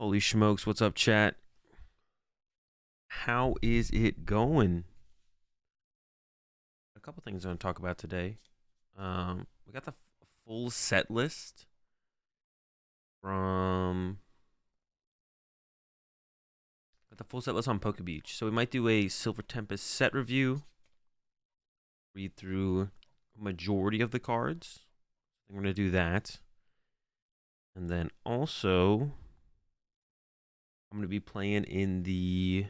Holy smokes, what's up, chat? How is it going? A couple things I want to talk about today. We got the full set list from on PokeBeach. So we might do a Silver Tempest set review. Read through a majority of the cards. I'm gonna do that. And then also I'm gonna be playing in the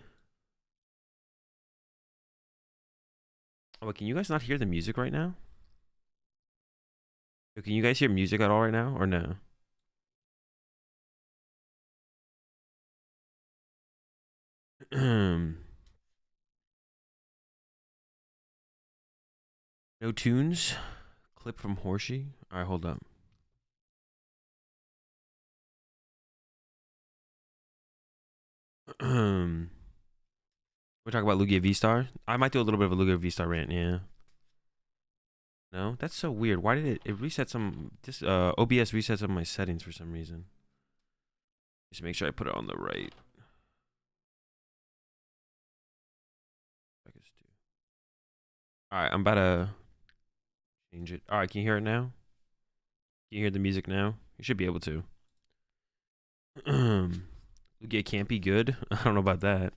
Oh, can you guys not hear the music right now? Can you guys hear music at all right now or no? No tunes? Clip from Horsey? Alright, hold up. We're talking about Lugia V-Star? I might do a little bit of a Lugia V-Star rant, yeah. No? That's so weird. Why did it reset some... This OBS resets some of my settings for some reason. Just make sure I put it on the right. Alright, I'm about to change it. Alright, can you hear it now? Can you hear the music now? You should be able to. Lugia can't be good? I don't know about that.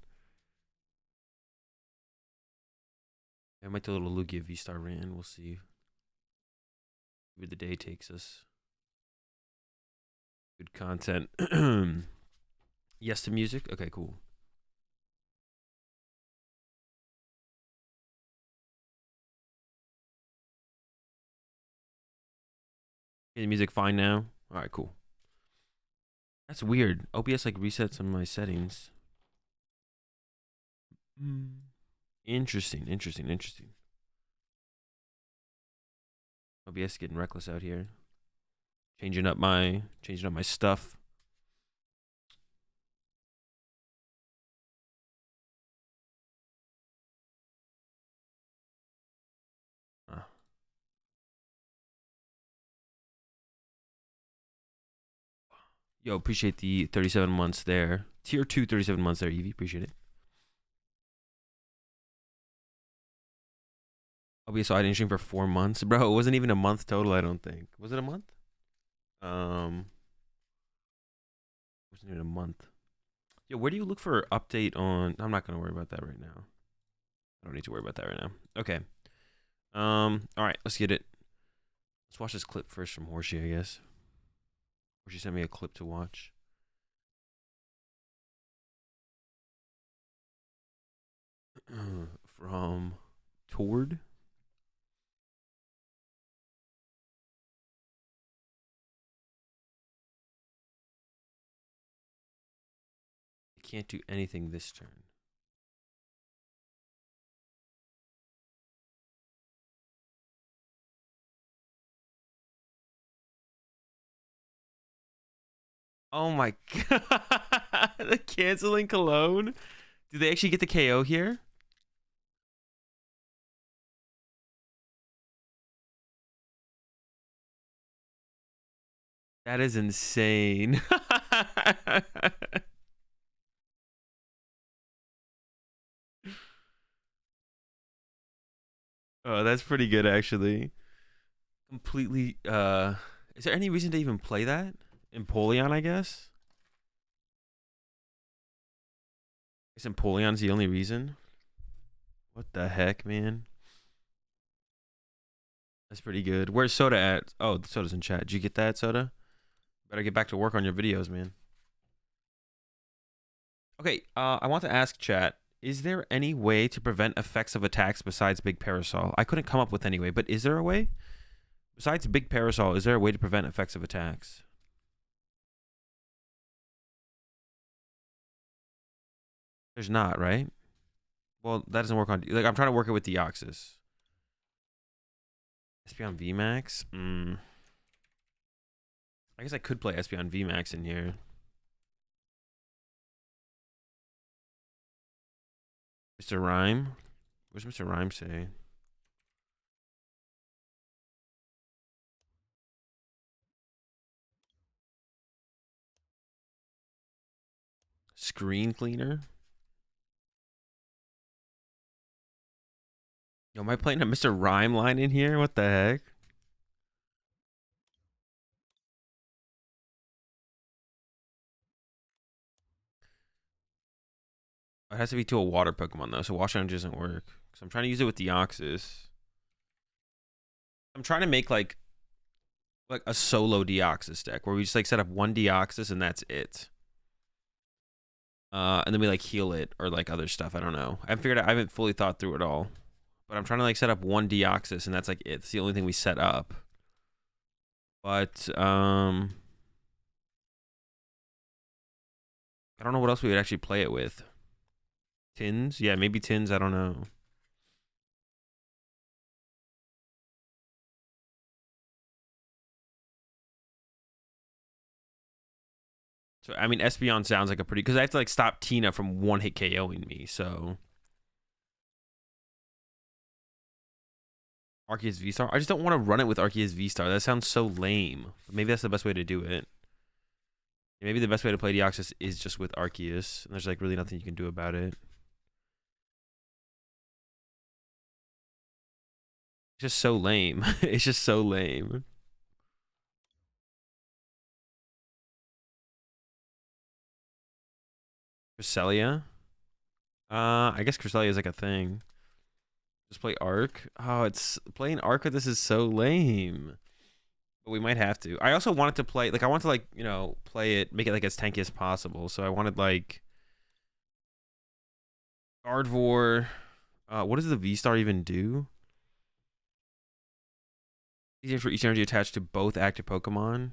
I might do a little Lugia V-Star rant. We'll see where the day takes us. Good content. Yes to music? Okay, cool. Okay, the music fine now? Alright, cool. That's weird. OBS like resets some of my settings. Interesting. OBS getting reckless out here. Changing up my stuff. Yo, appreciate the 37 months there. Tier 2, 37 months there, Evie. Appreciate it. OBS, so I didn't stream for 4 months. Bro, it wasn't even a month total, I don't think. Was it a month? Wasn't even a month. Yo, where do you look for update on... I'm not going to worry about that right now. I don't need to worry about that right now. Okay. Alright, let's get it. Let's watch this clip first from Horsey, I guess. Horsey sent me a clip to watch. From Tord. I can't do anything this turn. Oh my god. The canceling cologne? Do they actually get the KO here? That is insane. Oh, that's pretty good actually. Completely is there any reason to even play that? Empoleon, I guess? I guess Empoleon's the only reason. What the heck, man? That's pretty good. Where's Soda at? Oh, Soda's in chat. Did you get that, Soda? Better get back to work on your videos, man. Okay, I want to ask chat, is there any way to prevent effects of attacks besides Big Parasol? I couldn't come up with any way, but is there a way? Besides Big Parasol, is there a way to prevent effects of attacks? There's not, right? Well, that doesn't work on... Like, I'm trying to work it with Deoxys. Espeon VMAX? I guess I could play Espeon VMAX in here. Mr. Rhyme? Where's Mr. Rhyme say? Screen cleaner. Yo, am I playing a Mr. Rhyme line in here? What the heck? It has to be to a water Pokemon though, so Wash Doesn't work. So I'm trying to use it with Deoxys. I'm trying to make like a solo Deoxys deck where we just like set up one Deoxys and that's it. And then we like heal it or like other stuff. I don't know. I haven't fully thought through it all. But I'm trying to like set up one Deoxys and that's like it. It's the only thing we set up. But I don't know what else we would actually play it with. Tins? Yeah, maybe Tins, I don't know. So I mean Espeon sounds like a pretty, because I have to like stop Tina from one hit KOing me, so Arceus V-Star? I just don't want to run it with Arceus V-Star. That sounds so lame. Maybe that's the best way to do it. Maybe the best way to play Deoxys is just with Arceus. And there's like really nothing you can do about it. It's just so lame. It's just so lame. Cresselia? I guess Cresselia is like a thing. Just play Arc. Oh, it's playing Arc with this is so lame. But we might have to. I also wanted to play, like, I want to, like, you know, play it, make it, like, as tanky as possible. So I wanted, like, Gardevoir. What does the V-Star even do? Easier for each energy attached to both active Pokemon.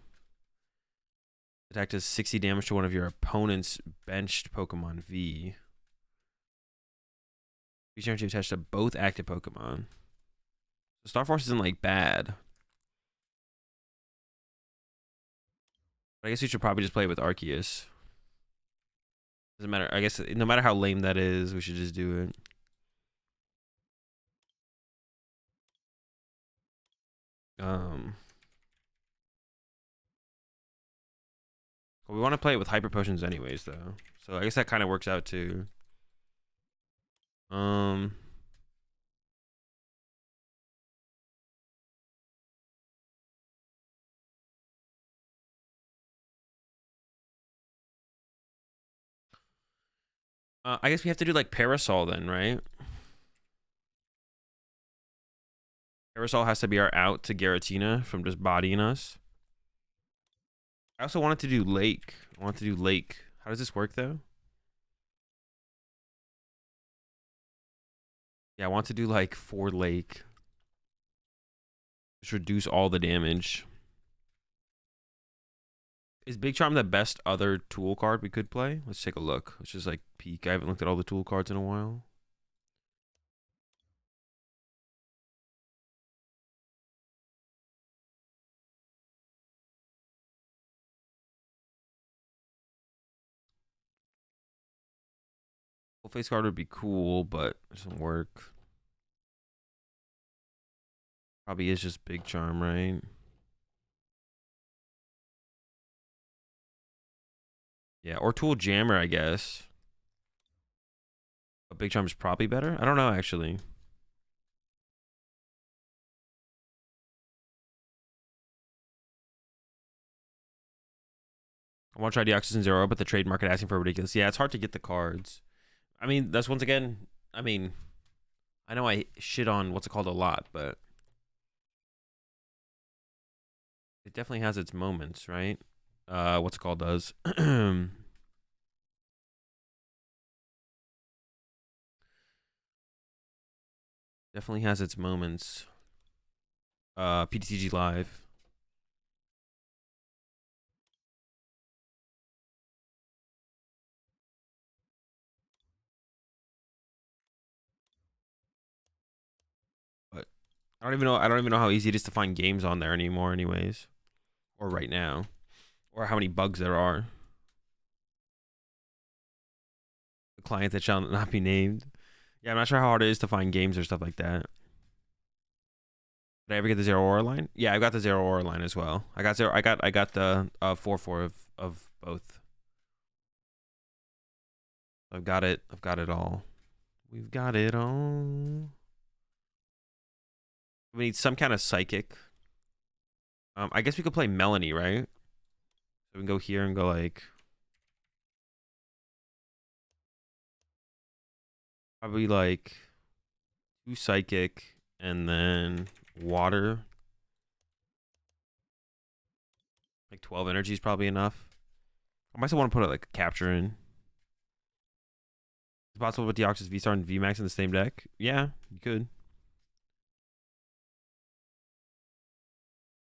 Attack does 60 damage to one of your opponent's benched Pokemon V. Each energy attached to both active Pokemon. So Star Force isn't, like, bad. But I guess you should probably just play it with Arceus. Doesn't matter. I guess no matter how lame that is, we should just do it. We want to play it with Hyper Potions anyways, though. So I guess that kind of works out too. I guess we have to do like Parasol then, right? Parasol has to be our out to Giratina from just bodying us. I also wanted to do Lake. I want to do Lake. How does this work though? Yeah, I want to do like 4 Lake. Just reduce all the damage. Is Big Charm the best other tool card we could play? Let's take a look. Let's just like peek. I haven't looked at all the tool cards in a while. Full face card would be cool, but it doesn't work. Probably is just Big Charm, right? Yeah, or Tool Jammer, I guess. But Big Charm is probably better. I don't know, actually. I want to try Deoxys and Zeraora, but the trade market asking for ridiculous. Yeah, it's hard to get the cards. I mean, that's once again, I mean, I know I shit on what's it called a lot, but it definitely has its moments, right? What's it called does. Definitely has its moments. PTCG Live. But I don't even know how easy it is to find games on there anymore anyways. Or right now. Or how many bugs there are. The client that shall not be named. Yeah, I'm not sure how hard it is to find games or stuff like that. Did I ever get the Zeraora line? Yeah, I got the Zeraora line as well. I got the 4/4 of both. I've got it. I've got it all. We've got it all. We need some kind of psychic. I guess we could play Melanie, right? So we can go here and go like... Probably like 2 psychic and then water. Like 12 energy is probably enough. I might still want to put like a capture in. Is it possible with Deoxys, V-Star, and VMAX in the same deck? Yeah, you could.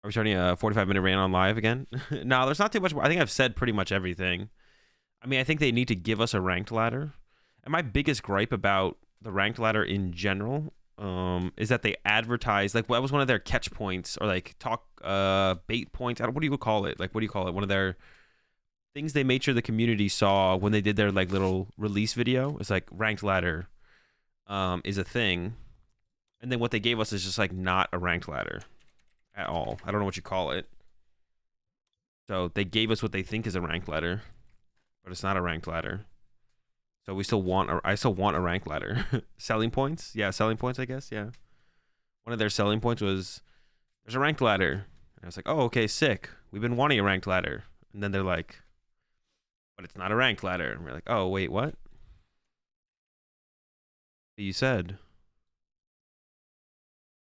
Are we starting a 45-minute rant on live again? No, there's not too much more. I think I've said pretty much everything. I mean, I think they need to give us a ranked ladder. And my biggest gripe about the ranked ladder in general is that they advertise, like, that was one of their catch points, or like talk bait points. I don't, what do you call it? Like, what do you call it? One of their things they made sure the community saw when they did their like little release video. It's like ranked ladder is a thing. And then what they gave us is just like not a ranked ladder at all. I don't know what you call it. So they gave us what they think is a ranked ladder, but it's not a ranked ladder. So we still want, I still want a ranked ladder. Selling points? Yeah, selling points, I guess. Yeah. One of their selling points was, there's a ranked ladder. And I was like, oh, okay, sick. We've been wanting a ranked ladder. And then they're like, but it's not a ranked ladder. And we're like, oh, wait, what? You said.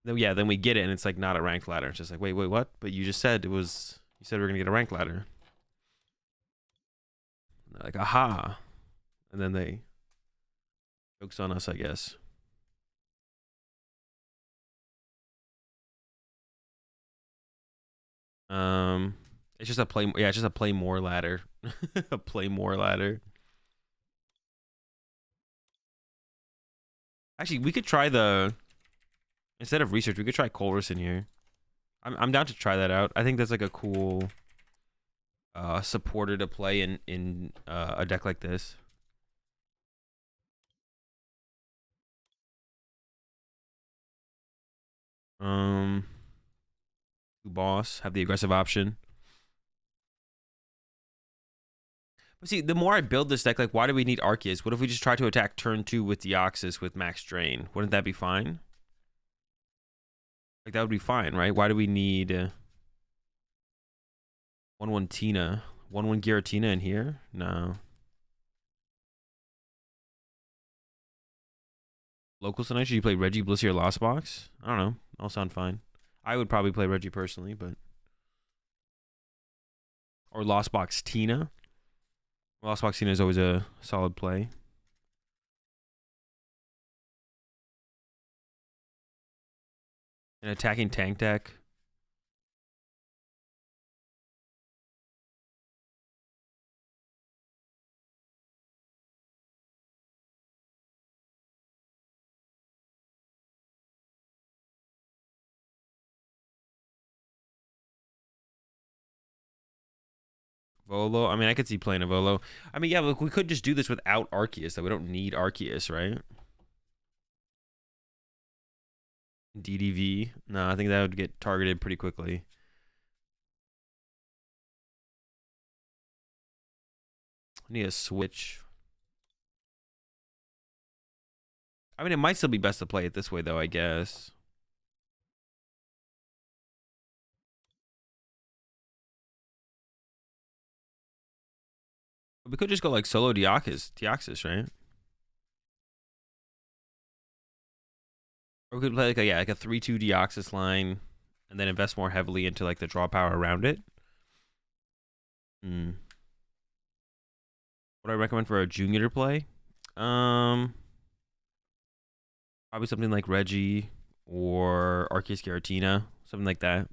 Then, yeah, then we get it, and it's like not a ranked ladder. It's just like, wait, what? But you just said it was, you said we were going to get a ranked ladder. And they're like, aha. And then they jokes on us, I guess. It's just a play, yeah, it's just a play more ladder. A play more ladder. Actually, we could try the, instead of research, we could try Colress in here. I'm down to try that out. I think that's like a cool supporter to play in a deck like this. Boss, have the aggressive option. But see, the more I build this deck, like, why do we need Arceus? What if we just try to attack turn 2 with Deoxys with max drain? Wouldn't that be fine? Like, that would be fine, right? Why do we need 1-1 Tina? 1-1 Giratina in here? No. Locals tonight? Should you play Reggie, Blissey, or Lost Box? I don't know. All sound fine. I would probably play Reggie personally, but... Or Lost Box Tina. Lost Box Tina is always a solid play. An attacking tank deck. Volo. I mean, I could see playing a Volo. I mean, yeah, look, we could just do this without Arceus, though. We don't need Arceus, right? DDV. No, I think that would get targeted pretty quickly. I need a switch. I mean, it might still be best to play it this way, though, I guess. But we could just go like solo Deoxys, right? Or we could play like a, yeah, like a 3-2 Deoxys line and then invest more heavily into like the draw power around it. What do I recommend for a junior to play? Probably something like Reggie or Arceus Giratina, something like that.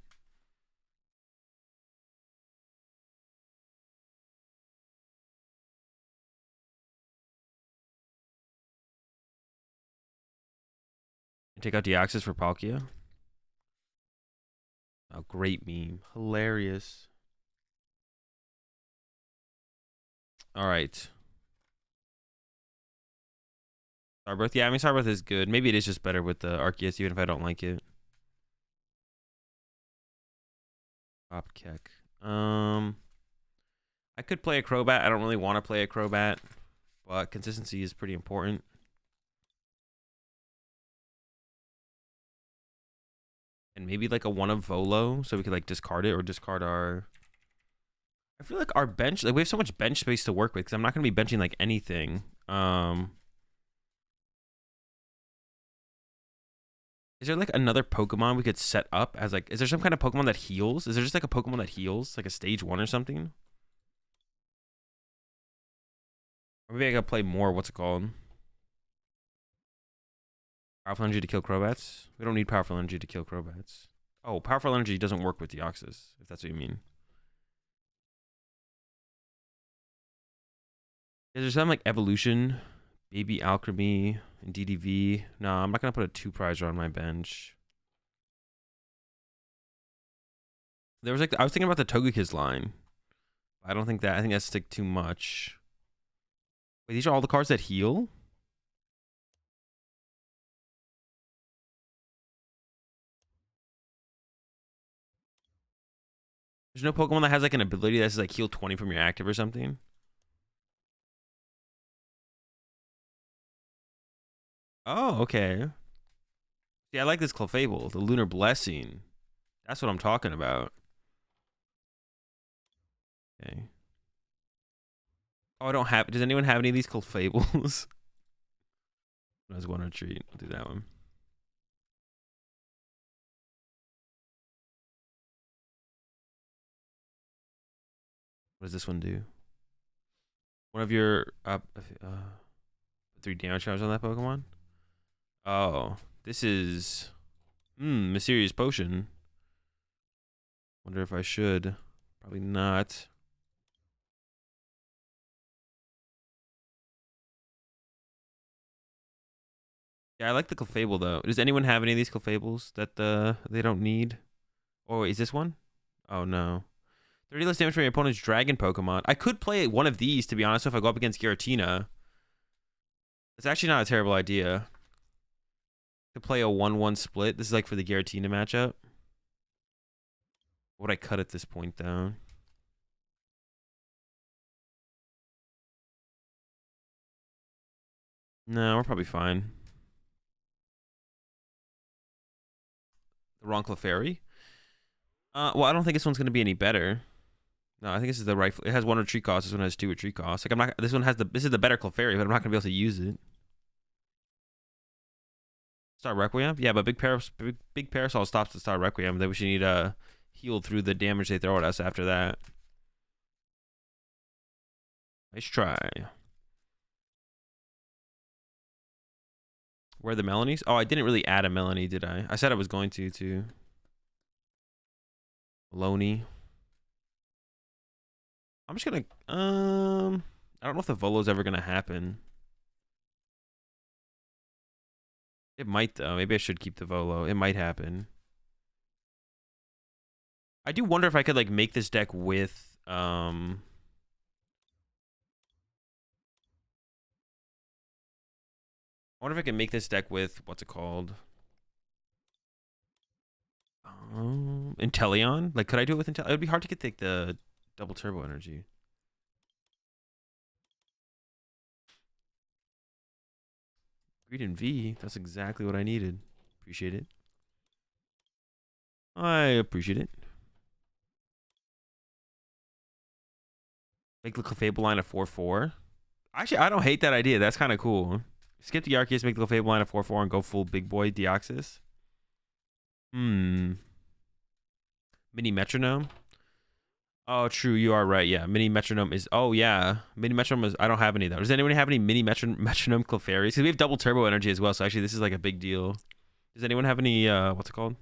And take out Deoxys for Palkia. Oh, great meme. Hilarious. All right. Starbirth. Yeah, I mean, Starbirth is good. Maybe it is just better with the Arceus, even if I don't like it. Hopkek. I could play a Crobat. I don't really want to play a Crobat. but consistency is pretty important. And maybe like a one of Volo, so we could like discard it or discard our... I feel like our bench, like we have so much bench space to work with because I'm not going to be benching like anything. Is there like another Pokemon we could set up as like, is there some kind of Pokemon that heals? Is there just like a Pokemon that heals, like a stage 1 or something? Or maybe I gotta play more, what's it called? Powerful Energy to kill Crobats? We don't need Powerful Energy to kill Crobats. Oh, Powerful Energy doesn't work with Deoxys, if that's what you mean. Is there something like Evolution, Baby Alchemy, and DDV? No, I'm not gonna put a 2-prizer on my bench. There was like, I was thinking about the Togekiss line. I don't think that, I think that's like too much. Wait, these are all the cards that heal? There's no Pokemon that has like an ability that's like heal 20 from your active or something? Oh, okay. See, I like this Clefable, the Lunar Blessing. That's what I'm talking about. Okay. Oh, I don't have... Does anyone have any of these Clefables? There's one retreat. I'll do that one. What does this one do? One of your... 3 damage charges on that Pokemon? Oh. This is... Mysterious Potion. Wonder if I should. Probably not. Yeah, I like the Clefable though. Does anyone have any of these Clefables that they don't need? Oh, is this one? Oh no. 30 less damage from your opponent's dragon Pokemon. I could play one of these, to be honest, if I go up against Giratina. It's actually not a terrible idea. To play a 1-1 split. This is like for the Giratina matchup. What would I cut at this point though? No, we're probably fine. The wrong Clefairy? Well, I don't think this one's gonna be any better. No, I think this is the right. It has 1 retreat cost. This one has 2 retreat costs. Like I'm not. This one has the. This is the better Clefairy, but I'm not gonna be able to use it. Star Requiem, yeah, but big Parasol stops the Star Requiem. Then we should need heal through the damage they throw at us after that. Nice try. Where are the Melanies? Oh, I didn't really add a Melanie, did I? I said I was going to. Loney. I'm just gonna I don't know if the Volo's ever gonna happen. It might though. Maybe I should keep the Volo. It might happen. I do wonder if I could like make this deck with I wonder if I can make this deck with what's it called? Inteleon? Like could I do it with Inteleon? It would be hard to get the double turbo energy. Greed and V. That's exactly what I needed. Appreciate it. I appreciate it. Make the Clefable line a 4/4. Actually, I don't hate that idea. That's kind of cool. Skip the Arceus, make the Clefable line a 4/4, and go full big boy Deoxys. Mini Metronome. Oh, true. You are right. Yeah, Mini Metronome is. Oh yeah, Mini Metronome is. I don't have any though. Does anyone have any Mini Metronome Clefairies? Because we have double turbo energy as well. So actually, this is like a big deal. Does anyone have any? What's it called?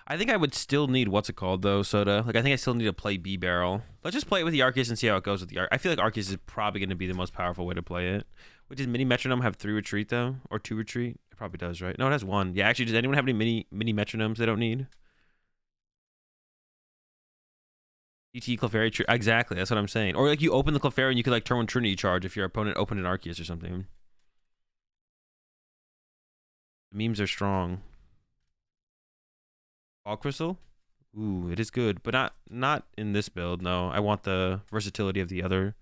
I think I would still need what's it called though, Soda. Like I think I still need to play B Barrel. Let's just play it with the Arceus and see how it goes with the Arceus. I feel like Arceus is probably going to be the most powerful way to play it. Wait, does Mini Metronome have 3 retreat though, or 2 retreat? It probably does, right? No, it has 1. Yeah, actually, does anyone have any mini Metronomes they don't need? GT Clefairy tree. Exactly, that's what I'm saying. Or like you open the Clefairy and you could like turn 1 Trinity charge if your opponent opened an Arceus or something. The memes are strong. All Crystal? Ooh, it is good, but not in this build. No, I want the versatility of the other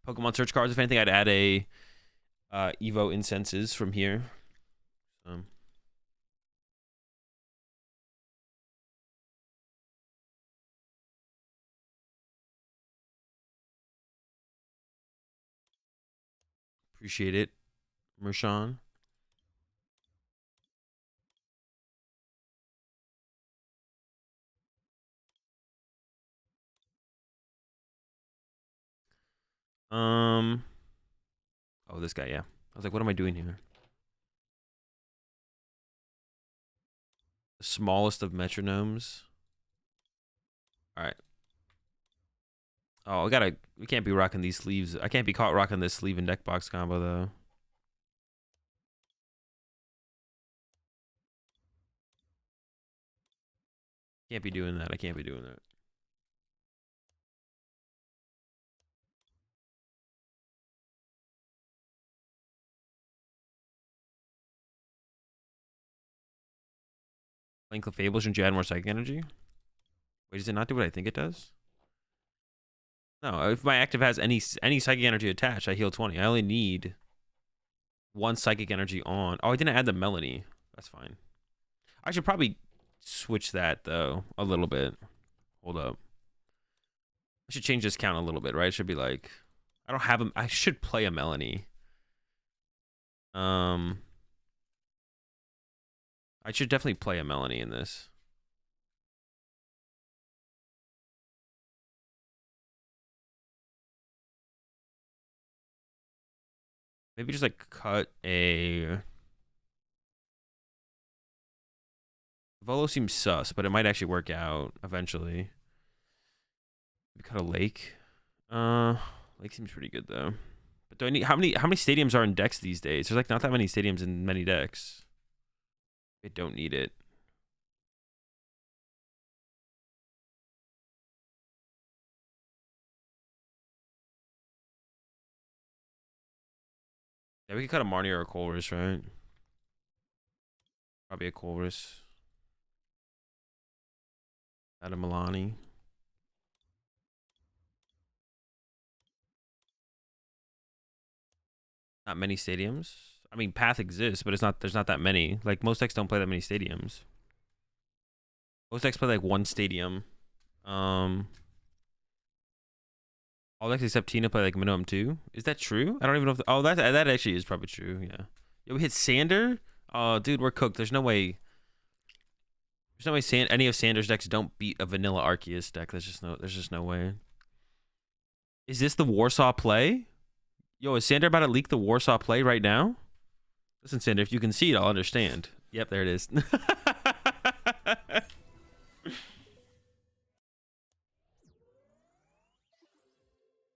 Pokemon search cards. If anything, I'd add a Evo Incenses from here. Appreciate it, Mershawn. Oh, this guy, yeah. I was like, what am I doing here? The smallest of metronomes. All right. Oh, we can't be rocking these sleeves. I can't be caught rocking this sleeve and deck box combo, though. Can't be doing that. I can't be doing that. Playing Clefable, shouldn't you add more Psychic Energy? Wait, does it not do what I think it does? No, if my active has any Psychic Energy attached, I heal 20. I only need one Psychic Energy on. Oh, I didn't add the Melanie. That's fine. I should probably switch that, though, a little bit. Hold up. I should change this count a little bit, right? It should be like... I don't have him. I should play a Melanie. I should definitely play a Melanie in this. Maybe just like cut a... Volo seems sus, but it might actually work out eventually. Maybe cut a Lake. Lake seems pretty good though. But do I need how many stadiums are in decks these days? There's like not that many stadiums in many decks. I don't need it. Yeah, we could cut a Marnie or a Colress, right? Probably a Colress. Add a Milani. Not many stadiums. I mean, Path exists, but there's not that many. Like most decks don't play that many stadiums. Most decks play like one stadium. All decks except Tina play like minimum 2. Is that true? I don't even know if oh that actually is probably true, yeah. Yeah, we hit Sander? Oh dude, we're cooked. There's no way any of Sander's decks don't beat a vanilla Arceus deck. There's just no way. Is this the Warsaw play? Yo, is Sander about to leak the Warsaw play right now? Listen, Sander, if you can see it, I'll understand. Yep, there it is.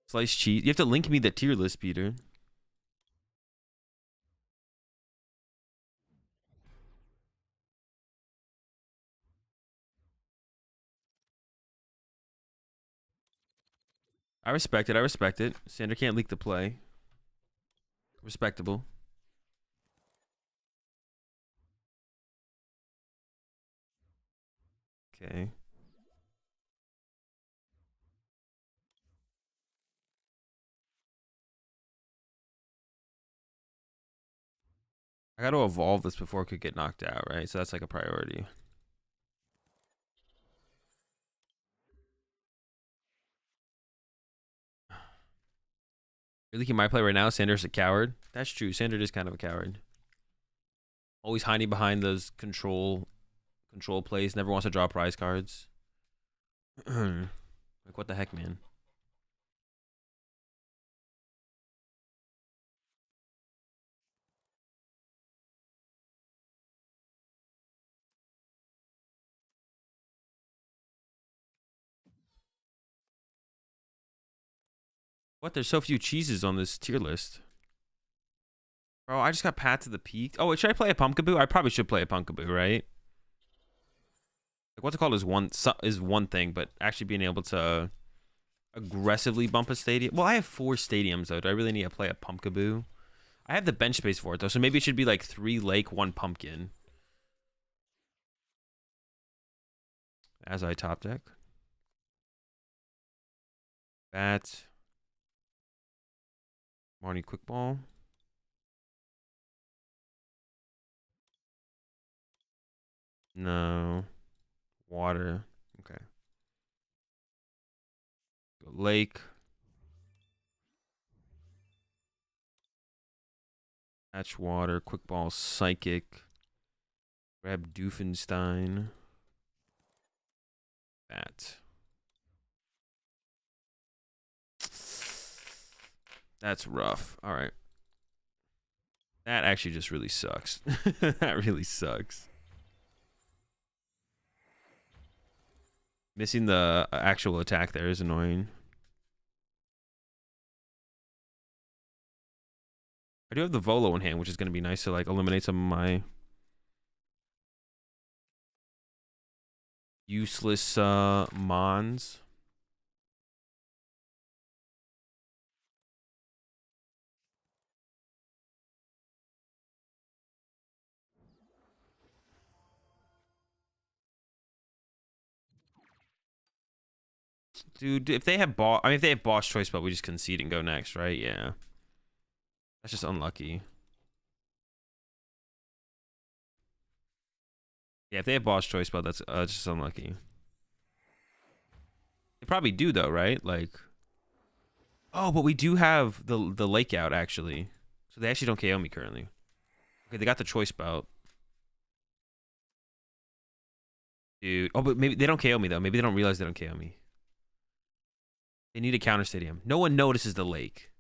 Sliced cheese. You have to link me the tier list, Peter. I respect it. I respect it. Sander can't leak the play. Respectable. Okay. I got to evolve this before it could get knocked out, right? So that's like a priority. You're leaking my play right now. Sander's a coward. That's true. Sander is kind of a coward. Always hiding behind those control plays. Never wants to draw prize cards. Like what the heck, man? What? There's so few cheeses on this tier list. Bro, I just got Pat to the Peak. Oh, should I play a Pumpkaboo? I probably should play a Pumpkaboo, right? Like what's it called is one thing, but actually being able to aggressively bump a stadium. Well, I have 4 stadiums though. Do I really need to play a Pumpkaboo? I have the bench space for it though, so maybe it should be like 3 Lake, 1 Pumpkin. As I top deck. Bat. Marnie quick ball. No. Water. Okay. Go lake. Hatch water. Quick ball psychic. Grab Doofenstein. Bat. That's rough. All right. That actually just really sucks. That really sucks. Missing the actual attack there is annoying. I do have the Volo in hand, which is going to be nice to like eliminate some of my useless mons. Dude, if they have boss, I mean, if they have boss choice, but we just concede and go next, right? Yeah, that's just unlucky. Yeah, if they have boss choice, but that's just unlucky. They probably do though, right? Like, oh, but we do have the lake out actually, so they actually don't KO me currently. Okay, they got the choice belt, dude. Oh, but maybe they don't KO me though. Maybe they don't realize they don't KO me. They need a counter stadium. No one notices the lake.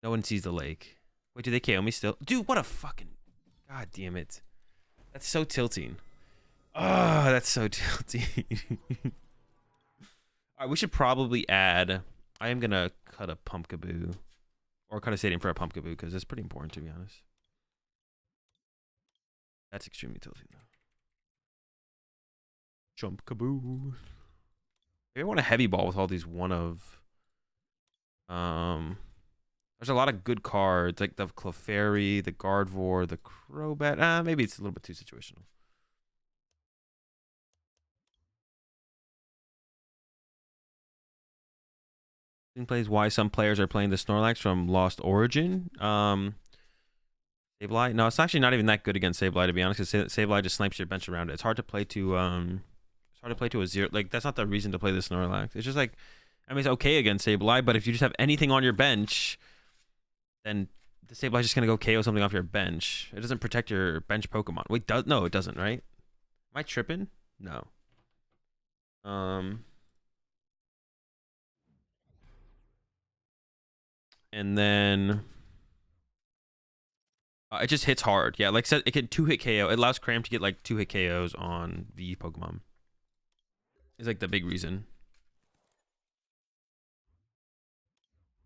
No one sees the lake. Wait, do they KO me still? Dude, what a fucking... God damn it. That's so tilting. Oh, that's so tilting. Alright, we should probably add... I am going to cut a Pumpkaboo. Or cut a stadium for a Pumpkaboo, because it's pretty important, to be honest. That's extremely tilting, though. Chumpkaboo. Maybe I want a heavy ball with all these one of... There's a lot of good cards, like the Clefairy, the Gardevoir, the Crobat. Maybe it's a little bit too situational. Plays why some players are playing the Snorlax from Lost Origin. Sableye. No, it's actually not even that good against Sableye, to be honest, because Sableye just snipes your bench around it. It's hard to play to a zero. Like, that's not the reason to play the Snorlax. It's just like, I mean, it's okay against Sableye, but if you just have anything on your bench, then the Sableye's just gonna go KO something off your bench. It doesn't protect your bench Pokemon. Wait, no, it doesn't, right? Am I tripping? No. And then it just hits hard. Yeah, like I said, it can 2-hit KO. It allows Cram to get like 2-hit KOs on the Pokemon. It's like the big reason.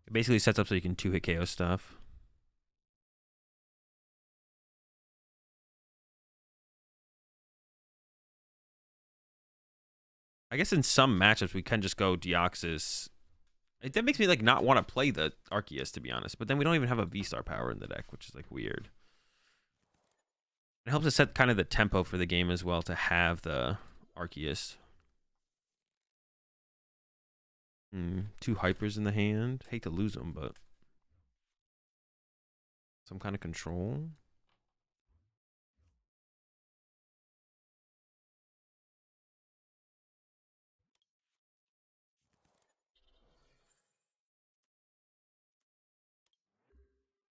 It basically sets up so you can 2-hit KO stuff. I guess in some matchups we can just go Deoxys. That makes me like not want to play the Arceus, to be honest. But then we don't even have a V-Star power in the deck, which is like weird. It helps us set kind of the tempo for the game as well to have the Arceus. Two hypers in the hand. Hate to lose them, but some kind of control.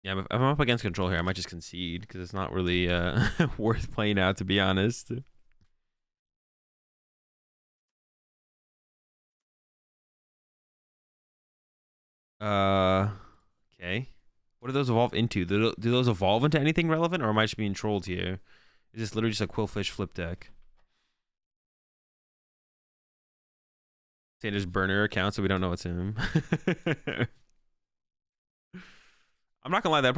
Yeah, if I'm up against control here, I might just concede because it's not really worth playing out, to be honest. Okay. What do those evolve into? Do those evolve into anything relevant, or am I just being trolled here? Is this literally just a Quillfish flip deck? Sanders burner account, so we don't know it's him. I'm not gonna lie, that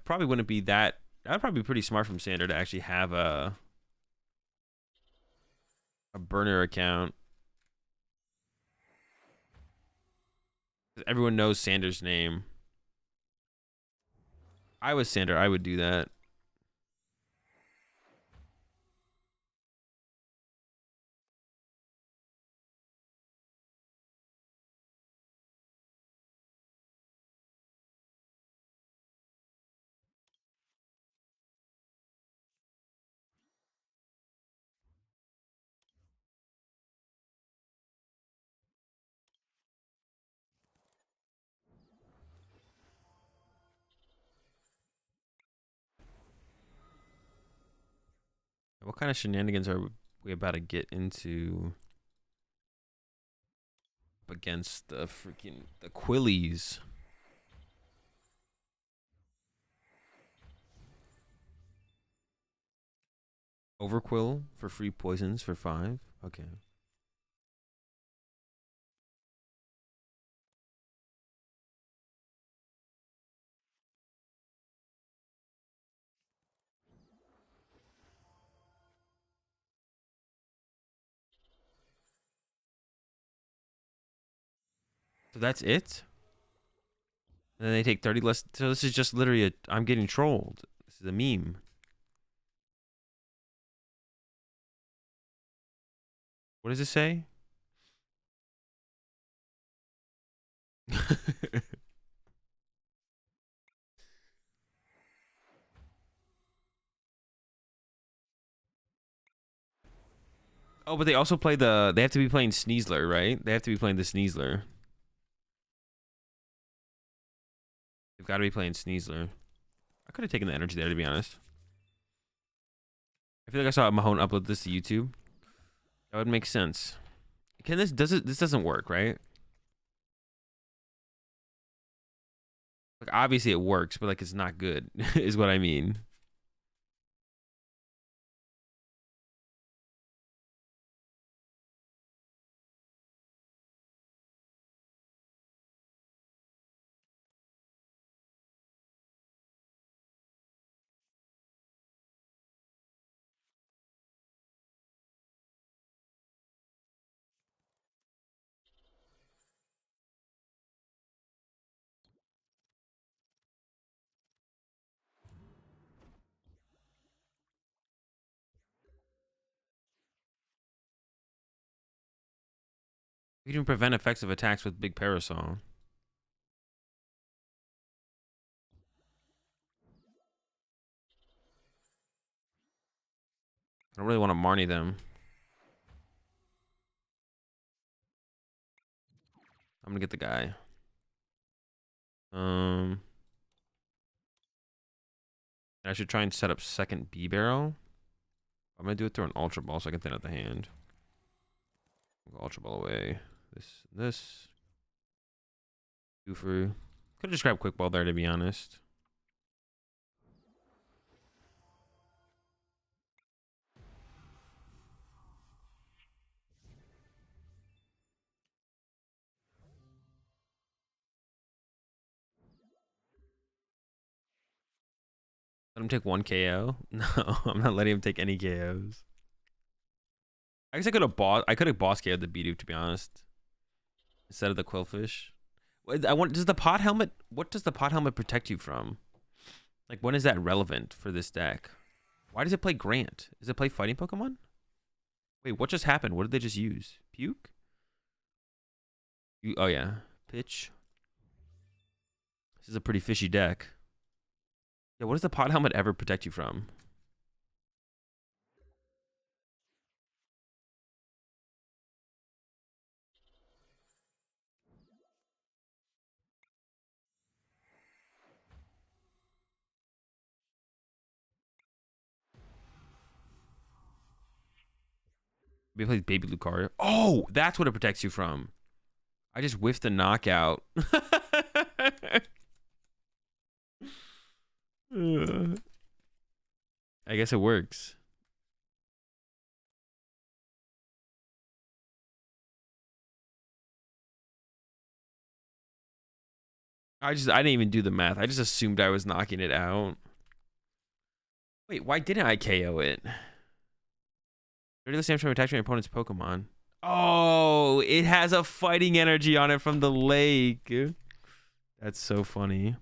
probably wouldn't be that. That'd probably be pretty smart from Sander to actually have a burner account. Everyone knows Sanders' name. I was Sander, I would do that. What kind of shenanigans are we about to get into against the freaking the Quillies? Overquill for free poisons for 5. Okay. So that's it? And then they take 30 less. So this is just literally a I'm getting trolled. This is a meme. What does it say? Oh, but they also play the they have to be playing Sneasler, right? They have to be playing the Sneasler. They've got to be playing Sneasler. I could have taken the energy there, to be honest. I feel like I saw Mahone upload this to YouTube. That would make sense. Can this this doesn't work, right? Like obviously it works, but like it's not good, is what I mean. We can prevent effects of attacks with Big Parasol. I don't really want to Marnie them. I'm gonna get the guy. I should try and set up second B barrel. I'm gonna do it through an Ultra Ball so I can thin out the hand. Ultra Ball away. This. Goofer. Could have just grabbed Quick Ball there, to be honest. Let him take 1 KO. No, I'm not letting him take any KOs. I guess I could have boss KO'd the Bidoof, to be honest, instead of the Quillfish. Does the pot helmet? What does the pot helmet protect you from? Like, when is that relevant for this deck? Why does it play Grant? Does it play fighting Pokemon? Wait, what just happened? What did they just use? Puke? Oh yeah, pitch. This is a pretty fishy deck. Yeah, what does the pot helmet ever protect you from? Maybe plays Baby Lucario. Oh, that's what it protects you from. I just whiffed the knockout. I guess it works. I didn't even do the math. I just assumed I was knocking it out. Wait, why didn't I KO it? 30 less damage from attacking my opponent's Pokemon. Oh, it has a fighting energy on it from the lake. That's so funny.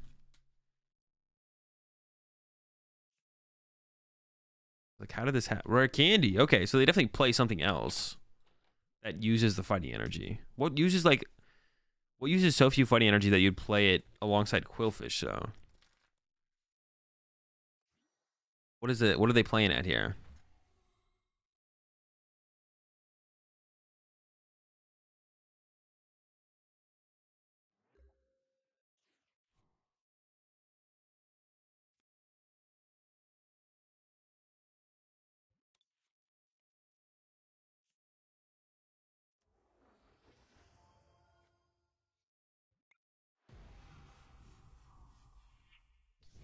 Like, how did this happen? Rare candy. Okay, so they definitely play something else that uses the fighting energy. What uses so few fighting energy that you'd play it alongside Quillfish, though? What is it? What are they playing at here?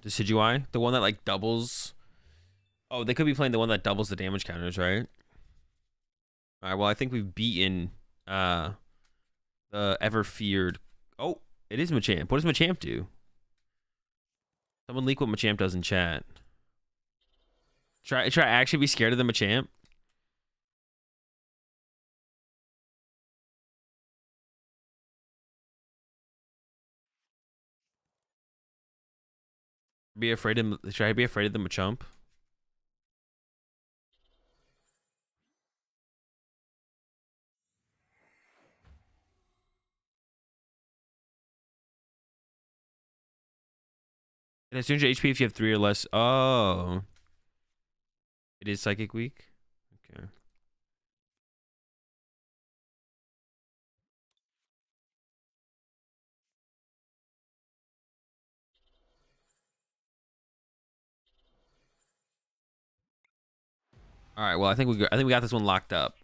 Decidueye, the one that like doubles. Oh, they could be playing the one that doubles the damage counters, right? All right. Well, I think we've beaten the ever feared. Oh, it is Machamp. What does Machamp do? Someone leak what Machamp does in chat. Try actually be scared of the Machamp. Be afraid of. Should I be afraid of the Machamp? It has 200 HP if you have 3 or less. Oh. It is Psychic Weak? Okay. All right. Well, I think we got this one locked up.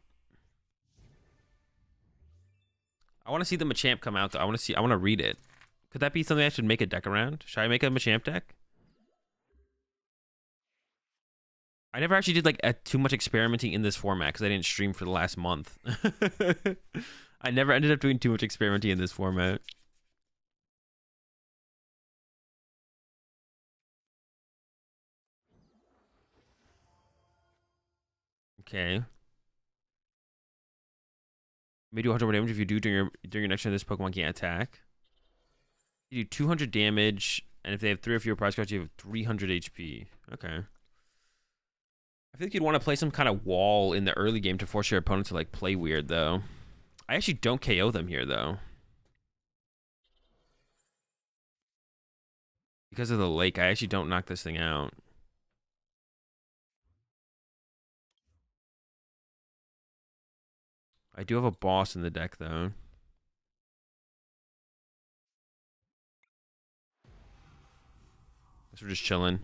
I want to see the Machamp come out though. I want to read it. Could that be something I should make a deck around? Should I make a Machamp deck? I never actually did like too much experimenting in this format because I didn't stream for the last month. I never ended up doing too much experimenting in this format. Okay. May do 100 more damage if you do during your next turn. This Pokemon can't attack. You do 200 damage, and if they have 3 or fewer prize cards, you have 300 HP. Okay. I think you'd want to play some kind of wall in the early game to force your opponent to like play weird, though. I actually don't KO them here, though. Because of the lake, I actually don't knock this thing out. I do have a boss in the deck, though. Guess we're just chilling.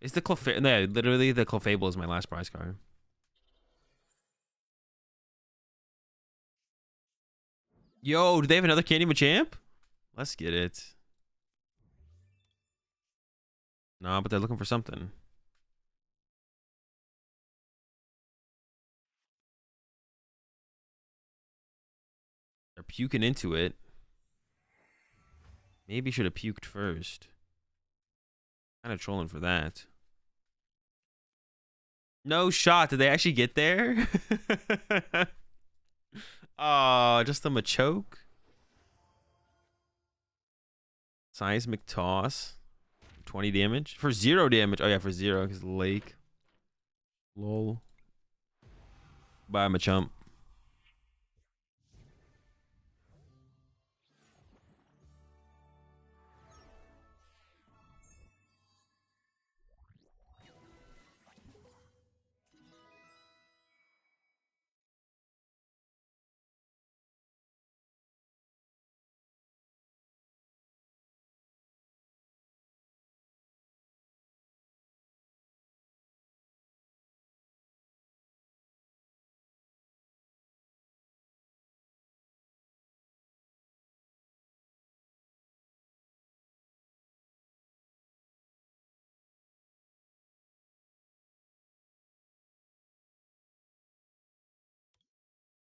Is the Clefable? No, literally the Clefable is my last prize card. Yo, do they have another Candy Machamp? Let's get it. No, but they're looking for something. They're puking into it. Maybe should have puked first. Kind of trolling for that. No shot. Did they actually get there? Oh, just a Machoke. Seismic Toss. 20 damage. For 0 damage. Oh, yeah, for 0. Because Lake. Lol. Bye, Machamp.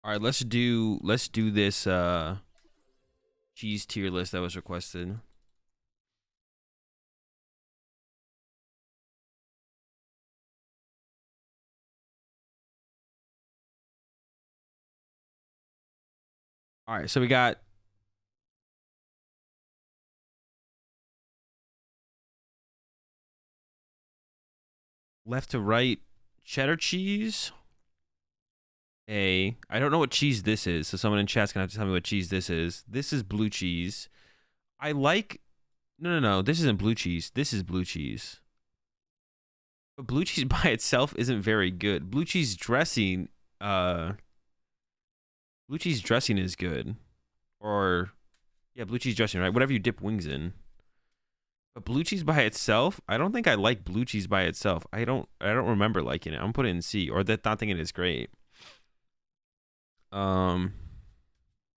All right, let's do this cheese tier list that was requested. All right, so we got left to right cheddar cheese. I don't know what cheese this is, so someone in chat's gonna have to tell me what cheese this is. This is blue cheese. I like no, this isn't blue cheese. This is blue cheese. But blue cheese by itself isn't very good. Blue cheese dressing is good. Or yeah, blue cheese dressing, right? Whatever you dip wings in. But blue cheese by itself, I don't think I like blue cheese by itself. I don't remember liking it. I'm gonna put it in C, or that not thinking it's great.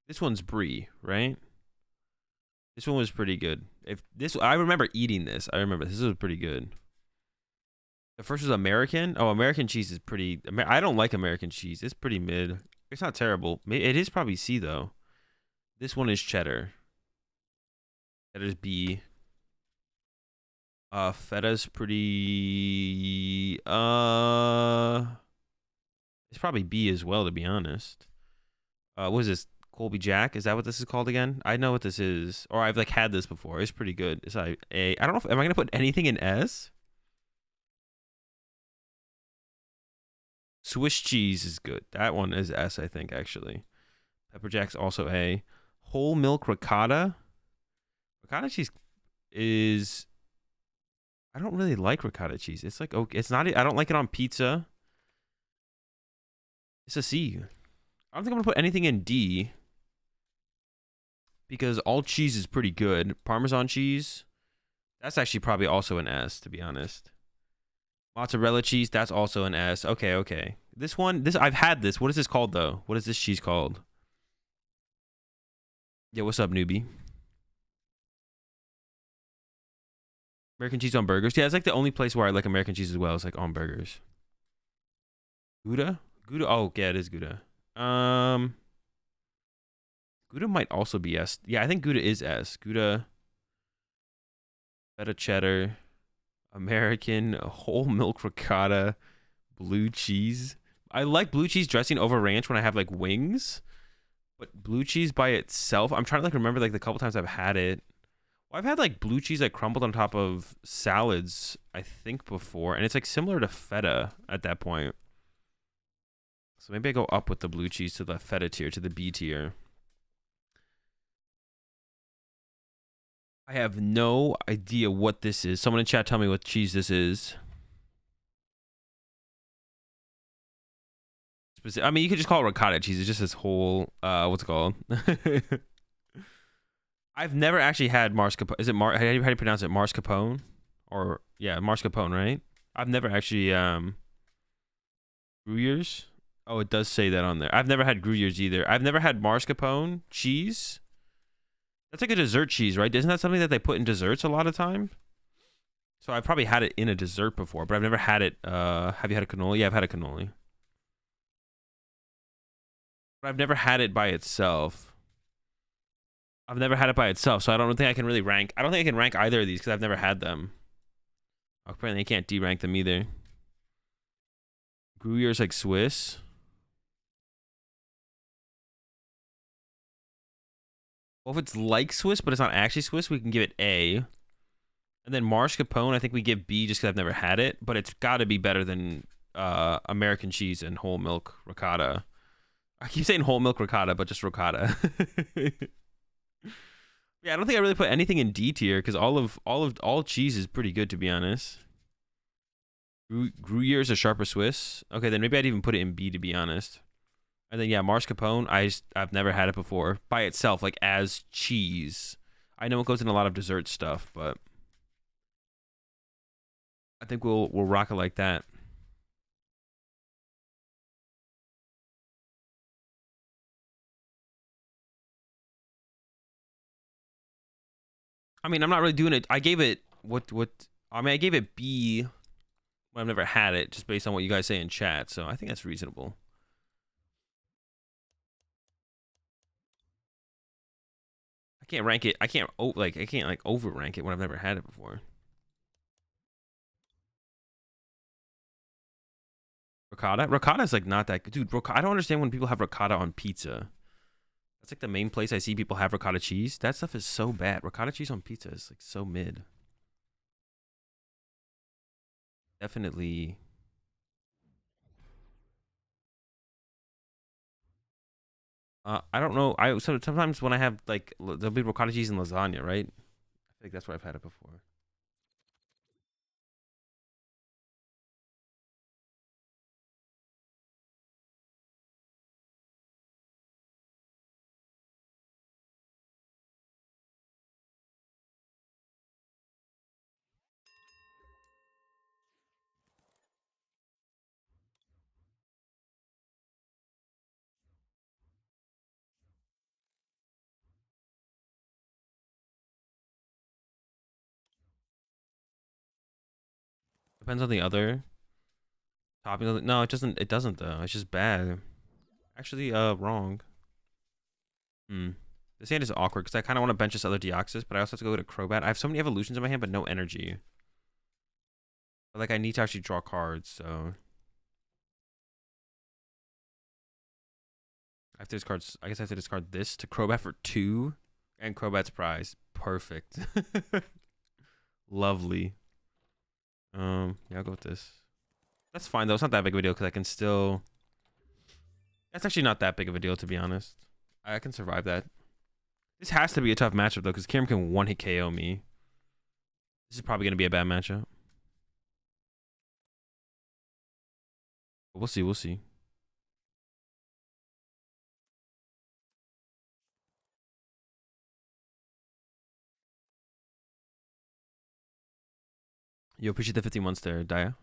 This one's brie, right? This one was pretty good. If this, I remember eating this. I remember this was pretty good. The first was American. Oh, American cheese is pretty. I don't like American cheese. It's pretty mid. It's not terrible. It is probably C though. This one is cheddar. Cheddar's B. Feta's pretty. It's probably B as well, to be honest. What is this? Colby Jack? Is that what this is called again? I know what this is, or I've like had this before. It's pretty good. It's like A. I don't know if am I gonna put anything in S. Swiss cheese is good. That one is S, I think, actually. Pepper Jack's also A. Whole milk ricotta. Ricotta cheese is. I don't really like ricotta cheese. It's like okay. It's not. I don't like it on pizza. It's a C. I don't think I'm gonna put anything in D because all cheese is pretty good. Parmesan cheese. That's actually probably also an S, to be honest. Mozzarella cheese, that's also an S. Okay, okay. This one, I've had this. What is this called though? What is this cheese called? Yeah, what's up, newbie? American cheese on burgers. Yeah, it's like the only place where I like American cheese as well. It's like on burgers. Gouda? Gouda. Oh, yeah, it is Gouda. Gouda might also be S. Yeah, I think Gouda is S. Gouda. Feta cheddar. American whole milk ricotta. Blue cheese. I like blue cheese dressing over ranch when I have like wings. But blue cheese by itself, I'm trying to like remember like the couple times I've had it. Well, I've had like blue cheese like crumbled on top of salads, I think before, and it's like similar to feta at that point. So maybe I go up with the blue cheese to the feta tier, to the B tier. I have no idea what this is. Someone in chat tell me what cheese this is. I mean, you could just call it ricotta cheese. It's just this whole, what's it called? I've never actually had mascarpone. Is it how do you pronounce it? Mascarpone? Or, yeah, mascarpone, right? I've never actually, Gruyers? Oh, it does say that on there. I've never had Gruyers either. I've never had mascarpone cheese. That's like a dessert cheese, right? Isn't that something that they put in desserts a lot of time? So I've probably had it in a dessert before, but I've never had it. Have you had a cannoli? Yeah, I've had a cannoli. But I've never had it by itself. I've never had it by itself, so I don't think I can really rank. I don't think I can rank either of these because I've never had them. Apparently, I can't D-rank them either. Gruyère's like Swiss. Well, if it's like Swiss, but it's not actually Swiss, we can give it A. And then mascarpone, I think we give B just because I've never had it, but it's got to be better than American cheese and whole milk ricotta. I keep saying whole milk ricotta, but just ricotta. Yeah, I don't think I really put anything in D tier because all cheese is pretty good, to be honest. Gruyère's a sharper Swiss. Okay, then maybe I'd even put it in B, to be honest. And then yeah, mascarpone, I've never had it before by itself, like as cheese. I know it goes in a lot of dessert stuff, but I think we'll rock it like that. I mean, I'm not really doing it. I gave it what I mean, I gave it B when I've never had it, just based on what you guys say in chat. So I think that's reasonable. I can't rank it. I can't like over rank it when I've never had it before. Ricotta? Ricotta's like not that good. Dude, I don't understand when people have ricotta on pizza. That's like the main place I see people have ricotta cheese. That stuff is so bad. Ricotta cheese on pizza is like so mid. Definitely. I don't know. Sometimes when I have like there'll be ricotta cheese in lasagna, right? I think that's where I've had it before. Depends on the other. Topping. No, it doesn't. It doesn't though. It's just bad. Actually, wrong. This hand is awkward because I kind of want to bench this other Deoxys, but I also have to go to Crobat. I have so many evolutions in my hand, but no energy. But like, I need to actually draw cards, so I have to discard. I guess I have to discard this to Crobat for 2, and Crobat's prize. Perfect. Lovely. Yeah, I'll go with this. That's fine though. It's not that big of a deal because I can still. That's actually not that big of a deal, to be honest. I can survive that. This has to be a tough matchup though, because Kirim can one-hit KO me. This is probably gonna be a bad matchup. But we'll see. We'll see. You appreciate the 15 months there, Daya.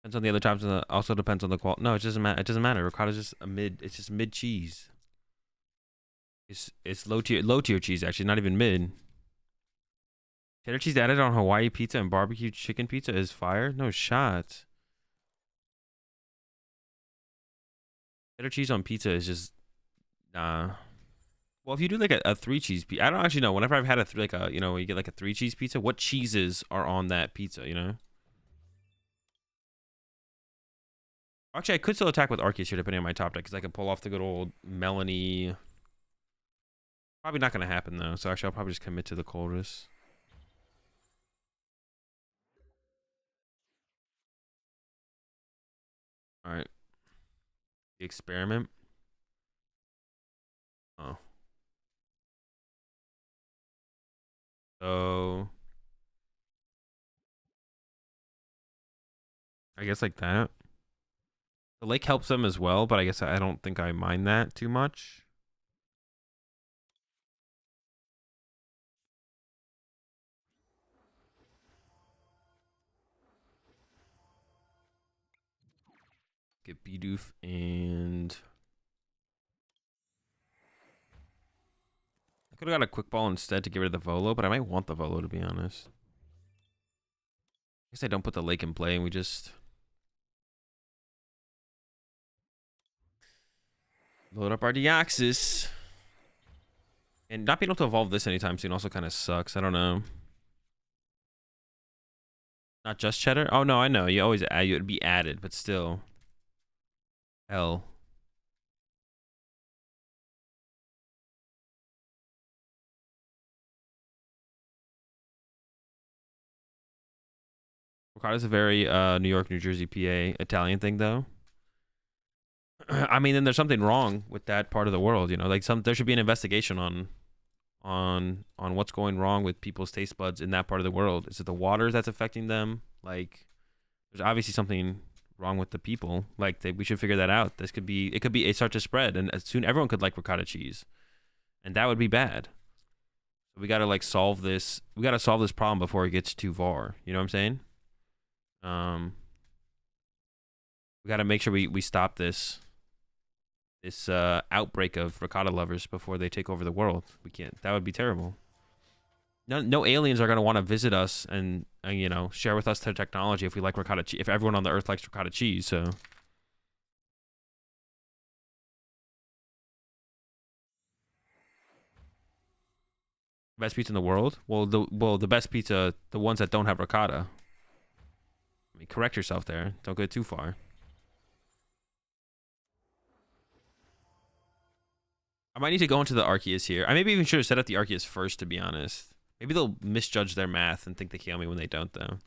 Depends on the other times. Also depends on the quality. No, it doesn't matter. It doesn't matter. Ricotta's just a mid. It's just mid cheese. It's low tier cheese actually. Not even mid. Cheddar cheese added on Hawaii pizza and barbecue chicken pizza is fire. No shot. Cheddar cheese on pizza is just nah. Well, if you do like a 3 cheese pizza, I don't actually know. Whenever I've had you get like a 3 cheese pizza, what cheeses are on that pizza? You know. Actually, I could still attack with Arceus here, depending on my top deck, because I can pull off the good old Melanie. Probably not going to happen, though. So actually, I'll probably just commit to the Colress. All right. The experiment. Oh. So. I guess like that. The lake helps them as well, but I guess I don't think I mind that too much. Get Bidoof and I could have got a quick ball instead to get rid of the Volo, but I might want the Volo to be honest. I guess I don't put the lake in play and we just load up our Deoxys. And not being able to evolve this anytime soon also kind of sucks. I don't know. Not just cheddar? Oh no, I know. You always add, it would be added, but still. Hell. Ricotta's a very New York, New Jersey, PA Italian thing though. I mean, then there's something wrong with that part of the world, you know. Like there should be an investigation on what's going wrong with people's taste buds in that part of the world. Is it the water that's affecting them? Like, there's obviously something wrong with the people. Like, we should figure that out. It could be start to spread, and soon everyone could like ricotta cheese, and that would be bad. So we gotta like solve this. We gotta solve this problem before it gets too far. You know what I'm saying? We gotta make sure we stop this outbreak of ricotta lovers before they take over the world. We can't. That would be terrible. No aliens are gonna want to visit us and you know, share with us their technology if we like ricotta cheese. If everyone on the earth likes ricotta cheese, so. Best pizza in the world? Well, the best pizza, the ones that don't have ricotta. I mean, correct yourself there. Don't go too far. I might need to go into the Arceus here. I maybe even should have set up the Arceus first, to be honest. Maybe they'll misjudge their math and think they kill me when they don't, though.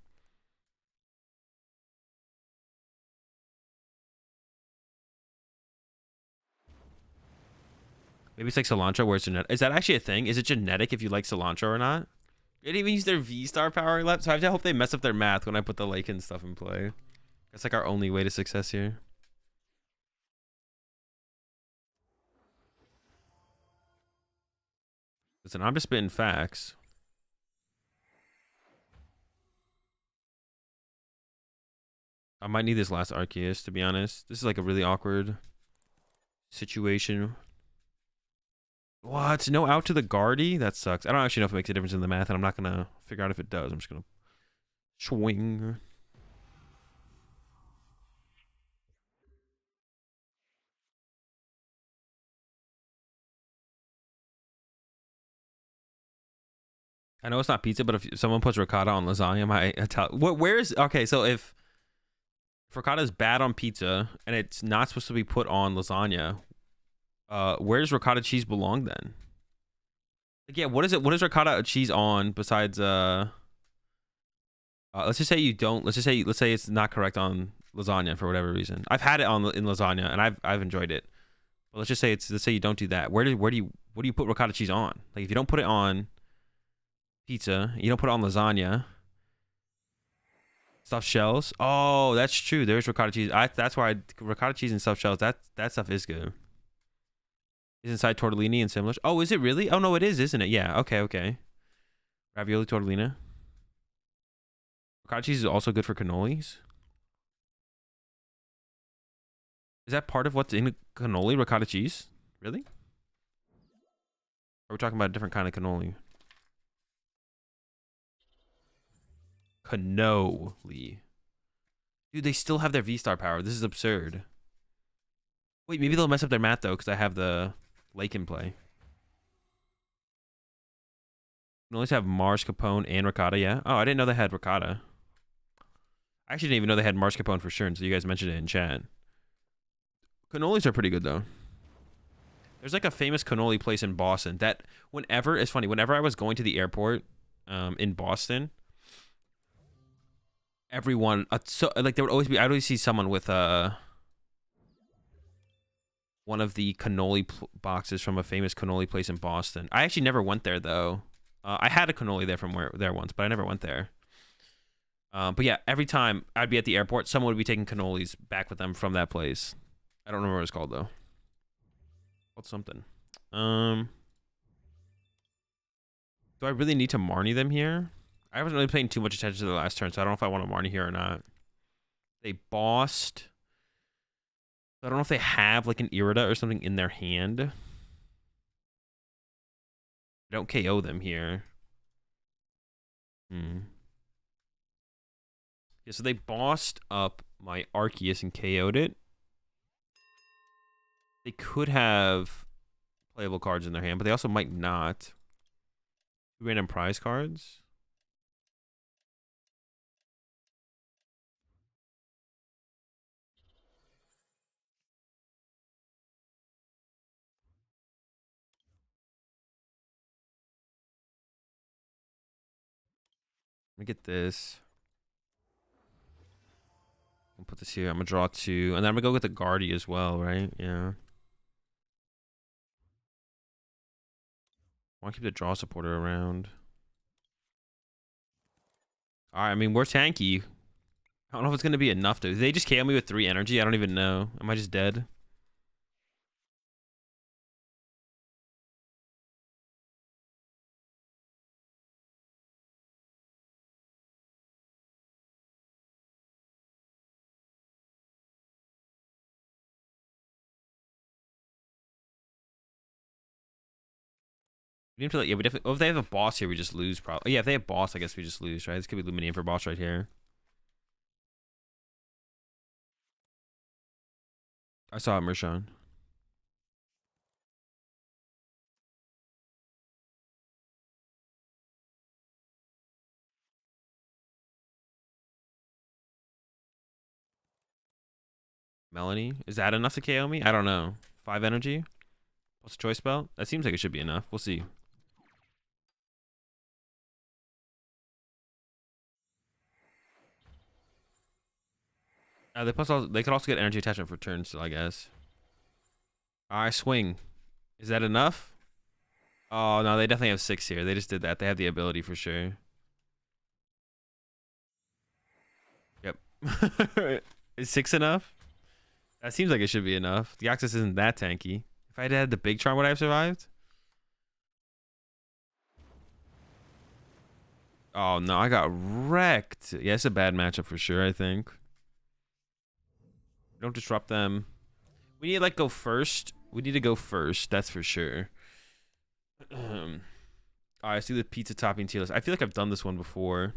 Maybe it's like cilantro, where it's genetic. Is that actually a thing? Is it genetic if you like cilantro or not? They didn't even use their V-Star power left, so I have to hope they mess up their math when I put the lake and stuff in play. That's like our only way to success here. Listen, I'm just spitting facts. I might need this last Arceus, to be honest. This is like a really awkward situation. What? No out to the Guardy? That sucks. I don't actually know if it makes a difference in the math, and I'm not going to figure out if it does. I'm just going to swing. I know it's not pizza, but if someone puts ricotta on lasagna, my where's okay? So if ricotta is bad on pizza and it's not supposed to be put on lasagna, where does ricotta cheese belong then? Like, yeah, what is it? What is ricotta cheese on besides let's just say you don't. Let's say it's not correct on lasagna for whatever reason. I've had it on in lasagna and I've enjoyed it. But let's say you don't do that. Where do you put ricotta cheese on? Like if you don't put it on pizza, you don't put it on lasagna. Stuffed shells. Oh, that's true. There's ricotta cheese. That's why ricotta cheese and stuffed shells. That stuff is good. Is inside tortellini and similar. Oh, is it really? Oh no, it is, isn't it? Yeah. Okay. Ravioli tortellini. Ricotta cheese is also good for cannolis. Is that part of what's in cannoli? Ricotta cheese? Really? Or are we talking about a different kind of cannoli? Cannoli. Dude, they still have their V-Star power. This is absurd. Wait, maybe they'll mess up their math, though, because I have the lake in play. Cannolis have mascarpone and ricotta, yeah? Oh, I didn't know they had ricotta. I actually didn't even know they had mascarpone for sure until you guys mentioned it in chat. Cannolis are pretty good, though. There's like a famous cannoli place in Boston that it's funny, whenever I was going to the airport in Boston, everyone, so like there would always be, I'd always see someone with one of the cannoli boxes from a famous cannoli place in Boston. I actually never went there, though. I had a cannoli there from there once, but I never went there. But yeah, every time I'd be at the airport, someone would be taking cannolis back with them from that place. I don't remember what it's called, though. What's something? Do I really need to Marnie them here? I wasn't really paying too much attention to the last turn, so I don't know if I want to Marnie here or not. They bossed. I don't know if they have like an Irida or something in their hand. I don't KO them here. Yeah, so they bossed up my Arceus and KO'd it. They could have playable cards in their hand, but they also might not. 2 random prize cards. Let me get this. I'll put this here. I'm gonna draw 2, and then I'm gonna go get the Guardy as well, right? Yeah. I want to keep the draw supporter around. Alright, I mean, we're tanky. I don't know if it's gonna be enough to. Did they just KO me with 3 energy? I don't even know. Am I just dead? We need to, like, yeah, we definitely. Oh, if they have a boss here, we just lose. Probably. Yeah, if they have boss, I guess we just lose, right? This could be Luminium for boss right here. I saw it, Mershawn. Melanie, is that enough to KO me? I don't know. 5 energy plus a choice belt. That seems like it should be enough. We'll see. They could also get energy attachment for turns still, I guess. I swing. Is that enough? Oh no, they definitely have 6 here. They just did that. They have the ability for sure. Yep. Is 6 enough? That seems like it should be enough. Deoxys isn't that tanky. If I had had the big charm, would I have survived? Oh no, I got wrecked. Yeah, it's a bad matchup for sure, I think. Don't disrupt them. We need to like go first. We need to go first, that's for sure. All right, I see the pizza topping tier list. I feel like I've done this one before.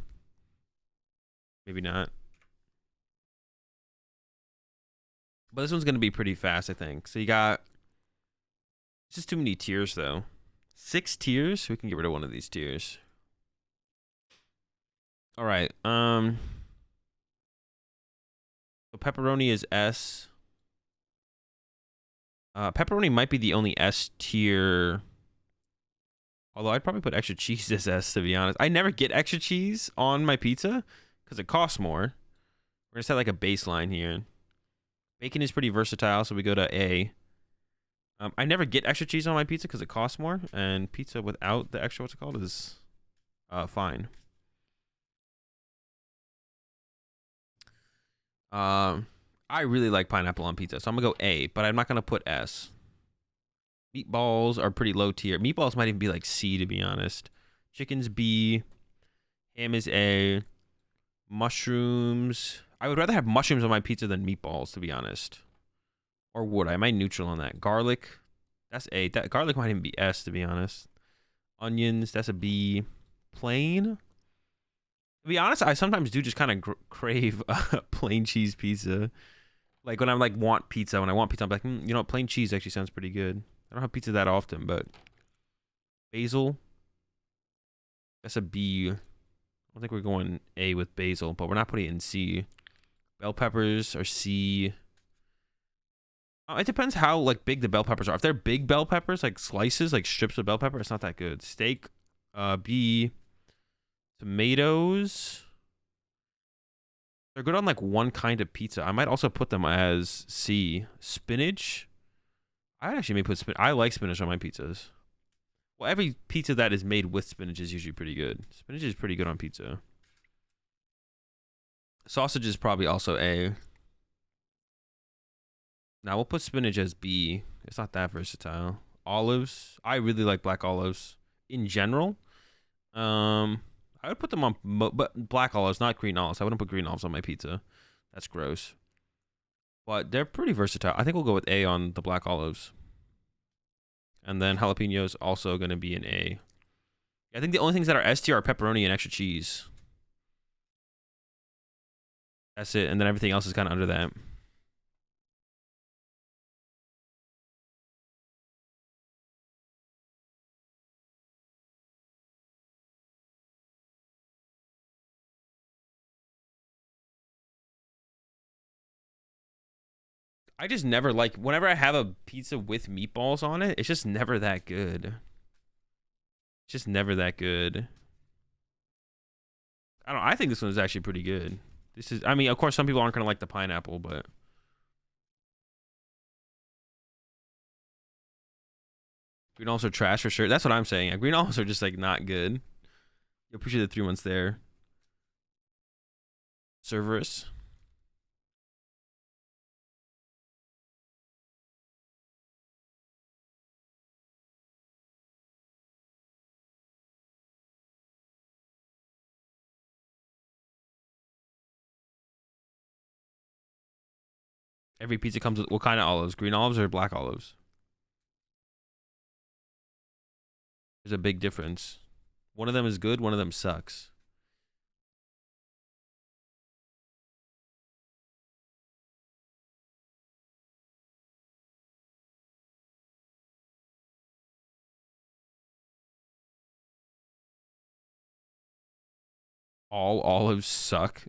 Maybe not. But this one's going to be pretty fast, I think. So you got... It's just too many tiers, though. 6 tiers? We can get rid of one of these tiers. All right. So pepperoni is S. Pepperoni might be the only S tier. Although I'd probably put extra cheese as S, to be honest. I never get extra cheese on my pizza because it costs more. We're going to set like a baseline here. Bacon is pretty versatile, so we go to A. I never get extra cheese on my pizza because it costs more. And pizza without the extra, what's it called, is fine. I really like pineapple on pizza, so I'm going to go A, but I'm not going to put S. Meatballs are pretty low tier. Meatballs might even be like C, to be honest. Chicken's B. Ham is A. Mushrooms. I would rather have mushrooms on my pizza than meatballs, to be honest. Or would I? Am I neutral on that? Garlic. That's A. Garlic might even be S, to be honest. Onions. That's a B. Plain. To be honest, I sometimes do just kind of crave a plain cheese pizza. Like when I like want pizza. When I want pizza, I'm like, you know, plain cheese actually sounds pretty good. I don't have pizza that often, but basil. That's a B. I don't think we're going A with basil, but we're not putting it in C. Bell peppers are C. It depends how like big the bell peppers are. If they're big bell peppers, like slices, like strips of bell pepper, it's not that good. Steak, B. Tomatoes. They're good on like one kind of pizza. I might also put them as C. Spinach. I actually may put spinach. I like spinach on my pizzas. Well, every pizza that is made with spinach is usually pretty good. Spinach is pretty good on pizza. Sausage is probably also A. Now we'll put spinach as B. It's not that versatile. Olives. I really like black olives in general. I would put them on, but black olives, not green olives. I wouldn't put green olives on my pizza. That's gross. But they're pretty versatile. I think we'll go with A on the black olives. And then jalapenos also going to be an A. I think the only things that are S tier are pepperoni and extra cheese. That's it. And then everything else is kind of under that. I just never like, whenever I have a pizza with meatballs on it, it's just never that good. It's just never that good. I think this one is actually pretty good. This is, I mean, of course, some people aren't going to like the pineapple, but. Green olives are trash for sure. That's what I'm saying. Green olives are just like not good. You appreciate the 3 months there. Cerberus. Every pizza comes with what kind of olives? Green olives or black olives? There's a big difference. One of them is good, one of them sucks. All olives suck.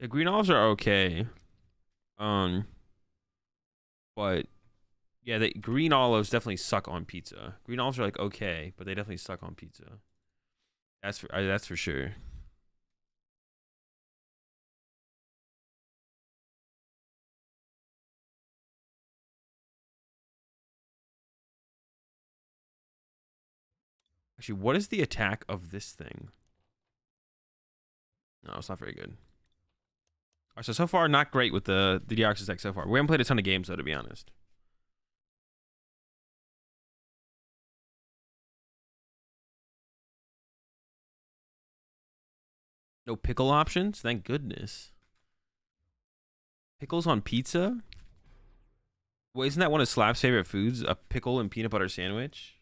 The green olives are okay. Um, but yeah, the green olives definitely suck on pizza. Green olives are like okay, but they definitely suck on pizza. That's for sure. Actually, what is the attack of this thing? No, it's not very good. All right, so far not great with the Deoxys deck so far. We haven't played a ton of games though, to be honest. No pickle options? Thank goodness. Pickles on pizza? Well, isn't that one of Slap's favorite foods? A pickle and peanut butter sandwich?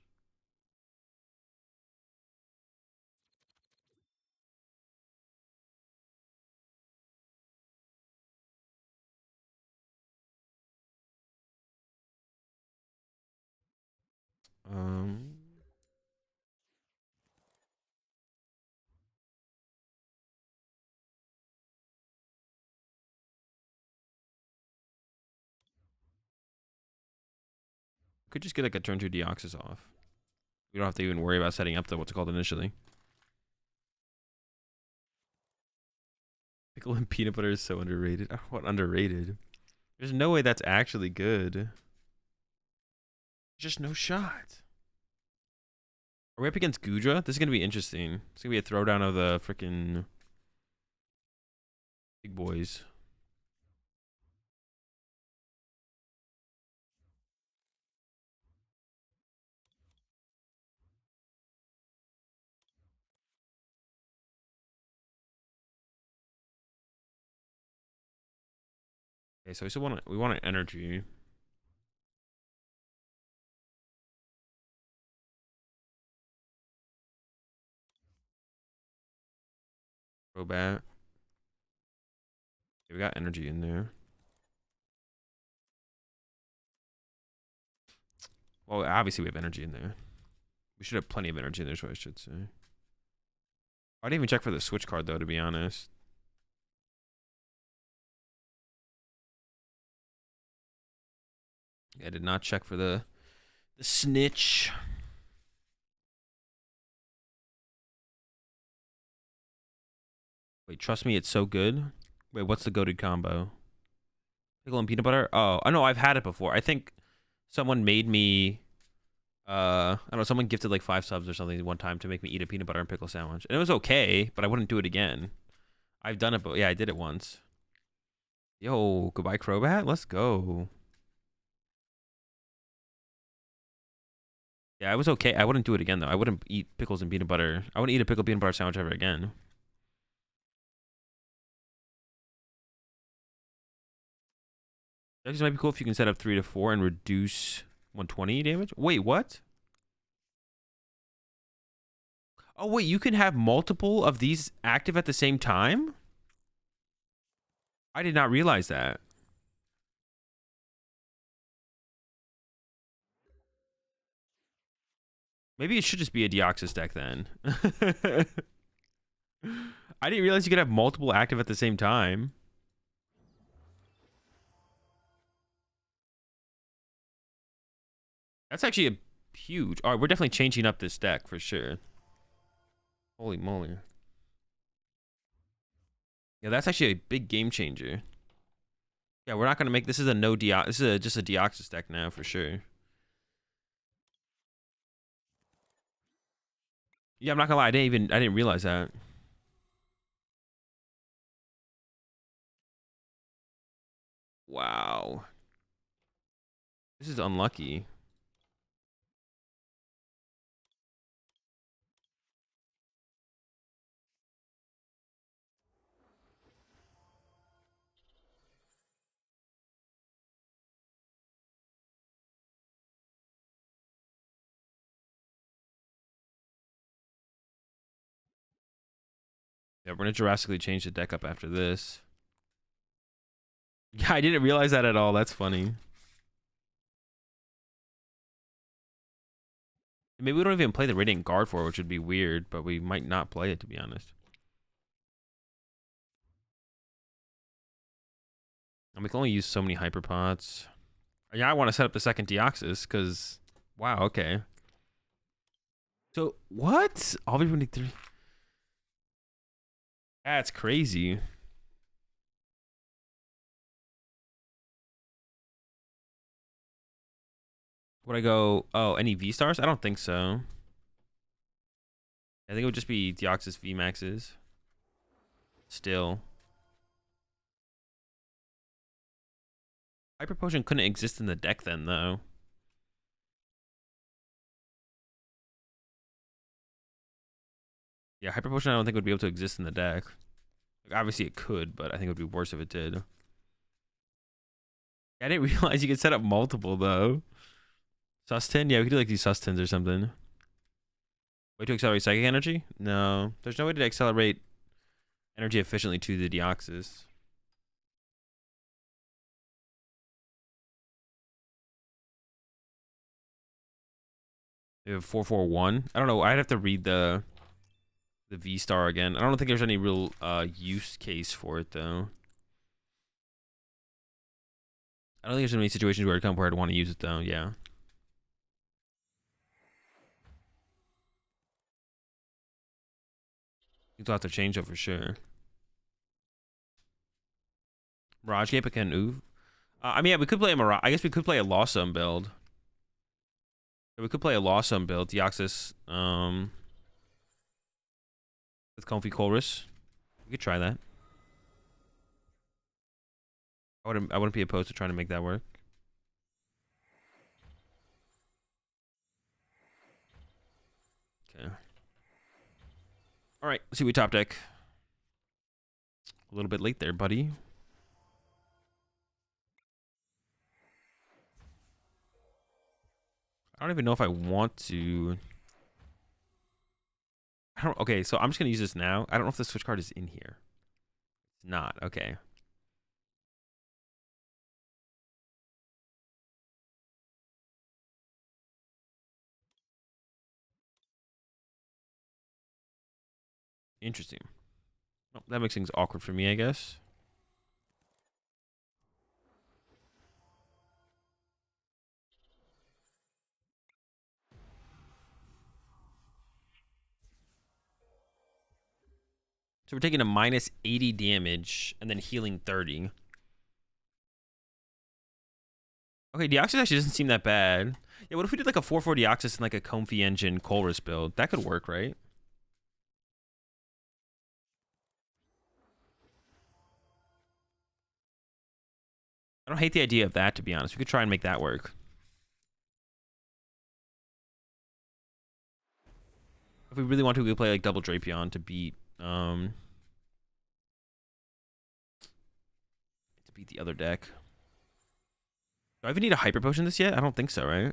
Um, could just get like a turn 2 Deoxys off. We don't have to even worry about setting up the what's it called initially. Pickle and peanut butter is so underrated. What underrated? There's no way that's actually good. Just no shot. Are we up against Gudra? This is gonna be interesting. It's gonna be a throwdown of the freaking big boys. Okay, so we want an energy. Crobat. Okay, we got energy in there. Well, obviously we have energy in there. We should have plenty of energy in there, is what I should say. I didn't even check for the switch card though, to be honest. I did not check for the snitch. Wait, trust me, it's so good. Wait, what's the goated combo? Pickle and peanut butter? Oh, I know, I've had it before. I think someone made me I don't know, someone gifted like 5 subs or something one time to make me eat a peanut butter and pickle sandwich. And it was okay, but I wouldn't do it again. I've done it, but yeah, I did it once. Yo, goodbye Crobat. Let's go. Yeah, it was okay. I wouldn't do it again though. I wouldn't eat pickles and peanut butter. I wouldn't eat a pickle peanut butter sandwich ever again. Actually, might be cool if you can set up 3 to 4 and reduce 120 damage. Wait, what? Oh wait, you can have multiple of these active at the same time? I did not realize that. Maybe it should just be a Deoxys deck then. I didn't realize you could have multiple active at the same time. That's actually a huge... All right, we're definitely changing up this deck for sure. Holy moly. Yeah, that's actually a big game changer. Yeah, we're not going to make... This is a no Deoxys... This is just a Deoxys deck now for sure. Yeah, I'm not going to lie. I didn't realize that. Wow. This is unlucky. Yeah, we're going to drastically change the deck up after this. Yeah, I didn't realize that at all. That's funny. Maybe we don't even play the Radiant Guard for it, which would be weird, but we might not play it, to be honest. And we can only use so many Hyperpots. Yeah, I want to set up the second Deoxys, because... Wow, okay. So, what? All we need 3... That's crazy. Would I go... Oh, any V-Stars? I don't think so. I think it would just be Deoxys V-Maxes. Still. Hyper Potion couldn't exist in the deck then, though. Yeah, Hyper Potion I don't think would be able to exist in the deck. Obviously it could, but I think it would be worse if it did. I didn't realize you could set up multiple though. Sustain? Yeah, we could do like these Sustins or something. Way to accelerate psychic energy? No. There's no way to accelerate energy efficiently to the Deoxys. We have 441. I don't know. I'd have to read the V star again. I don't think there's any real use case for it though. I don't think there's any situations where I'd want to use it though. Yeah. You'll have to change it for sure. Mirage Cape again. Ooh. I mean, yeah, we could play a Mirage. I guess we could play a Lawsome build. We could play a Lawsome build. Deoxys. With Comfy Chorus. We could try that. I wouldn't be opposed to trying to make that work. Okay. All right, let's see what we top deck. A little bit late there, buddy. I don't even know if I want to. Okay, so I'm just gonna use this now. I don't know if the switch card is in here. It's not. Okay. Interesting. Well, that makes things awkward for me, I guess. So we're taking a minus 80 damage and then healing 30. Okay, Deoxys actually doesn't seem that bad. Yeah, what if we did like a 4-4 Deoxys and like a Comfy Engine Colress build? That could work, right? I don't hate the idea of that, to be honest. We could try and make that work. If we really want to, we could play like double Drapion to beat the other deck. Do I even need a Hyper Potion this yet? I don't think so, right?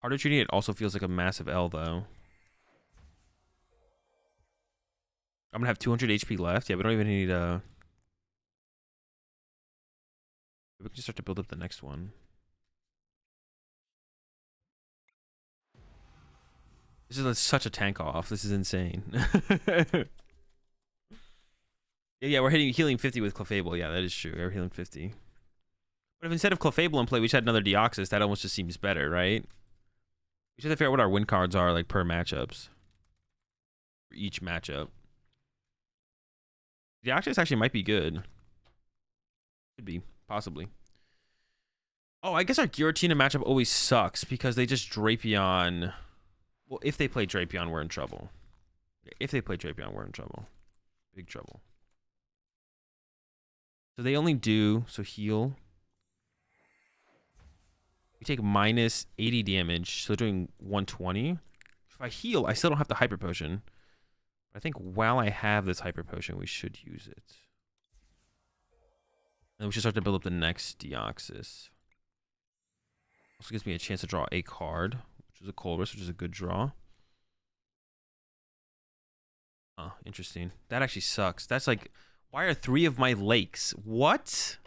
Harder treating it also feels like a massive L, though. I'm gonna have 200 HP left. Yeah, we don't even need we can just start to build up the next one. This is such a tank off. This is insane. Yeah, we're healing 50 with Clefable. Yeah, that is true. We're healing 50. But if instead of Clefable in play, we just had another Deoxys, that almost just seems better, right? We just have to figure out what our win cards are, like, per matchups. For each matchup. Deoxys actually might be good. Could be, possibly. Oh, I guess our Giratina matchup always sucks because they just Drapion. Well, if they play Drapion, we're in trouble. If they play Drapion, we're in trouble. Big trouble. So they only do, so heal. We take minus 80 damage, so they're doing 120. If I heal, I still don't have the Hyper Potion. I think while I have this Hyper Potion, we should use it. And then we should start to build up the next Deoxys. Also gives me a chance to draw a card, which is a Colress, which is a good draw. Oh, interesting. That actually sucks. That's like, why are 3 of my lakes? What?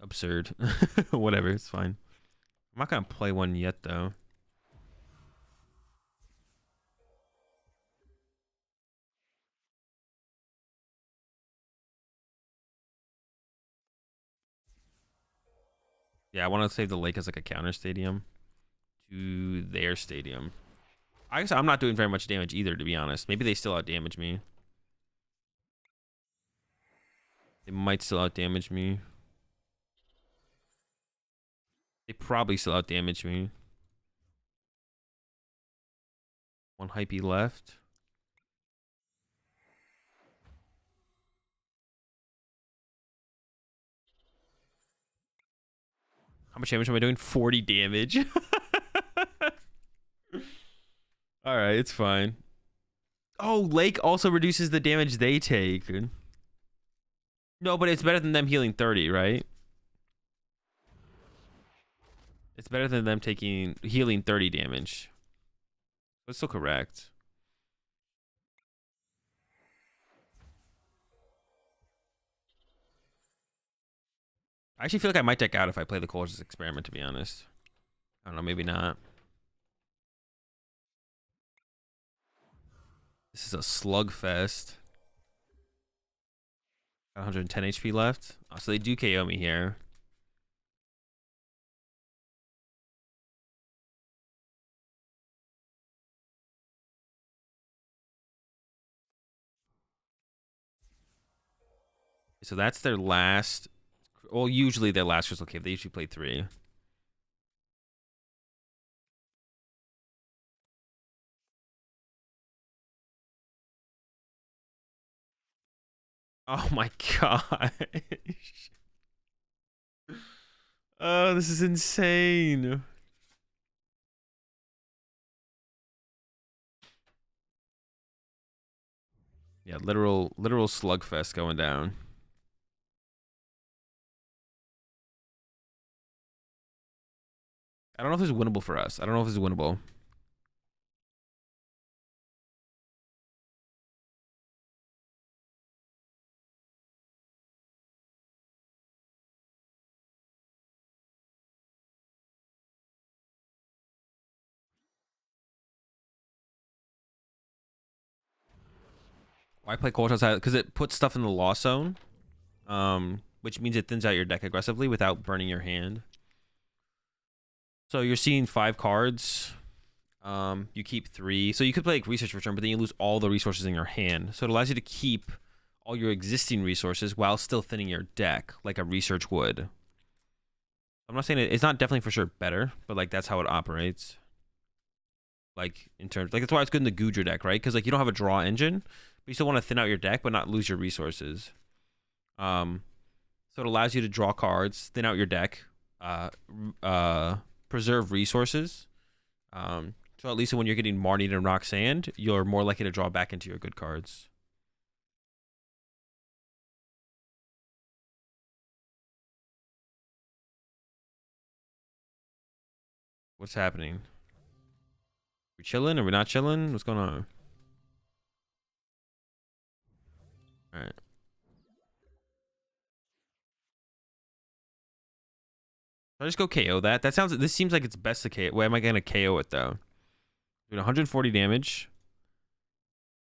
Absurd. Whatever, it's fine. I'm not gonna play one yet, though. Yeah, I want to save the lake as like a counter stadium to their stadium. I guess I'm not doing very much damage either, to be honest. Maybe they still outdamage me. They might still outdamage me. They probably still outdamage me. 1 hypey left. How much damage am I doing? 40 damage. All right, it's fine. Oh, Lake also reduces the damage they take. No, but it's better than them healing 30, right? It's better than them healing 30 damage. That's still correct. I actually feel like I might deck out if I play the Colossus Experiment, to be honest. I don't know, maybe not. This is a slugfest. 110 HP left. Oh, so they do KO me here. So that's their last. Well, usually their last Crystal Cave. They usually play 3. Oh my gosh. Oh, this is insane. Yeah, literal slugfest going down. I don't know if this is winnable for us. I don't know if this is winnable. Why play Cold outside? Because it puts stuff in the loss zone, which means it thins out your deck aggressively without burning your hand. So you're seeing 5 cards. You keep 3. So you could play like Research Return, but then you lose all the resources in your hand. So it allows you to keep all your existing resources while still thinning your deck, like a Research would. I'm not saying it's not definitely for sure better, but like that's how it operates. Like in terms, like that's why it's good in the Goodra deck, right? Because like you don't have a draw engine, but you still want to thin out your deck, but not lose your resources. So it allows you to draw cards, thin out your deck, preserve resources. So at least when you're getting Marnie and Roxanne, you're more likely to draw back into your good cards. What's happening? We chilling? Are we not chilling? What's going on? All right. Should I just go KO that? This seems like it's best to KO. Why am I going to KO it though? Doing 140 damage.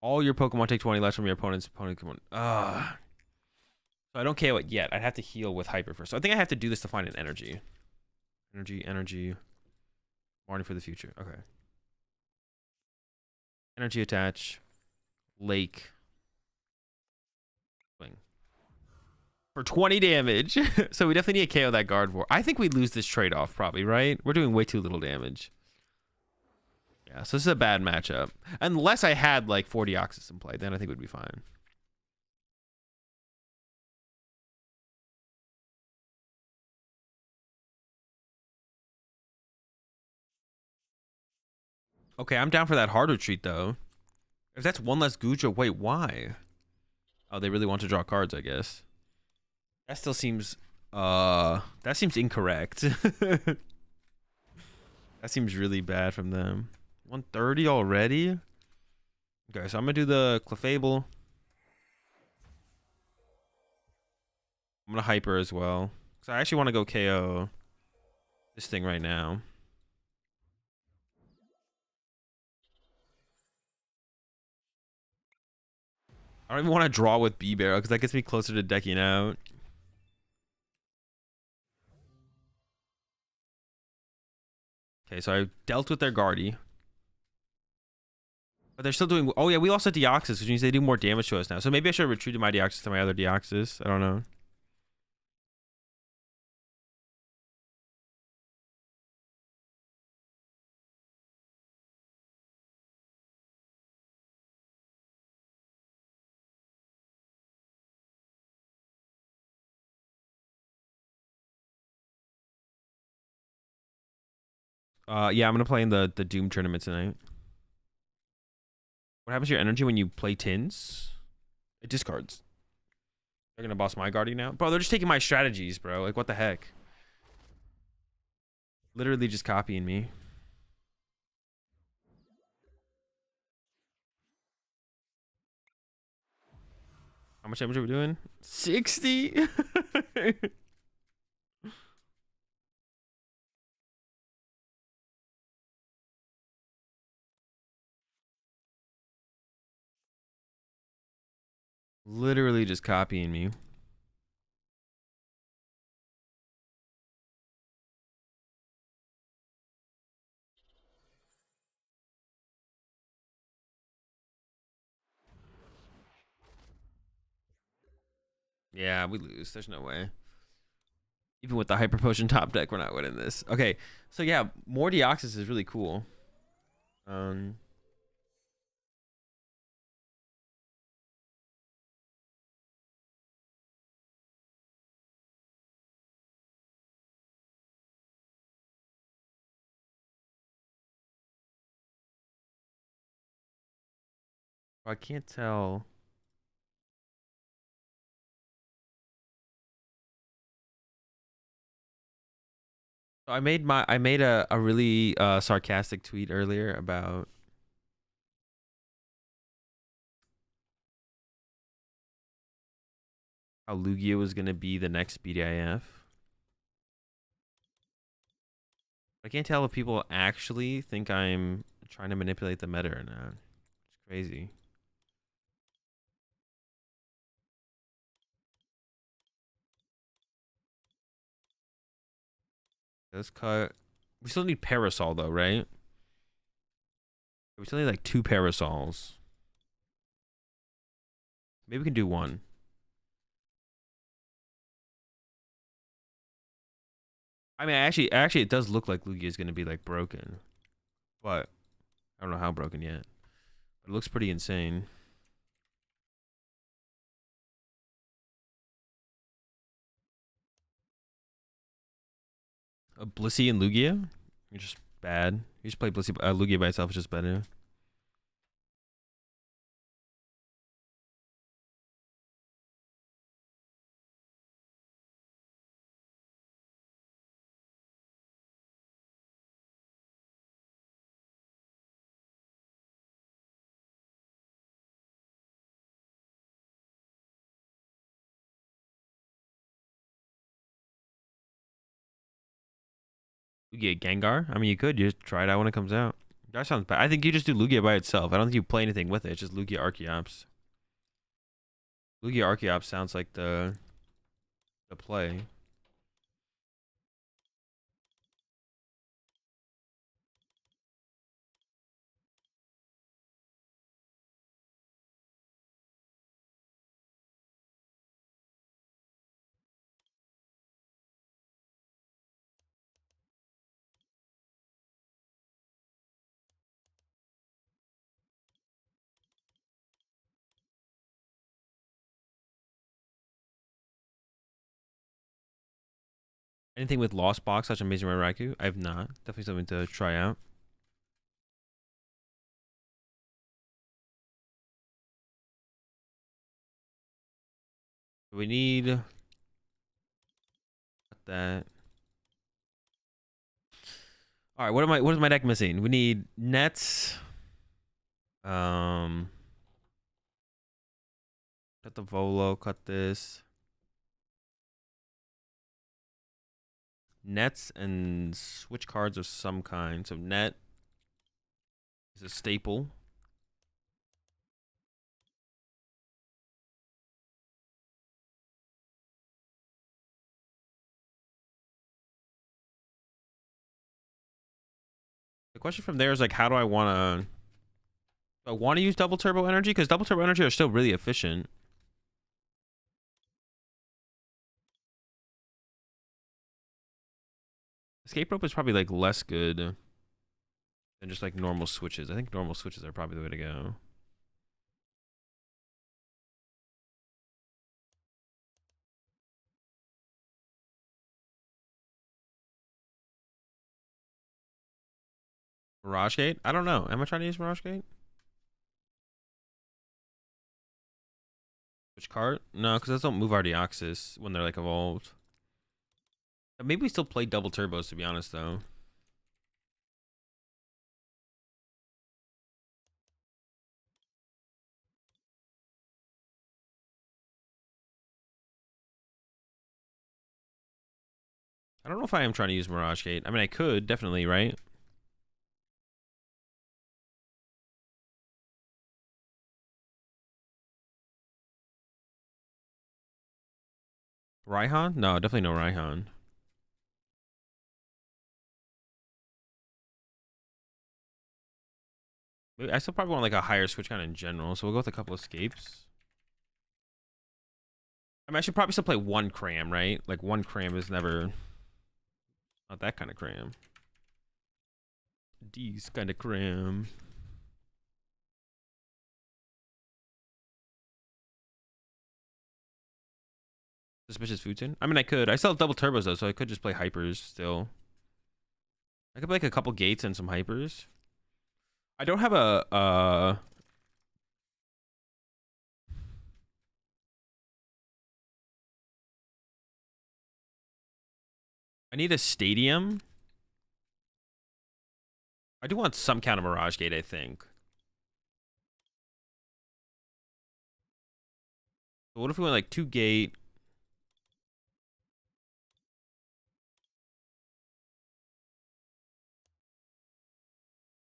All your Pokemon take 20 less from your opponent's opponent. So I don't KO it yet. I'd have to heal with Hyper first. So I think I have to do this to find an energy. Energy. Warning for the future. Okay. Energy attach. Lake. Swing. For 20 damage. So we definitely need to KO that Gardevoir. I think we lose this trade-off probably, right? We're doing way too little damage. Yeah, so this is a bad matchup. Unless I had like 4 Deoxys in play, then I think we'd be fine. Okay, I'm down for that hard retreat though. If that's 1 less Guja, wait, why? Oh, they really want to draw cards, I guess. That still seems that seems incorrect. That seems really bad from them. 130 already? Okay, so I'm gonna do the Clefable. I'm gonna Hyper as well. So I actually want to go KO this thing right now. I don't even want to draw with B-Barrel because that gets me closer to decking out. Okay, so I dealt with their Guardy. But they're still doing... Oh, yeah, we lost a Deoxys, which means they do more damage to us now. So maybe I should have retreated my Deoxys to my other Deoxys. I don't know. Yeah, I'm gonna play in the Doom tournament tonight. What happens to your energy when you play tins? It discards. They're gonna boss my guardian now, bro. They're just taking my strategies, bro. Like, what the heck? Literally just copying me. How much damage are we doing? 60. Literally just copying me. Yeah, we lose. There's no way. Even with the Hyper Potion top deck, we're not winning this. Okay, so yeah, more Deoxys is really cool. Um, I can't tell. So I made a really sarcastic tweet earlier about how Lugia was gonna be the next BDIF. I can't tell if people actually think I'm trying to manipulate the meta or not. It's crazy. Let's cut. We still need Parasol though, right? We still need like 2 Parasols. Maybe we can do 1. I mean, actually, it does look like Lugia is gonna be like broken, but I don't know how broken yet. But it looks pretty insane. A Blissey and Lugia? You're just bad. You just play Blissey, Lugia by itself is just better. Lugia Gengar? I mean, you could. You just try it out when it comes out. That sounds bad. I think you just do Lugia by itself. I don't think you play anything with it. It's just Lugia Archeops. Lugia Archeops sounds like the play. Anything with Lost Box, such Amazing Rare Raikou? I have not. Definitely something to try out. We need that. All right, what is my deck missing? We need Nets. Cut the Volo, cut this. Nets and switch cards of some kind. So net is a staple. The question from there is like, how do I want to? I want to use double turbo energy because double turbo energy are still really efficient. Escape rope is probably like less good than just like normal switches. I think normal switches are probably the way to go. Mirage Gate? I don't know. Am I trying to use Mirage Gate? Which card? No, because those don't move our Deoxys when they're like evolved. Maybe we still play double turbos, to be honest, though. I don't know if I am trying to use Mirage Gate. I mean, I could, definitely, right? Raihan? No, definitely no Raihan. I still probably want like a higher switch count in general, so we'll go with a couple escapes. I mean, I should probably still play one cram, right? Like one cram is never not that kind of cram. D's kind of cram. Suspicious food tin. I mean, I could. I still have double turbos though, so I could just play hypers still. I could play like a couple gates and some hypers. I don't have a I need a stadium. I do want some kind of Mirage Gate, I think. So what if we went like 2 gate?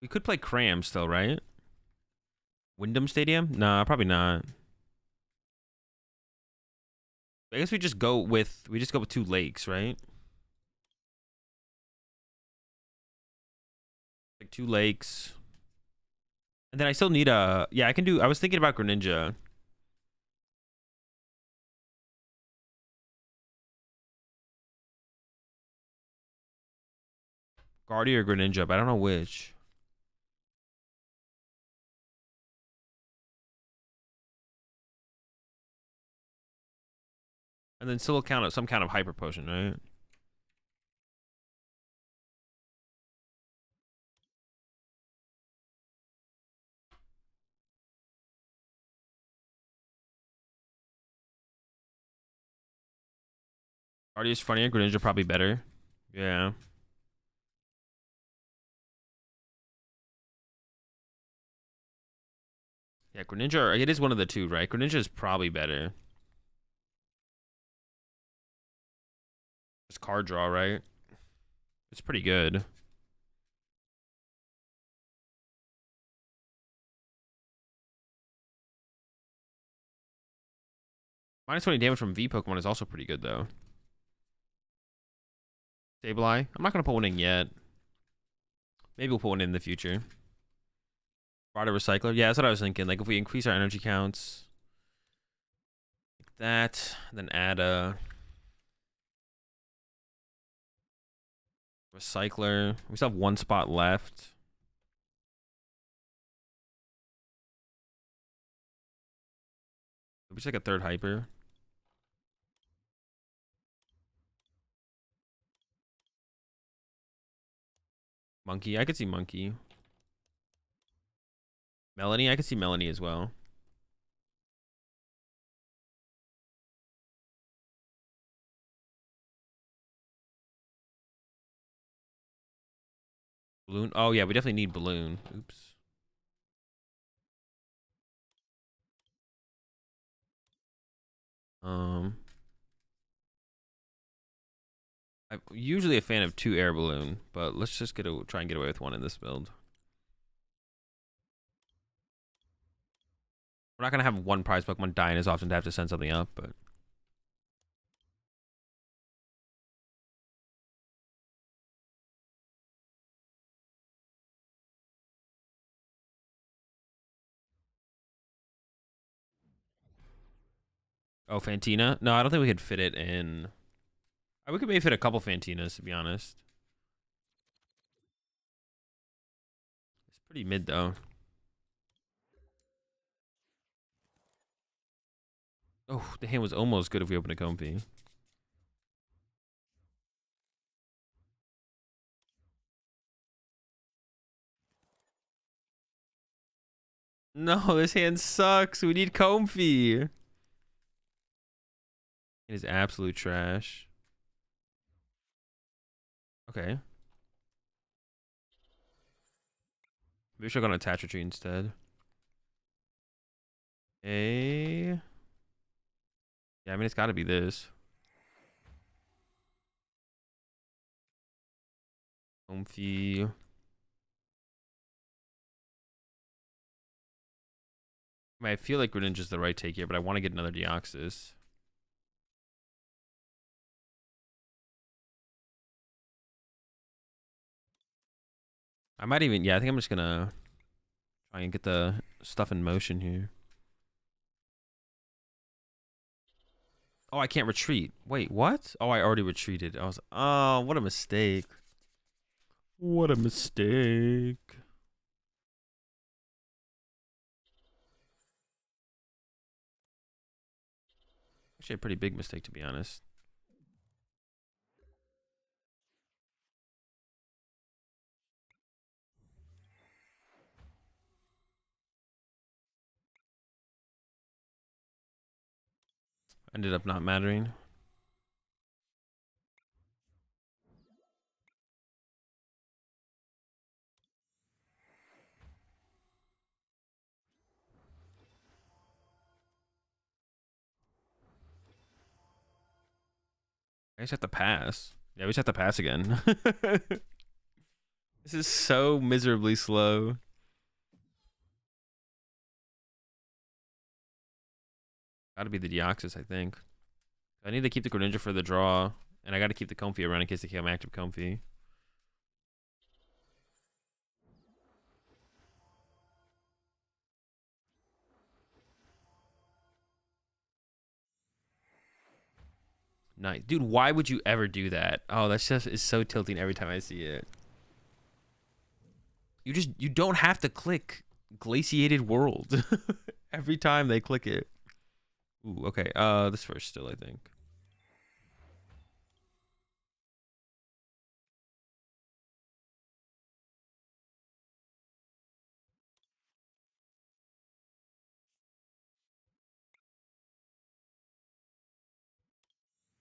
We could play Cram still, right? Wyndham Stadium? Nah, probably not. I guess we just go with 2 lakes, right? Like 2 lakes. And then I still need a yeah, I was thinking about Greninja. Guardia or Greninja, but I don't know which. And then still count some kind of hyper potion, right? Guardia's funnier, Greninja probably better. Yeah. Yeah, Greninja, it is one of the two, right? Greninja is probably better. It's card draw, right? It's pretty good. Minus 20 damage from V Pokemon is also pretty good, though. Sableye. I'm not going to put one in yet. Maybe we'll put one in the future. Water Recycler. Yeah, that's what I was thinking. Like, if we increase our energy counts. Like that. Then add a Recycler. We still have 1 spot left. Maybe just like a 3rd Hyper. Monkey. I could see Monkey. Melanie. I could see Melanie as well. Balloon. Oh, yeah. We definitely need Balloon. Oops. I'm usually a fan of 2 Air Balloon, but let's just try and get away with 1 in this build. We're not going to have 1 prize Pokemon dying as often to have to send something up, but... Oh, Fantina? No, I don't think we could fit it in. We could maybe fit a couple Fantinas, to be honest. It's pretty mid, though. Oh, the hand was almost good if we opened a Comfy. No, this hand sucks. We need Comfy. It is absolute trash. Okay. Maybe I should have gone Attach Retreat instead. Yeah, I mean, it's got to be this. Comfy. I mean, I feel like Greninja's the right take here, but I want to get another Deoxys. I might even, yeah, I think I'm just going to try and get the stuff in motion here. Oh, I can't retreat. Wait, what? Oh, I already retreated. I was, oh, what a mistake. What a mistake. Actually, a pretty big mistake, to be honest. Ended up not mattering. I just have to pass. Yeah, we just have to pass again. This is so miserably slow. Gotta be the Deoxys, I think. I need to keep the Greninja for the draw, and I gotta keep the Comfy around in case they become active Comfy. Nice. Dude, why would you ever do that? Oh, that's just is so tilting every time I see it. You don't have to click Glaciated World every time they click it. Ooh, okay. This first still, I think.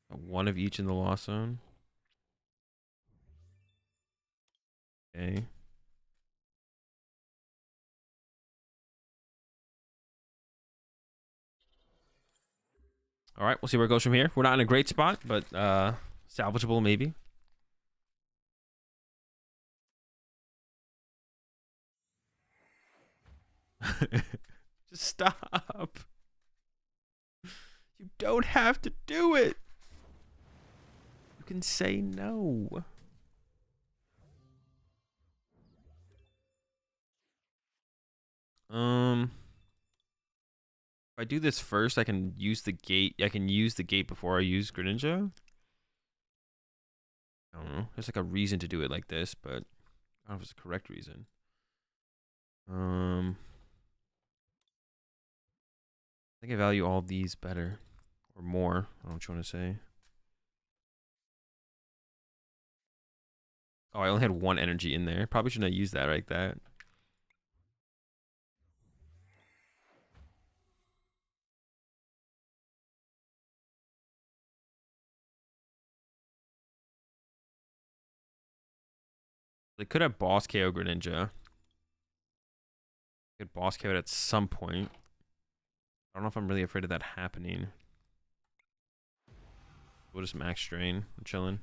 One of each in the loss zone. Okay. All right, we'll see where it goes from here. We're not in a great spot, but salvageable maybe. Just stop. You don't have to do it. You can say no. If I do this first, I can use the gate. I can use the gate before I use Greninja. I don't know. There's like a reason to do it like this, but I don't know if it's the correct reason. I think I value all these better or more. I don't know what you want to say. Oh, I only had one energy in there. Probably shouldn't have used that like that. They could have boss KO Greninja. Could boss KO it at some point. I don't know if I'm really afraid of that happening. We'll just max drain. I'm chilling.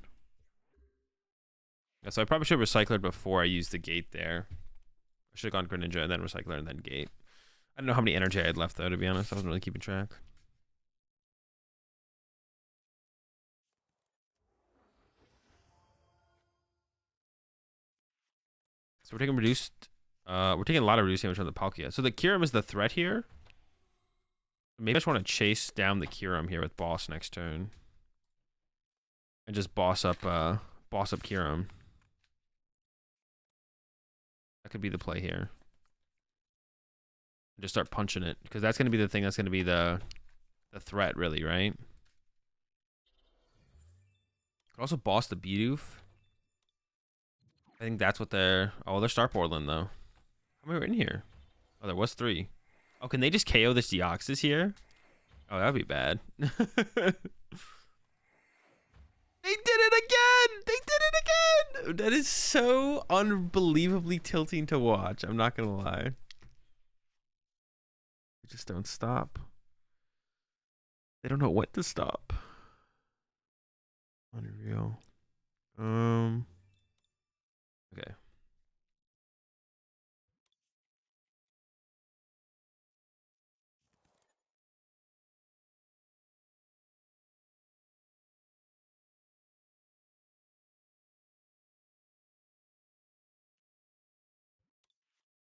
Yeah, so I probably should have recycled before I used the gate there. I should have gone Greninja and then recycler and then gate. I don't know how many energy I had left though, to be honest. I wasn't really keeping track. So we're taking reduced. We're taking a lot of reduced damage from the Palkia. So the Kyurem is the threat here. Maybe I just want to chase down the Kyurem here with boss next turn. And just boss up Kyurem. That could be the play here. Just start punching it. Because that's going to be the thing that's going to be the threat, really, right? Could also boss the Bidoof. I think that's what they're... Oh, they're Star Portland, though. How many were in here? Oh, there was 3. Oh, can they just KO this Deoxys here? Oh, that'd be bad. They did it again! They did it again! That is so unbelievably tilting to watch. I'm not gonna lie. They just don't stop. They don't know when to stop. Unreal. Okay.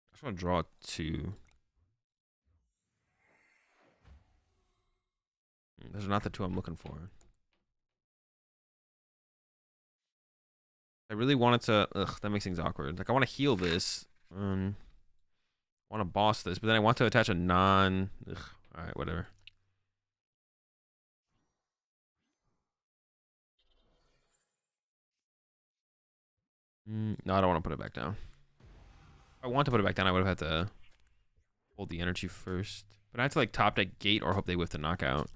I just want to draw 2. Those are not the 2 I'm looking for. I really wanted to... Ugh, that makes things awkward. Like, I want to heal this. I want to boss this, but then I want to attach a non... Ugh, alright, whatever. No, I don't want to put it back down. If I want to put it back down, I would have had to hold the energy first. But I have to, like, top deck gate or hope they whiff the knockout.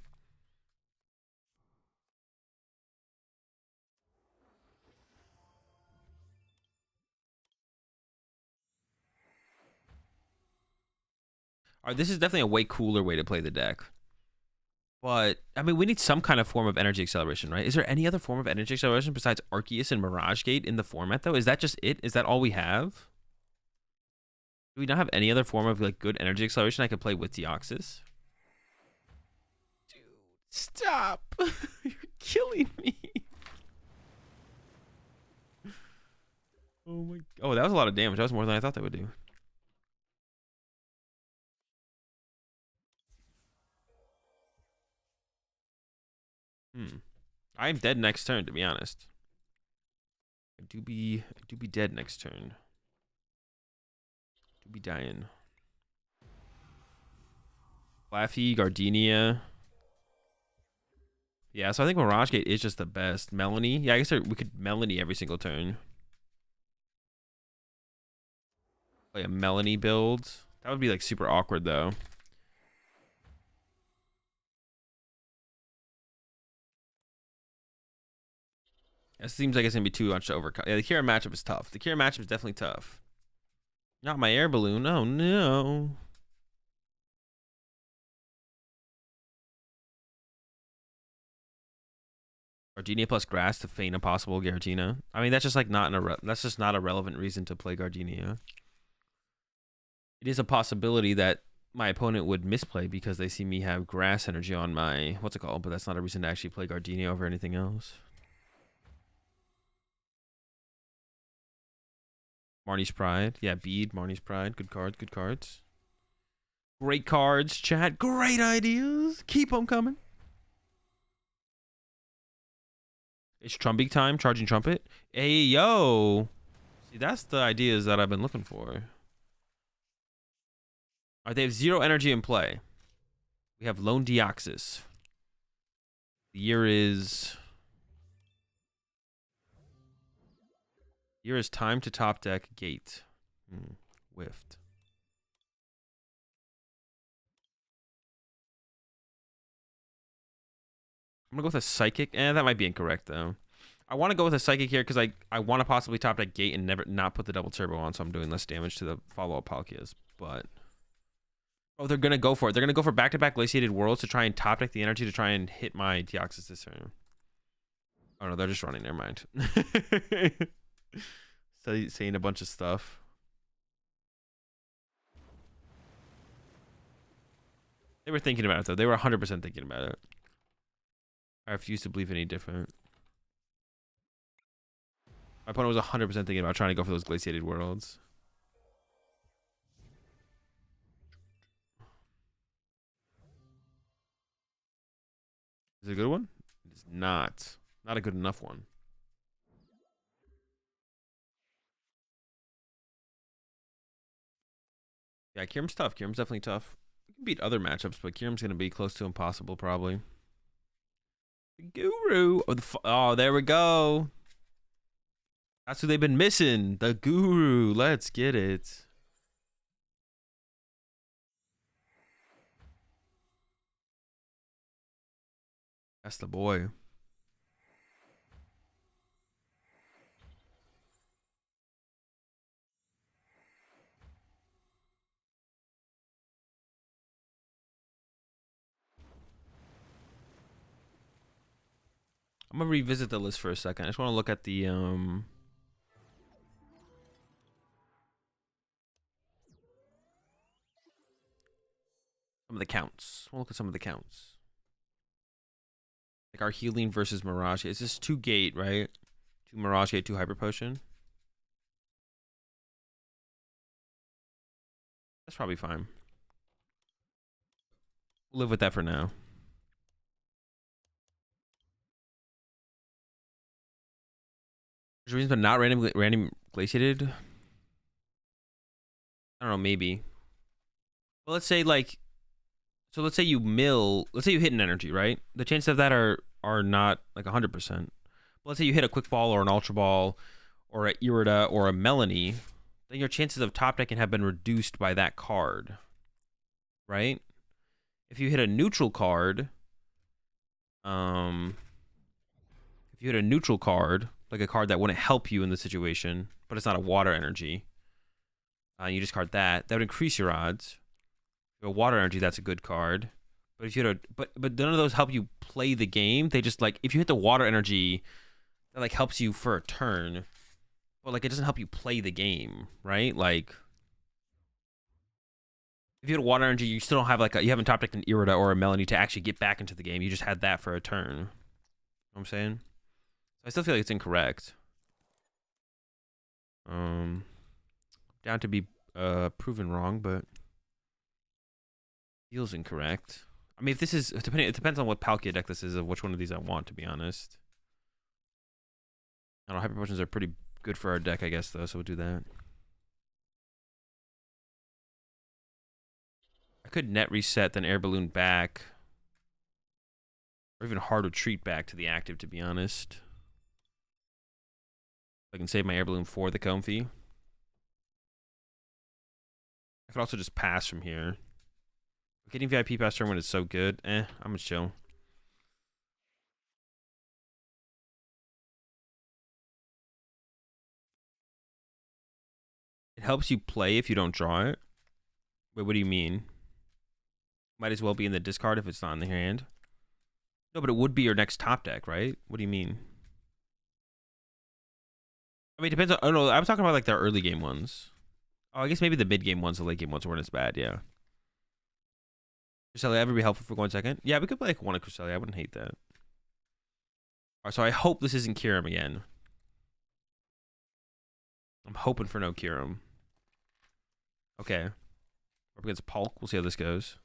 Alright, this is definitely a way cooler way to play the deck. But, I mean, we need some kind of form of energy acceleration, right? Is there any other form of energy acceleration besides Arceus and Mirage Gate in the format, though? Is that just it? Is that all we have? Do we not have any other form of, like, good energy acceleration I could play with Deoxys? Dude, stop. You're killing me. Oh, my... Oh, that was a lot of damage. That was more than I thought that would do. I'm dead next turn, to be honest. I do be dead next turn. Do be dying. Flaffy, Gardenia. Yeah, so I think Mirage Gate is just the best. Melanie. Yeah, I guess we could Melanie every single turn. Play a Melanie build. That would be like super awkward though. It seems like it's gonna be too much to overcome. Yeah, the Kira matchup is tough. The Kira matchup is definitely tough. Not my air balloon. Oh no. Gardenia plus grass to feign a possible Gardenia. I mean, that's just like not that's just not a relevant reason to play Gardenia. It is a possibility that my opponent would misplay because they see me have grass energy on my what's it called, but that's not a reason to actually play Gardenia over anything else. Marnie's Pride. Yeah, Bead, Marnie's Pride. Good cards, good cards. Great cards, chat. Great ideas. Keep them coming. It's Trumping time, charging trumpet. Hey, yo. See, that's the ideas that I've been looking for. Alright, they have 0 energy in play. We have Lone Deoxys. The year is... Here is time to top deck gate. Whiffed. I'm gonna go with a psychic. That might be incorrect though. I want to go with a psychic here because I want to possibly top deck gate and never not put the double turbo on, so I'm doing less damage to the follow-up Palkias. But oh, they're gonna go for it. They're gonna go for back-to-back glaciated worlds to try and top deck the energy to try and hit my Deoxys this turn. Oh no, they're just running. Never mind. So saying a bunch of stuff. They were thinking about it though. They were 100% thinking about it. I refuse to believe any different. My opponent was 100% thinking about trying to go for those glaciated worlds. Is it a good one? It is not. Not a good enough one. Yeah, Kirim's tough. Kirim's definitely tough. We can beat other matchups, but Kirim's going to be close to impossible, probably. The Guru. Oh, there we go. That's who they've been missing. The Guru. Let's get it. That's the boy. I'm gonna revisit the list for a second. I just want to look at the some of the counts. We'll look at some of the counts. Like our healing versus Mirage. Is this 2 gate, right? 2 Mirage Gate, 2 Hyper Potion. That's probably fine. We'll live with that for now. There's reasons, but not random glaciated. I don't know, maybe. Well, let's say like, so let's say you let's say you hit an energy, right? The chances of that are not like 100%. Let's say you hit a quick ball or an ultra ball or a Irida or a Melanie, then your chances of top decking have been reduced by that card, right? If you hit a neutral card, like a card that wouldn't help you in the situation, but it's not a water energy, you discard that. That would increase your odds. If you have a water energy, that's a good card. But if you hit but none of those help you play the game. They just like if you hit the water energy, that like helps you for a turn, but like it doesn't help you play the game, right? Like if you hit a water energy, you still don't have like you haven't top decked an Irida or a Melanie to actually get back into the game. You just had that for a turn. You know what I'm saying? I still feel like it's incorrect. Down to be proven wrong, but feels incorrect. I mean, if this is depending, it depends on what Palkia deck this is, of which one of these I want, to be honest. I don't know, Hyper Potions are pretty good for our deck, I guess, though, so we'll do that. I could net reset, then air balloon back. Or even hard retreat back to the active, to be honest. I can save my air balloon for the Comfy. I could also just pass from here. Getting VIP pass turn when it's so good, I'm gonna chill. It helps you play if you don't draw it. Wait, what do you mean? Might as well be in the discard if it's not in the hand. No, but it would be your next top deck, right? What do you mean? I mean, it depends on... Oh, no, I was talking about, like, the early game ones. Oh, I guess maybe the mid-game ones, the late-game ones weren't as bad, yeah. Cresselia ever be helpful for going second? Yeah, we could play, like, one of Cresselia. I wouldn't hate that. Alright, so I hope this isn't Kyurem again. I'm hoping for no Kyurem. Okay. Up against Pulk. We'll see how this goes.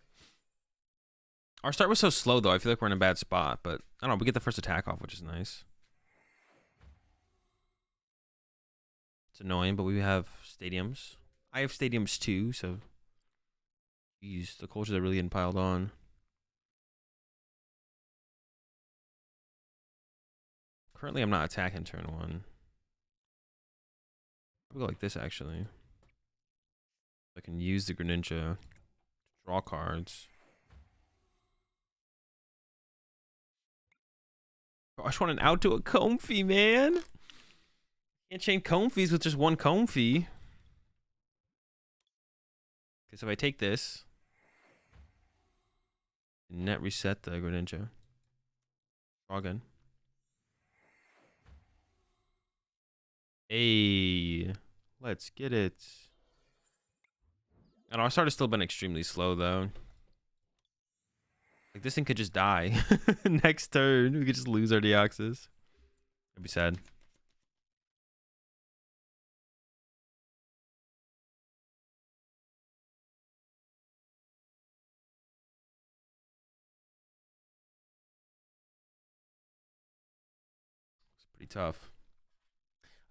Our start was so slow, though. I feel like we're in a bad spot, but I don't know. We get the first attack off, which is nice. It's annoying, but we have stadiums. I have stadiums too, so... Jeez, the cultures are really getting piled on. Currently, I'm not attacking turn 1. I'll go like this, actually. I can use the Greninja to draw cards. Oh, I just want an out to a Comfy, man. Can't chain Comfies with just one Comfy. Okay, so if I take this, net reset the Greninja. Draw again. Hey, let's get it. And our start has still been extremely slow, though. Like, this thing could just die. Next turn, we could just lose our Deoxys. That'd be sad. It's pretty tough.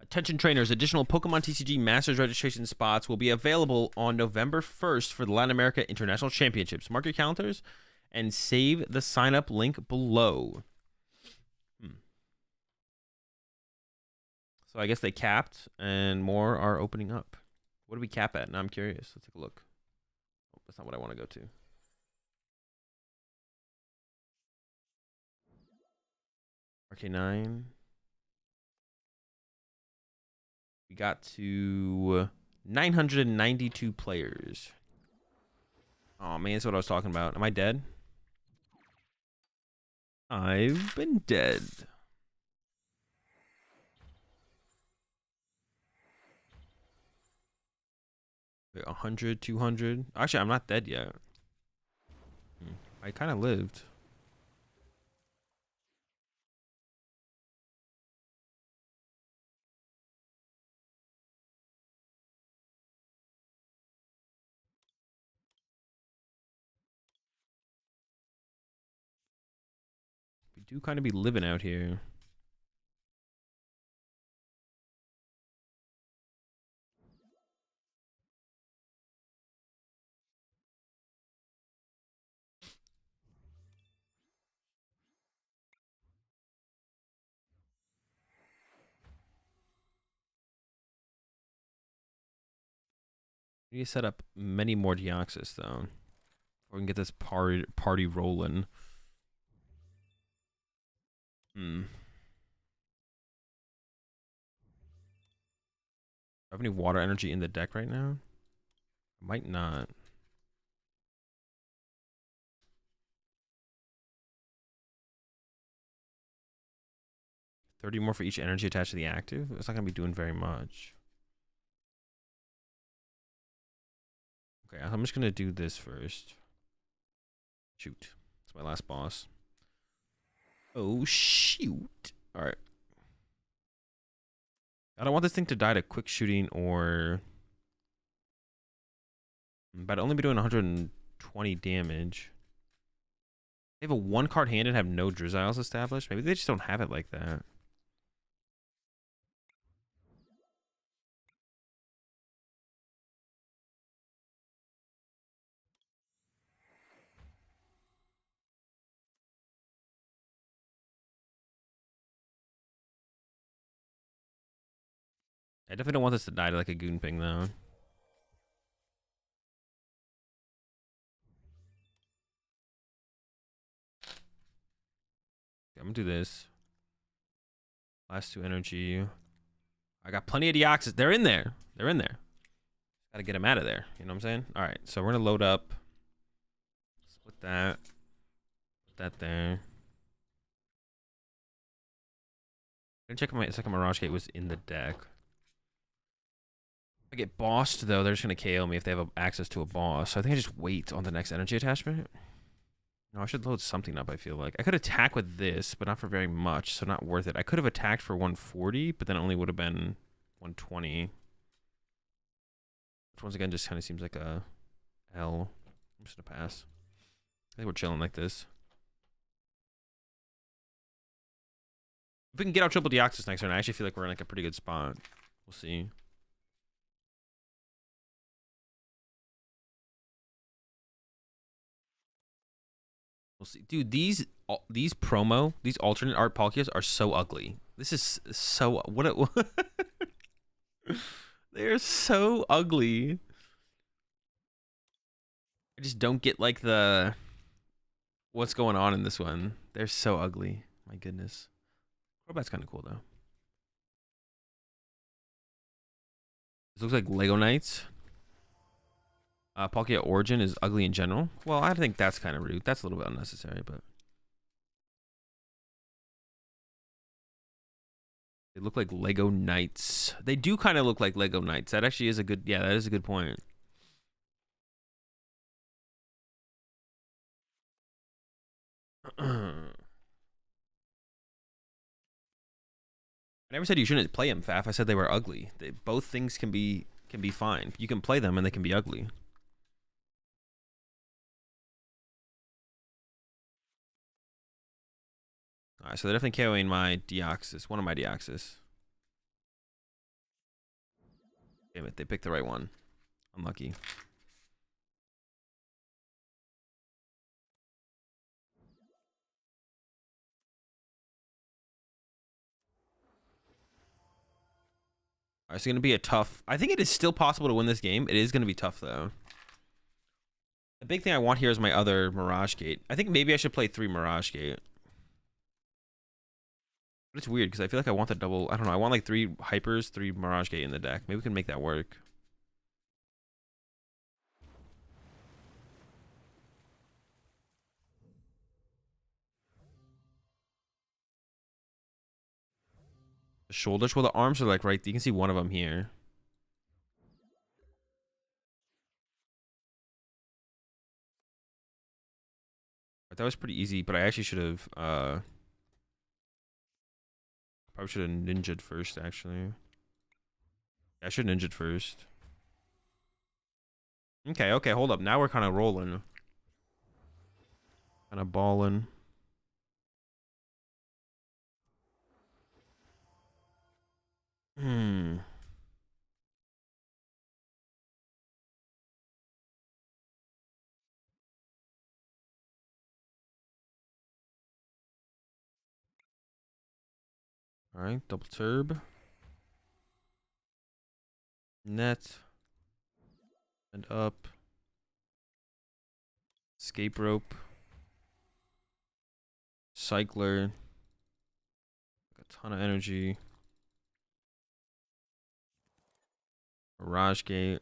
Attention trainers, additional PokemonTCG Masters registration spots will be available on November 1st for the Latin America International Championships. Mark your calendars and save the sign-up link below. So I guess they capped and more are opening up. What do we cap at? Now I'm curious. Let's take a look. Oh, that's not what I want to go to. RK9. We got to 992 players. Oh man, that's what I was talking about. Am I dead? I've been dead. Wait, 100, 200. Actually, I'm not dead yet. I kind of lived. We do kind of be living out here. We need to set up many more Deoxys though. We can get this party rolling. Do I have any water energy in the deck right now? I might not. $30 more for each energy attached to the active? It's not going to be doing very much. Okay, I'm just going to do this first. Shoot. It's my last boss. Oh, shoot. Alright. I don't want this thing to die to quick shooting or... But I'd only be doing 120 damage. They have a 1-card hand and have no Drizziles established. Maybe they just don't have it like that. I definitely don't want this to die to like a Goon Ping though. Okay, I'm gonna do this. Last 2 energy. I got plenty of Deoxys. They're in there. They're in there. Gotta get them out of there. You know what I'm saying? All right, so we're gonna load up. Split that. Put that there. I'm gonna check if my second Mirage Gate was in the deck. If I get bossed though, they're just gonna KO me if they have access to a boss. So I think I just wait on the next energy attachment. No, I should load something up, I feel like. I could attack with this, but not for very much, so not worth it. I could have attacked for 140, but then it only would have been 120. Which once again just kind of seems like a L. I'm just gonna pass. I think we're chilling like this. If we can get out triple Deoxys next turn, I actually feel like we're in like a pretty good spot. We'll see. We'll see. Dude, these alternate art Palkias are so ugly. This is so they're so ugly. I just don't get like what's going on in this one. They're so ugly. My goodness. Crobat's kind of cool though. This looks like Lego Knights. Palkia Origin is ugly in general. Well, I think that's kind of rude. That's a little bit unnecessary, but they look like Lego Knights. They do kind of look like Lego Knights. That actually is a good, yeah, that is a good point. I never said you shouldn't play them, Faf. I said they were ugly. Both things can be fine. You can play them and they can be ugly. All right, so they're definitely KOing my Deoxys. One of my Deoxys. Damn it, they picked the right one. Unlucky. All right, it's going to be a tough... I think it is still possible to win this game. It is going to be tough, though. The big thing I want here is my other Mirage Gate. I think maybe I should play 3 Mirage Gate. But it's weird because I feel like I want the double. I don't know. I want like 3 hypers, 3 Mirage Gate in the deck. Maybe we can make that work. The shoulders. Well, the arms are like right. You can see one of them here. But that was pretty easy. But I actually should have. Probably should have ninja'd first. Actually, yeah, I should have ninja'd first. Okay. Okay. Hold up. Now we're kind of rolling. Kind of balling. Hmm. All right. Double turb. Net. And up. Escape rope. Cycler. A ton of energy. Mirage Gate.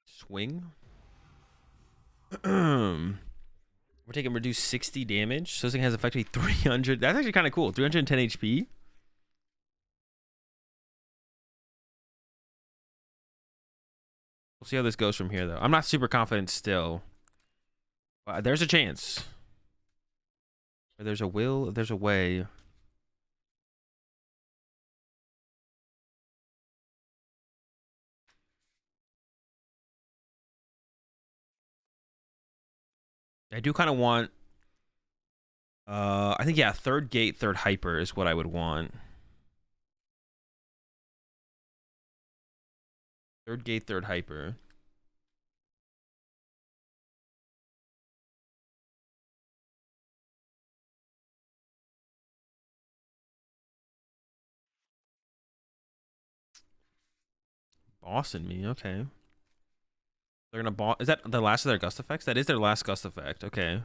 Swing. We're taking reduced 60 damage. So this thing has effectively 300. That's actually kind of cool. 310 HP. We'll see how this goes from here, though. I'm not super confident still. But there's a chance. There's a will. There's a way. I do kind of want. I think, yeah, 3rd gate, 3rd hyper is what I would want. 3rd gate, 3rd hyper. Bossing me, okay. They're gonna boss. Is that the last of their gust effects? That is their last gust effect. Okay. So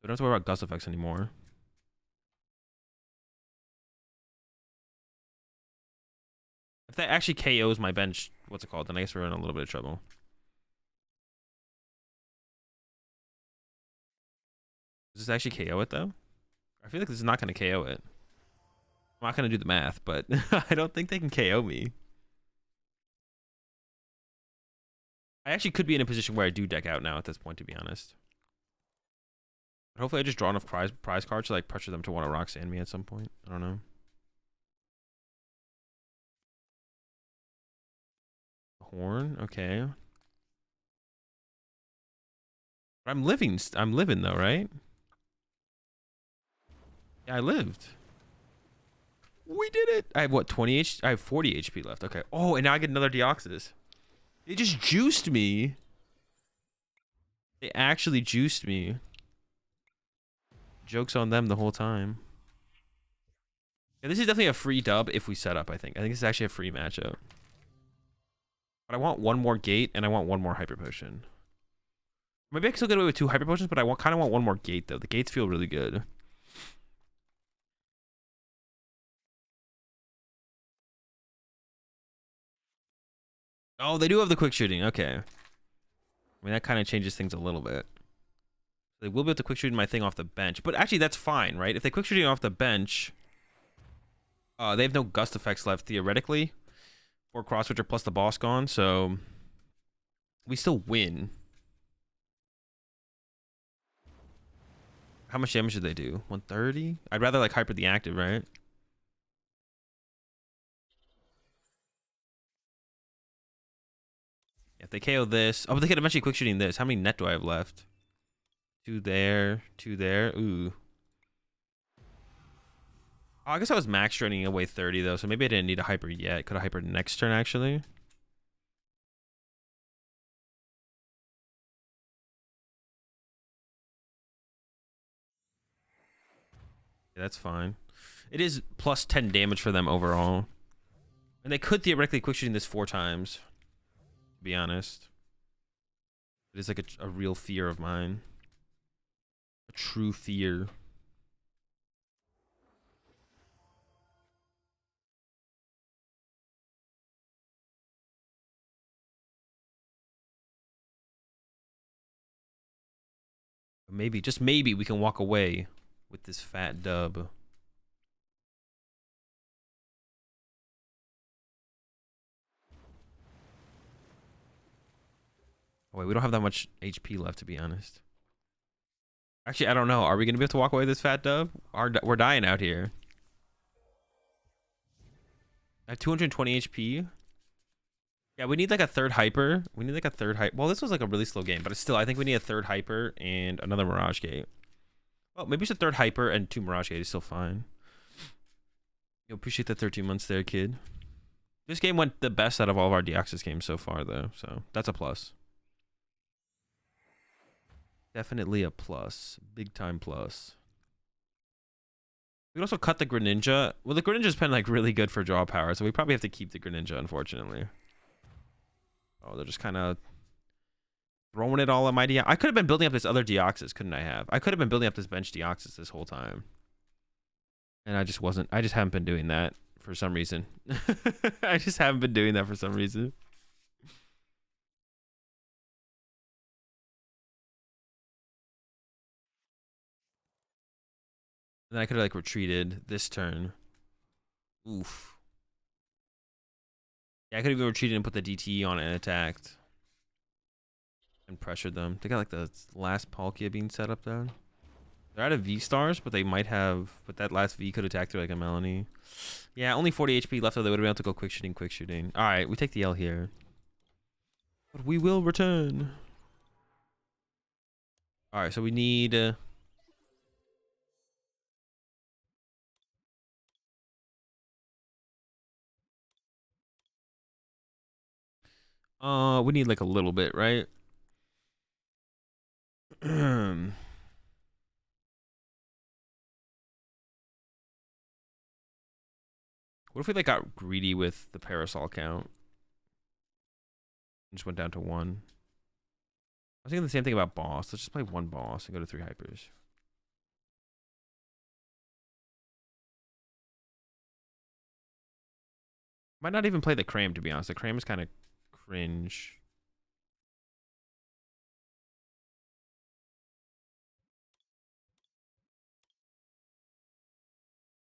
we don't have to worry about gust effects anymore. If that actually KOs my bench, what's it called? Then I guess we're in a little bit of trouble. Does this actually KO it though? I feel like this is not gonna KO it. I'm not gonna do the math, but I don't think they can KO me. I actually could be in a position where I do deck out now at this point, to be honest. But hopefully I just draw enough prize cards to like pressure them to want to rock sand me at some point. I don't know. Horn, okay. But I'm living though, right? Yeah, I lived. We did it. I have what, 20 HP? I have 40 HP left. Okay. Oh, and now I get another Deoxys. They just juiced me. They actually juiced me. Joke's on them the whole time. Yeah, this is definitely a free dub if we set up, I think. I think this is actually a free matchup. But I want one more gate and I want one more hyper potion. Maybe I can still get away with 2 hyper potions, but I kind of want one more gate though. The gates feel really good. Oh, they do have the quick shooting. Okay. I mean, that kind of changes things a little bit. They will be able to quick shoot my thing off the bench. But actually, that's fine, right? If they quick shooting off the bench, they have no gust effects left, theoretically. 4 cross switcher plus the boss gone, so we still win. How much damage did they do? 130? I'd rather like hyper the active, right? If they KO this... Oh, but they could eventually quick shooting this. How many net do I have left? 2 there. 2 there. Ooh. Oh, I guess I was max draining away 30, though, so maybe I didn't need a hyper yet. Could I hyper next turn, actually? Yeah, that's fine. It is plus 10 damage for them overall. And they could theoretically quick shooting this 4 times. to be honest. It is like a real fear of mine. A true fear. Maybe, just maybe, we can walk away with this fat dub. Oh, wait, we don't have that much HP left, to be honest. Actually, I don't know. Are we going to be able to walk away with this fat dub? We're dying out here. I have 220 HP. Yeah, we need like a third hyper. We need like a third hyper. Well, this was like a really slow game, but still, I think we need a third hyper and another Mirage Gate. Well, maybe it's a third hyper and 2 Mirage Gate is still fine. You appreciate the 13 months there, kid. This game went the best out of all of our Deoxys games so far, though, so that's a plus. Definitely a plus. Big time plus. We can also cut the Greninja. Well, the Greninja's been like really good for draw power, so we probably have to keep the Greninja, unfortunately. Oh, they're just kind of throwing it all at my Deoxys. I could have been building up this other Deoxys, couldn't I have? I could have been building up this bench Deoxys this whole time. And I just wasn't. I just haven't been doing that for some reason. I just haven't been doing that for some reason. Then I could have like retreated this turn. Oof. Yeah, I could have even retreated and put the DTE on it and attacked. And pressured them. They got like the last Palkia being set up there. They're out of V stars, but they might have. But that last V could attack through like a Melanie. Yeah, only 40 HP left, so they would have been able to go quick shooting, quick shooting. All right, we take the L here. But we will return. All right, so we need. We need like a little bit, right? What if we like got greedy with the Parasol count? Just went down to 1. I was thinking the same thing about boss. Let's just play 1 boss and go to 3 hypers. Might not even play the Cram, to be honest. The Cram is kind of cringe.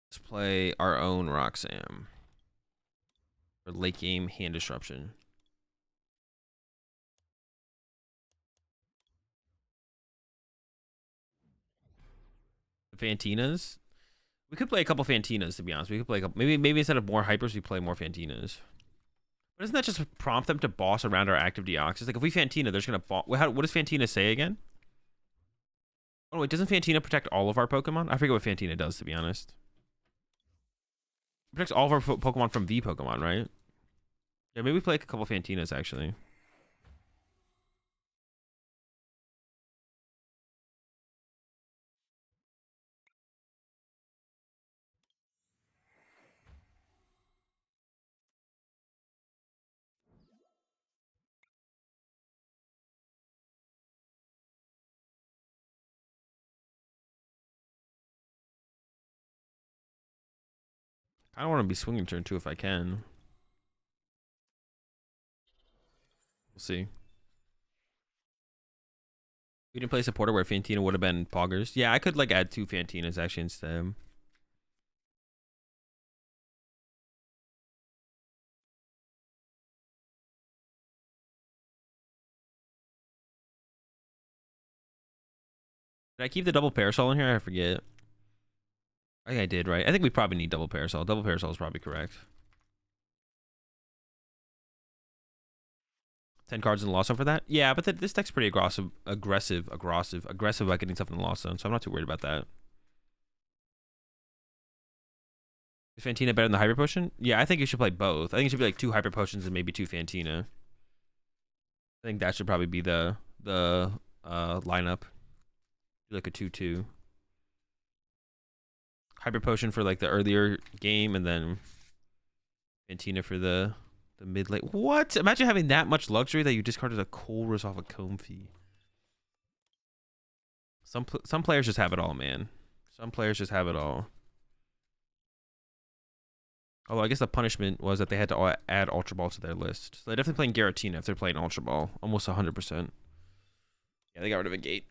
Let's play our own Roxanne. For late game hand disruption. Fantinas? We could play a couple Fantinas, to be honest. We could play a couple, maybe instead of more hypers, we play more Fantinas. But doesn't that just prompt them to boss around our active Deoxys? Like if we Fantina, they're just gonna boss. What does Fantina say again? Oh wait, doesn't Fantina protect all of our Pokemon? I forget what Fantina does, to be honest. It protects all of our Pokemon from V Pokemon, right? Yeah, maybe we play like a couple Fantinas actually. I don't want to be swinging turn 2 if I can. We'll see. We didn't play supporter where Fantina would have been Poggers. Yeah, I could like add 2 Fantinas actually instead. Did I keep the double Parasol in here? I forget. I think I did, right? I think we probably need double Parasol. Double Parasol is probably correct. 10 cards in the lost zone for that? Yeah, but this deck's pretty aggressive about getting stuff in the lost zone, so I'm not too worried about that. Is Fantina better than the Hyper Potion? Yeah, I think you should play both. I think it should be like 2 Hyper Potions and maybe 2 Fantina. I think that should probably be the lineup. Like a 2-2. Hyper Potion for like the earlier game, and then Fantina for the The mid late. What? Imagine having that much luxury that you discarded a Colress off a Comfey. Some players just have it all, man. Some players just have it all. Although I guess the punishment was that they had to add Ultra Ball to their list. So they're definitely playing Giratina if they're playing Ultra Ball. Almost 100%. Yeah, they got rid of a gate.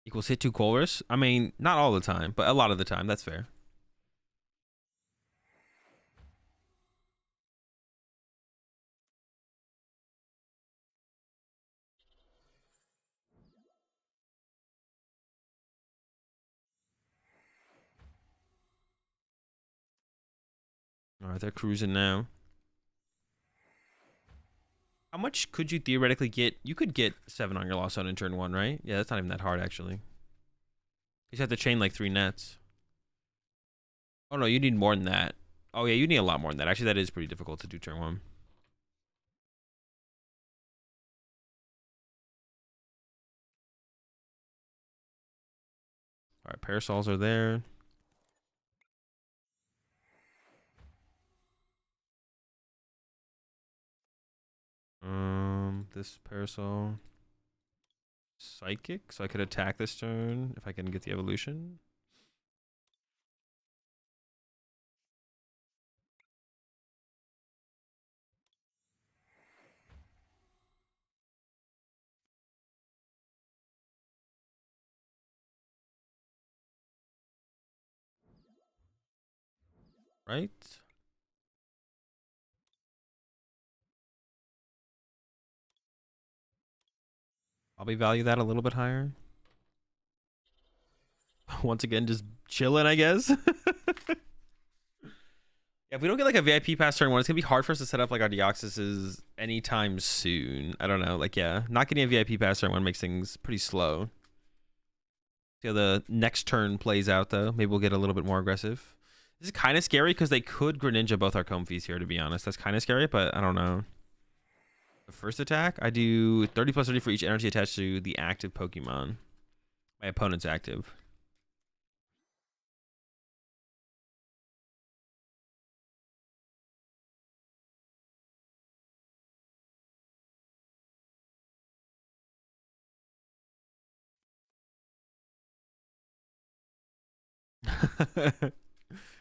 Equals hit 2 Colress? I mean, not all the time, but a lot of the time. That's fair. All right, they're cruising now. How much could you theoretically get? You could get 7 on your lost zone in turn 1, right? Yeah, that's not even that hard, actually. You just have to chain like 3 nets. Oh, no, you need more than that. Oh, yeah, you need a lot more than that. Actually, that is pretty difficult to do turn 1. All right, Parasols are there. This Parasol. Psychic, so I could attack this turn if I can get the evolution. Right? Probably value that a little bit higher. Once again, just chilling, I guess. Yeah, if we don't get like a VIP pass turn 1, it's gonna be hard for us to set up like our Deoxys anytime soon. I don't know. Like, yeah, not getting a VIP pass turn 1 makes things pretty slow. See how the next turn plays out, though. Maybe we'll get a little bit more aggressive. This is kind of scary because they could Greninja both our Comfeys here, to be honest. That's kind of scary, but I don't know. The first attack, I do 30 plus 30 for each energy attached to the active Pokemon. My opponent's active.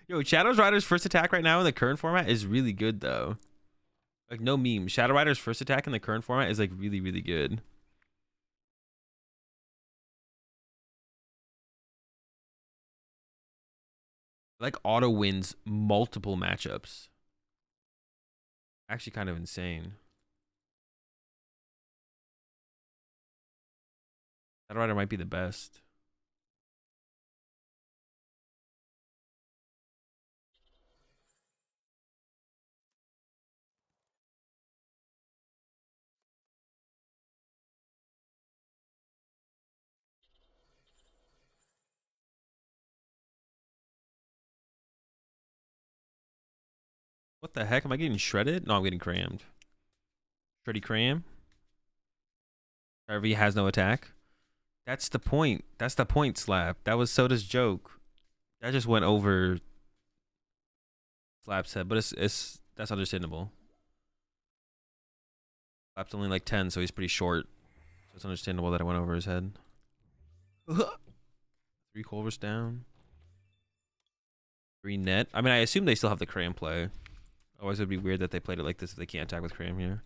Yo, Shadow's Rider's first attack right now in the current format is really good, though. Like, no meme. Shadow Rider's first attack in the current format is, like, really, really good. Like, auto wins multiple matchups. Actually, kind of insane. Shadow Rider might be the best. What the heck? Am I getting shredded? No, I'm getting crammed. Shreddy cram. Harvey has no attack. That's the point. That's the point, Slap. That was Soda's joke. That just went over Slap's head, but it's that's understandable. Slap's only like 10, so he's pretty short. So it's understandable that it went over his head. 3 Culvers down. 3 net. I mean, I assume they still have the cram play. Otherwise, it would be weird that they played it like this if they can't attack with cram here.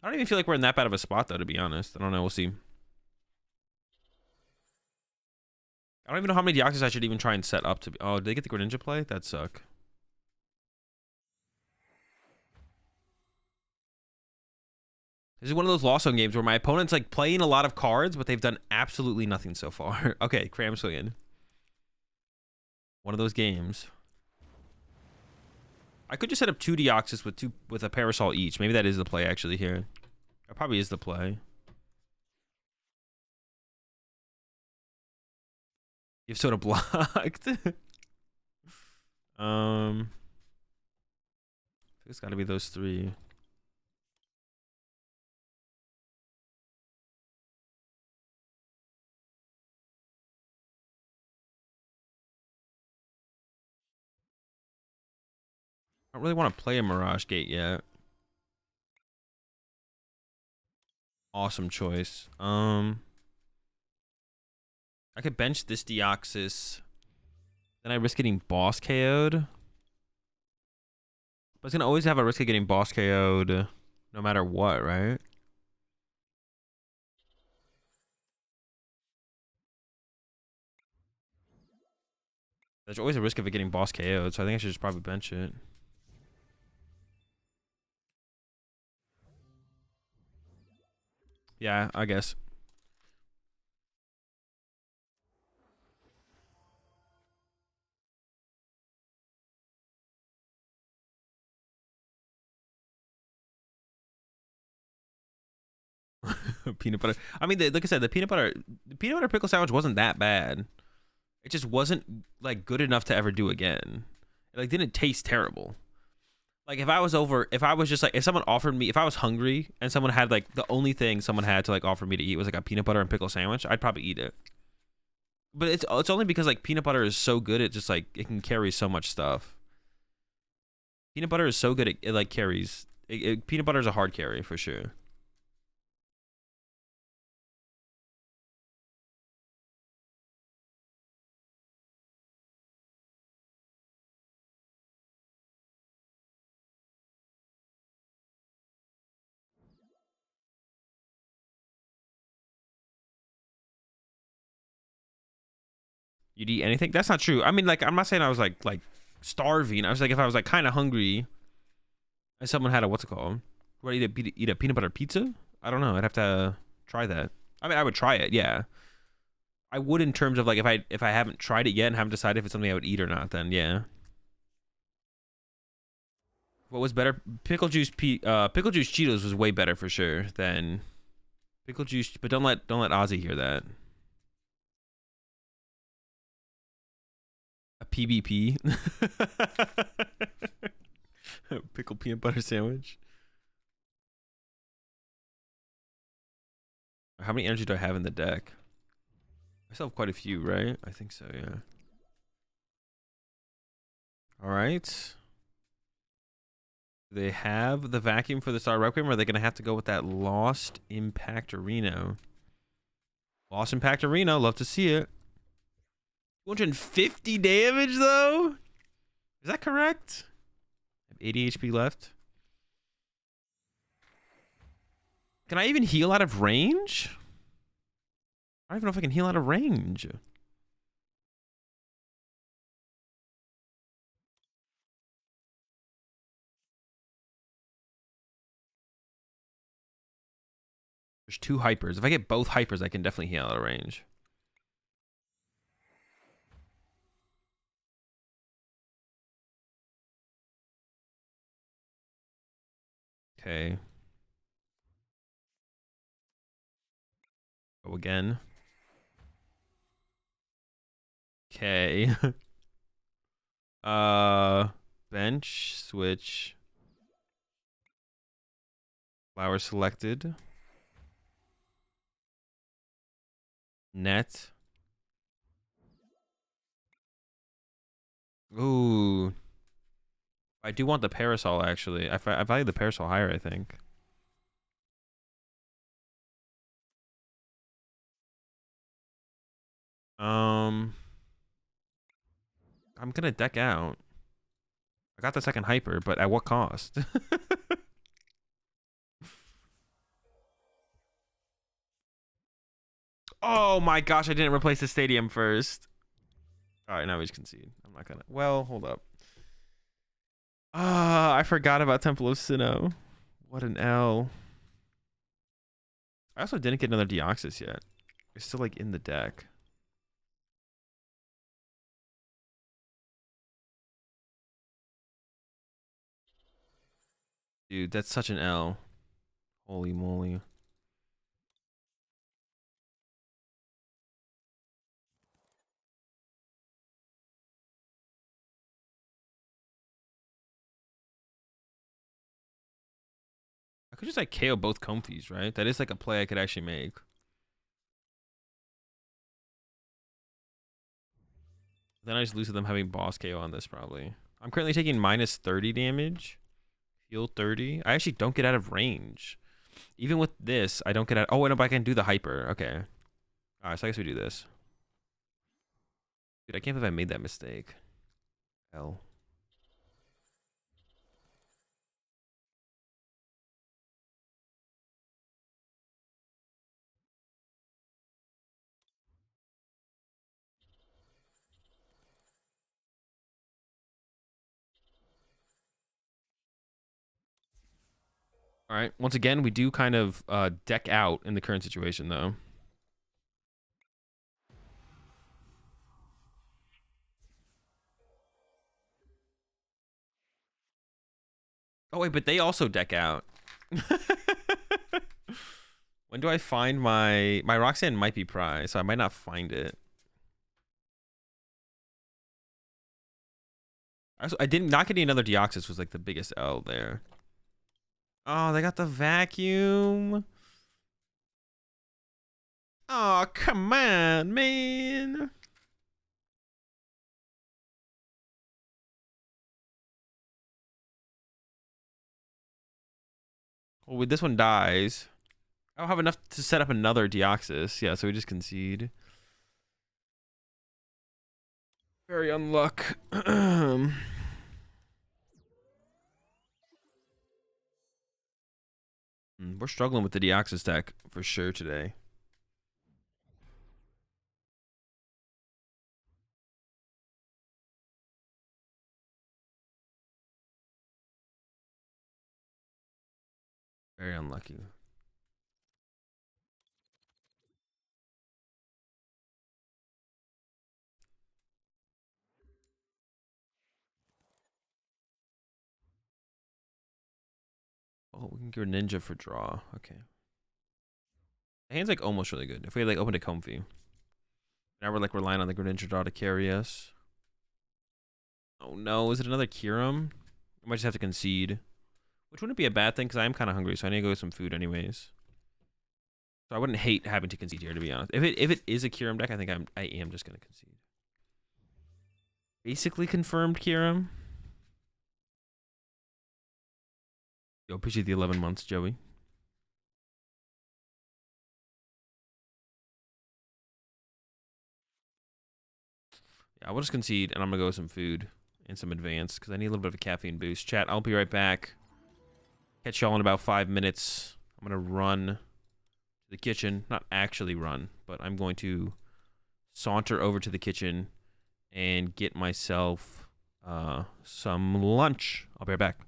I don't even feel like we're in that bad of a spot, though, to be honest. I don't know. We'll see. I don't even know how many Deoxys I should even try and set up to be. Oh, did they get the Greninja play? That'd suck. This is one of those lost zone games where my opponent's like playing a lot of cards, but they've done absolutely nothing so far. Okay, cram swinging. One of those games. I could just set up 2 Deoxys with a Parasol each. Maybe that is the play actually here. That probably is the play. You've sort of blocked. It's got to be those 3. I don't really want to play a Mirage Gate yet. Awesome choice. I could bench this Deoxys. Then I risk getting boss KO'd. But it's gonna always have a risk of getting boss KO'd no matter what, right? There's always a risk of it getting boss KO'd, so I think I should just probably bench it. Yeah, I guess. Peanut butter. I mean, like I said, the peanut butter pickle sandwich wasn't that bad. It just wasn't like good enough to ever do again. It like didn't taste terrible. Like if I was just like, if someone offered me, if I was hungry and someone had like the only thing someone had to like offer me to eat was like a peanut butter and pickle sandwich, I'd probably eat it. But it's only because like peanut butter is so good, it just like it can carry so much stuff. Peanut butter is so good, it like carries. Peanut butter is a hard carry for sure. You'd eat anything? That's not true. I mean, like I'm not saying I was like starving. I was like if I was like kind of hungry, and someone had a what's it called? Would I eat a peanut butter pizza? I don't know. I'd have to try that. I mean, I would try it. Yeah, I would in terms of like if I haven't tried it yet and haven't decided if it's something I would eat or not. Then yeah. What was better? Pickle juice Cheetos was way better for sure than pickle juice. But don't let Ozzy hear that. A PBP. Pickle peanut butter sandwich. How many energy do I have in the deck? I still have quite a few, right? I think so, yeah. All right. Do they have the vacuum for the Star Requiem, or are they going to have to go with that Lost Impact Arena? Lost Impact Arena, love to see it. 250 damage, though? Is that correct? I have 80 HP left. Can I even heal out of range? I don't even know if I can heal out of range. There's 2 hypers. If I get both hypers, I can definitely heal out of range. Okay. Go again. Okay. Bench, switch. Flower selected. Net. Ooh. I do want the parasol, actually. I value the parasol higher, I think. I'm gonna deck out. I got the second hyper, but at what cost? Oh my gosh, I didn't replace the stadium first. All right, now we just concede. I'm not gonna. Well, hold up. Ah, I forgot about Temple of Sinnoh. What an L. I also didn't get another Deoxys yet. It's still like in the deck. Dude, that's such an L. Holy moly. I could just like KO both Comfies, right? That is like a play I could actually make. Then I just lose to them having boss KO on this probably. I'm currently taking minus 30 damage. Heal 30. I actually don't get out of range. Even with this, I don't get out. Oh, no, but I can do the hyper. Okay. All right, so I guess we do this. Dude, I can't believe I made that mistake. Hell. All right. Once again, we do kind of deck out in the current situation, though. Oh, wait, but they also deck out. When do I find my Roxanne might be prize, so I might not find it. I didn't not getting another Deoxys was like the biggest L there. Oh, they got the vacuum. Oh, come on, man. Well, this one dies. I don't have enough to set up another Deoxys. Yeah, so we just concede. Very unluck. We're struggling with the Deoxys deck for sure today. Very unlucky. Oh, we can go Ninja for draw. Okay. The hand's like almost really good. If we had like opened it comfy. Now we're like relying on the Greninja draw to carry us. Oh no, is it another Kyurem? I might just have to concede. Which wouldn't be a bad thing because I am kind of hungry, so I need to go get some food anyways. So I wouldn't hate having to concede here, to be honest. If it is a Kyurem deck, I think I am just gonna concede. Basically confirmed Kyurem. Yo, appreciate the 11 months, Joey. Yeah, I will just concede, and I'm gonna go with some food and some advance because I need a little bit of a caffeine boost. Chat, I'll be right back. Catch y'all in about 5 minutes. I'm gonna run to the kitchen. Not actually run, but I'm going to saunter over to the kitchen and get myself some lunch. I'll be right back.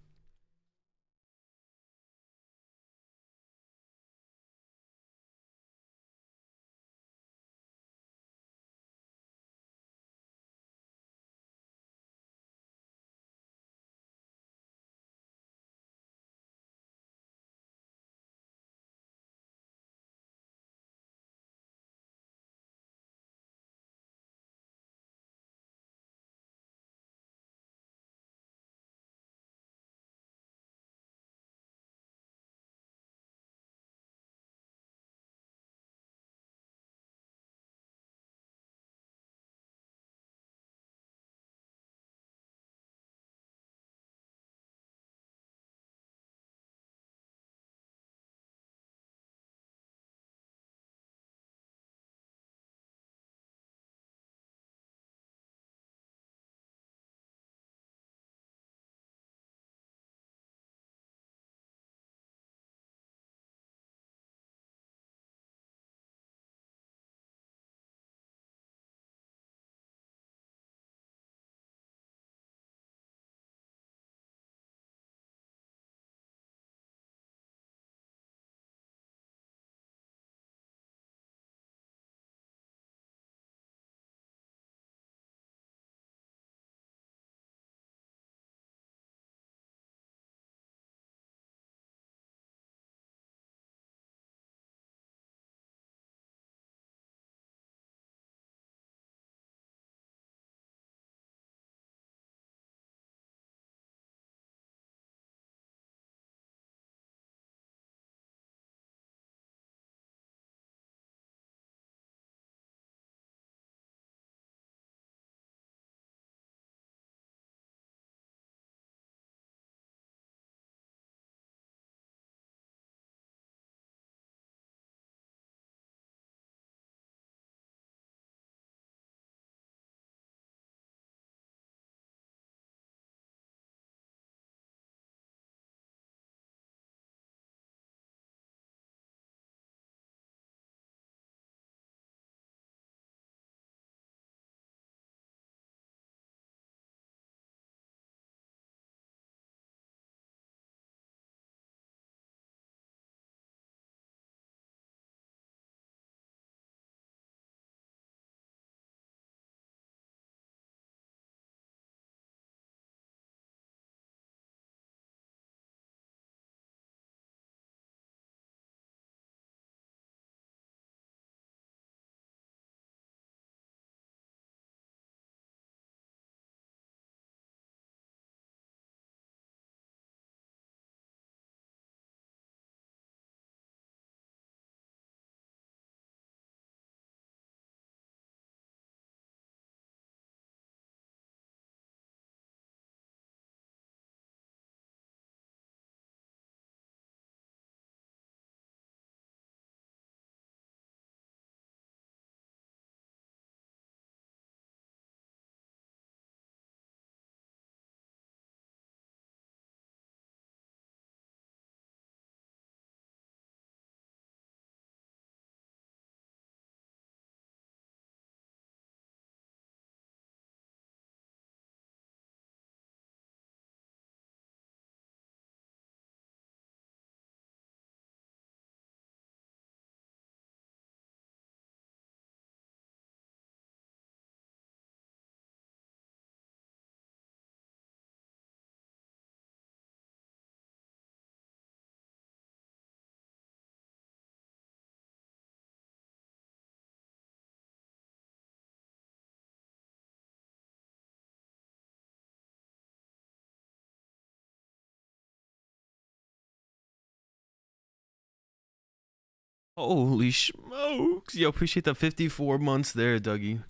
Holy smokes. Yo, appreciate the 54 months there, Dougie.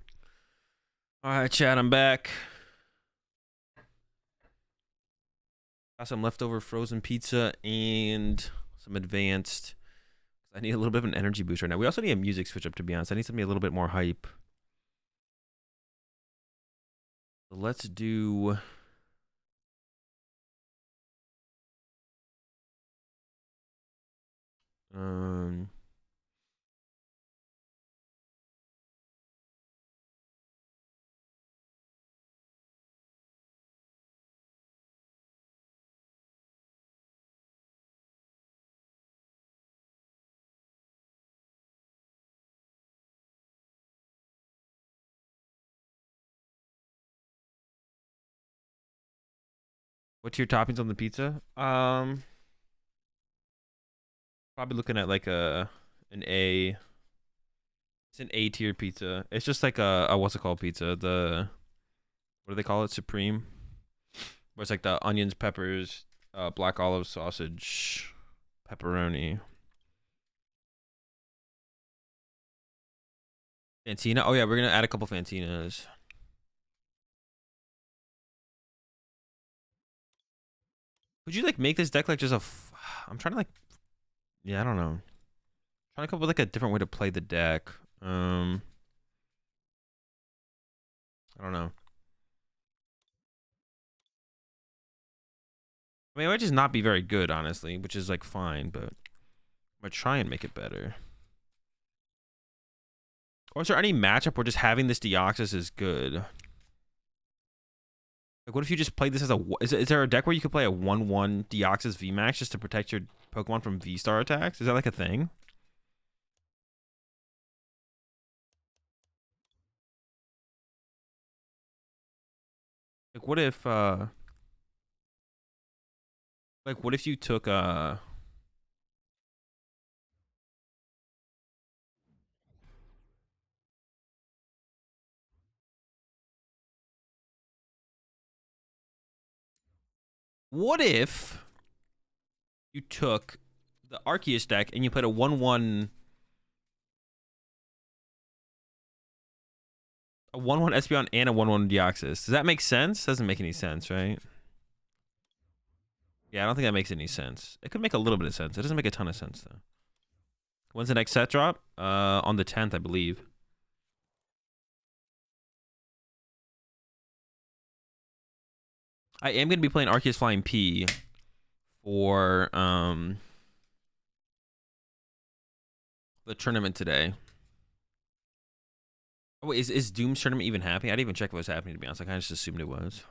All right, chat, I'm back. Got some leftover frozen pizza and some advanced. I need a little bit of an energy boost right now. We also need a music switch up, to be honest. I need something a little bit more hype. So let's do... what's your toppings on the pizza? Probably looking at like an A. It's an A tier pizza. It's just like a what's it called pizza? The what do they call it? Supreme. Where it's like the onions, peppers, black olive sausage, pepperoni. Fantina. Oh yeah, we're gonna add a couple Fantinas. Would you like make this deck like just a? I'm trying to like. Yeah, I don't know. Trying to come up with like a different way to play the deck. I don't know. I mean, it might just not be very good, honestly, which is like fine, but I'm gonna try and make it better. Or is there any matchup where just having this Deoxys is good? Like, what if you just played this as a... Is there a deck where you could play a 1/1 Deoxys VMAX just to protect your Pokemon from V-Star attacks? Is that like a thing? Like, what if... Like, what if you took... What if you took the Arceus deck and you played a 1/1... A 1/1 Espeon and a 1/1 Deoxys. Does that make sense? Doesn't make any sense, right? Yeah, I don't think that makes any sense. It could make a little bit of sense. It doesn't make a ton of sense, though. When's the next set drop? On the 10th, I believe. I am going to be playing Arceus Flying P for the tournament today. Oh, wait, is Doom's tournament even happening? I didn't even check if it was happening, to be honest. I kind of just assumed it was.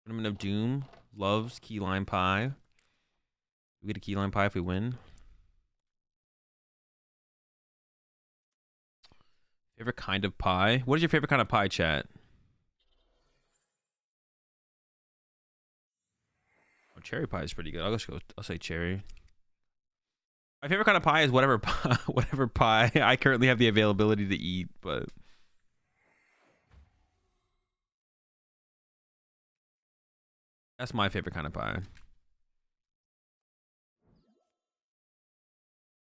Tournament of Doom loves key lime pie. We get a key lime pie if we win. Favorite kind of pie? What is your favorite kind of pie, chat? Oh, cherry pie is pretty good. I'll say cherry. My favorite kind of pie is whatever pie, whatever pie I currently have the availability to eat, but that's my favorite kind of pie.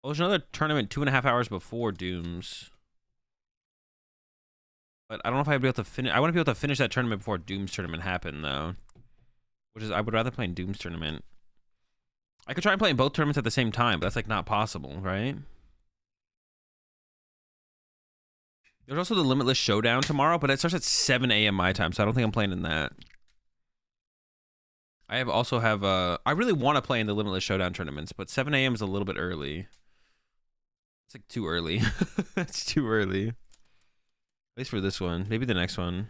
Oh, there's another tournament 2.5 hours before Doom's. But I don't know if I'd be able to finish. I want to be able to finish that tournament before Doom's tournament happened, though. Which is, I would rather play in Doom's tournament. I could try and play in both tournaments at the same time, but that's like not possible, right? There's also the Limitless Showdown tomorrow, but it starts at 7 a.m. my time, so I don't think I'm playing in that. I really want to play in the Limitless Showdown tournaments, but 7 a.m. is a little bit early. It's like too early. It's too early. At least for this one. Maybe the next one.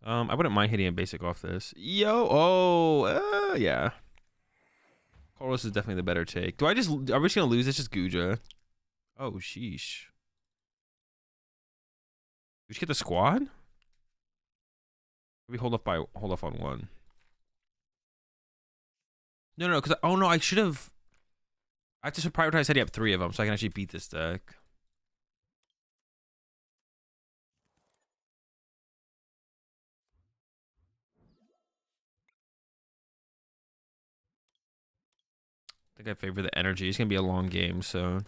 I wouldn't mind hitting a basic off this. Yeah. Koros is definitely the better take. Are we just gonna lose? It's just Guja. Oh, sheesh. We should get the squad? Maybe hold off on one. No, because oh no, I should have. I have to prioritize setting up 3 of them so I can actually beat this deck. think I favor the energy. It's gonna be a long game, so.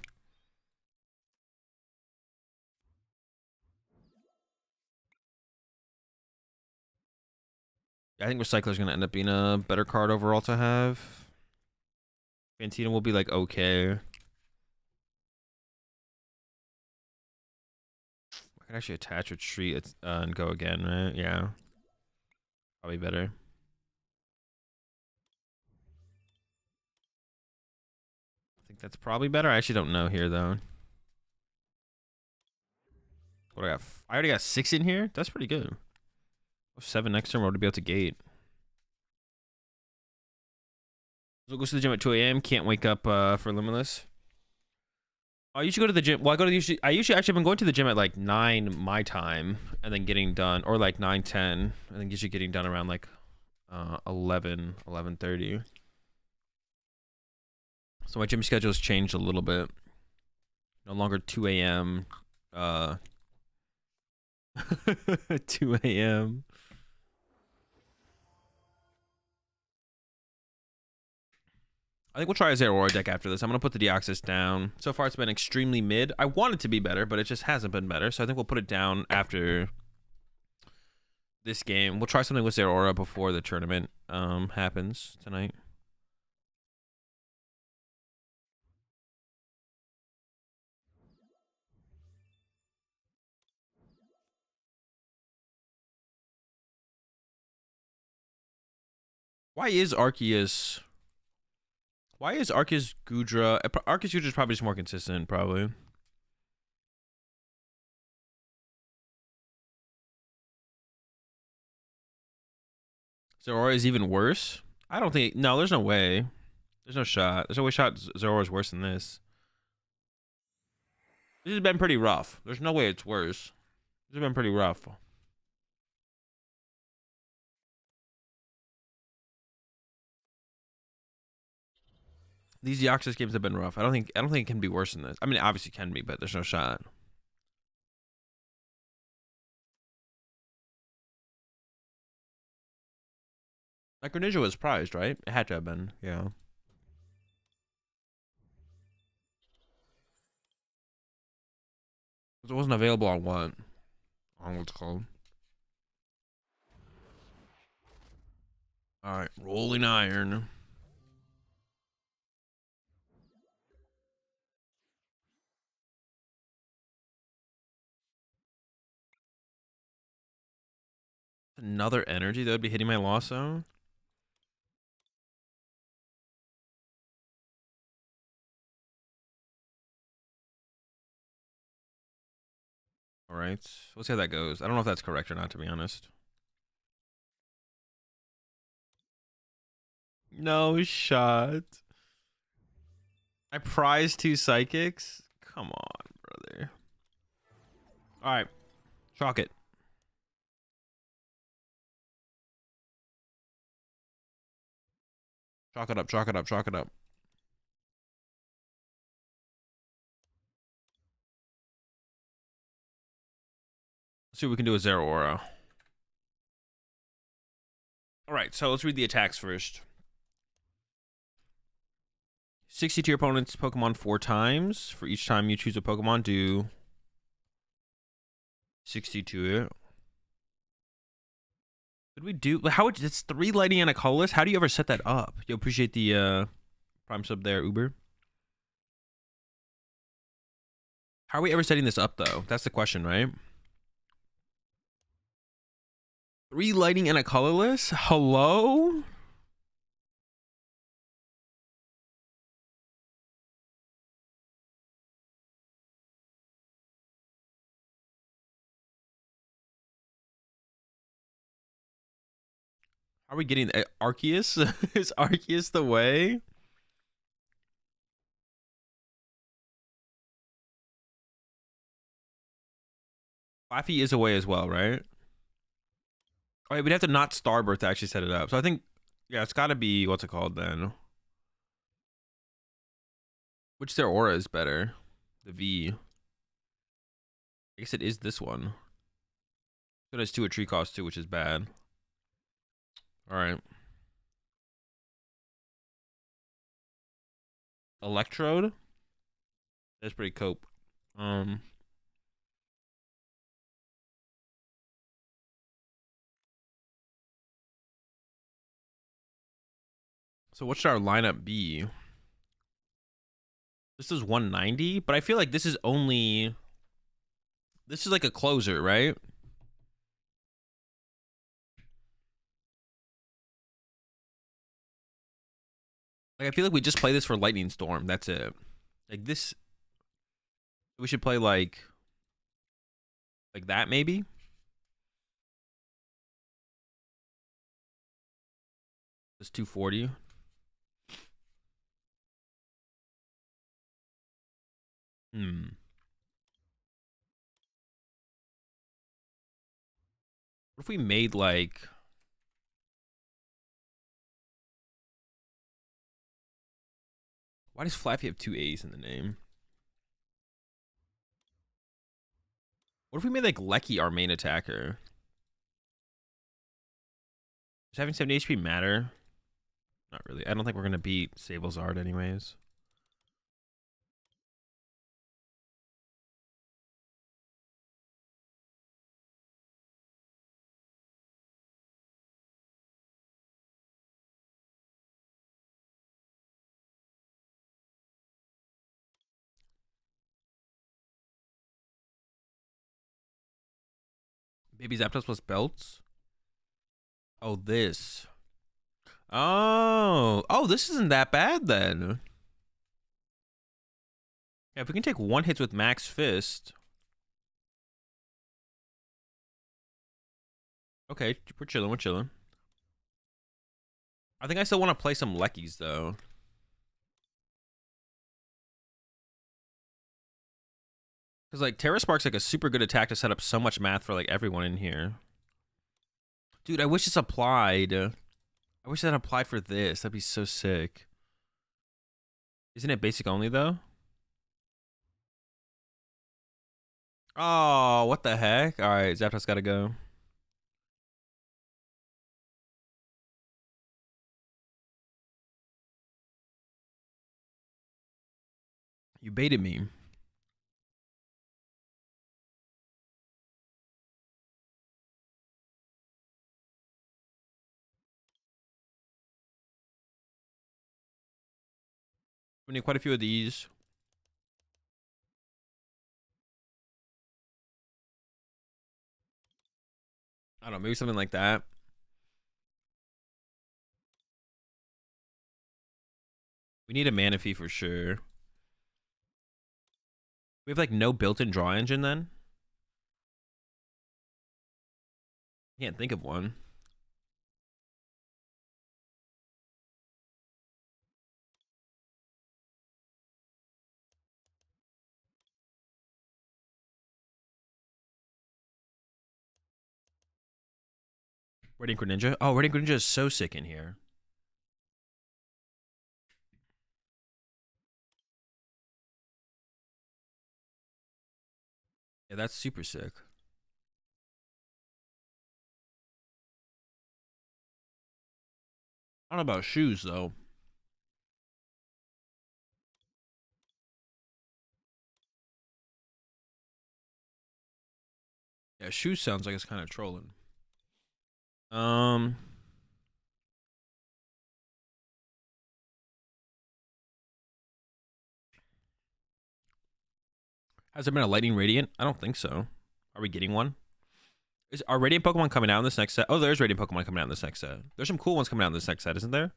I think Recycler's gonna end up being a better card overall to have. Fantina will be like okay. I can actually attach Retreat and go again, right? Yeah. Probably better. I think that's probably better. I actually don't know here though. What I got? I already got 6 in here. That's pretty good. 7 next turn. We're to be able to gate. So goes to the gym at 2 a.m. Can't wake up for Limitless. I usually go to the gym. Well, I usually actually been going to the gym at like 9 my time, and then getting done, or like 9:10, and then usually getting done around like 11:30. So my gym schedule has changed a little bit. No longer 2 a.m. 2 a.m. I think we'll try a Zeraora deck after this. I'm going to put the Deoxys down. So far, it's been extremely mid. I want it to be better, but it just hasn't been better. So I think we'll put it down after this game. We'll try something with Zeraora before the tournament happens tonight. Why is Arceus Gudra? Arceus Gudra is probably just more consistent, probably. Zeraora is even worse? I don't think... No, there's no way. There's no shot. There's no way Zeraora is worse than this. This has been pretty rough. There's no way it's worse. This has been pretty rough. These Deoxys games have been rough. I don't think it can be worse than this. I mean, it obviously can be, but there's no shot. Like Greninja was prized, right? It had to have been, yeah. It wasn't available on what? On what's called. All right, Rolling Iron. Another energy that would be hitting my Lasso. All right, we'll see how that goes. I don't know if that's correct or not, to be honest. No shot. I prize 2 psychics. Come on, brother. All right, chalk it. Chalk it up, chalk it up, chalk it up. Let's see what we can do with Zeraora. All right, so let's read the attacks first. 60 to your opponent's Pokemon 4 times. For each time you choose a Pokemon, do 60 to it. Did we do... How would... It's 3 lighting and a colorless? How do you ever set that up? You appreciate the prime sub there, Uber. How are we ever setting this up, though? That's the question, right? 3 lighting and a colorless? Hello? Are we getting Arceus? Is Arceus the way? Laffy is a way as well, right? Oh, wait, we'd have to not Starbirth to actually set it up. So I think, yeah, it's got to be, what's it called then? Which their aura is better? The V. I guess it is this one. It has 2 a tree cost too, which is bad. All right. Electrode. That's pretty cope. So what should our lineup be? This is 190, but I feel like this is only... This is like a closer, right? Like, I feel like we just play this for Lightning Storm. That's it. Like, this... We should play, like that, maybe? It's 240. What if we made, like... Why does Flappy have two A's in the name? What if we made, like, Lecky our main attacker? Does having 70 HP matter? Not really. I don't think we're going to beat Sablezard anyways. Baby Zapdos plus belts? Oh, this. Oh, this isn't that bad then. Yeah, if we can take one hit with Max Fist. Okay, we're chilling. I think I still want to play some Leckies though. Because like Terra Spark's like a super good attack to set up so much math for like everyone in here. Dude, I wish this applied. I wish that applied for this. That'd be so sick. Isn't it basic only though? Oh, what the heck? All right, Zapdos gotta go. You baited me. We need quite a few of these. I don't know, maybe something like that. We need a Manaphy for sure. We have like no built-in draw engine then? Can't think of one. Red Ink Greninja? Oh, Red Ink Greninja is so sick in here. Yeah, that's super sick. I don't know about shoes though. Yeah, shoes sounds like it's kind of trolling. Has there been a Lightning Radiant? I don't think so. Are we getting one? Are Radiant Pokemon coming out in this next set? Oh, there's Radiant Pokemon coming out in this next set. There's some cool ones coming out in this next set, isn't there?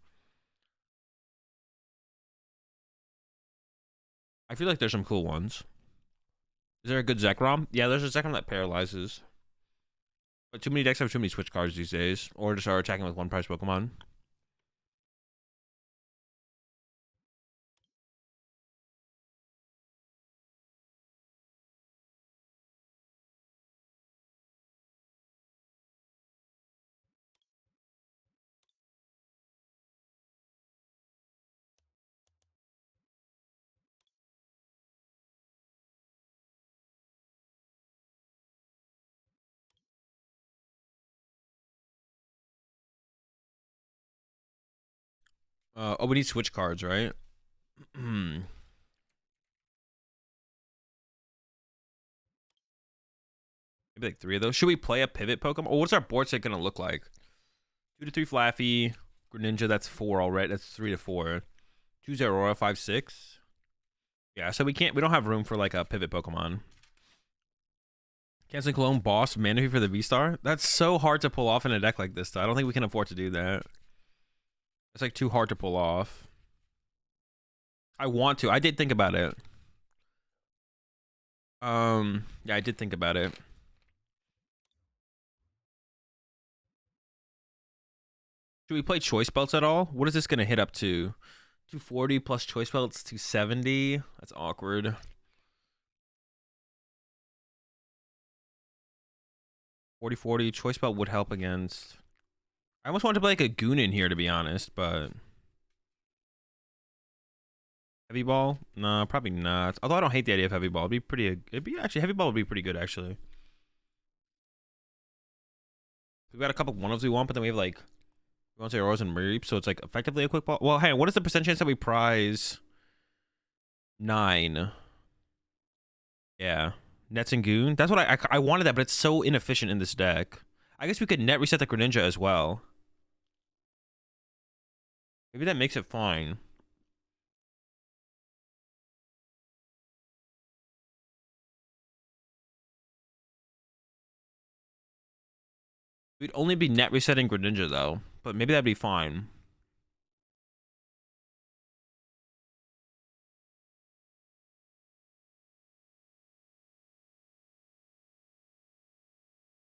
I feel like there's some cool ones. Is there a good Zekrom? Yeah, there's a Zekrom that paralyzes. But too many decks have too many switch cards these days. Or just are attacking with one price Pokemon. Oh, we need switch cards, right? Maybe like 3 of those. Should we play a pivot Pokemon? Or what's our board set gonna look like? 2 to 3 Flaffy. Greninja, that's 4 already. That's 3 to 4. 2 Zeraora, 5, 6. Yeah, so we don't have room for like a pivot Pokemon. Canceling Clone, Boss, Manaphy for the V-Star? That's so hard to pull off in a deck like this, though. I don't think we can afford to do that. It's like too hard to pull off. I want to. I did think about it. Yeah, I did think about it. Should we play Choice Belts at all? What is this gonna hit up to? 240 plus Choice Belts, 270. That's awkward. 40-40. Choice Belt would help against. I almost want to play like a Goon in here, to be honest, but Heavy Ball? No, probably not. Although I don't hate the idea of Heavy Ball. It'd be pretty. Actually, Heavy Ball would be pretty good, actually. We've got a couple one-ofs we want, but then we have like we want to say Rose and Reap, so it's like effectively a quick ball. Well, hey, what is the percent chance that we prize 9? Yeah, Nets and Goon. That's what I wanted that, but it's so inefficient in this deck. I guess we could net reset the Greninja as well. Maybe that makes it fine. We'd only be net resetting Greninja though, but maybe that'd be fine.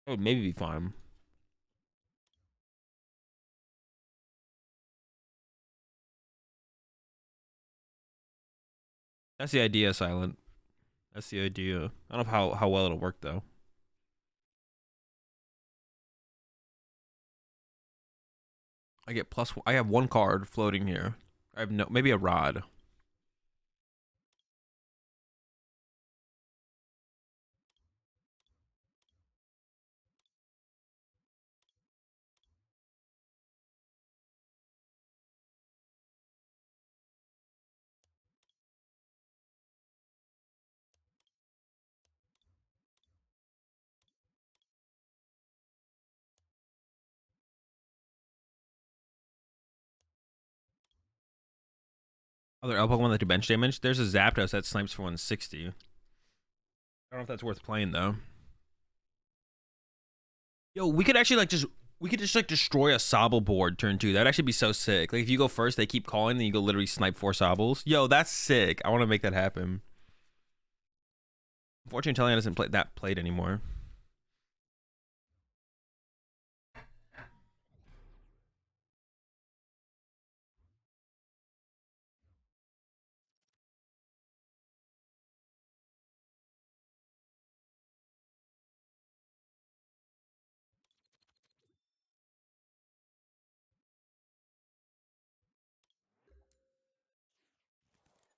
That would maybe be fine. That's the idea, Silent. That's the idea. I don't know how well it'll work though. I get plus. I have 1 card floating here. I have no. Maybe a Rod. Other L Pokemon that do bench damage. There's a Zapdos that snipes for 160. I don't know if that's worth playing though. Yo, we could actually like just like destroy a Sobble board turn 2. That'd actually be so sick. Like if you go first, they keep calling, then you go literally snipe 4 Sobbles. Yo, that's sick. I want to make that happen. Unfortunately, Teleon doesn't play that played anymore.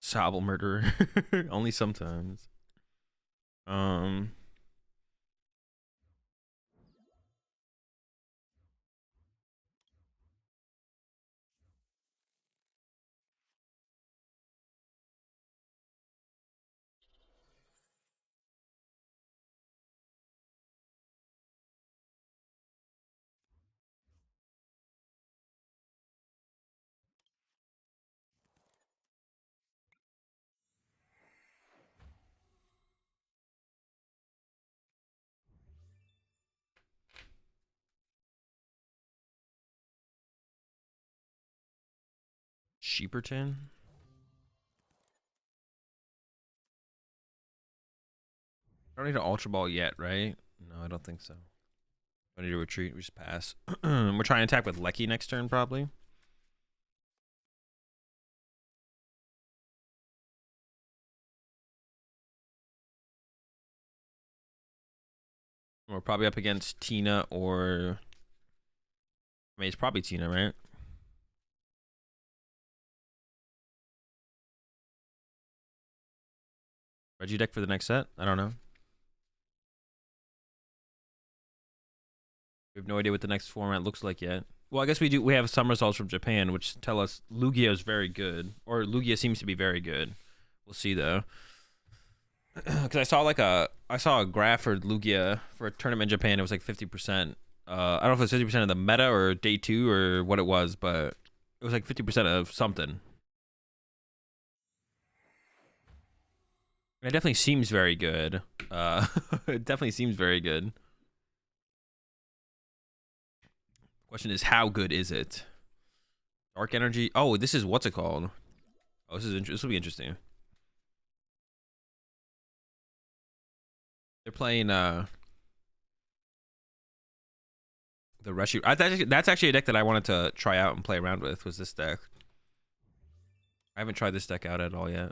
Sobble murderer. Only sometimes. Um. Sheeperton. I don't need an Ultra Ball yet, right? No, I don't think so. I need to retreat. We just pass. We're trying to attack with Lecky next turn, probably. We're probably up against Tina or... I mean, it's probably Tina, right? Reggie deck for the next set? I don't know. We have no idea what the next format looks like yet. Well, I guess we do. We have some results from Japan, which tell us Lugia is very good, or Lugia seems to be very good. We'll see though, because I saw a graph for Lugia for a tournament in Japan. It was like 50%. I don't know if it was 50% of the meta or day 2 or what it was, but it was like 50% of something. It definitely seems very good. It definitely seems very good. Question is, how good is it? Dark energy. Oh, this is what's it called? Oh, this will be interesting. They're playing the Rescue. That's actually a deck that I wanted to try out and play around with. Was this deck? I haven't tried this deck out at all yet.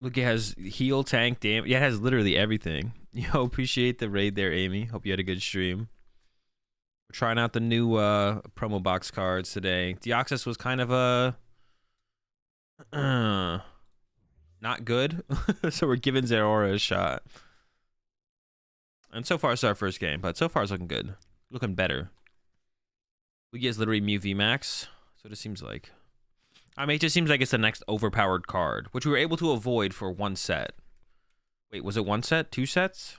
Look, it has heal, tank, damage. Yeah, it has literally everything. Yo, appreciate the raid there, Amy. Hope you had a good stream. We're trying out the new promo box cards today. Deoxys was kind of a not good, so we're giving Zeraora a shot. And so far, it's our first game, but so far it's looking good, looking better. Lugia is literally Mew VMAX, so it seems like. I mean, it just seems like it's the next overpowered card, which we were able to avoid for one set. Wait, was it one set? 2 sets?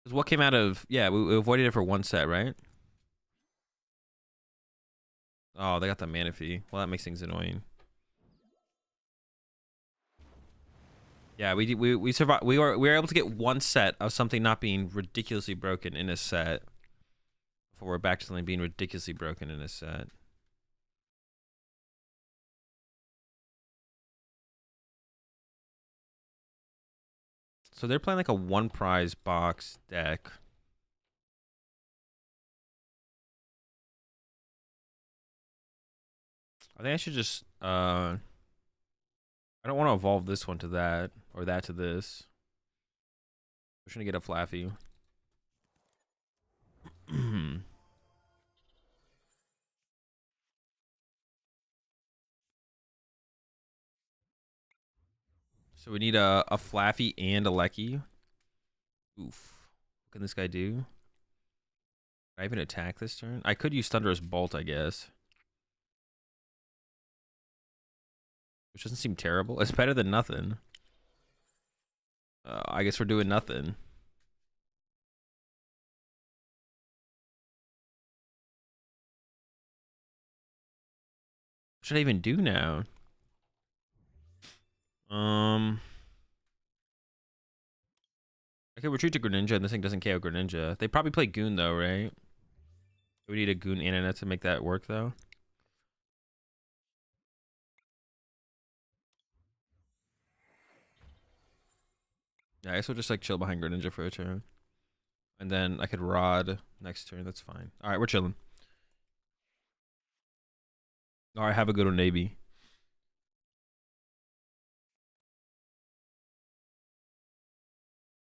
Because what came out of... Yeah, we avoided it for one set, right? Oh, they got the Manaphy. Well, that makes things annoying. Yeah, we survived. We were able to get one set of something not being ridiculously broken in a set. Before we're back to something being ridiculously broken in a set. So they're playing like a one prize box deck. I think I should just I don't want to evolve this one to that or that to this. We're trying to get a Flaffy. So we need a Flaffy and a Lecky. Oof. What can this guy do? Can I even attack this turn? I could use Thunderous Bolt, I guess. Which doesn't seem terrible. It's better than nothing. I guess we're doing nothing. What should I even do now? I could retreat to Greninja, and this thing doesn't KO Greninja. They probably play Goon, though, right? We need a Goon and a net to make that work, though. Yeah, I guess we'll just, like, chill behind Greninja for a turn. And then I could Rod next turn. That's fine. All right, we're chilling. All right, have a good one, Navy.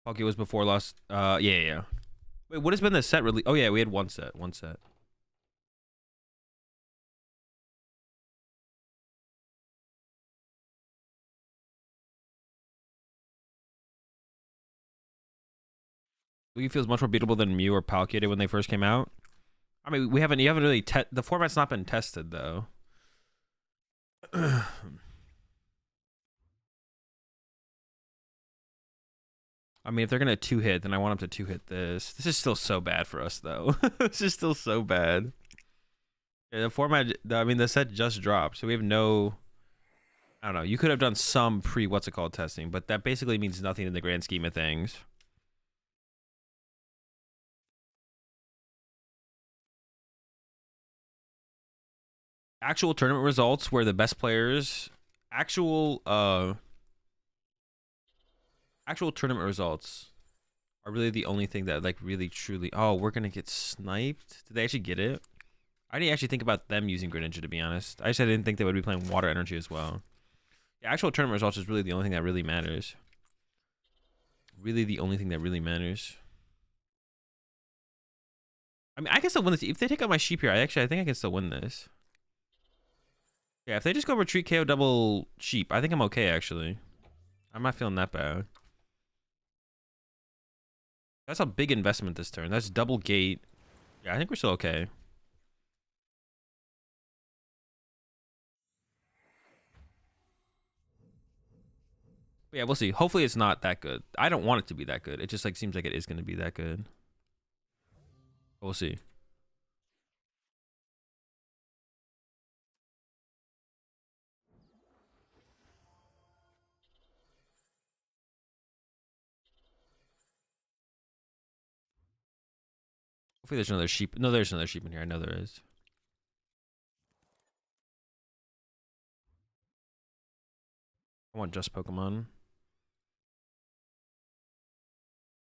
Poke was before lost. Yeah. Wait, what has been the set really? Oh, yeah, we had one set. Lugia feels much more beatable than Mew or Palkia did when they first came out. I mean, you haven't really the format's not been tested though. I mean, if they're gonna 2-hit, then I want them to 2-hit this. This is still so bad for us though. This is still so bad. Yeah, the format, I mean, the set just dropped, so we have no. I don't know. You could have done some pre-what's-it-called testing, but that basically means nothing in the grand scheme of things. Actual tournament results where the best players, actual tournament results are really the only thing that like really truly. Oh, we're gonna get sniped. Did they actually get it? I didn't actually think about them using Greninja, to be honest. I just didn't think they would be playing Water Energy as well. The actual tournament results is really the only thing that really matters. Really the only thing that really matters. I mean, I can still win this. If they take out my sheep here, I think I can still win this. Yeah, if they just go retreat KO double sheep, I think I'm okay, actually. I'm not feeling that bad. That's a big investment this turn. That's double gate. Yeah, I think we're still okay. But yeah, we'll see. Hopefully it's not that good. I don't want it to be that good. It just like seems like it is going to be that good. We'll see. Hopefully there's another sheep. No, there's another sheep in here. I know there is. I want just Pokemon.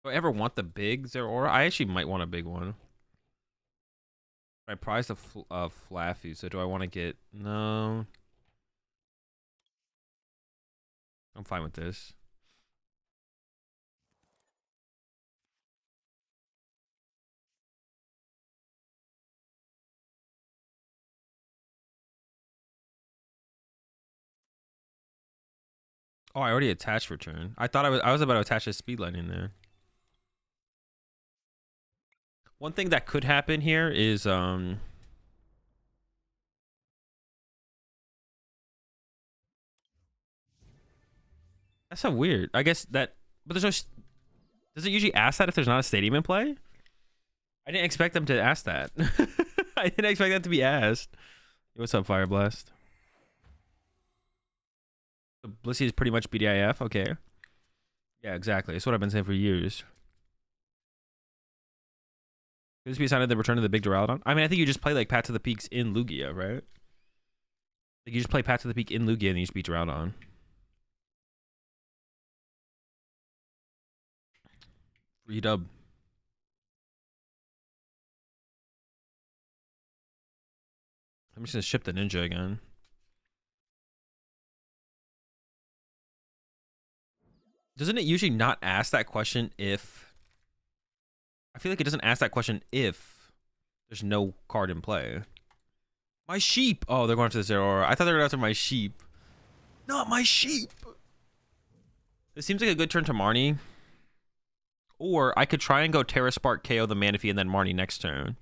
Do I ever want the big Zeraora? I actually might want a big one. I prize the Flaffy, so do I want to get... No. I'm fine with this. Oh, I already attached return. I thought I was about to attach a speed line in there. One thing that could happen here is that's so weird. I guess that, but there's no. Does it usually ask that if there's not a stadium in play? I didn't expect them to ask that. I didn't expect that to be asked. What's up, Fire Blast? The Blissey is pretty much BDIF. Okay. Yeah, exactly. That's what I've been saying for years. Could this be a sign of the return of the big Duraludon? I mean, I think you just play like Path to the Peaks in Lugia, right? Like you just play Path to the Peak in Lugia and you just beat Duraludon. Free dub. I'm just gonna ship the ninja again. Doesn't it usually not ask that question if... I feel like it doesn't ask that question if there's no card in play. My sheep! Oh, they're going after the Zeraora. I thought they were after my sheep. Not my sheep! This seems like a good turn to Marnie. Or I could try and go Terra Spark, KO the Manaphy, and then Marnie next turn.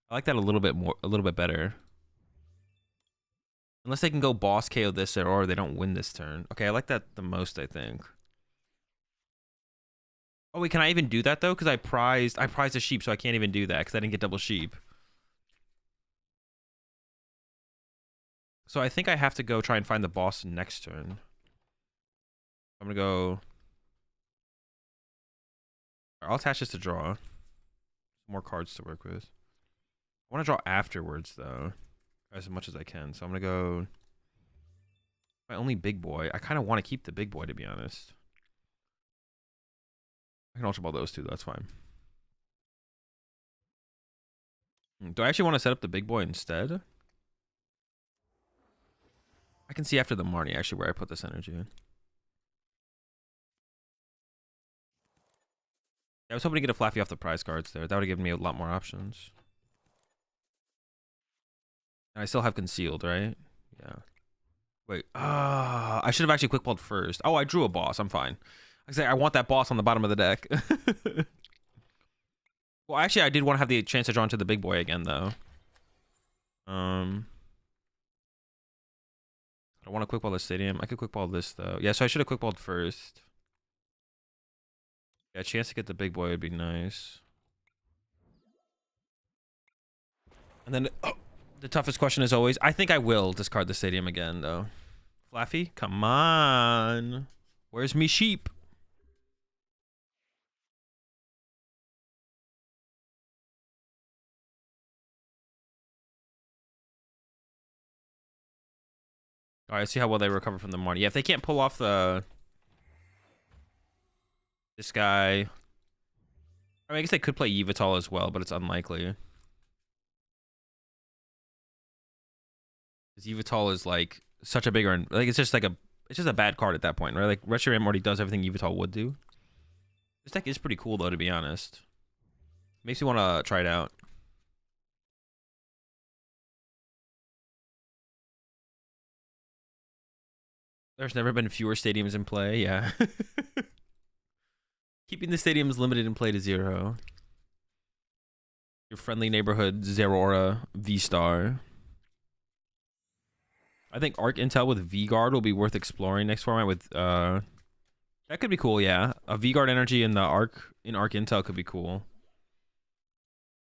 I like that a little bit better. Unless they can go boss KO this or they don't win this turn. Okay, I like that the most, I think. Oh wait, can I even do that though? Because I prized a sheep, so I can't even do that because I didn't get double sheep. So I think I have to go try and find the boss next turn. I'm gonna go. I'll attach this to draw. More cards to work with. I want to draw afterwards though, as much as I can. So I'm gonna go. My only big boy. I kind of want to keep the big boy, to be honest. I can Ultra Ball those two. That's fine. Do I actually want to set up the big boy instead? I can see after the Marnie actually where I put this energy in. I was hoping to get a Flaffy off the prize cards there. That would have given me a lot more options. And I still have concealed, right? Yeah. Wait. I should have actually quick balled first. Oh, I drew a boss. I'm fine. I say I want that boss on the bottom of the deck. Well, actually, I did want to have the chance to draw into the big boy again, though. I don't want to quick ball the stadium. I could quick ball this though. Yeah, so I should have quick balled first. Yeah, a chance to get the big boy would be nice. And then the toughest question is always, I think I will discard the stadium again, though. Flaffy, come on. Where's me sheep? All right, see how well they recover from the Marty. Yeah, if they can't pull off the... This guy... I mean, I guess they could play Yveltal as well, but it's unlikely. Because Yveltal is like such a bigger, like it's just a bad card at that point, right? Like Reshiram already does everything Yveltal would do. This deck is pretty cool though, to be honest. Makes me want to try it out. There's never been fewer stadiums in play, yeah. Keeping the stadiums limited in play to 0. Your friendly neighborhood Zeraora V-Star. I think Arc Intel with V-Guard will be worth exploring next format with that could be cool, yeah. A V-Guard energy in the Arc Intel could be cool.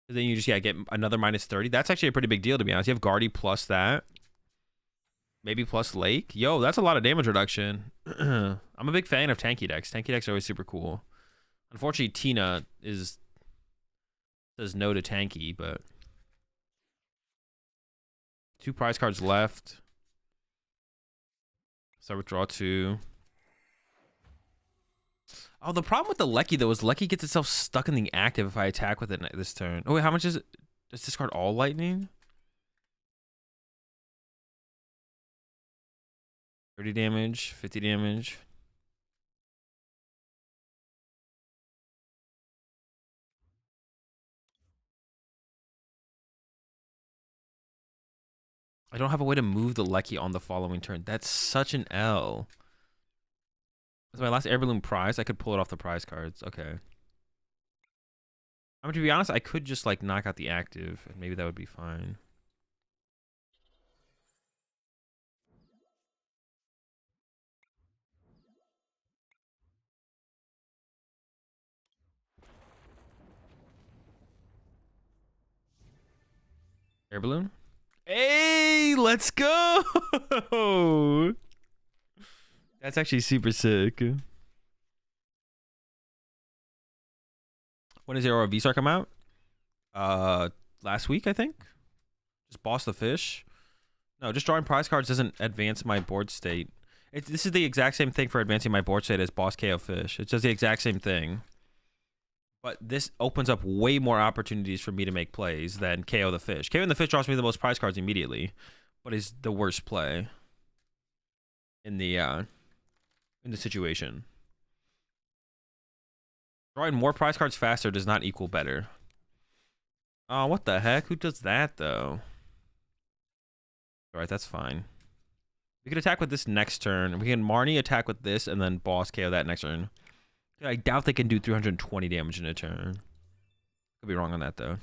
Then you just get another -30. That's actually a pretty big deal, to be honest. You have Guardy plus that. Maybe plus Lake. Yo, that's a lot of damage reduction. I'm a big fan of tanky decks. Tanky decks are always super cool. Unfortunately, Tina says no to tanky, but 2 prize cards left. So withdraw 2. Oh, the problem with the Lecky though is Lecky gets itself stuck in the active if I attack with it this turn. Oh wait, how much is it? Does this card all lightning? 30 damage, 50 damage. I don't have a way to move the Lecky on the following turn. That's such an L. With my last Air Balloon prize, I could pull it off the prize cards. Okay. I mean, to be honest, I could just like knock out the active, and maybe that would be fine. Air Balloon? Hey, let's go! That's actually super sick. When does Zeraora V-Star come out? Last week, I think. Just boss the fish. No, just drawing prize cards doesn't advance my board state. This is the exact same thing for advancing my board state as boss KO fish. It does the exact same thing. But this opens up way more opportunities for me to make plays than KO the fish. KO the fish draws me the most prize cards immediately, but is the worst play in the situation. Drawing more prize cards faster does not equal better. Oh, what the heck? Who does that though? Alright, that's fine. We can attack with this next turn. We can Marnie attack with this and then boss KO that next turn. I doubt they can do 320 damage in a turn. Could be wrong on that though.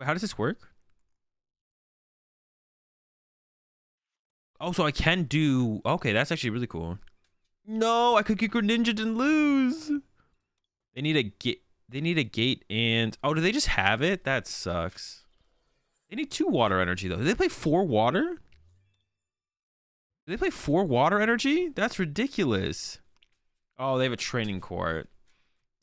Wait, how does this work? Oh, so I can do... Okay, that's actually really cool. No, I could get Greninja and lose. They need a gate. They need a gate and... Oh, do they just have it? That sucks. They need 2 water energy though. Do they play 4 water? Do they play 4 water energy? That's ridiculous. Oh, they have a training court.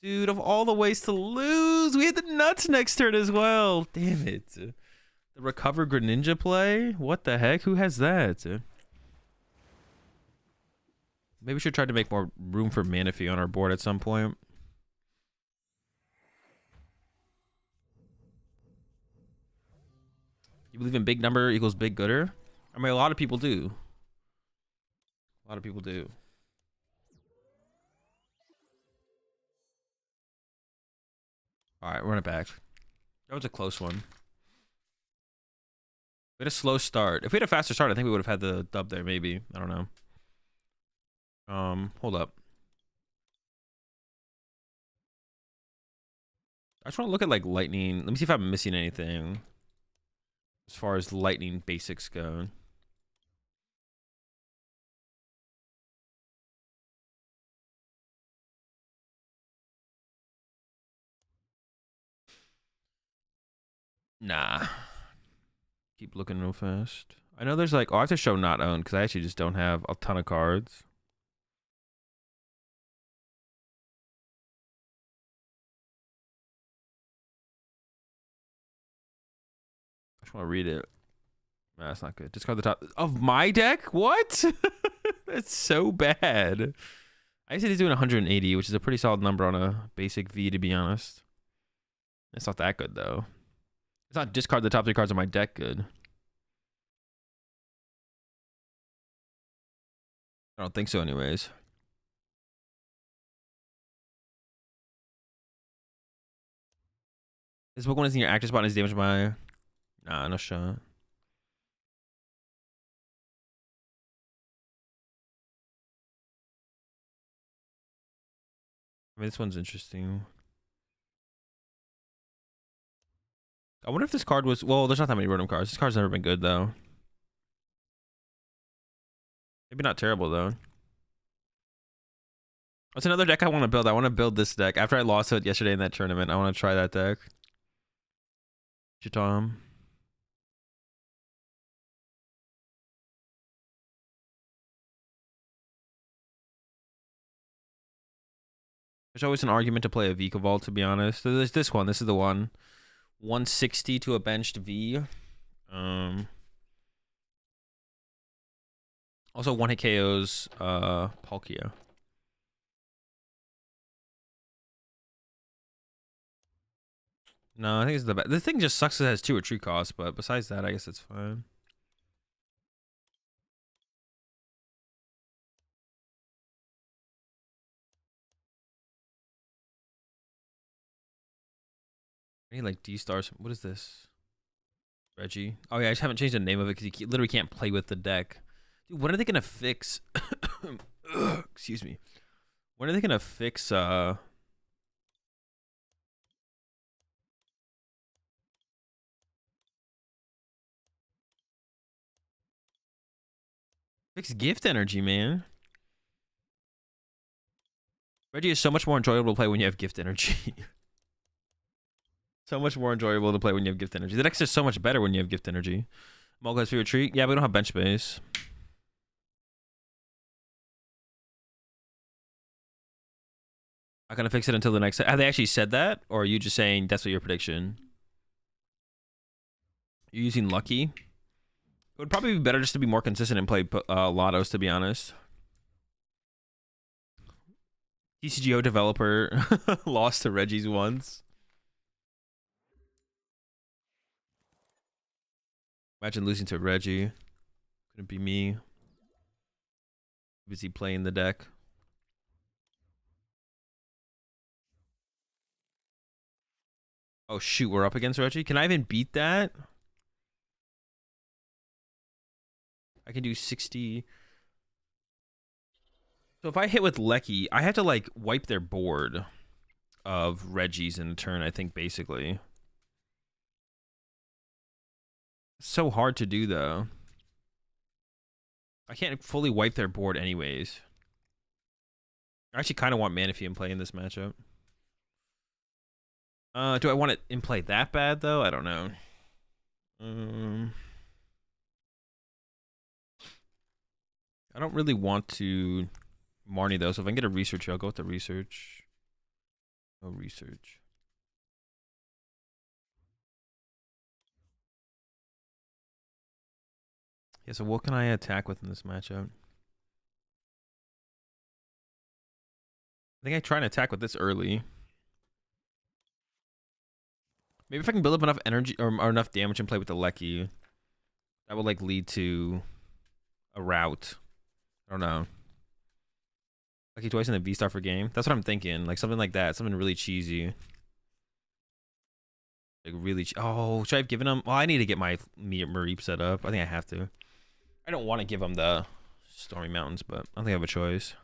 Dude, of all the ways to lose, we had the nuts next turn as well. Damn it. The recover Greninja play? What the heck? Who has that? Maybe we should try to make more room for Manaphy on our board at some point. You believe in big number equals big gooder? I mean, a lot of people do. A lot of people do. All right, run it back. That was a close one. We had a slow start. If we had a faster start, I think we would have had the dub there, maybe. I don't know. Hold up. I just want to look at like lightning. Let me see if I'm missing anything as far as lightning basics go. Nah. Keep looking real fast. I know there's like, oh, I have to show not owned because I actually just don't have a ton of cards. I just want to read it. Nah, that's not good. Discard the top of my deck? What? It's so bad. I said he's doing 180, which is a pretty solid number on a basic V, to be honest. It's not that good, though. It's not discard the top 3 cards of my deck good. I don't think so, anyways. This Pokemon is in your active spot and is damaged by... Nah, no shot. I mean, this one's interesting. I wonder if this card was... Well, there's not that many random cards. This card's never been good, though. Maybe not terrible, though. What's another deck I want to build? I want to build this deck. After I lost it yesterday in that tournament, I want to try that deck. Chitom. There's always an argument to play a Vikavolt, to be honest. There's this one. This is the one. 160 to a benched V. Also, one hit KOs Palkia. No, I think it's the best. The thing just sucks. It has 2 retreat costs, but besides that, I guess it's fine. I need like D stars. What is this? Reggie. Oh yeah, I just haven't changed the name of it because you literally can't play with the deck. Dude, when are they gonna fix? Excuse me. When are they gonna fix? Fix gift energy, man. Reggie is so much more enjoyable to play when you have gift energy. So much more enjoyable to play when you have gift energy. The deck's just so much better when you have gift energy. Mulga has free retreat. Yeah, we don't have bench space. Not gonna fix it until the next. Have they actually said that, or are you just saying that's what your prediction? You're using Lucky. It would probably be better just to be more consistent and play Lottos, to be honest. TCGO developer lost to Reggie's once. Imagine losing to Reggie. Couldn't be me. Busy playing the deck. Oh shoot, we're up against Reggie. Can I even beat that? I can do 60. So if I hit with Lecky, I have to like wipe their board of Reggie's in a turn, I think, basically. It's so hard to do, though. I can't fully wipe their board anyways. I actually kind of want Manaphy in play in this matchup. Do I want it in play that bad, though? I don't know. I don't really want to Marnie, though, so if I can get a research, I'll go with the research. No research. Yeah, so what can I attack with in this matchup? I think I try and attack with this early. Maybe if I can build up enough energy or enough damage and play with the Lecky, that would like lead to a route. I don't know. Lucky twice in the V-Star for game. That's what I'm thinking. Like something like that. Something really cheesy. Like really. Oh, should I have given him? Well, I need to get my Mareep set up. I think I have to. I don't want to give him the Stormy Mountains, but I don't think I have a choice.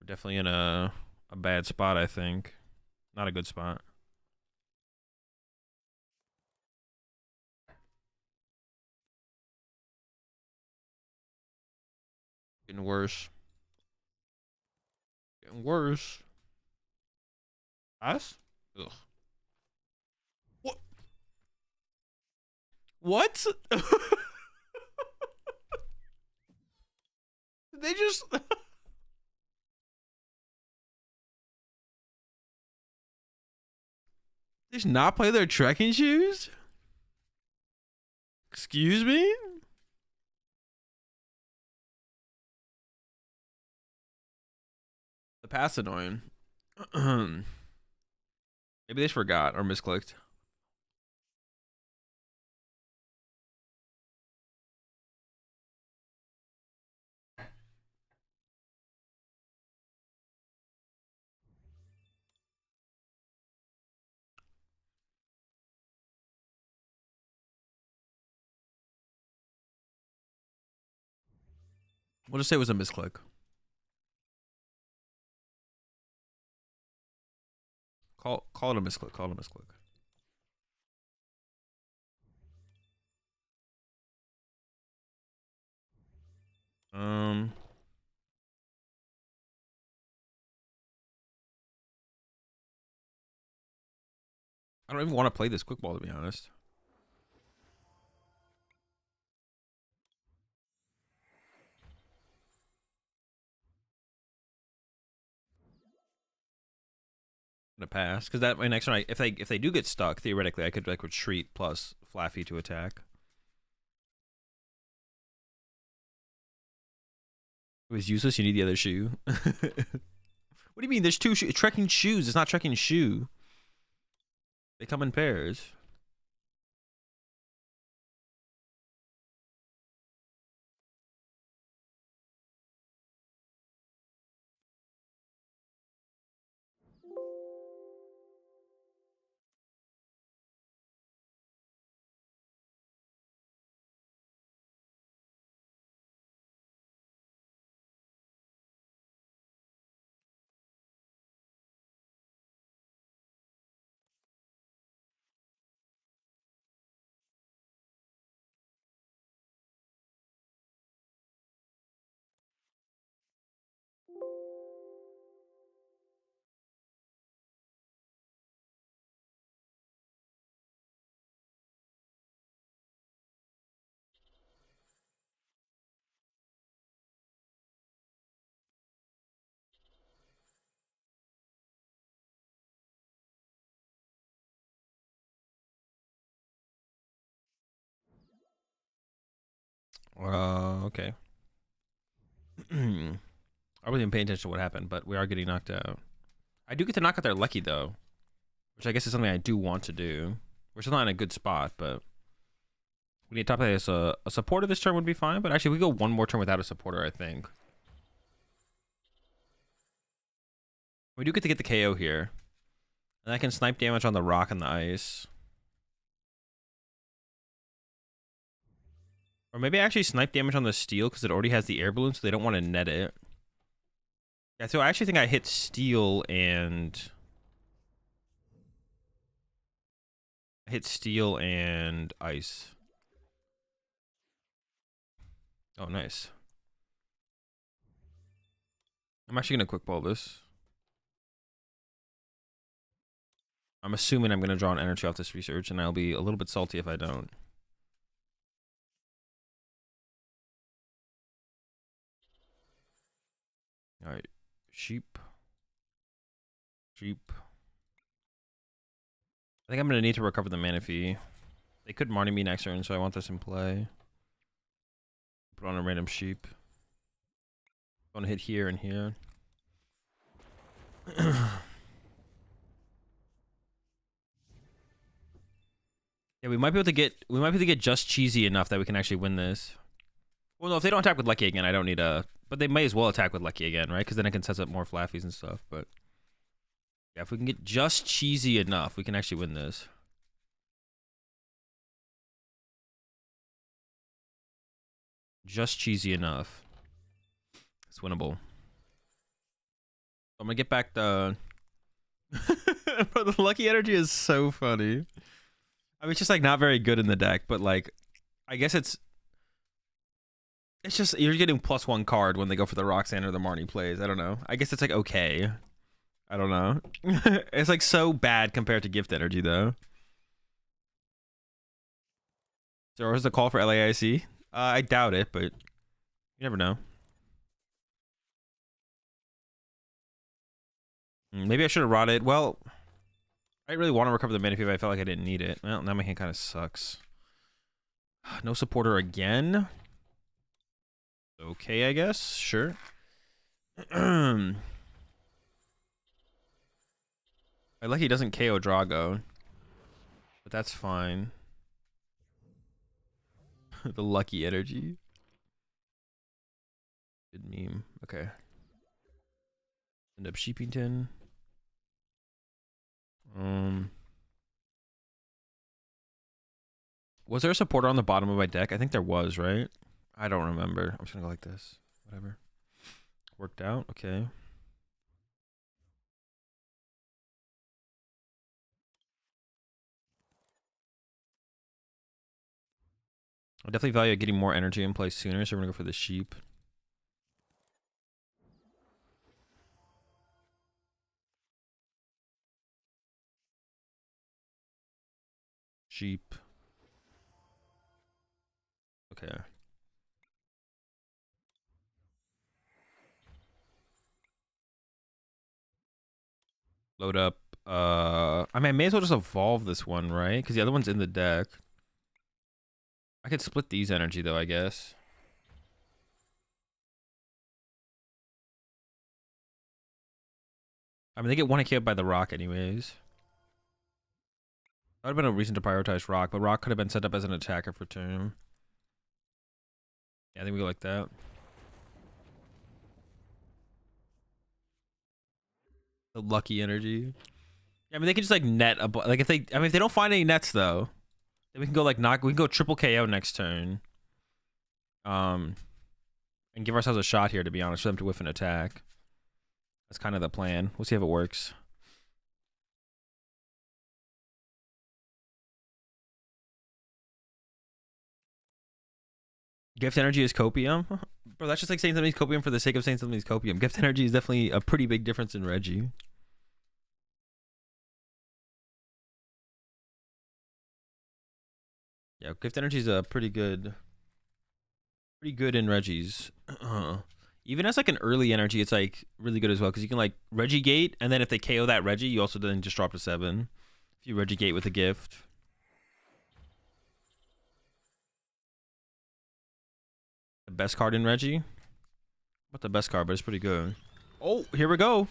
We're definitely in a bad spot, I think. Not a good spot. Getting worse. Getting worse. Us? Ugh. What? What? They just... They should not play their trekking shoes? Excuse me? The pass annoying. Maybe they just forgot or misclicked. We'll just say it was a misclick. Call it a misclick. Call it a misclick. I don't even want to play this quick ball, to be honest. I'm gonna pass because that my next one, if they do get stuck, theoretically I could like retreat plus Flaffy to attack. It was useless. You need the other shoe. What do you mean? There's two trekking shoes. It's not trekking shoe. They come in pairs. Okay. I wasn't even paying attention to what happened, but we are getting knocked out. I do get to knock out their Lucky, though, which I guess is something I do want to do. We're still not in a good spot, but we need top play as a supporter this turn would be fine, but actually we go one more turn without a supporter, I think. We do get to get the KO here. And I can snipe damage on the rock and the ice. Or maybe I actually snipe damage on the steel because it already has the air balloon, so they don't want to net it. Yeah, so I actually think I hit steel and... I hit steel and ice. Oh, nice. I'm actually going to quick ball this. I'm assuming I'm going to draw an energy off this research, and I'll be a little bit salty if I don't. Alright. Sheep. Sheep. I think I'm going to need to recover the Manaphy. They could Marnie me next turn, so I want this in play. Put on a random sheep. I want to hit here and here. Yeah, we might be able to get just cheesy enough that we can actually win this. Well, no, if they don't attack with Lucky again, I don't need a... But they may as well attack with Lucky again, right? Because then I can set up more Flaffies and stuff, but... Yeah, if we can get just cheesy enough, we can actually win this. Just cheesy enough. It's winnable. I'm gonna get back the... Bro, the Lucky energy is so funny. I mean, it's just like not very good in the deck, but like, I guess it's just, you're getting +1 card when they go for the Roxanne or the Marnie plays. I don't know. I guess it's like okay. I don't know. It's like so bad compared to gift energy though. So where's the call for LAIC? I doubt it, but you never know. Maybe I should have rotted. Well, I really want to recover the mana if I felt like I didn't need it. Well, now my hand kind of sucks. No supporter again. Okay, I guess. Sure. I like he doesn't KO Drago. But that's fine. The lucky energy. Good meme. Okay. End up Sheepington. Was there a supporter on the bottom of my deck? I think there was, right? I don't remember. I'm just gonna go like this. Whatever. Worked out. Okay. I definitely value getting more energy in play sooner, so we're gonna go for the sheep. Sheep. Okay. Load up. I mean, I may as well just evolve this one, right? Because the other one's in the deck. I could split these energy, though, I guess. I mean, they get one KO'd by the rock anyways. That would have been a reason to prioritize rock, but rock could have been set up as an attacker for turn. Yeah, I think we go like that. The lucky energy. Yeah, I mean, they can just like net a like if they. I mean, if they don't find any nets though, then we can go like knock. We can go triple KO next turn. And give ourselves a shot here. To be honest, for them to whiff an attack. That's kind of the plan. We'll see if it works. Gift energy is copium? Bro, that's just like saying something's copium for the sake of saying something's copium. Gift energy is definitely a pretty big difference in Reggie. Yeah, gift energy is a pretty good in Reggie's. Even as like an early energy, it's like really good as well because you can like Reggie Gate, and then if they KO that Reggie, you also then just drop to 7. If you Reggie Gate with a gift. The best card in Reggie? Not the best card, but it's pretty good. Oh, here we go.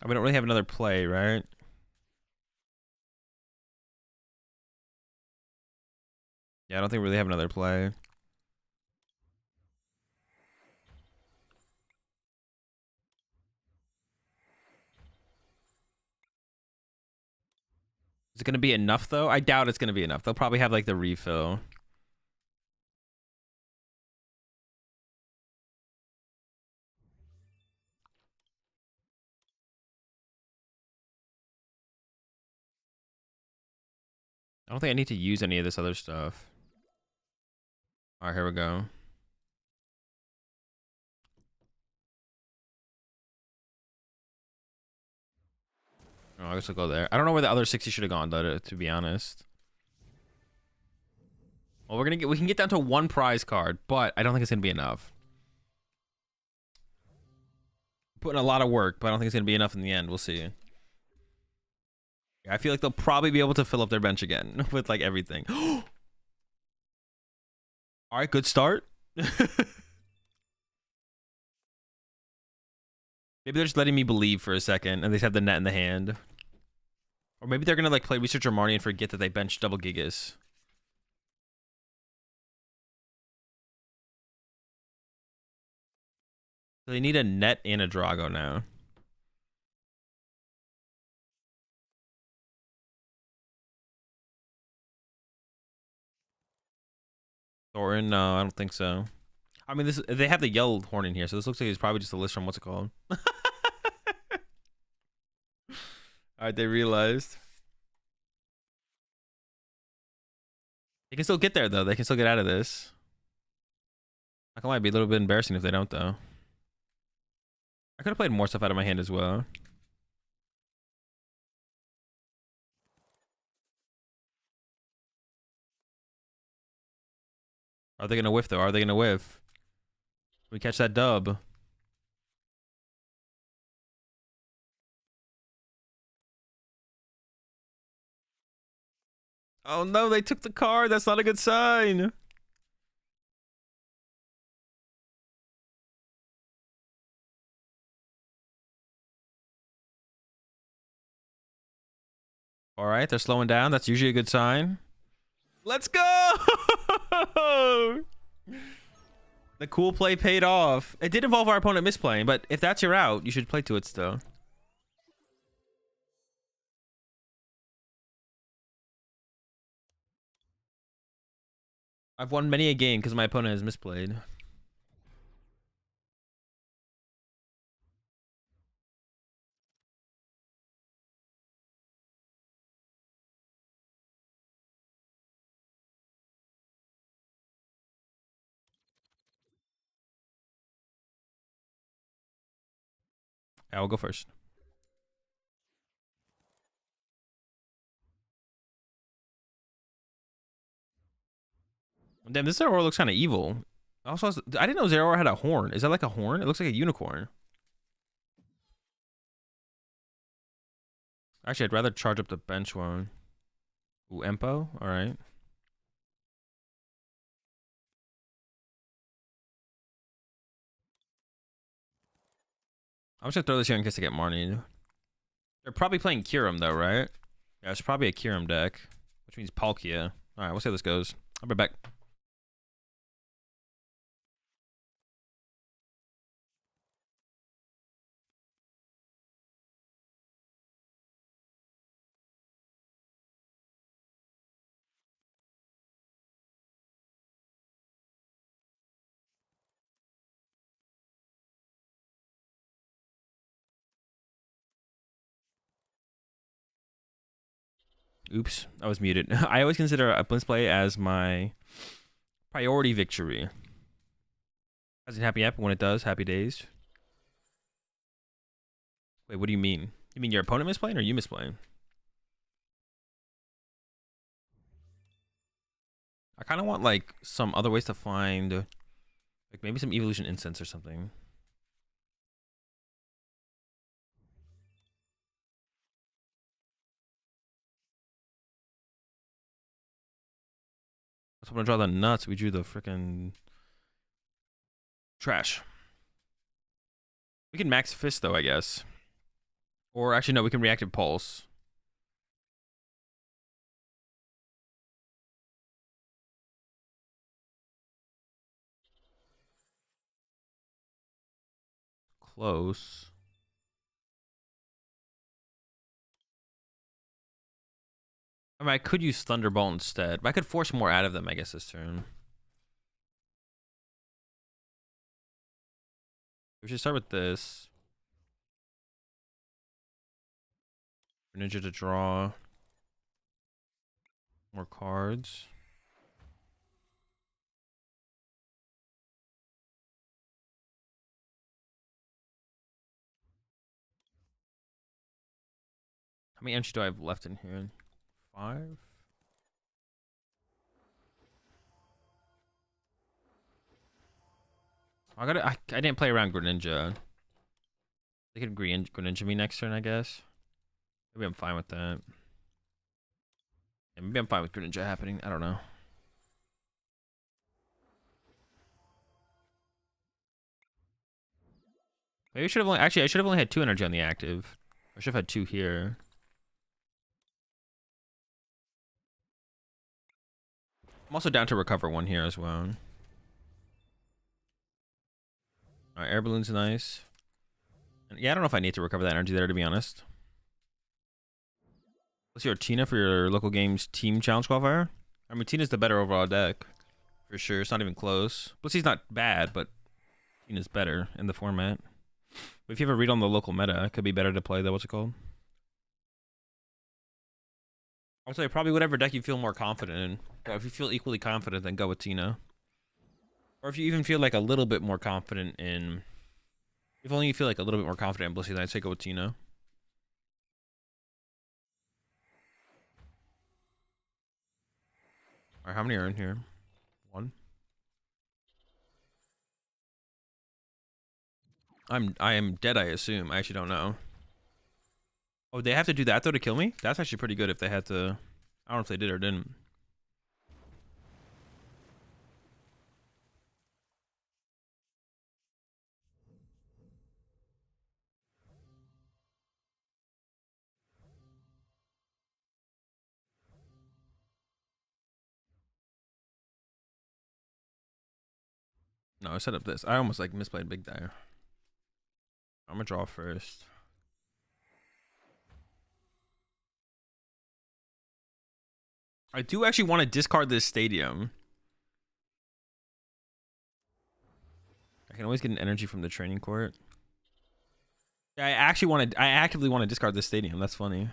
I mean, we don't really have another play, right? Yeah, I don't think we really have another play. Is it going to be enough, though? I doubt it's going to be enough. They'll probably have, like, the refill. I don't think I need to use any of this other stuff. All right, here we go. Oh, I guess I'll go there. I don't know where the other 60 should have gone, though, to be honest. Well, we can get down to 1 prize card, but I don't think it's going to be enough. Putting a lot of work, but I don't think it's going to be enough in the end. We'll see. I feel like they'll probably be able to fill up their bench again with, like, everything. All right, good start. Maybe they're just letting me believe for a second, and they just have the net in the hand. Or maybe they're going to, like, play Researcher Marnie and forget that they benched double Gigas. So they need a net and a Drago now. Thorin? No, I don't think so. I mean, they have the yellow horn in here, so this looks like it's probably just a list from what's it called. All right, they realized. They can still get there, though. They can still get out of this. Not gonna lie, it'd be a little bit embarrassing if they don't, though. I could have played more stuff out of my hand as well. Are they gonna whiff, though? Are they gonna whiff? We catch that dub. Oh no, they took the card. That's not a good sign. All right, they're slowing down. That's usually a good sign. Let's go! The cool play paid off. It did involve our opponent misplaying, but if that's your out, you should play to it still. I've won many a game because my opponent has misplayed. I will go first. Damn, this Zeraora looks kind of evil. Also, I didn't know Zeraora had a horn. Is that like a horn? It looks like a unicorn. Actually, I'd rather charge up the bench one. Ooh, Empo? Alright. I'm just gonna throw this here in case I get Marnie. They're probably playing Kyurem though, right? Yeah, it's probably a Kyurem deck, which means Palkia. Alright, we'll see how this goes. I'll be back. Oops, I was muted. I always consider a blitz play as my priority victory. As in happy app when it does, happy days. Wait, what do you mean? You mean your opponent misplaying or you misplaying? I kind of want like some other ways to find like maybe some evolution incense or something. So I'm gonna draw the nuts. We drew the freaking trash. We can max fist though, I guess. Or actually no, we can reactive pulse. Close. I mean, I could use Thunderbolt instead, but I could force more out of them, I guess, this turn. We should start with this. Ninja to draw more cards. How many energy do I have left in here? 5? I didn't play around Greninja. They could Greninja me next turn, I guess. Maybe I'm fine with that. Yeah, maybe I'm fine with Greninja happening. I don't know. Maybe I should have only actually I should have only had 2 energy on the active. I should have had 2 here. I'm also down to recover 1 here as well. Alright, air balloon's nice. And yeah, I don't know if I need to recover that energy there, to be honest. What's your Tina for your local games team challenge qualifier? I mean, Tina's the better overall deck. For sure. It's not even close. Blissey's not bad, but Tina's better in the format. But if you ever read on the local meta, it could be better to play the, what's it called? I would say probably whatever deck you feel more confident in. But if you feel equally confident, then go with Tina. Or if you even feel like a little bit more confident in... If only you feel like a little bit more confident in Blissey, then I'd say go with Tina. Alright, how many are in here? 1. I am dead, I assume. I actually don't know. Oh, they have to do that though to kill me? That's actually pretty good if they had to... I don't know if they did or didn't. No, I set up this. I almost like misplayed big there. I'm gonna draw first. I do actually want to discard this stadium. I can always get an energy from the training court. Yeah, I actively want to discard this stadium. That's funny.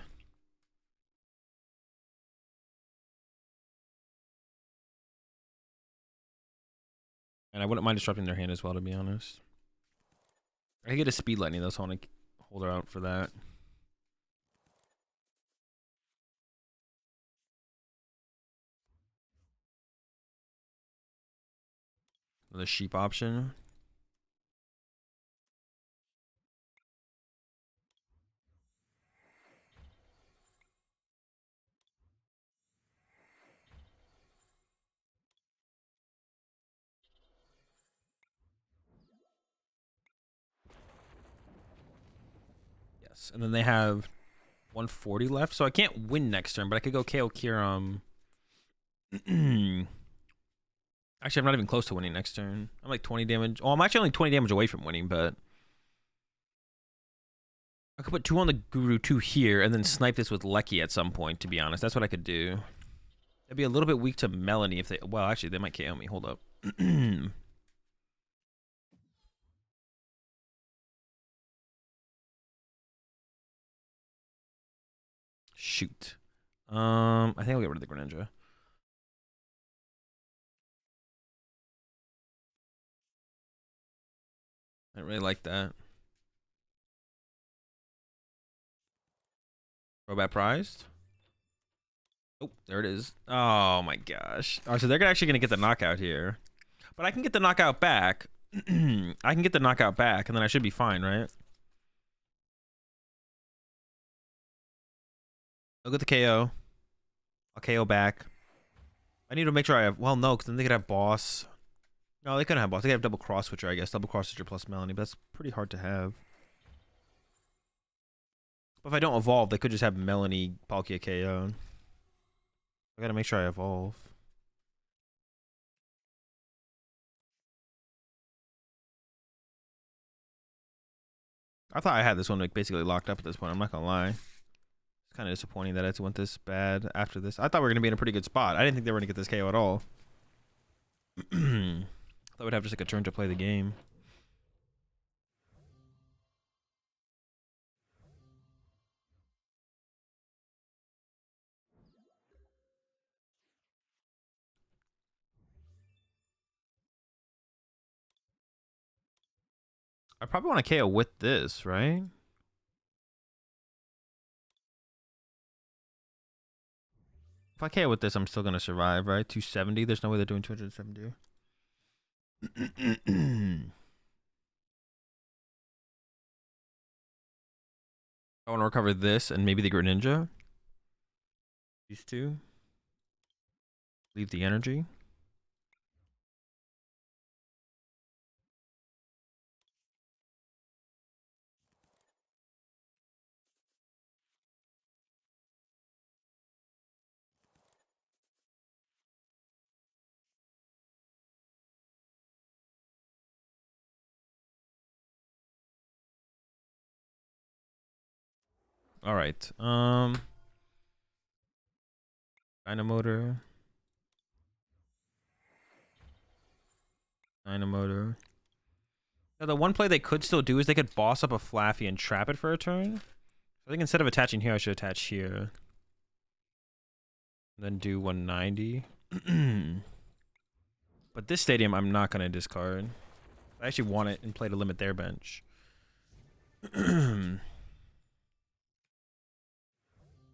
And I wouldn't mind disrupting their hand as well, to be honest. I could get a speed lightning though, so I want to hold her out for that. The sheep option. Yes, and then they have 140 left, so I can't win next turn, but I could go KO Kiram. Actually, I'm not even close to winning next turn. I'm like 20 damage. Oh, I'm actually only 20 damage away from winning, but I could put 2 on the Guru, 2 here, and then snipe this with Lecky at some point, to be honest. That's what I could do. That'd be a little bit weak to Melanie if they... Well, actually, they might KO me. Hold up. Shoot. I think I'll get rid of the Greninja. I really like that. Robot prized. Oh, there it is. Oh my gosh. All right, so they're actually gonna get the knockout here, but I can get the knockout back. I can get the knockout back, and then I should be fine, right? I'll get the KO. I'll KO back. I need to make sure I have... Well, no, because then they could have boss. No, they couldn't have boss. They could have double cross switcher, I guess. Double cross switcher plus Melanie, but that's pretty hard to have. But if I don't evolve, they could just have Melanie Palkia KO. I gotta make sure I evolve. I thought I had this one like basically locked up at this point. I'm not gonna lie. It's kind of disappointing that it went this bad after this. I thought we were gonna be in a pretty good spot. I didn't think they were gonna get this KO at all. I thought we'd have just like a turn to play the game. I probably want to KO with this, right? If I KO with this, I'm still going to survive, right? 270. There's no way they're doing 270. I want to recover this and maybe the Greninja. These two. Leave the energy. All right. Dynamotor. Dynamotor. Now, the one play they could still do is they could boss up a Flaffy and trap it for a turn. I think instead of attaching here, I should attach here. Then do 190. But this stadium, I'm not going to discard. I actually want it and play to limit their bench.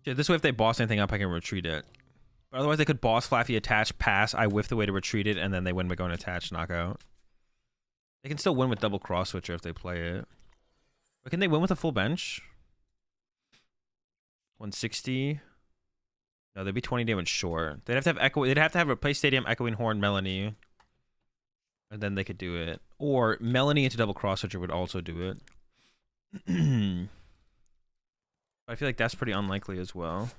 Yeah, this way, if they boss anything up, I can retreat it. But otherwise, they could boss Flaffy, attach, pass. I whiff the way to retreat it, and then they win by going attach, knockout. They can still win with double cross switcher if they play it. But can they win with a full bench? 160. No, they'd be 20 damage short. They'd have to have Echo. They'd have to have Replace Stadium, Echoing Horn, Melanie. And then they could do it. Or Melanie into Double Cross Switcher would also do it. I feel like that's pretty unlikely as well.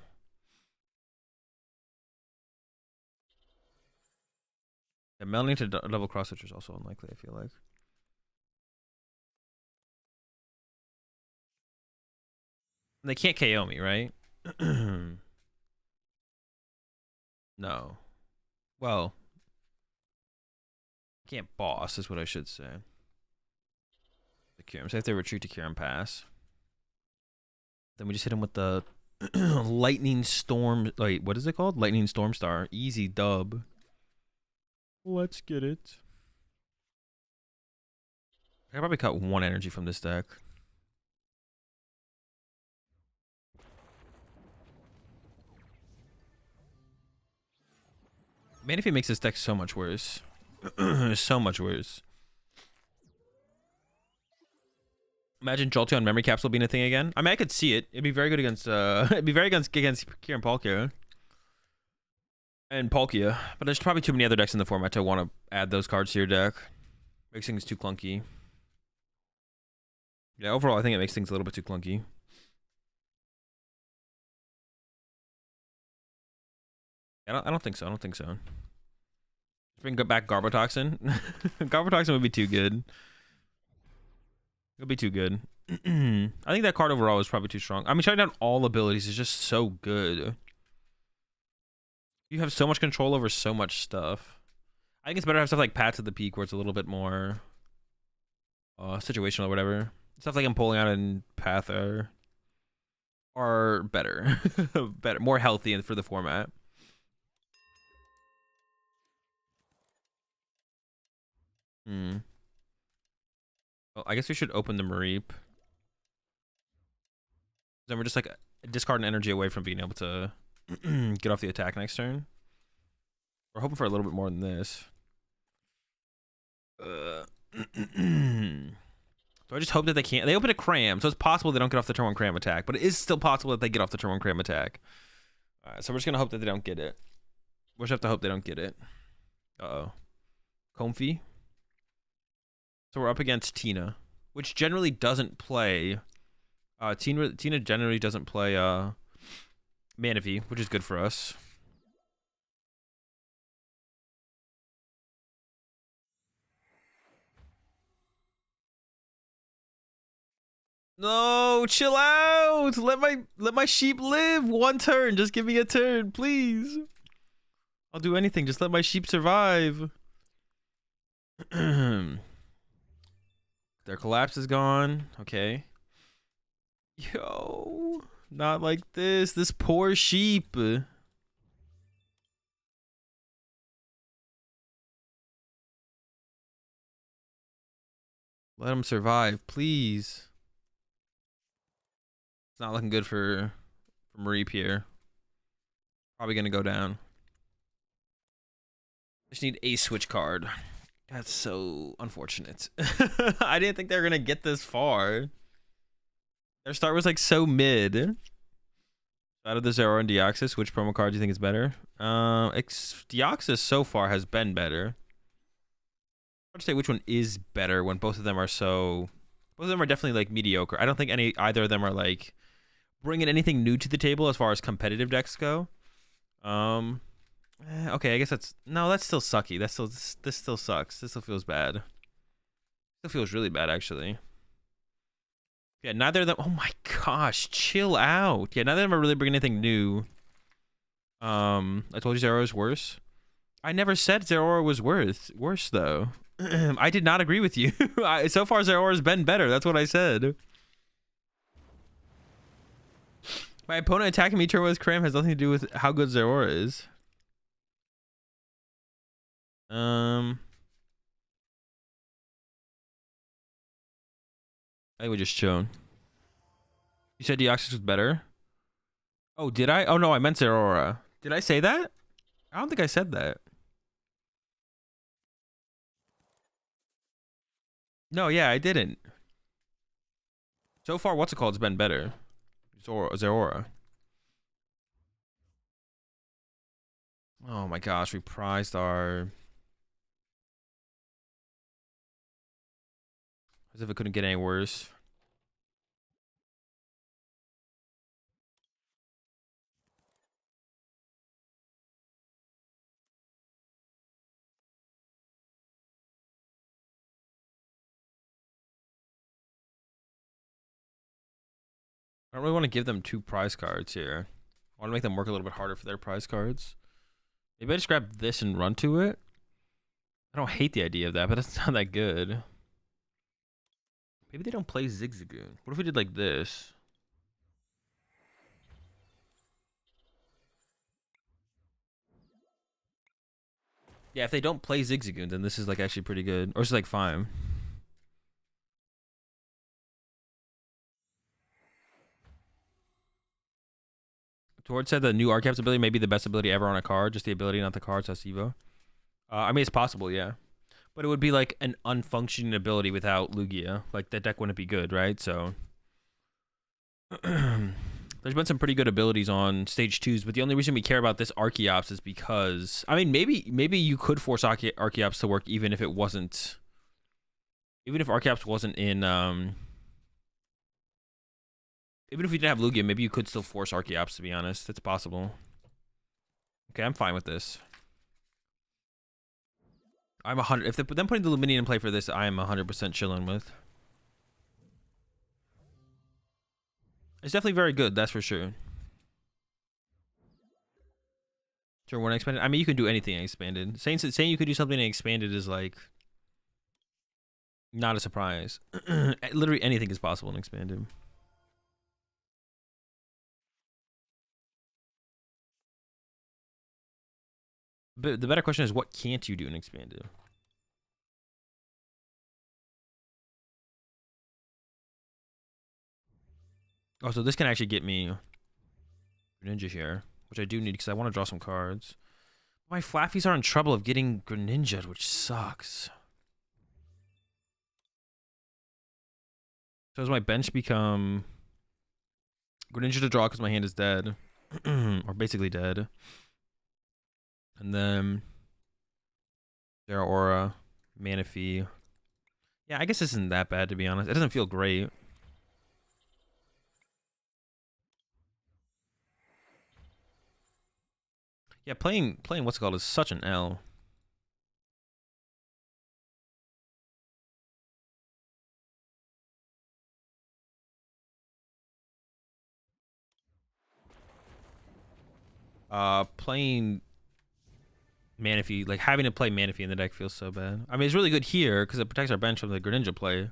Yeah, Melanie to Double Cross Switcher is also unlikely, I feel like. And they can't KO me, right? No. Well, can't boss is what I should say. The Kyurem. So if they retreat to Kyurem Pass. Then we just hit him with the Lightning Storm. Wait, what is it called? Lightning Storm Star. Easy dub. Let's get it. I probably cut one energy from this deck. Man, if he makes this deck so much worse. So much worse. Imagine Jolteon Memory Capsule being a thing again. I mean, I could see it. It'd be very good against it'd be very good against Kieran Palkia. And Palkia. But there's probably too many other decks in the format to want to add those cards to your deck. Makes things too clunky. Yeah, overall I think it makes things a little bit too clunky. I don't think so. I don't think so. Bring back Garbotoxin. Garbotoxin would be too good. It'll be too good. I think that card overall is probably too strong. I mean, shutting down all abilities is just so good. You have so much control over so much stuff. I think it's better to have stuff like Paths at the Peak where it's a little bit more situational or whatever. Stuff like Empoleon and Path are better. Better, more healthy for the format. Well, I guess we should open the Mareep. Then we're just like discarding energy away from being able to get off the attack next turn. We're hoping for a little bit more than this. So I just hope that they can't. They open a Cram, so it's possible they don't get off the turn 1 Cram attack, but it is still possible that they get off the turn 1 Cram attack. Alright, so we're just gonna hope that they don't get it. We just have to hope they don't get it. Uh-oh. Comfy. So we're up against Tina, which generally doesn't play. Tina generally doesn't play Manaphy, which is good for us. No, chill out. Let my sheep live. One turn. Just give me a turn, please. I'll do anything. Just let my sheep survive. Their collapse is gone. Okay. Yo, not like this. This poor sheep. Let him survive, please. It's not looking good for Mareep here. Probably gonna go down. Just need a switch card. That's so unfortunate. I didn't think they were gonna get this far. Their start was like so mid. Out of the Zeraora and Deoxys, which promo card do you think is better? Deoxys so far has been better. Hard to say which one is better when both of them are so. Both of them are definitely like mediocre. I don't think either of them are like bringing anything new to the table as far as competitive decks go. Okay, I guess that's still sucky. This still sucks. This still feels bad. Still feels really bad actually. Yeah, neither of them. Oh my gosh, chill out. Yeah, neither of them are really bringing anything new. I told you Zeraora is worse. I never said Zeraora was worse though. I did not agree with you. So far, Zeraora has been better. That's what I said. My opponent attacking me turn with Cram has nothing to do with how good Zeraora is. I think we just shown. You said Deoxys was better? Oh, did I? Oh no, I meant Zeraora. Did I say that? I don't think I said that. No, yeah, I didn't. So far, what's it called? It's been better. Zeraora. Oh my gosh, we prized our... As if it couldn't get any worse. I don't really want to give them 2 prize cards here. I want to make them work a little bit harder for their prize cards. Maybe I just grab this and run to it. I don't hate the idea of that, but it's not that good. Maybe they don't play Zigzagoon. What if we did like this? Yeah, if they don't play Zigzagoon, then this is like actually pretty good. Or it's like fine. Toward said the new Archetypes ability may be the best ability ever on a card. Just the ability, not the cards. That's Evo. I mean, it's possible, yeah. But it would be like an unfunctioning ability without Lugia. Like, that deck wouldn't be good, right? So... There's been some pretty good abilities on stage 2s, but the only reason we care about this Archeops is because... I mean, maybe you could force Archeops to work even if it wasn't... Even if Archeops wasn't in... Even if we didn't have Lugia, maybe you could still force Archeops, to be honest. It's possible. Okay, I'm fine with this. I'm 100... If them putting the Luminion in play for this, I am 100% chilling with. It's definitely very good, that's for sure. Sure, when expanded, I mean, you can do anything expanded. Saying you could do something expanded is like not a surprise. Literally anything is possible in expanded. But the better question is, what can't you do in expanded? Oh, so this can actually get me Greninja here, which I do need because I want to draw some cards. My Flaffies are in trouble of getting Greninja, which sucks. So does my bench become Greninja to draw because my hand is dead, or basically dead, and then Zeraora, Manaphy. Yeah, I guess this isn't that bad, to be honest. It doesn't feel great. Yeah, playing what's it called is such an L. Playing Manaphy, like having to play Manaphy in the deck feels so bad. I mean, it's really good here because it protects our bench from the Greninja play.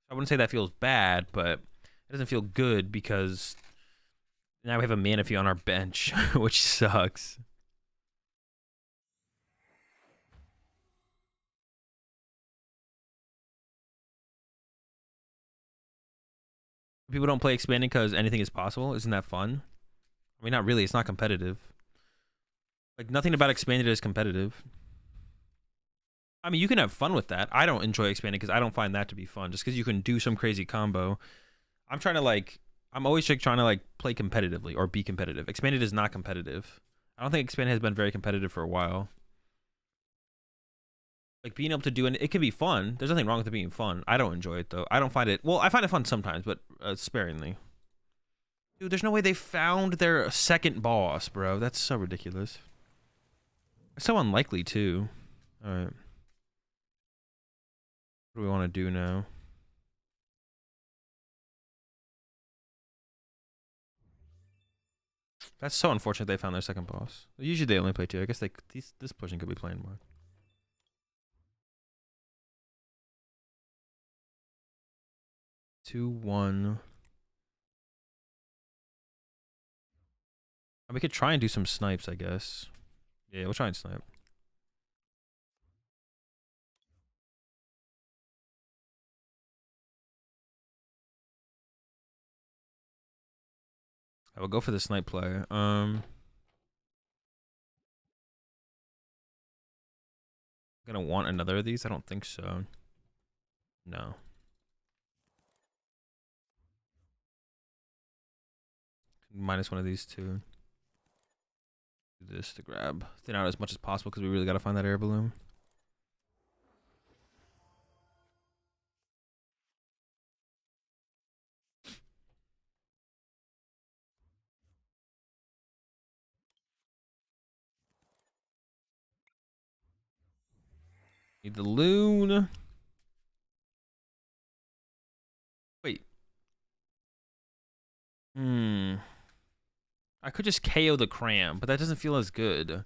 I wouldn't say that feels bad, but it doesn't feel good because now we have a Manaphy on our bench, which sucks. People don't play expanding because anything is possible. Isn't that fun? I mean, not really. It's not competitive. Like, nothing about expanded is competitive. I mean, you can have fun with that. I don't enjoy expanding because I don't find that to be fun. Just because you can do some crazy combo. I'm trying to, like... I'm always like trying to, like, play competitively or be competitive. Expanded is not competitive. I don't think Expanded has been very competitive for a while. Like, being able to do it can be fun. There's nothing wrong with it being fun. I don't enjoy it, though. I don't find it... Well, I find it fun sometimes, but sparingly. Dude, there's no way they found their second boss, bro. That's so ridiculous. It's so unlikely, too. Alright. What do we want to do now? That's so unfortunate they found their second boss. Usually they only play 2. I guess this pushing could be playing more. Two, 1. We could try and do some snipes, I guess. Yeah, we'll try and snipe. I will go for the snipe play. Gonna want another of these? I don't think so. No. Minus one of these two. Do this to grab thin out as much as possible because we really got to find that air balloon. Need the loon. Wait. I could just KO the cram, but that doesn't feel as good.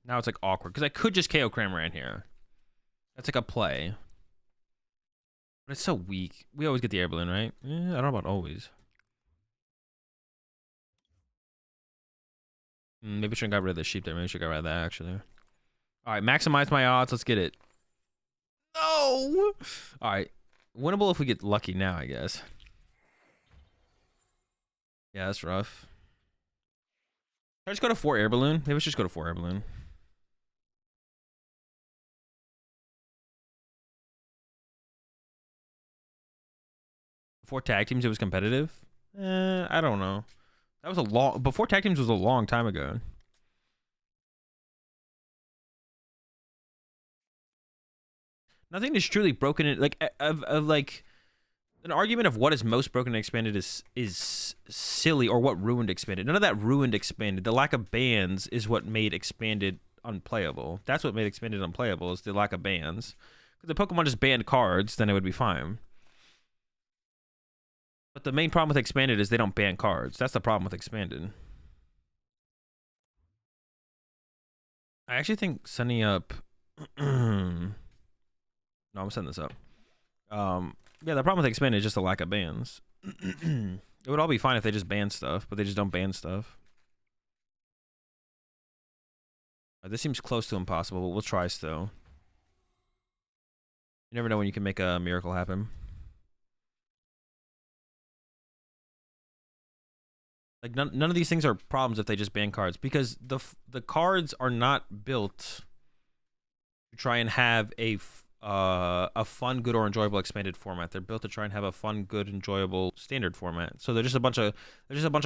Now it's like awkward because I could just KO cram right here. That's like a play. But it's so weak. We always get the air balloon, right? I don't know about always. Maybe I shouldn't got rid of the sheep there. Maybe I should got rid of that actually. All right, maximize my odds. Let's get it. No. All right, winnable if we get lucky now, I guess. Yeah, that's rough. Should I just go to 4 air balloon? Maybe we should just go to 4 air balloon. Before tag teams, it was competitive. I don't know. That was a long. Before tag teams was a long time ago. Nothing is truly broken in like of like an argument of what is most broken and expanded is silly, or what ruined expanded. None of that ruined expanded. The lack of bans is what made expanded unplayable. That's what made expanded unplayable, is the lack of bans. If the Pokemon just banned cards, then it would be fine. But the main problem with expanded is they don't ban cards. That's the problem with expanded. I actually think sending up no, I'm setting this up. Yeah, the problem with expanded is just the lack of bans. It would all be fine if they just ban stuff, but they just don't ban stuff. This seems close to impossible, but we'll try still. You never know when you can make a miracle happen. Like none of these things are problems if they just ban cards, because the cards are not built to try and have a fun, good, or enjoyable expanded format. They're built to try and have a fun, good, enjoyable standard format. So they're just a bunch of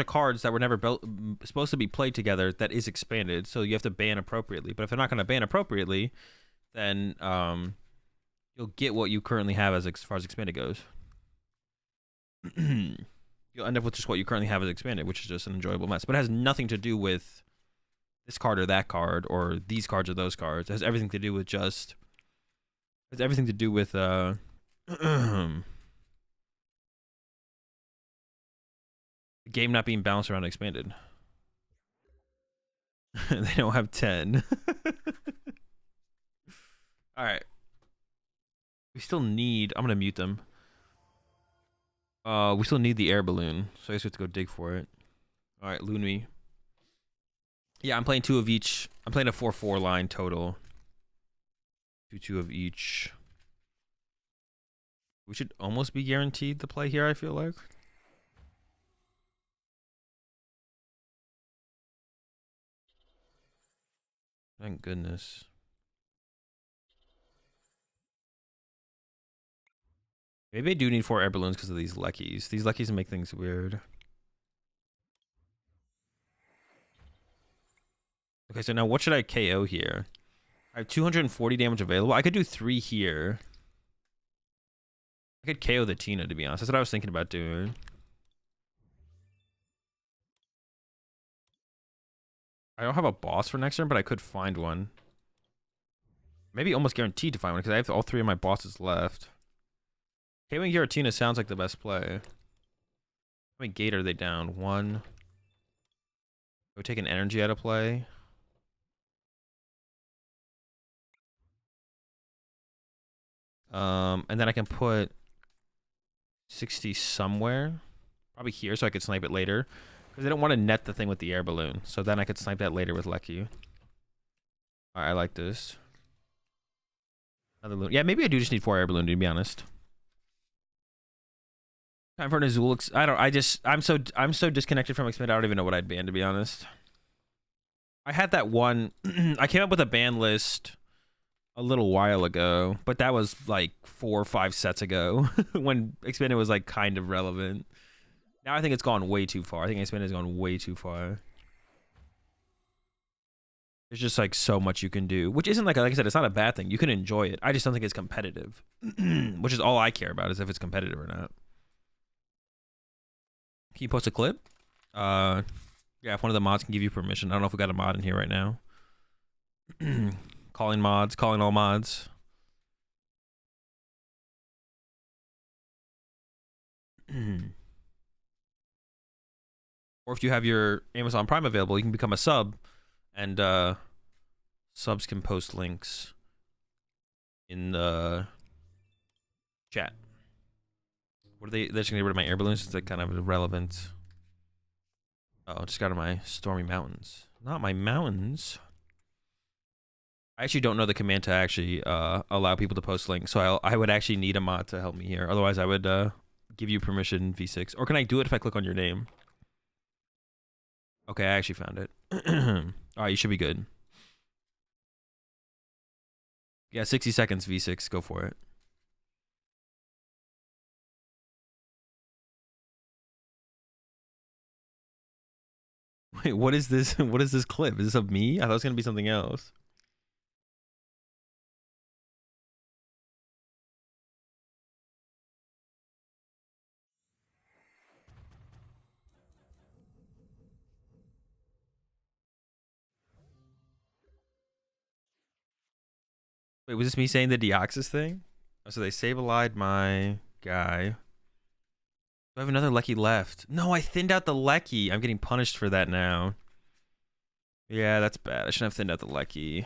cards that were never supposed to be played together that is expanded. So you have to ban appropriately. But if they're not going to ban appropriately, then you'll get what you currently have as far as expanded goes. You'll end up with just what you currently have as expanded, which is just an enjoyable mess. But it has nothing to do with this card or that card, or these cards or those cards. It has everything to do with just... It's everything to do with the game not being balanced around expanded. They don't have 10. All right. We still need... I'm going to mute them. We still need the air balloon, so I guess we have to go dig for it. All right, loon me. Yeah, I'm playing 2 of each. I'm playing a 4-4 line total. 2 of each. We should almost be guaranteed to play here, I feel like. Thank goodness. Maybe I do need 4 air balloons because of these Leckies. These Leckies make things weird. Okay, so now what should I KO here? I have 240 damage available. I could do 3 here. I could KO the Tina, to be honest. That's what I was thinking about doing. I don't have a boss for next turn, but I could find one. Maybe almost guaranteed to find one because I have all 3 of my bosses left. KOing Giratina sounds like the best play. How many gate are they down? 1. We'll take an energy out of play. And then I can put 60 somewhere. Probably here so I could snipe it later. Because I don't want to net the thing with the air balloon. So then I could snipe that later with Lecky. Alright, I like this. Another balloon. Yeah, maybe I do just need 4 air balloon, to be honest. Time for an Azul. I'm so disconnected from expanded. I don't even know what I'd ban, to be honest. I had that one. I came up with a ban list a little while ago, but that was like 4 or 5 sets ago when expanded was like kind of relevant. Now I think it's gone way too far. I think Expanded has gone way too far. There's just like so much you can do, which isn't like I said, it's not a bad thing. You can enjoy it. I just don't think it's competitive, which is all I care about is if it's competitive or not. Can you post a clip? Yeah, if one of the mods can give you permission. I don't know if we got a mod in here right now. Calling mods, calling all mods. Or if you have your Amazon Prime available, you can become a sub, and subs can post links in the chat. What are they? They're just gonna get rid of my air balloons. It's like kind of irrelevant. Oh, just got to my stormy mountains. Not my mountains. I actually don't know the command to actually allow people to post links, so I would actually need a mod to help me here. Otherwise, I would give you permission V6. Or can I do it if I click on your name? Okay, I actually found it. Alright, you should be good. Yeah, 60 seconds V6. Go for it. Wait, what is this? What is this clip? Is this of me? I thought it was going to be something else. Wait, was this me saying the Deoxys thing? Oh, so they save-allied my guy. Do I have another Lecky left? No, I thinned out the Lecky. I'm getting punished for that now. Yeah, that's bad. I shouldn't have thinned out the Lecky.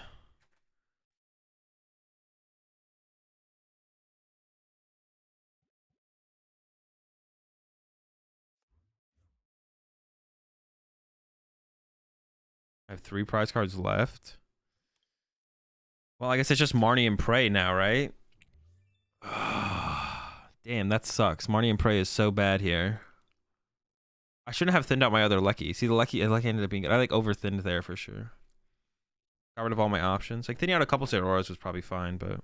I have 3 prize cards left. Well, I guess it's just Marnie and Prey now, right? Damn, that sucks. Marnie and Prey is so bad here. I shouldn't have thinned out my other Lecky. See, the Lecky ended up being good. I like over thinned there for sure. Got rid of all my options. Like thinning out a couple Zeraoras was probably fine, but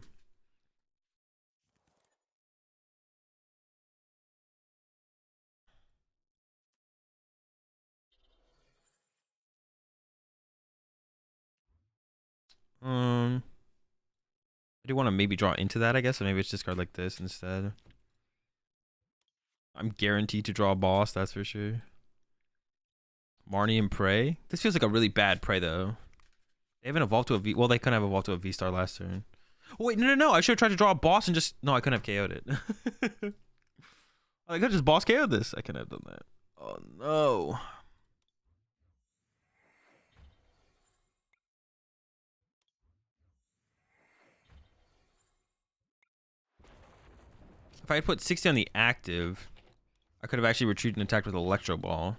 I do want to maybe draw into that, I guess, or maybe it's discard like this instead. I'm guaranteed to draw a boss, that's for sure. Marnie and Prey. This feels like a really bad Prey though. They haven't evolved to a V. Well, they couldn't have evolved to a V-Star last turn. Oh, wait, no. I should have tried to draw a boss and just... No, I couldn't have KO'd it. I could have just boss KO'd this. I couldn't have done that. Oh, no. If I had put 60 on the active, I could have actually retreated and attacked with Electro Ball.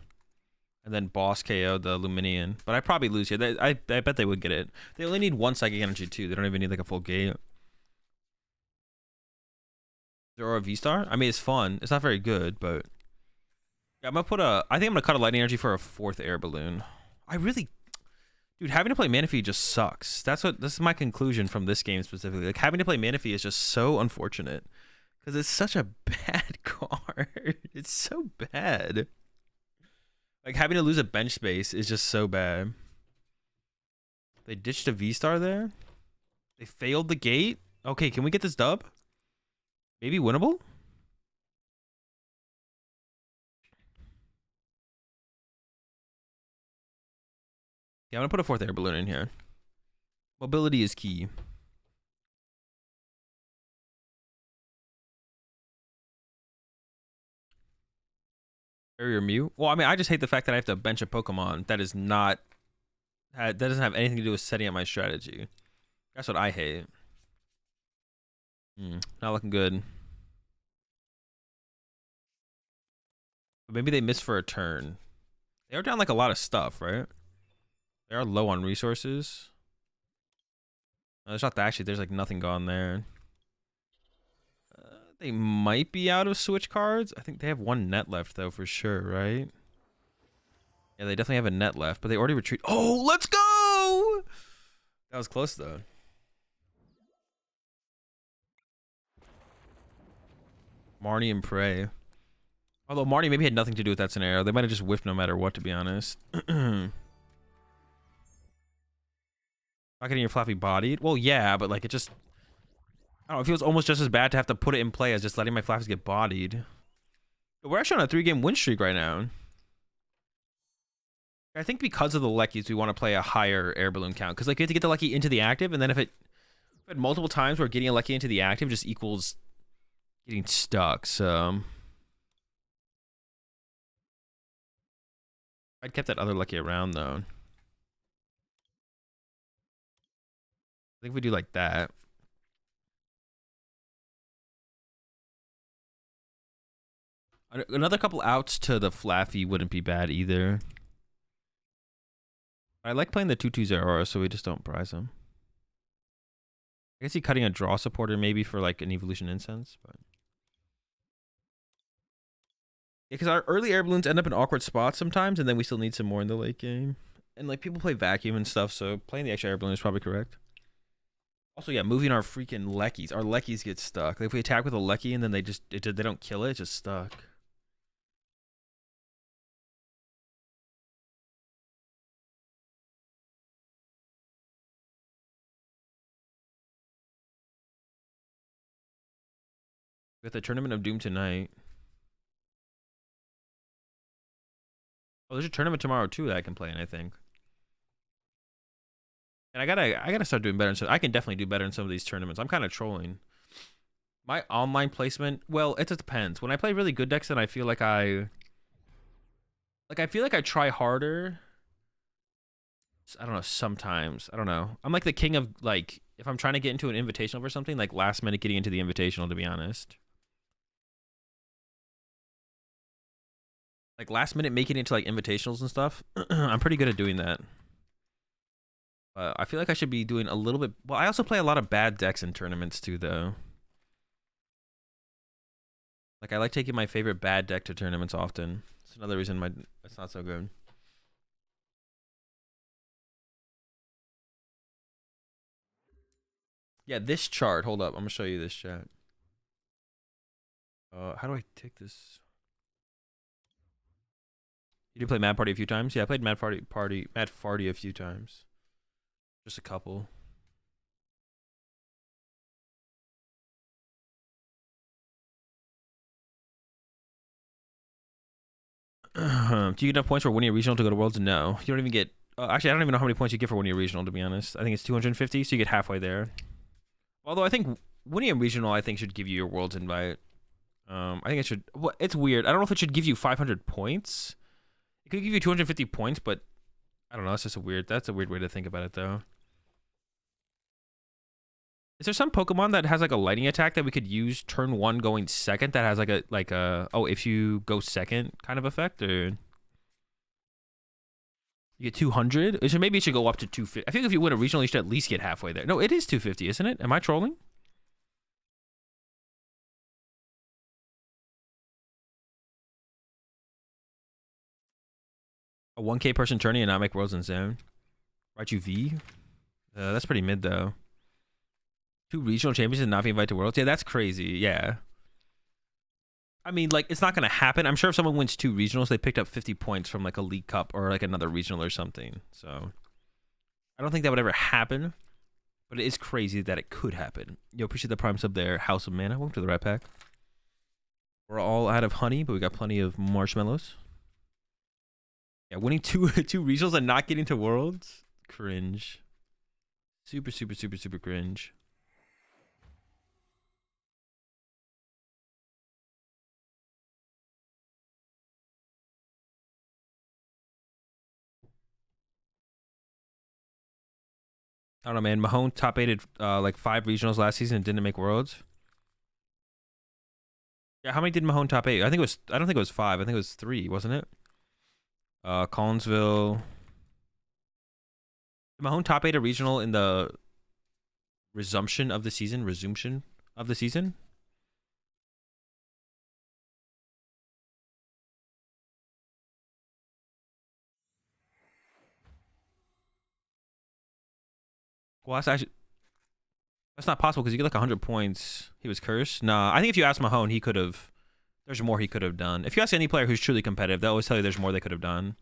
And then boss KO'd the Luminian. But I'd probably lose here. I bet they would get it. They only need 1 Psychic Energy, too. They don't even need, like, a full gate. Zeraora V-Star? I mean, it's fun. It's not very good, but... Yeah, I'm gonna put a... I think I'm gonna cut a Lightning Energy for a 4th Air Balloon. I really... Dude, having to play Manaphy just sucks. This is my conclusion from this game specifically. Like, having to play Manaphy is just so unfortunate. Because it's such a bad card. It's so bad. Like, having to lose a bench space is just so bad. They ditched a V-Star there? They failed the gate? Okay, can we get this dub? Maybe winnable? Yeah, I'm gonna put a 4th Air Balloon in here. Mobility is key. Barrier Mew? Well, I mean, I just hate the fact that I have to bench a Pokemon that is not... That doesn't have anything to do with setting up my strategy. That's what I hate. Not looking good. But maybe they missed for a turn. They are down like a lot of stuff, right? They are low on resources. No, there's not that. Actually, there's like nothing gone there. They might be out of switch cards. I think they have 1 net left though, for sure, right? Yeah, they definitely have a net left, but they already retreat. Oh, let's go! That was close though. Marnie and Prey. Although Marty maybe had nothing to do with that scenario. They might have just whiffed no matter what, to be honest. Not getting your Flaffy bodied? Well, yeah, but like it just... I don't know, it feels almost just as bad to have to put it in play as just letting my Flaffies get bodied. We're actually on a 3-game win streak right now. I think because of the Leckies, we want to play a higher air balloon count. Because like, you have to get the Lecky into the active, and then if it multiple times where getting a Lecky into the active just equals getting stuck, so... I'd kept that other Lecky around, though. I think we do like that. Another couple outs to the Flaffy wouldn't be bad either. I like playing the 2/2 Zeraora, so we just don't prize him. I guess he's cutting a draw supporter maybe for like an evolution incense, but yeah, because our early air balloons end up in awkward spots sometimes, and then we still need some more in the late game. And like people play vacuum and stuff, so playing the extra air balloon is probably correct. Also, yeah, moving our freaking Leckies. Our Leckies get stuck. Like, if we attack with a Lecky and then they don't kill it, it's just stuck. We got the Tournament of Doom tonight. Oh, there's a tournament tomorrow too that I can play in, I think. And I gotta start doing better. I can definitely do better in some of these tournaments. I'm kind of trolling. My online placement, well, it just depends. When I play really good decks, then I feel like I try harder. I don't know, sometimes. I don't know. I'm like the king of, like, if I'm trying to get into an invitational for something, like last minute getting into the invitational, to be honest. Like last minute making it into like invitationals and stuff. I'm pretty good at doing that. I feel like I should be doing a little bit. Well, I also play a lot of bad decks in tournaments too, though. Like I like taking my favorite bad deck to tournaments often. It's another reason it's not so good. Yeah, this chart. Hold up, I'm gonna show you this chat. How do I take this? You did play Mad Party a few times? Yeah, I played Mad Farty a few times. Just a couple. Do you get enough points for winning a regional to go to Worlds? No. You don't even get... actually, I don't even know how many points you get for winning a regional, to be honest. I think it's 250, so you get halfway there. Although I think winning a regional, I think, should give you your Worlds invite. I think it should... Well, it's weird. I don't know if it should give you 500 points. It could give you 250 points, but... I don't know. That's just a weird... That's a weird way to think about it, though. Is there some Pokemon that has like a lightning attack that we could use turn 1 going second that has like a oh, if you go second kind of effect, or you get 200? So maybe it should go up to 250. I think if you win a regional, you should at least get halfway there. No, it is 250, isn't it? Am I trolling? A 1K person tourney and not make Worlds in Zone. Raichu V? That's pretty mid though. 2 regional champions and not be invited to Worlds? Yeah, that's crazy. Yeah. I mean, like, it's not going to happen. I'm sure if someone wins 2 regionals, they picked up 50 points from, like, a League Cup or, like, another regional or something. So, I don't think that would ever happen. But it is crazy that it could happen. Yo, appreciate the Prime sub there. House of Mana. Welcome to the Rat Pack. We're all out of honey, but we got plenty of marshmallows. Yeah, winning 2 regionals and not getting to Worlds? Cringe. Super, super, super, super cringe. I don't know, man. Mahone top 8'd like 5 regionals last season and didn't make Worlds. Yeah, how many did Mahone top 8? I don't think it was 5. I think it was 3, wasn't it? Collinsville. Did Mahone top 8 a regional in the resumption of the season? Well, that's not possible because you get like 100 points. He was cursed. Nah, I think if you asked Mahone, he could have There's more he could have done. If you ask any player who's truly competitive, they'll always tell you there's more they could have done.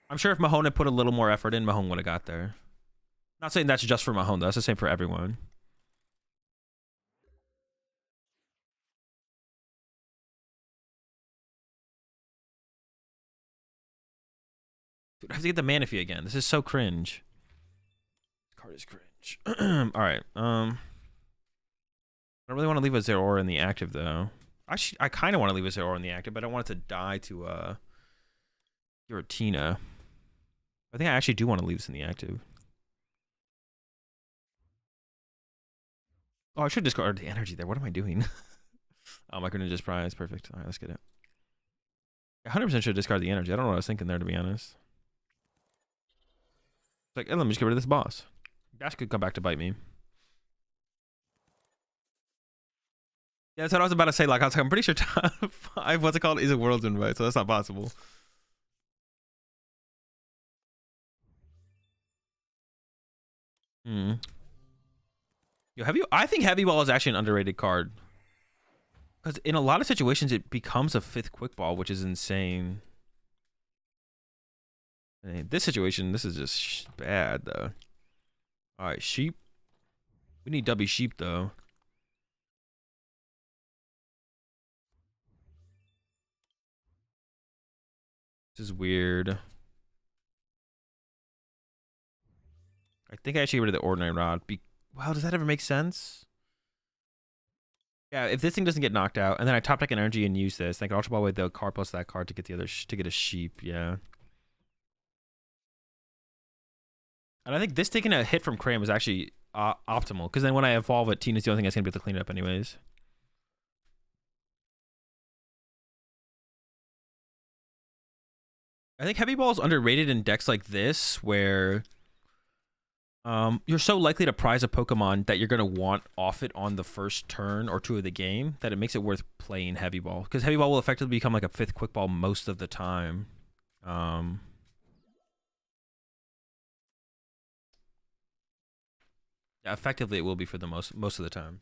I'm sure if Mahone had put a little more effort in, Mahone would have got there. Not saying that's just for Mahone, though. That's the same for everyone. Dude, I have to get the Manaphy again. This is so cringe. This card is cringe. All right. I don't really want to leave a Zeraora in the active, though. I kind of want to leave a Zeraora in the active, but I don't want it to die to Giratina. I think I actually do want to leave this in the active. Oh, I should discard the energy there. What am I doing? Oh, my Greninja's prize. Perfect. All right, let's get it. 100% should discard the energy. I don't know what I was thinking there, to be honest. It's like, hey, let me just get rid of this boss. Dash could come back to bite me. Yeah, that's what I was about to say. Like, I was like, I'm pretty sure top 5, what's it called, is a world invite, so that's not possible. Yo, I think Heavy Ball is actually an underrated card. Because in a lot of situations, it becomes a 5th Quick Ball, which is insane. In this situation, this is just bad, though. Alright, Sheep. We need W Sheep, though. This is weird. I think I actually get rid of the Ordinary Rod. Wow, does that ever make sense? Yeah, if this thing doesn't get knocked out, and then I top deck an energy and use this, then I can Ultra Ball away the card plus that card to get the other to get a Sheep. Yeah. And I think this taking a hit from Cram is actually optimal, because then when I evolve it, Tina's the only thing that's gonna be able to clean it up anyways. I think Heavy Ball is underrated in decks like this, where you're so likely to prize a Pokemon that you're going to want off it on the first turn or 2 of the game that it makes it worth playing Heavy Ball. Because Heavy Ball will effectively become like a 5th Quick Ball most of the time. Yeah, effectively it will be for the most of the time.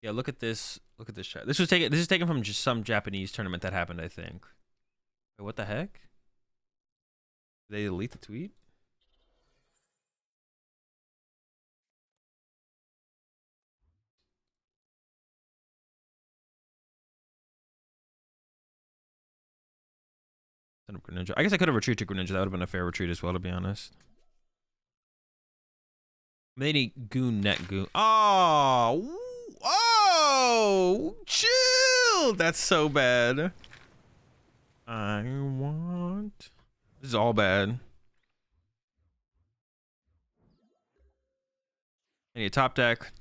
Yeah, look at this. Look at this chat. This is taken from just some Japanese tournament that happened, I think. Wait, what the heck? Did they delete the tweet? Greninja. I guess I could have retreated to Greninja. That would have been a fair retreat as well, to be honest. Many Goon Net Goon. Oh! Oh! Chill! That's so bad. I want... This is all bad. I need a top deck.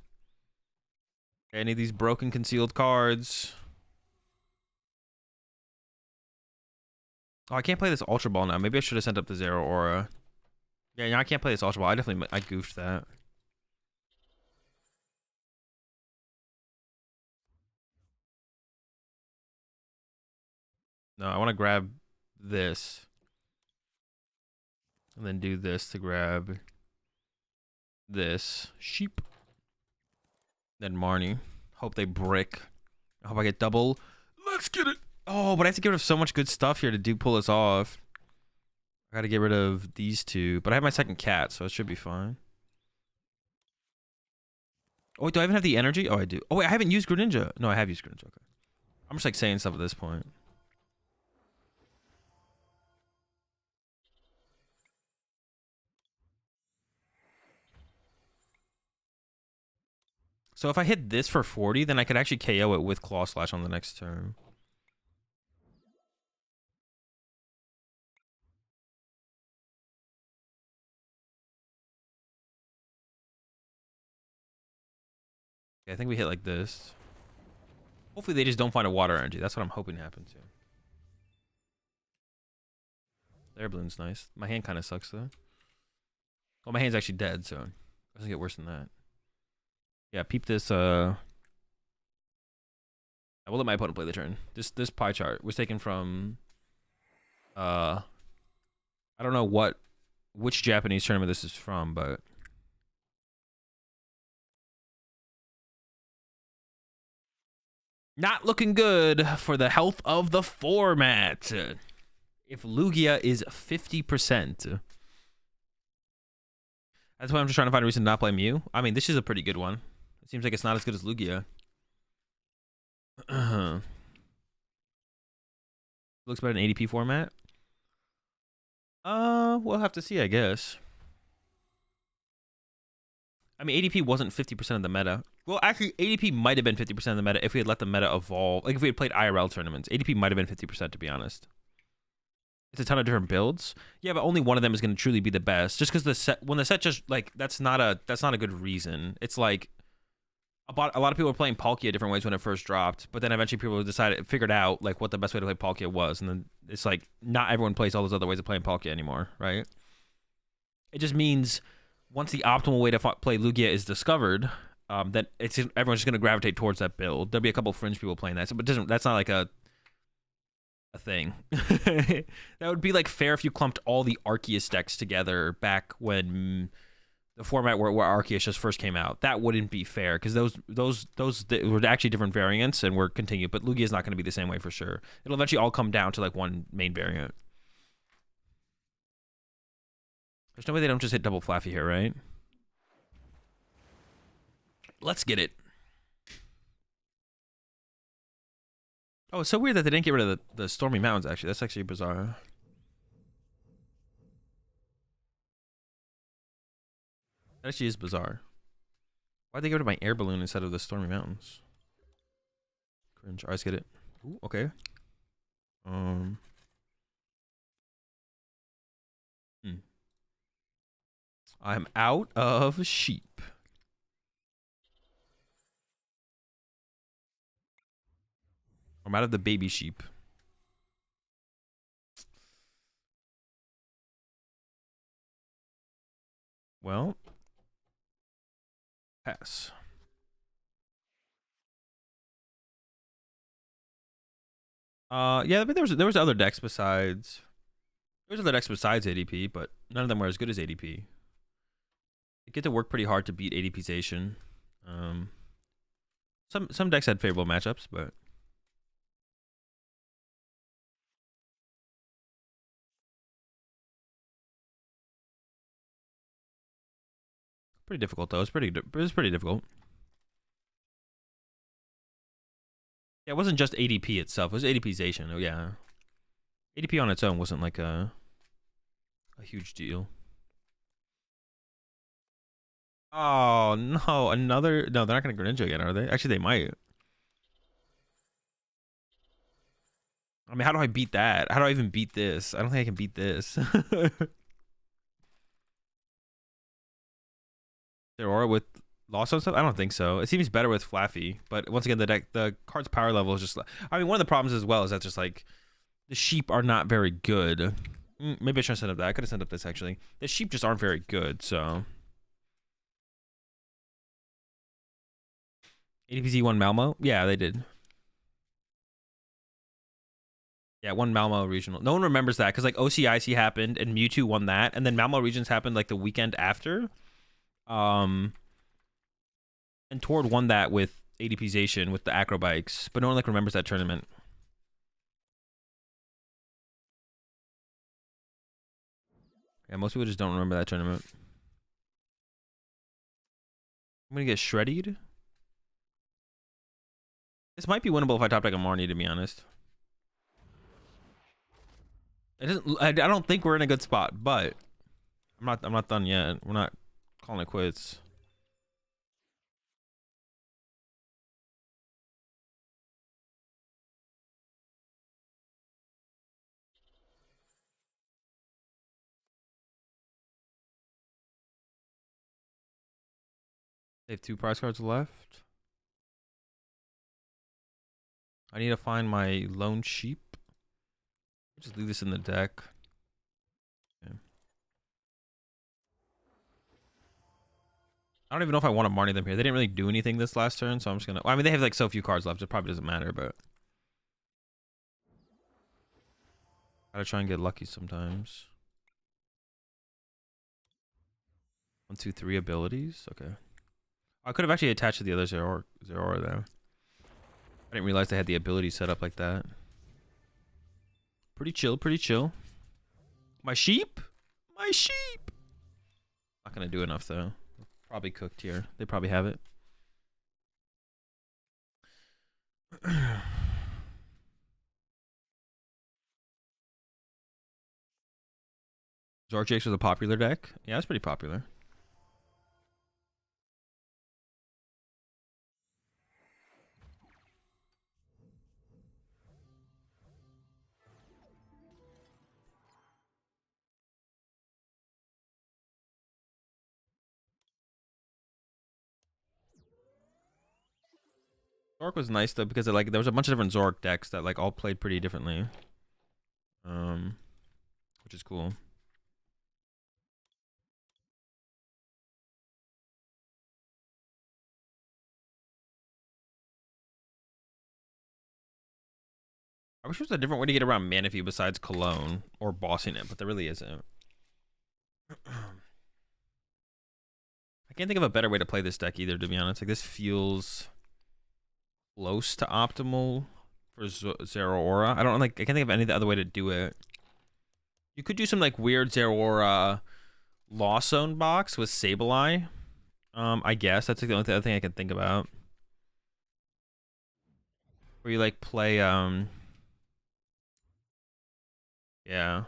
Any of these broken concealed cards. Oh, I can't play this Ultra Ball now. Maybe I should have sent up the Zeraora. Yeah, I can't play this Ultra Ball. I goofed that. No, I want to grab this. And then do this to grab this. Sheep. Then Marnie. Hope they brick. I hope I get double. Let's get it. Oh, but I have to get rid of so much good stuff here to pull this off. I gotta get rid of these 2. But I have my second cat, so it should be fine. Oh, wait, do I even have the energy? Oh, I do. Oh, wait, I haven't used Greninja. No, I have used Greninja. Okay. I'm just like saying stuff at this point. So if I hit this for 40, then I could actually KO it with Claw Slash on the next turn. Okay, I think we hit like this. Hopefully they just don't find a water energy. That's what I'm hoping happens here. Their balloon's nice. My hand kind of sucks though. Well, my hand's actually dead, so it doesn't get worse than that. Yeah, peep this. I will let my opponent play the turn. This pie chart was taken from. I don't know which Japanese tournament this is from, but Not looking good for the health of the format. If Lugia is 50%. That's why I'm just trying to find a reason to not play Mew. I mean, this is a pretty good one. It seems like it's not as good as Lugia. Looks better in ADP format. We'll have to see, I guess. I mean, ADP wasn't 50% of the meta. Well, actually, ADP might have been 50% of the meta if we had let the meta evolve. Like, if we had played IRL tournaments. ADP might have been 50%, to be honest. It's a ton of different builds. Yeah, but only one of them is going to truly be the best. Just because the set, when the set just, like, that's not a good reason. It's like, a lot of people were playing Palkia different ways when it first dropped, but then eventually people figured out, like, what the best way to play Palkia was, and then it's like, not everyone plays all those other ways of playing Palkia anymore, right? It just means once the optimal way to play Lugia is discovered, that everyone's just going to gravitate towards that build. There'll be a couple fringe people playing that, but that's not like a thing. That would be like fair if you clumped all the Arceus decks together back when the format where Arceus just first came out. That wouldn't be fair because those were actually different variants and were continued. But Lugia is not going to be the same way for sure. It'll eventually all come down to like one main variant. There's no way they don't just hit double Flaffy here, right? Let's get it. Oh, it's so weird that they didn't get rid of the Stormy Mountains, actually. That's actually bizarre. That actually is bizarre. Why'd they get rid of my air balloon instead of the Stormy Mountains? Cringe. Alright, let's get it. Ooh, okay. I'm out of sheep. I'm out of the baby sheep. Well, pass. Yeah, but there was other decks besides. There was other decks besides ADP, but none of them were as good as ADP. They get to work pretty hard to beat ADPization. Some decks had favorable matchups, but pretty difficult though. It was pretty difficult. Yeah, it wasn't just ADP itself. It was ADPization. Oh yeah, ADP on its own wasn't like a huge deal. Oh no, no, they're not gonna Greninja again, are they? Actually, they might. I mean, how do I beat that? How do I even beat this? I don't think I can beat this. Zeraora with lost on stuff? I don't think so. It seems better with Flaffy, but once again, the card's power level is just. I mean, one of the problems as well is that just like the sheep are not very good. Maybe I should have set up that. I could have set up this actually. The sheep just aren't very good, so. ADPZ won Malmo? Yeah, they did. Yeah, one Malmo regional. No one remembers that because like OCIC happened and Mewtwo won that, and then Malmo regions happened like the weekend after. And Tord won that with ADPization with the Acrobikes, but no one like remembers that tournament. Yeah, most people just don't remember that tournament. I'm gonna get shredded. This might be winnable if I top deck a Marnie, to be honest. It isn't. I don't think we're in a good spot, but I'm not done yet. We're not calling it quits. They have 2 prize cards left. I need to find my lone sheep. Just leave this in the deck. Okay. I don't even know if I want to Marnie them here. They didn't really do anything this last turn, so I'm just gonna. Well, I mean, they have like so few cards left. It probably doesn't matter, but gotta try and get lucky sometimes. 1, 2, 3 abilities. Okay. I could have actually attached to the other Zeraora there. I didn't realize they had the ability set up like that. Pretty chill, pretty chill. My sheep? My sheep! Not gonna do enough though. Probably cooked here. They probably have it. Zorjax was a popular deck. Yeah, it's pretty popular. Zork was nice though because like there was a bunch of different Zork decks that like all played pretty differently. Which is cool. I wish there was a different way to get around Manaphy besides Cologne or bossing it, but there really isn't. I can't think of a better way to play this deck either, to be honest. Like this feels close to optimal for Zeraora. I don't like. I can't think of any other way to do it. You could do some like weird Zeraora Lost Zone box with Sableye. I guess that's like the only other thing I can think about. Where you like play yeah.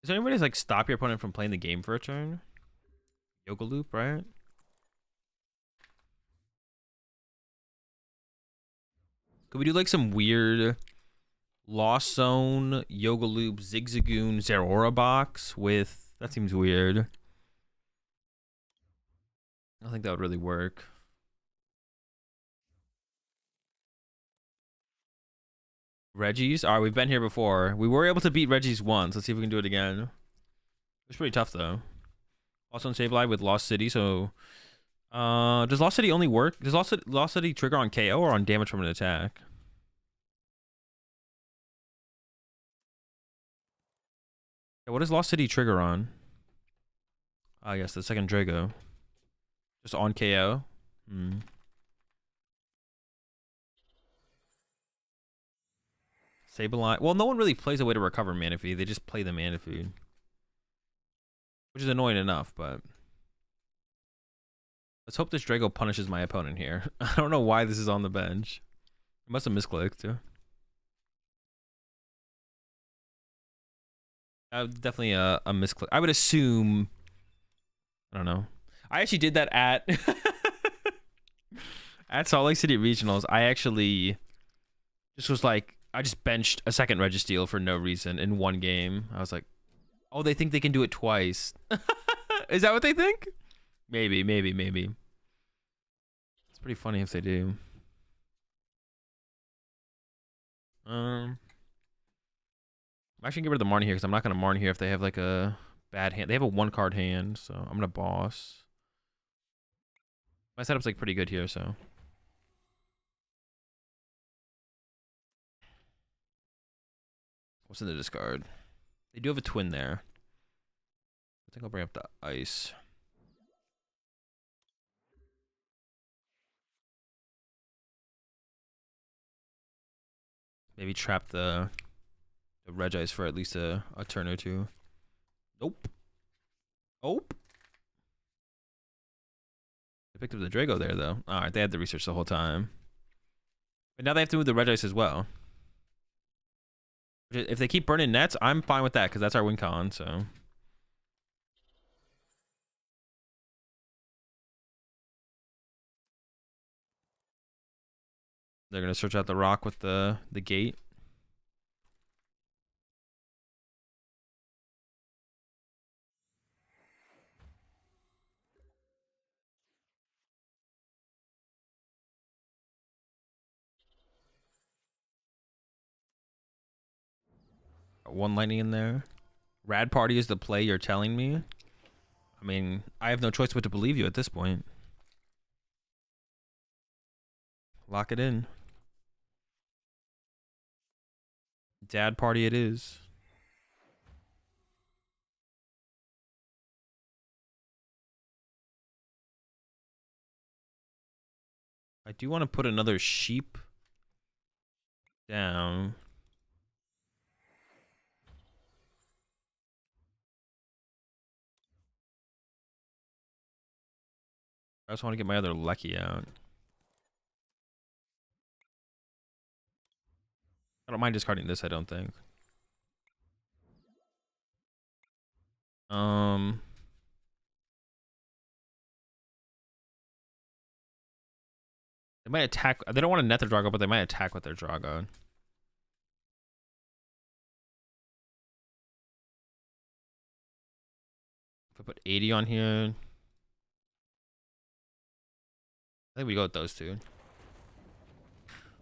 Is there any way to like stop your opponent from playing the game for a turn? Yoga Loop, right? Could we do like some weird Lost Zone, Yoga Loop, Zigzagoon, Zeraora box with... That seems weird. I don't think that would really work. Reggie's? Alright, we've been here before. We were able to beat Reggie's once. Let's see if we can do it again. It's pretty tough, though. Also on Sableye with Lost City, so... does Lost City only work? Does Lost City trigger on KO or on damage from an attack? Yeah, what does Lost City trigger on? Ah, yes, the second Drago. Just on KO? Hmm. Sableye. Well, no one really plays a way to recover Manaphy. They just play the Manaphy. Which is annoying enough, but... Let's hope this Drago punishes my opponent here. I don't know why this is on the bench. It must have misclicked, too. Definitely a misclick. I would assume... I don't know. I actually did that at... at Salt Lake City Regionals. I actually... Just was like... I just benched a second Registeel for no reason in one game. I was like, oh, they think they can do it twice. Is that what they think? Maybe. It's pretty funny if they do. I'm actually gonna get rid of the Marnie here because I'm not gonna Marnie here if they have like a bad hand. They have a 1-card hand, so I'm gonna boss. My setup's like pretty good here, so. What's in the discard? They do have a twin there. I think I'll bring up the ice. Maybe trap the Regice for at least a turn or two. Nope. Nope. They picked up the Drago there, though. Alright, they had the research the whole time. But now they have to move the Regice as well. If they keep burning nets, I'm fine with that, because that's our win con, so... They're going to search out the rock with the gate. Got one lightning in there. Rad Party is the play you're telling me? I mean, I have no choice but to believe you at this point. Lock it in. Dad Party it is. I do want to put another sheep down. I just want to get my other Lucky out. I don't mind discarding this, I don't think. They might attack. They don't want to net their Drago, but they might attack with their Drago. If I put 80 on here, I think we go with those two.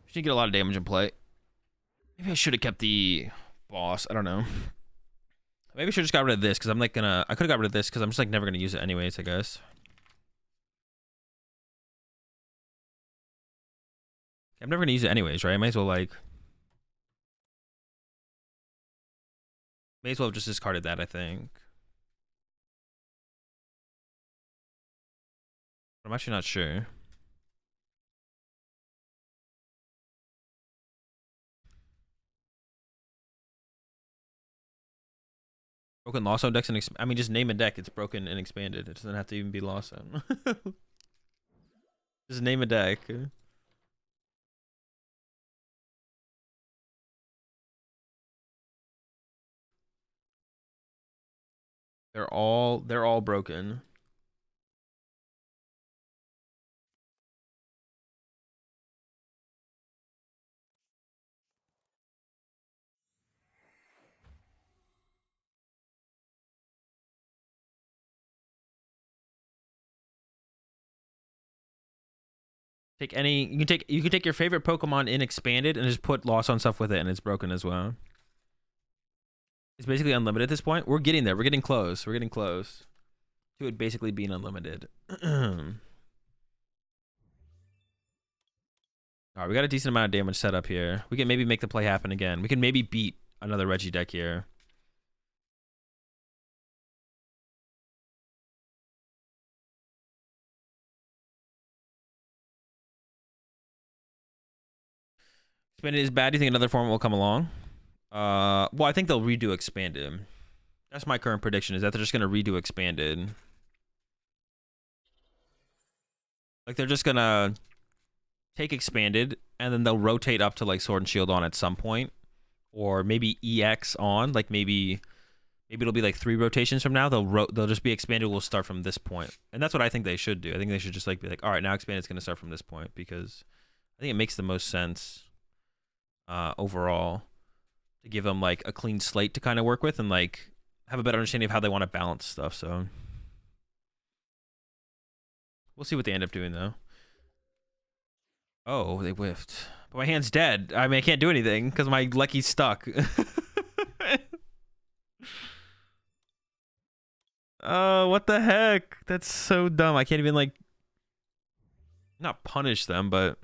Should get a lot of damage in play. Maybe I should have kept the boss. I don't know. Maybe I should have just got rid of this because I'm like gonna. I could have got rid of this because I'm just like never gonna use it anyways, I guess. I'm never gonna use it anyways, right? I might as well like. May as well have just discarded that, I think. I'm actually not sure. Broken Lost Zone decks and I mean, just name a deck. It's broken and expanded. It doesn't have to even be Lost Zone. Just name a deck. They're all broken. Take any you can take your favorite Pokemon in expanded and just put Lost on stuff with it and it's broken as well. It's basically unlimited at this point. We're getting there. We're getting close. We're getting close to it basically being unlimited. Alright, we got a decent amount of damage set up here. We can maybe make the play happen again. We can maybe beat another Reggie deck here. Expanded is bad. Do you think another format will come along? Well, I think they'll redo Expanded. That's my current prediction, is that they're just going to redo Expanded. Like, they're just going to take Expanded, and then they'll rotate up to, like, Sword and Shield on at some point. Or maybe EX on. Like, maybe it'll be, like, 3 rotations from now. They'll just be Expanded. We'll start from this point. And that's what I think they should do. I think they should just, like, be like, all right, now Expanded's going to start from this point. Because I think it makes the most sense overall to give them, like, a clean slate to kind of work with and, like, have a better understanding of how they want to balance stuff. So we'll see what they end up doing, though. Oh, they whiffed. But my hand's dead. I mean, I can't do anything because my Lucky's stuck. Oh, what the heck? That's so dumb. I can't even, like, not punish them, but...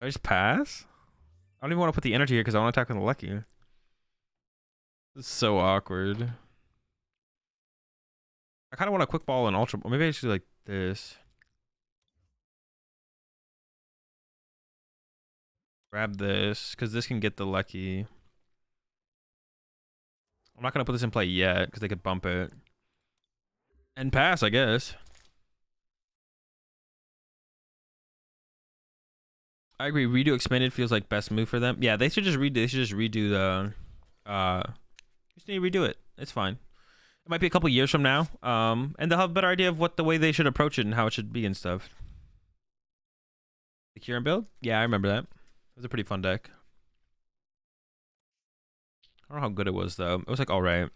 I just pass? I don't even want to put the energy here because I want to attack with the Lucky. This is so awkward. I kind of want a quick ball and ultra. Or maybe I should do like this. Grab this because this can get the Lucky. I'm not going to put this in play yet because they could bump it. And pass, I guess. I agree. Redo Expanded feels like best move for them. Yeah, they should just redo. They should just redo the. Just need to redo it. It's fine. It might be a couple years from now. And they'll have a better idea of what the way they should approach it and how it should be and stuff. The Kieran build? Yeah, I remember that. It was a pretty fun deck. I don't know how good it was though. It was like all right.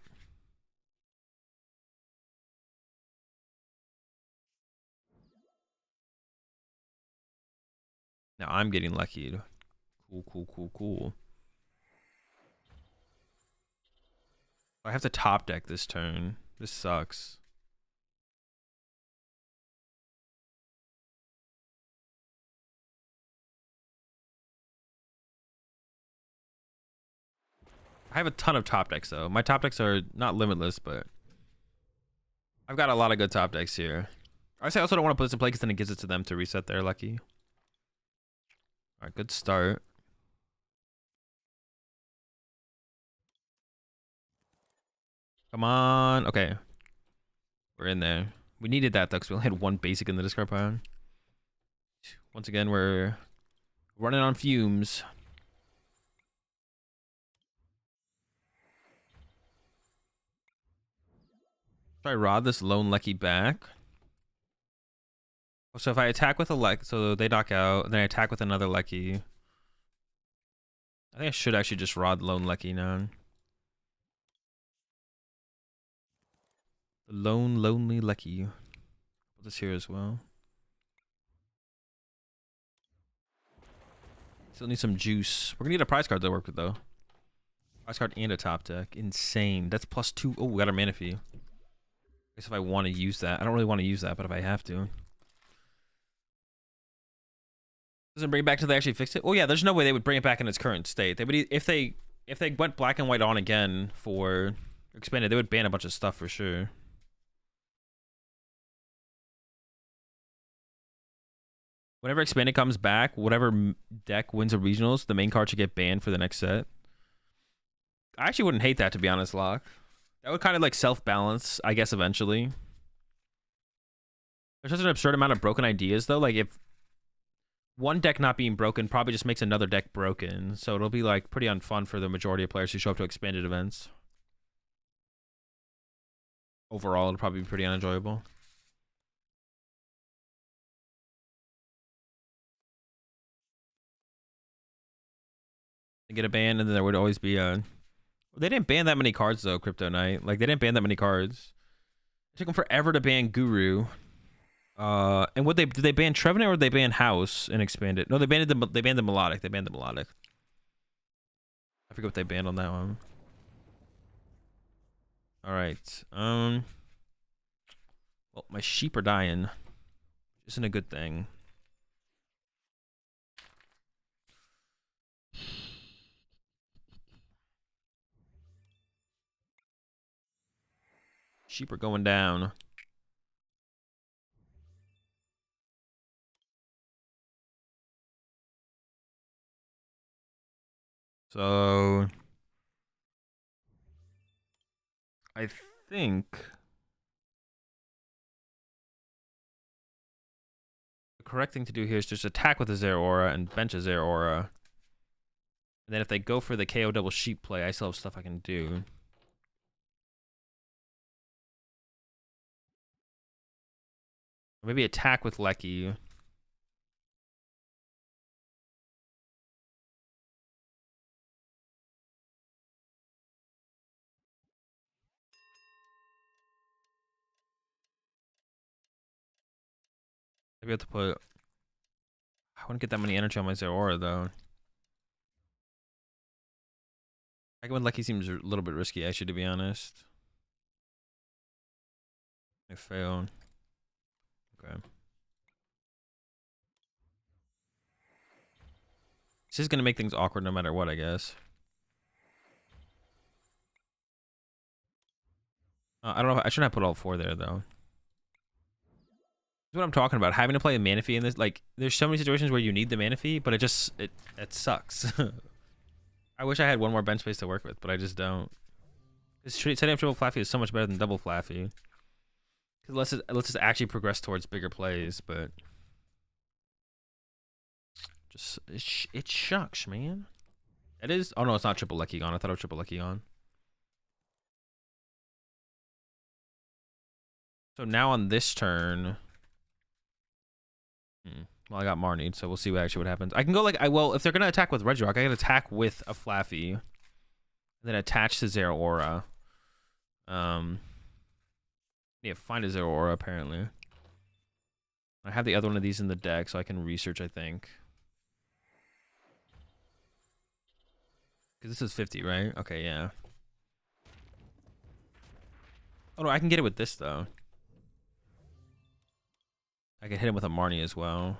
Now I'm getting lucky. Cool. I have to top deck this turn. This sucks. I have a ton of top decks though. My top decks are not limitless, but I've got a lot of good top decks here. I also don't want to put this in play because then it gives it to them to reset their lucky. All right, good start. Come on. Okay. We're in there. We needed that though because we only had one basic in the discard pile. Once again, we're running on fumes. Try rod this lone lucky back. So if I attack with a lucky, so they knock out, and then I attack with another lucky. I think I should actually just rod lone lucky now. The lone lonely lucky. Put this here as well. Still need some juice. We're gonna need a prize card to work with though. Prize card and a top deck. Insane. That's +2. Oh, we got our mana fee. I guess if I want to use that. I don't really want to use that, but if I have to. Doesn't bring it back till they actually fix it? Oh yeah, there's no way they would bring it back in its current state. They would, if they went black and white on again for expanded, they would ban a bunch of stuff for sure. Whenever expanded comes back, whatever deck wins a regionals, the main card should get banned for the next set. I actually wouldn't hate that, to be honest, Locke. That would kind of like self-balance, I guess, eventually. There's such an absurd amount of broken ideas, though. Like, if one deck not being broken probably just makes another deck broken. So it'll be, like, pretty unfun for the majority of players who show up to expanded events. Overall, it'll probably be pretty unenjoyable. Get a ban, and then there would always be a... They didn't ban that many cards, though, Crypto Knight. Like, they didn't ban that many cards. It took them forever to ban Guru. And did they ban Trevenant or did they ban House and expand it? No, they banned the Melodic. They banned the Melodic. I forget what they banned on that one. Alright. Well, my sheep are dying. Isn't a good thing. Sheep are going down. So I think the correct thing to do here is just attack with a Zeraora and bench a Zeraora. And then if they go for the KO double sheep play, I still have stuff I can do. Or maybe attack with Lecky. Maybe I have to put... I wouldn't get that many energy on my Zeraora, though. I think when Lecky seems a little bit risky, actually, to be honest. I failed. Okay. This is going to make things awkward no matter what, I guess. I don't know. I shouldn't have put all 4 there, though. That's what I'm talking about. Having to play a Manaphy in this, like, there's so many situations where you need the Manaphy, but it sucks. I wish I had one more bench space to work with, but I just don't. Setting up triple Flaffy is so much better than double Flaffy. Let's just actually progress towards bigger plays, but just it shucks, man. It is. Oh no, it's not triple Lecky Gone. I thought it was triple Lecky Gone. So now on this turn, well, I got Marnied, so we'll see what happens. I can go like if they're gonna attack with Regirock, I can attack with a Flaffy, and then attach to Zeraora. Yeah, find a Zeraora apparently. I have the other one of these in the deck, so I can research. I think because this is 50, right? Okay, yeah. Oh no, I can get it with this though. I can hit him with a Marnie as well.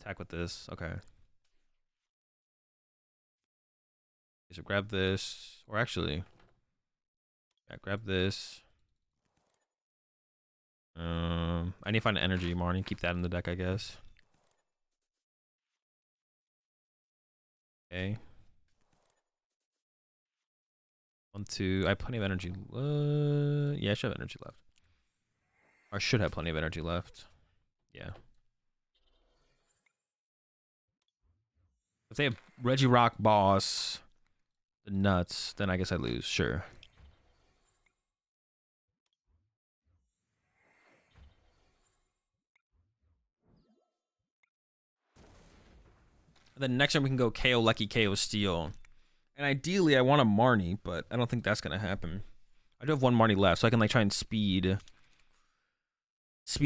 Attack with this. Okay. So grab this. Or actually, yeah, grab this. I need to find an energy, Marnie. Keep that in the deck, I guess. Okay. 1, 2. I have plenty of energy. Yeah, I should have energy left. Or I should have plenty of energy left. Yeah. If they have Regirock, Boss, the nuts, then I guess I lose. Sure. And then next time we can go KO Lucky, KO Steel. And ideally, I want a Marnie, but I don't think that's going to happen. I do have 1 Marnie left, so I can like try and speed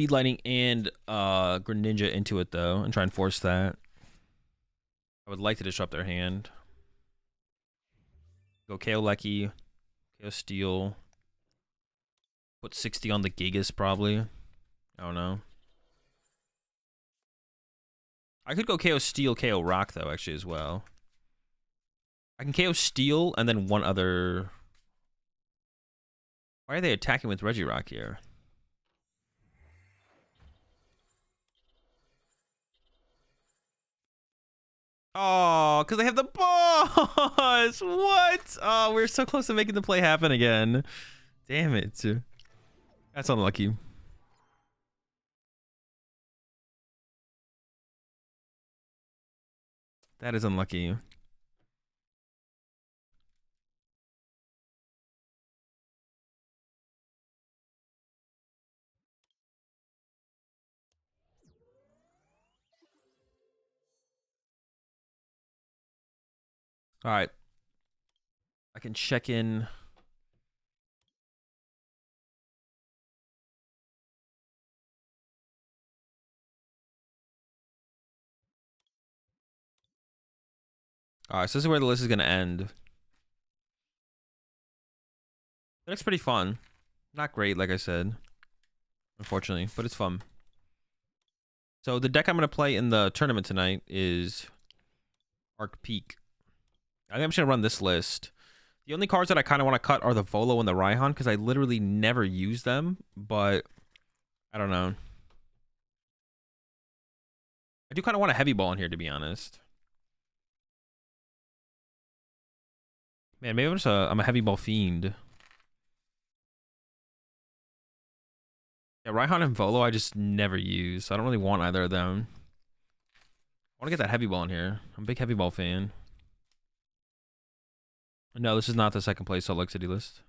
Lightning and Greninja into it, though, and try and force that. I would like to disrupt their hand. Go KO Lucky, KO Steel. Put 60 on the Gigas, probably. I don't know. I could go KO Steel, KO Rock, though, actually, as well. I can KO Steel and then one other... Why are they attacking with Regirock here? Oh, because they have the boss! What? Oh, we're so close to making the play happen again. Damn it. That's unlucky. That is unlucky. All right. I can check in. All right, so this is where the list is going to end. It looks pretty fun. Not great, like I said. Unfortunately, but it's fun. So the deck I'm going to play in the tournament tonight is Arc Peak. I think I'm just going to run this list. The only cards that I kind of want to cut are the Volo and the Raihan, because I literally never use them, but I don't know. I do kind of want a Heavy Ball in here, to be honest. Man, maybe I'm a Heavy Ball fiend. Yeah, Raihan and Volo I just never use, so I don't really want either of them. I want to get that Heavy Ball in here. I'm a big Heavy Ball fan. No, this is not the second place Salt Lake City list.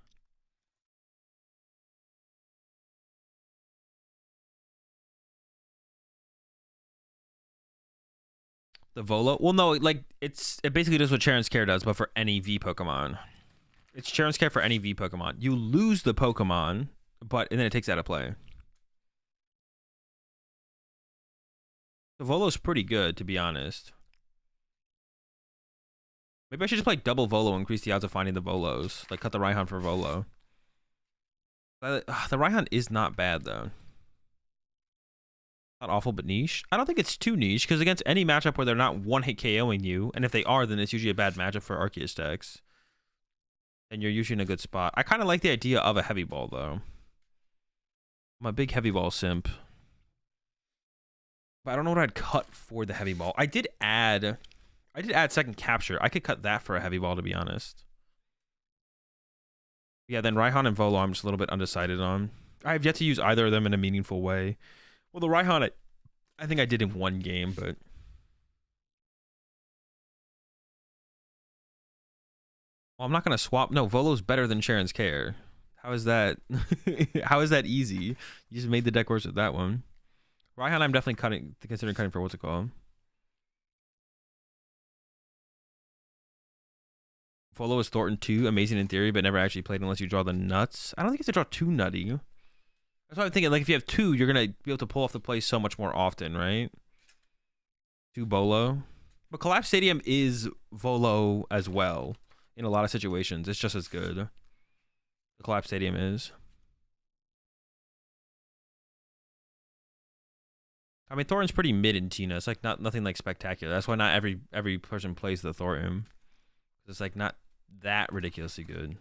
The Volo? Well, no, like, it basically does what Charon's Care does, but for any V Pokemon. It's Charon's Care for any V Pokemon. You lose the Pokemon, and then it takes it out of play. The Volo's pretty good, to be honest. Maybe I should just play double Volo and increase the odds of finding the Volos. Like, cut the Raihan for Volo. The Raihan is not bad, though. Not awful, but niche. I don't think it's too niche, because against any matchup where they're not one-hit KOing you, and if they are, then it's usually a bad matchup for Arceus decks. And you're usually in a good spot. I kind of like the idea of a Heavy Ball, though. I'm a big Heavy Ball simp. But I don't know what I'd cut for the Heavy Ball. I did add Second Capture. I could cut that for a Heavy Ball, to be honest. Yeah, then Raihan and Volo I'm just a little bit undecided on. I have yet to use either of them in a meaningful way. Well, the Raihan, I think I did in one game, but... Well, I'm not going to swap... No, Volo's better than Charon's Care. How is that? How is that easy? You just made the deck worse with that one. Raihan, I'm definitely considering cutting for what's it called. Volo is Thornton 2, amazing in theory, but never actually played unless you draw the nuts. I don't think you have to draw too nutty. That's what I'm thinking. Like, if you have 2, you're going to be able to pull off the play so much more often, right? 2 Bolo. But Collapse Stadium is Volo as well in a lot of situations. It's just as good. The Collapse Stadium is. I mean, Thornton's pretty mid in Tina. It's like nothing like spectacular. That's why not every person plays the Thornton. It's like not that ridiculously good. If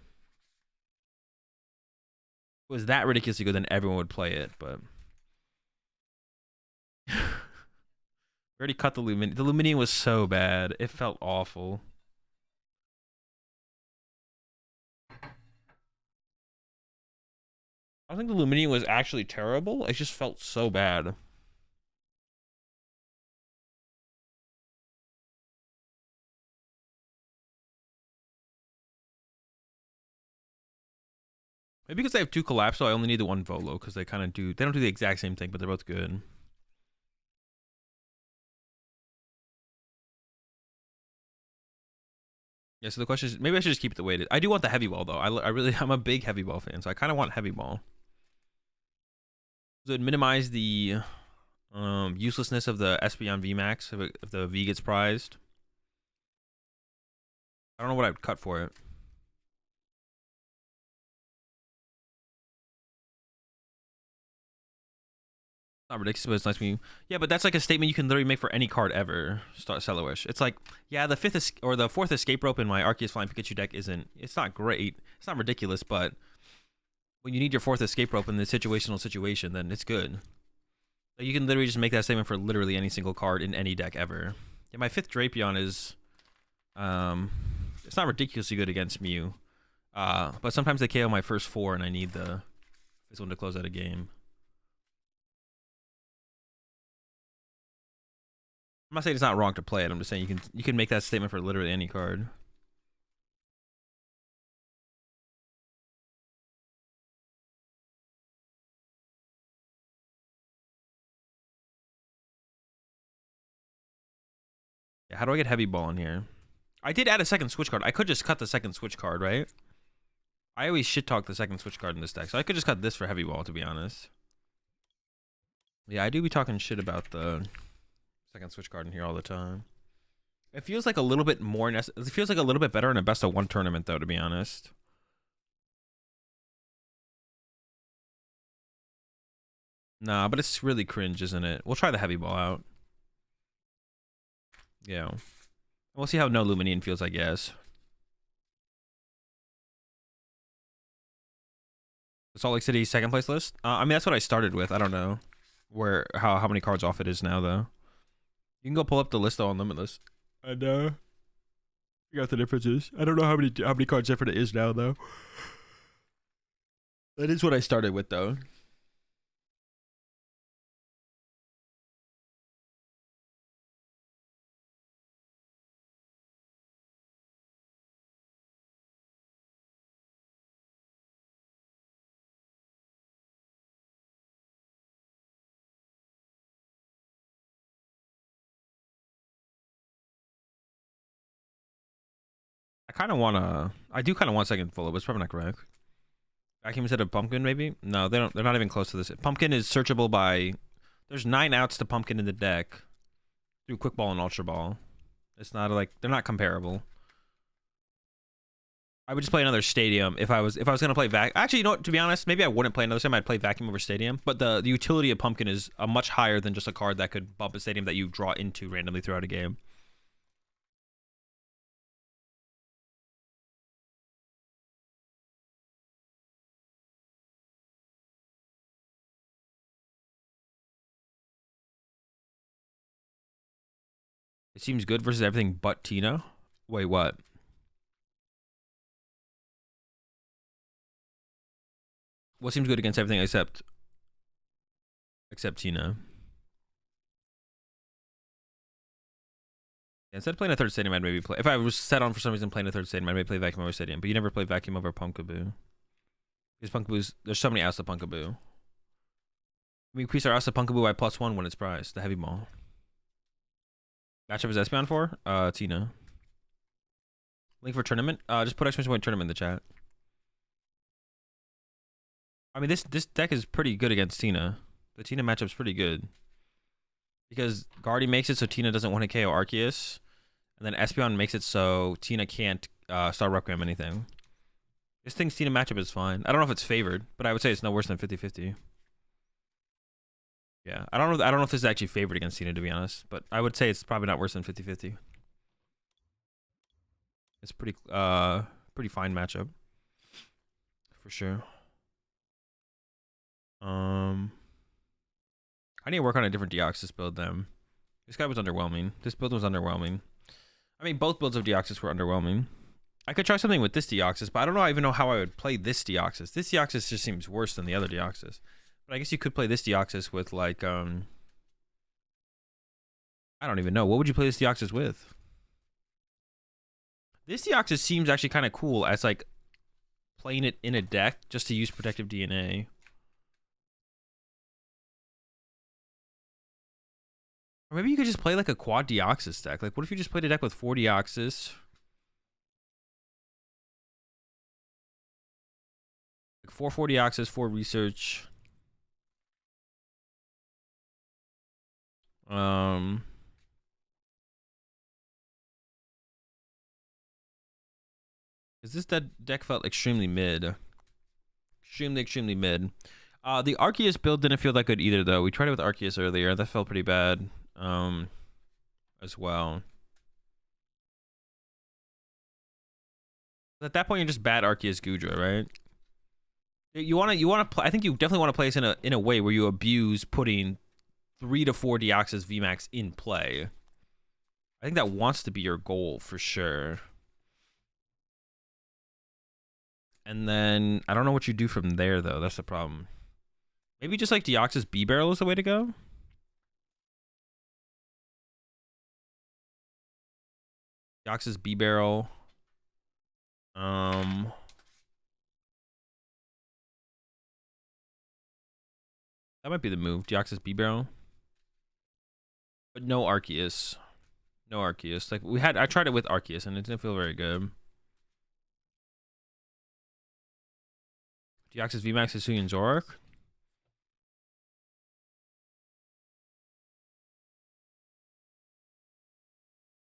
it was that ridiculously good, then everyone would play it, but already cut the Luminion. The Luminion was so bad. It felt awful. I don't think the Luminion was actually terrible. It just felt so bad. Maybe because I have 2 Collapso, I only need the 1 Volo because they kind of do. They don't do the exact same thing, but they're both good. Yeah, so the question is, maybe I should just keep it the way it is. I do want the heavy ball though. I'm a big heavy ball fan, so I kind of want heavy ball. So it minimize the uselessness of the Espeon VMAX if the V gets prized. I don't know what I'd cut for it. Not ridiculous, but it's nice when you. Yeah, but that's like a statement you can literally make for any card ever. Cellowish. It's like, yeah, the 5th or the 4th escape rope in my Arceus Flying Pikachu deck isn't. It's not great. It's not ridiculous, but when you need your 4th escape rope in the situational situation, then it's good. Like, you can literally just make that statement for literally any single card in any deck ever. Yeah, my 5th Drapion is, it's not ridiculously good against Mew, but sometimes they KO my first 4 and I need the 5th one to close out a game. I'm not saying it's not wrong to play it. I'm just saying you can make that statement for literally any card. Yeah, how do I get heavy ball in here? I did add a second switch card. I could just cut the second switch card, right? I always shit talk the second switch card in this deck, so I could just cut this for heavy ball, to be honest. Yeah, I do be talking shit about the second switch card in here all the time. It feels like a little bit more. It feels like a little bit better in a best of 1 tournament, though, to be honest. Nah, but it's really cringe, isn't it? We'll try the heavy ball out. Yeah. We'll see how no Luminion feels, I guess. Salt Lake City second place list? I mean, that's what I started with. I don't know how many cards off it is now, though. You can go pull up the list, though, on Limitless. And, figure out the differences. I don't know how many cards different it is now, though. That is what I started with, though. I do kind of want second full, but it's probably not correct. Vacuum instead of Pumpkin, maybe? No, they don't. They're not even close to this. Pumpkin is searchable by. There's 9 outs to Pumpkin in the deck through Quick Ball and Ultra Ball. It's not like they're not comparable. I would just play another Stadium if I was gonna play Vac. Actually, you know what? To be honest, maybe I wouldn't play another Stadium. I'd play Vacuum over Stadium. But the utility of Pumpkin is much higher than just a card that could bump a Stadium that you draw into randomly throughout a game. It seems good versus everything but Tina. Wait, what? What seems good against everything except Tina? Yeah, instead of playing a third Stadium, I'd maybe play. If I was set on for some reason playing a third Stadium, I'd maybe play Vacuum over Stadium. But you never play Vacuum over Pumpkaboo. Because Pumpkaboo's there's so many outs to Pumpkaboo. We increase our outs to Pumpkaboo by +1 when it's prized. The heavy ball. Matchup is Espeon for? Tina. Link for tournament? Just put exclamation point tournament in the chat. I mean, this deck is pretty good against Tina. The Tina matchup's pretty good. Because Guardy makes it so Tina doesn't want to KO Arceus. And then Espeon makes it so Tina can't start Requiem anything. This thing's Tina matchup is fine. I don't know if it's favored, but I would say it's no worse than 50-50. Yeah, I don't know if this is actually favored against Tina, to be honest, but I would say it's probably not worse than 50-50. It's pretty fine matchup. For sure. I need to work on a different Deoxys build then. This guy was underwhelming. This build was underwhelming. I mean, both builds of Deoxys were underwhelming. I could try something with this Deoxys, but I don't even know how I would play this Deoxys. This Deoxys just seems worse than the other Deoxys. But I guess you could play this Deoxys with, like, I don't even know. What would you play this Deoxys with? This Deoxys seems actually kind of cool as, like, playing it in a deck just to use Protective DNA. Or maybe you could just play, like, a quad Deoxys deck. Like, what if you just played a deck with 4 Deoxys? Like, 4 Deoxys, 4 Research. Because this deck felt extremely mid. Extremely mid. The Arceus build didn't feel that good either, though. We tried it with Arceus earlier. That felt pretty bad as well. At that point, you're just bad Arceus Gudra, right? You want to play. I think you definitely want to play this in a way where you abuse putting 3 to 4 Deoxys VMAX in play. I think that wants to be your goal for sure. And then I don't know what you do from there, though. That's the problem. Maybe just like Deoxys B-Barrel is the way to go. Deoxys B-Barrel. That might be the move. Deoxys B-Barrel. But no Arceus. No Arceus. Like I tried it with Arceus and it didn't feel very good. Deoxys VMAX Hisuian Zoroark.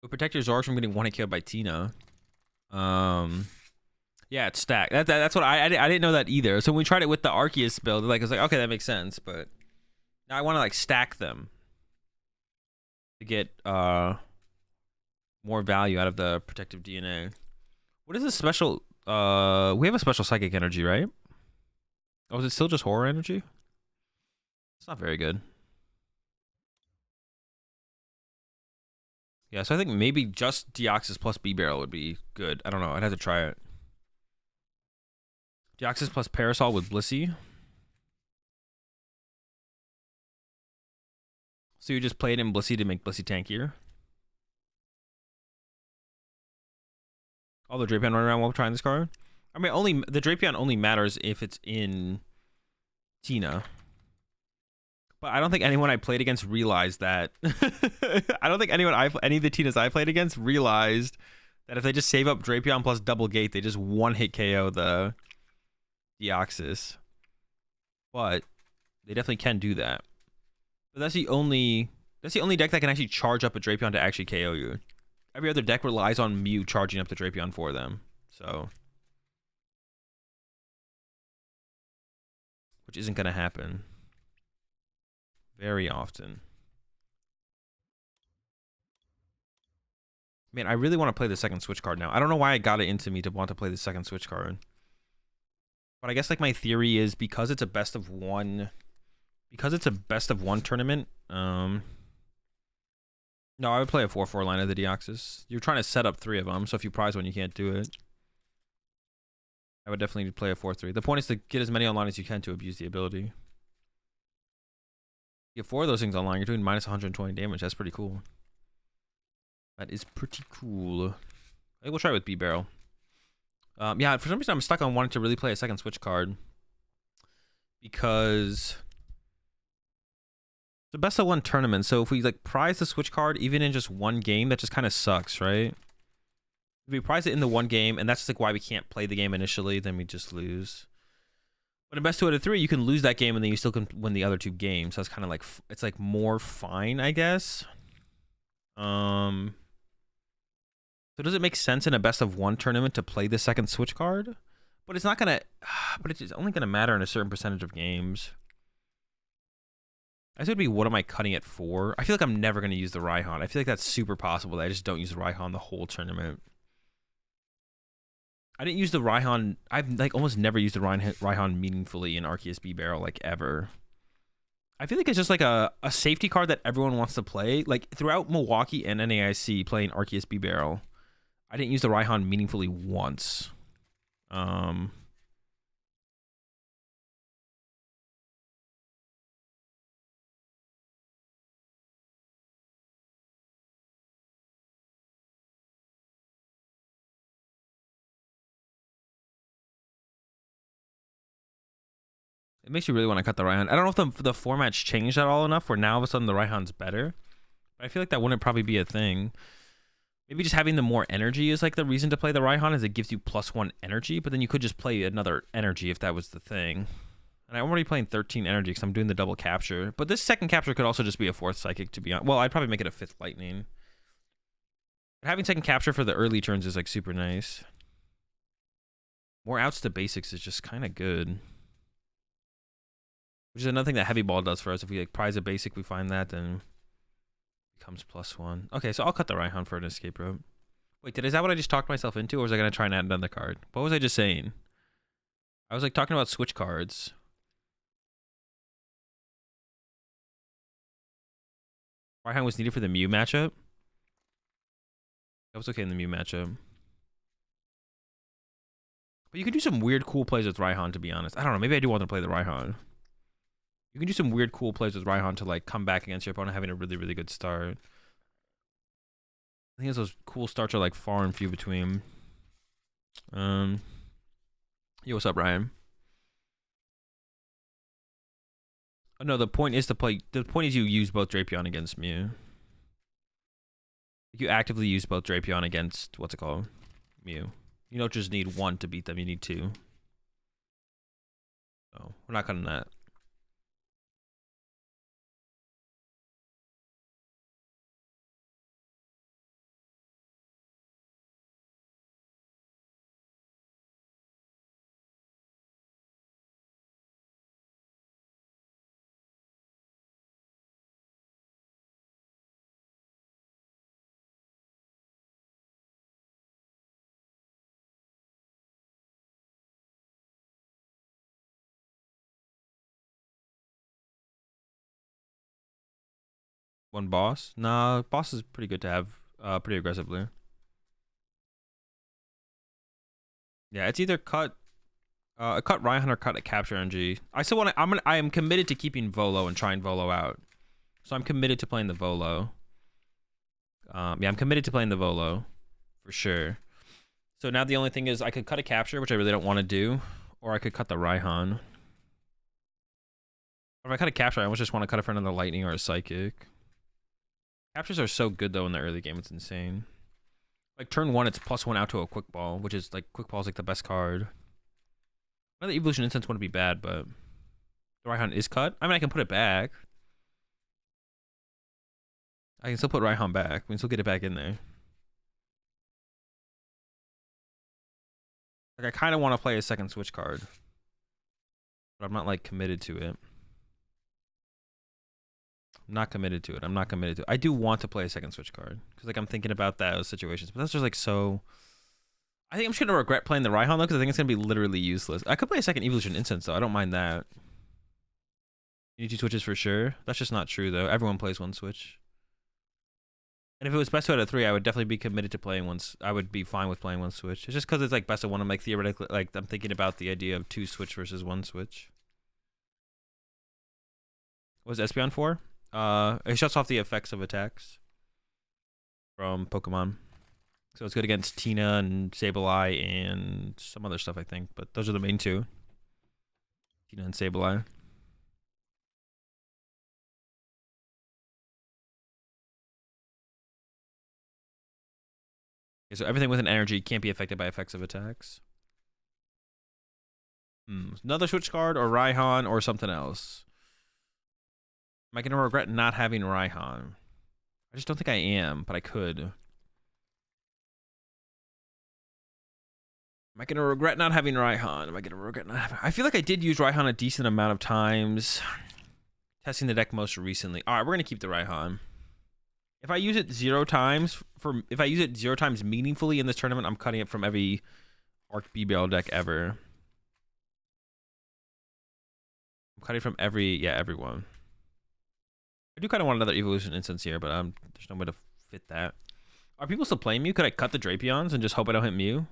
Would protect your Zoroark from getting 1-hit killed by Tina. Yeah, it's stacked. That's what I didn't know that either. So when we tried it with the Arceus build, like I was like, okay, that makes sense. But now I want to like stack them to get more value out of the protective DNA. What is this special? We have a special psychic energy, right? Oh, is it still just horror energy? It's not very good. Yeah, so I think maybe just Deoxys plus B-Barrel would be good. I don't know. I'd have to try it. Deoxys plus Parasol with Blissey. So you just played in Blissey to make Blissey tankier. All the Drapion run around while trying this card. I mean, the Drapion only matters if it's in Tina. But I don't think anyone I played against realized that. I don't think any of the Tinas I played against realized that if they just save up Drapion plus double gate, they just 1-hit KO the Deoxys. But they definitely can do that. But that's the only deck that can actually charge up a Drapion to actually KO you. Every other deck relies on Mew charging up the Drapion for them. So, which isn't going to happen very often. Man, I really want to play the second switch card now. I don't know why I got it into me to want to play the second switch card. But I guess like my theory is because it's a best of one tournament, no, I would play a 4/4 line of the Deoxys. You're trying to set up 3 of them, so if you prize one, you can't do it. I would definitely play a 4/3. The point is to get as many online as you can to abuse the ability. You have 4 of those things online, you're doing minus 120 damage. That's pretty cool. That is pretty cool. I think we'll try it with B-Barrel. Yeah, for some reason I'm stuck on wanting to really play a second switch card. Because it's a best of one tournament, so if we like prize the switch card even in just one game, that just kind of sucks, right? If we prize it in the one game, and that's just like why we can't play the game initially, then we just lose. But in best 2 out of 3, you can lose that game and then you still can win the other 2 games. So it's kind of like, it's like more fine, I guess. So does it make sense in a best of one tournament to play the second switch card? But it's not gonna, but it's only gonna matter in a certain percentage of games. I said, what am I cutting it for? I feel like I'm never gonna use the Raihan. I feel like that's super possible that I just don't use the Raihan the whole tournament. I didn't use the Raihan. I've like almost never used the Raihan meaningfully in Arceus B-Barrel, like ever. I feel like it's just like a safety card that everyone wants to play. Like throughout Milwaukee and NAIC playing Arceus B Barrel, I didn't use the Raihan meaningfully once. It makes you really want to cut the Raihan. I don't know if the format's changed at all enough where now all of a sudden the Raihan's better. But I feel like that wouldn't probably be a thing. Maybe just having the more energy is like the reason to play the Raihan, is it gives you +1 energy, but then you could just play another energy if that was the thing. And I'm already playing 13 energy because I'm doing the double capture. But this second capture could also just be a 4th psychic, to be honest. Well, I'd probably make it a 5th lightning. But having second capture for the early turns is like super nice. More outs to basics is just kind of good. Which is another thing that heavy ball does for us. If we like prize a basic, we find that, then it becomes +1. Okay, so I'll cut the Raihan for an escape rope. Wait, is that what I just talked myself into, or was I going to try and add another card? What was I just saying? I was like talking about switch cards. Raihan was needed for the Mew matchup. That was okay in the Mew matchup. But you can do some weird, cool plays with Raihan, to be honest. I don't know. Maybe I do want to play the Raihan. You can do some weird, cool plays with Raihan to like come back against your opponent having a really, really good start. I think those cool starts are like far and few between. Yo, what's up, Ryan? Oh, no, the point is to play. The point is you use both Drapion against Mew. You actively use both Drapion against what's it called, Mew. You don't just need one to beat them. You need two. So we're not cutting that. One boss? Nah, boss is pretty good to have pretty aggressively. Yeah, it's either cut Raihan or cut a capture NG. I still want to. I am committed to keeping Volo and trying Volo out. So I'm committed to playing the Volo. Yeah, I'm committed to playing the Volo for sure. So now the only thing is I could cut a capture, which I really don't want to do, or I could cut the Raihan. If I cut a capture, I almost just want to cut it for another lightning or a psychic. Captures are so good though in the early game, it's insane. Like turn 1, it's +1 out to a quick ball, which is like quick ball is like the best card. Another evolution instance wouldn't be bad, but the Raihan is cut. I mean, I can put it back. I can still put Raihan back. We can still get it back in there. Like I kind of want to play a second switch card, but I'm not like committed to it. I'm not committed to it. I'm not committed to it. I do want to play a second switch card because like I'm thinking about those situations, but that's just like so. I think I'm just gonna regret playing the Raihan though because I think it's gonna be literally useless. I could play a second evolution instance though. I don't mind that. You need 2 switches for sure. That's just not true though. Everyone plays 1 switch. And if it was best 2 out of 3, I would definitely be committed to playing once. I would be fine with playing 1 switch. It's just because it's like best of 1. I'm like theoretically like I'm thinking about the idea of 2 switch versus 1 switch. What was Espeon for? It shuts off the effects of attacks from Pokemon. So it's good against Tina and Sableye and some other stuff, I think. But those are the main 2. Tina and Sableye. Okay, so everything with an energy can't be affected by effects of attacks. Another switch card or Raihan or something else. Am I going to regret not having Raihan? I just don't think I am, but I could. Am I going to regret not having Raihan? Am I going to regret not having... I feel like I did use Raihan a decent amount of times. Testing the deck most recently. All right, we're going to keep the Raihan. If I use it 0 times, if I use it 0 times meaningfully in this tournament, I'm cutting it from every Arc B-Barrel deck ever. I'm cutting from everyone. I do kind of want another evolution instance here, but there's no way to fit that. Are people still playing Mew? Could I cut the Drapions and just hope I don't hit Mew?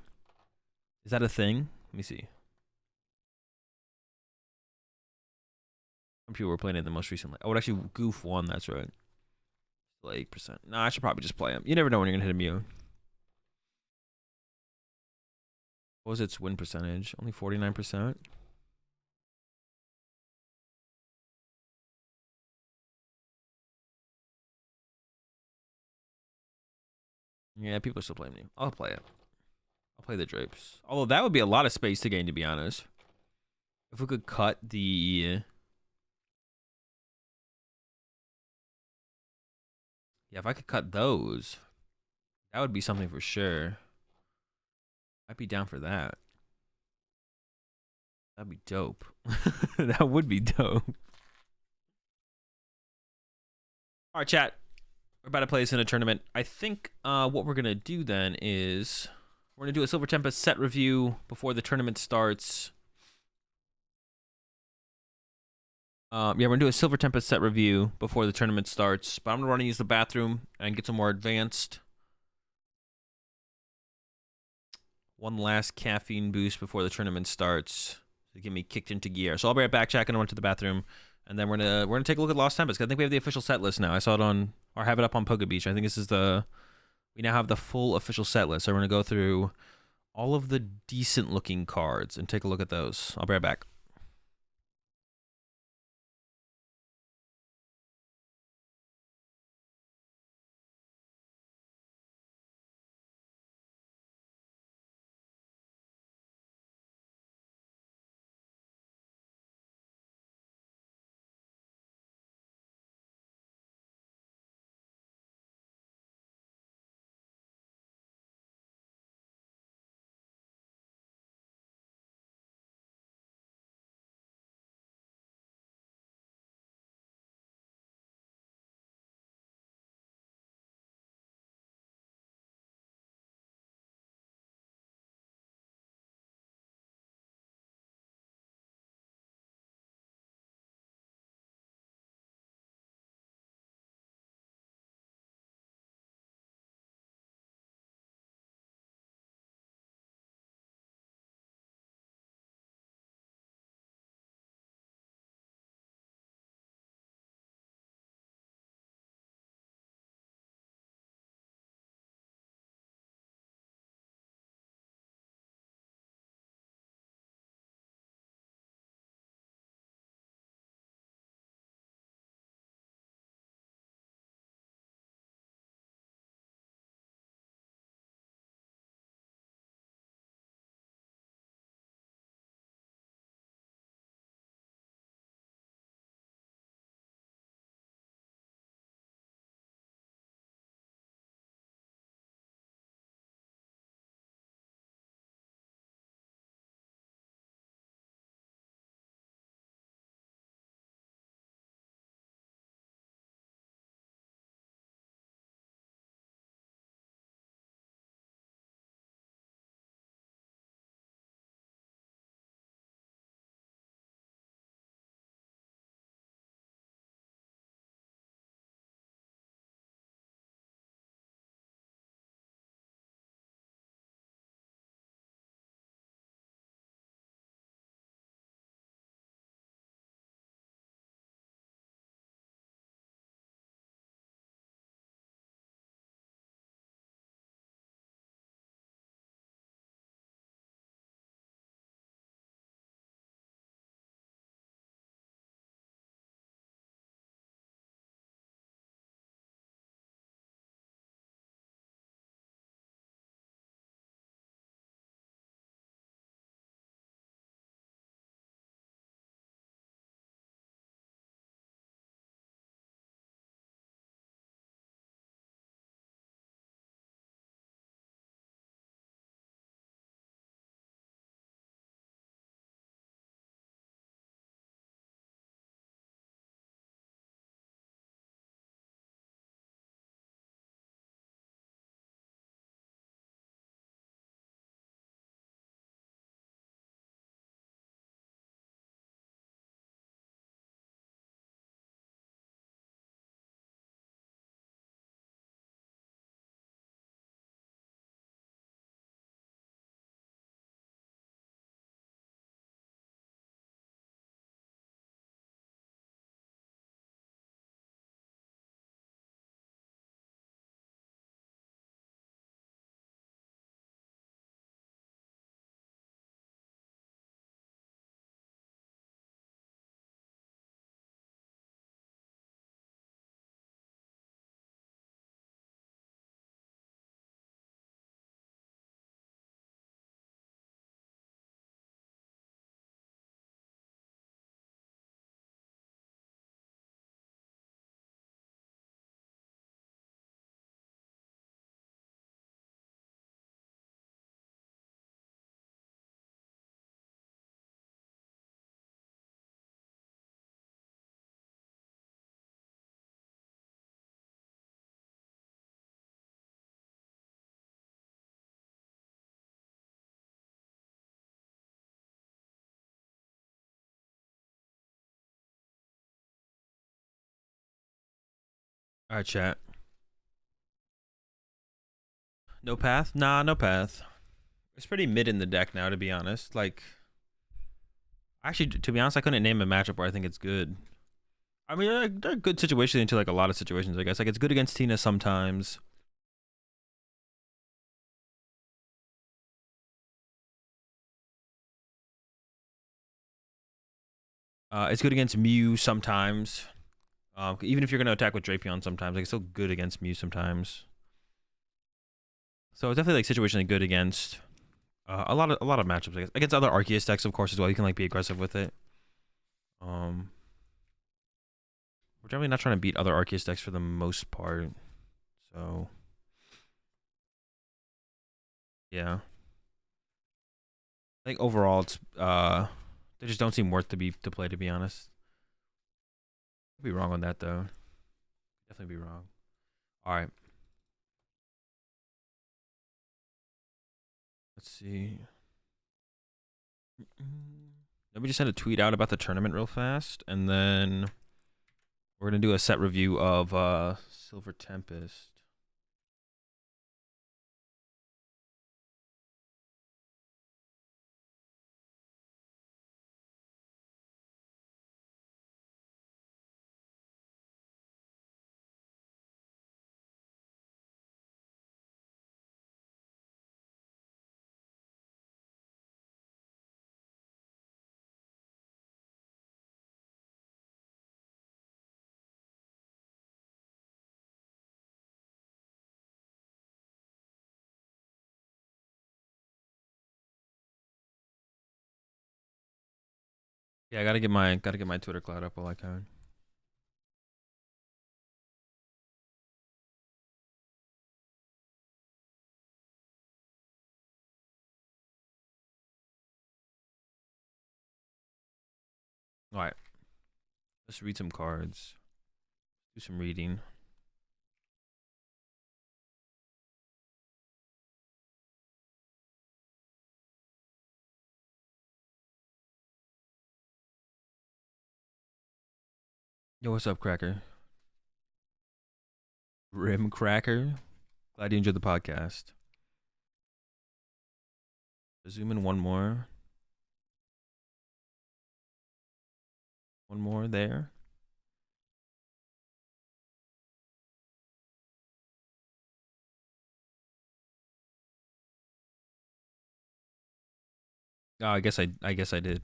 Is that a thing? Let me see. Some people were playing it the most recently. Oh, it actually Goof won. That's right. Still 8%. Nah, I should probably just play him. You never know when you're gonna hit a Mew. What was its win percentage? Only 49%. Yeah, people are still playing Mew. I'll play it. I'll play the Drapes. Although that would be a lot of space to gain, to be honest. If we could cut the... Yeah, if I could cut those, that would be something for sure. I'd be down for that. That'd be dope. That would be dope. All right, chat. We're about to play this in a tournament. I think what we're going to do then is we're going to do a Silver Tempest set review before the tournament starts. Yeah, we're going to do a Silver Tempest set review before the tournament starts. But I'm going to run and use the bathroom and get some more advanced. One last caffeine boost before the tournament starts to get me kicked into gear. So I'll be right back, chat. I'm going to run to the bathroom. And then we're gonna take a look at Lost Tempest. I think we have the official set list now. I saw it on, or have it up on PokeBeach. I think this is we now have the full official set list. So we're gonna go through all of the decent looking cards and take a look at those. I'll be right back. All right, chat. No path? Nah, no path. It's pretty mid in the deck now, to be honest. Like, actually, to be honest, I couldn't name a matchup where I think it's good. I mean, they're good situations into like a lot of situations, I guess. Like, it's good against Tina sometimes. It's good against Mew sometimes. Even if you're gonna attack with Drapion sometimes, like it's still good against Mew sometimes. So it's definitely like situationally good against a lot of matchups, I guess. Against other Arceus decks, of course, as well. You can like be aggressive with it. We're definitely not trying to beat other Arceus decks for the most part. So yeah. I think overall it's they just don't seem worth to play, to be honest. I'd be wrong on that though. Definitely be wrong. Alright. Let's see. Let me just send a tweet out about the tournament real fast, and then we're gonna do a set review of Silver Tempest. Yeah, I gotta get my Twitter cloud up while I can. Alright. Let's read some cards. Do some reading. Yo, what's up, Cracker? Rim Cracker? Glad you enjoyed the podcast. Zoom in one more. One more there. Oh, I guess I did.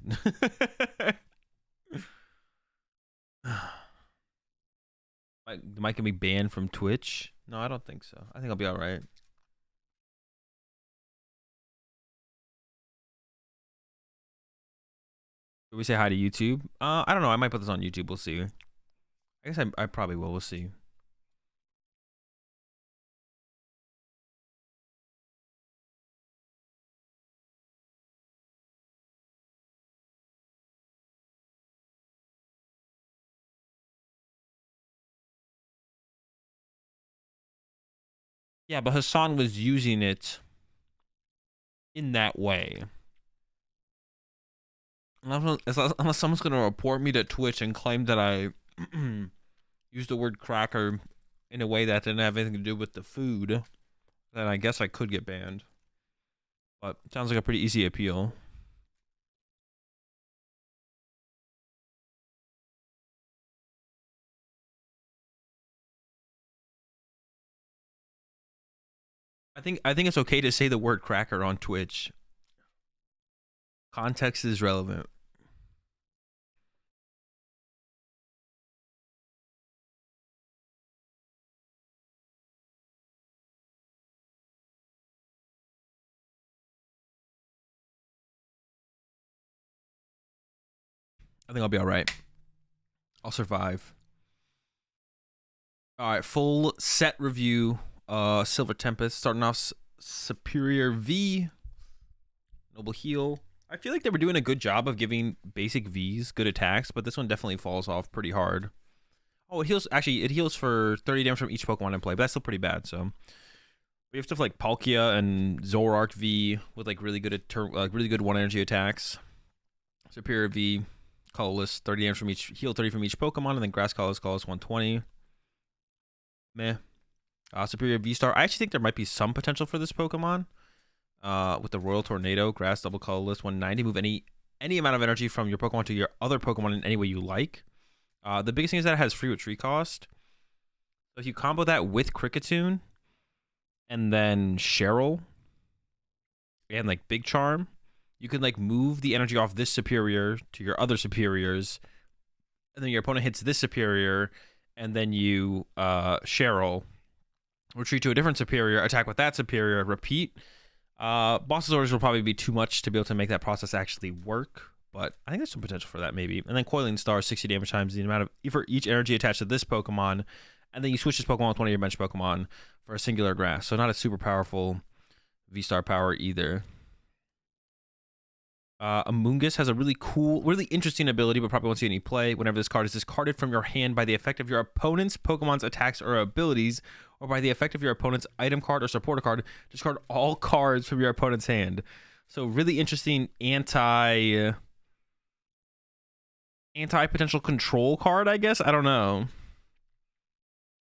Mike can be banned from Twitch? No, I don't think so. I think I'll be all right. Should we say hi to YouTube? I don't know. I might put this on YouTube. We'll see. I guess I probably will. We'll see. Yeah, but Hassan was using it in that way. Unless someone's gonna report me to Twitch and claim that I used the word cracker in a way that didn't have anything to do with the food, then I guess I could get banned. But it sounds like a pretty easy appeal. I think it's okay to say the word cracker on Twitch. Context is relevant. I think I'll be all right. I'll survive. All right, full set review. Silver Tempest starting off Superior V, Noble Heal. I feel like they were doing a good job of giving basic Vs good attacks, but this one definitely falls off pretty hard. Oh, it heals. Actually, it heals for 30 damage from each Pokemon in play, but that's still pretty bad. So we have stuff like Palkia and Zoroark V with like really good really good one energy attacks. Superior V, colorless, 30 damage from each, heal 30 from each Pokemon, and then Grass Colorless 120. meh. Superior V-Star. I actually think there might be some potential for this Pokemon. With the Royal Tornado, Grass, Double Colorless, 190. Move any amount of energy from your Pokemon to your other Pokemon in any way you like. The biggest thing is that it has free retreat cost. So if you combo that with Kricketune and then Cheryl and like Big Charm, you can like move the energy off this superior to your other superiors, and then your opponent hits this superior, and then you Cheryl, retreat to a different superior, attack with that superior, repeat. Boss's orders will probably be too much to be able to make that process actually work, but I think there's some potential for that maybe. And then Coiling Star, 60 damage times the amount of for each energy attached to this Pokemon, and then you switch this Pokemon with one of your bench Pokemon for a singular grass. So not a super powerful V-Star power either. Amoonguss has a really cool, really interesting ability, but probably won't see any play. Whenever this card is discarded from your hand by the effect of your opponent's Pokemon's attacks or abilities, or by the effect of your opponent's item card or supporter card, discard all cards from your opponent's hand. So really interesting anti-potential control card, I guess. I don't know.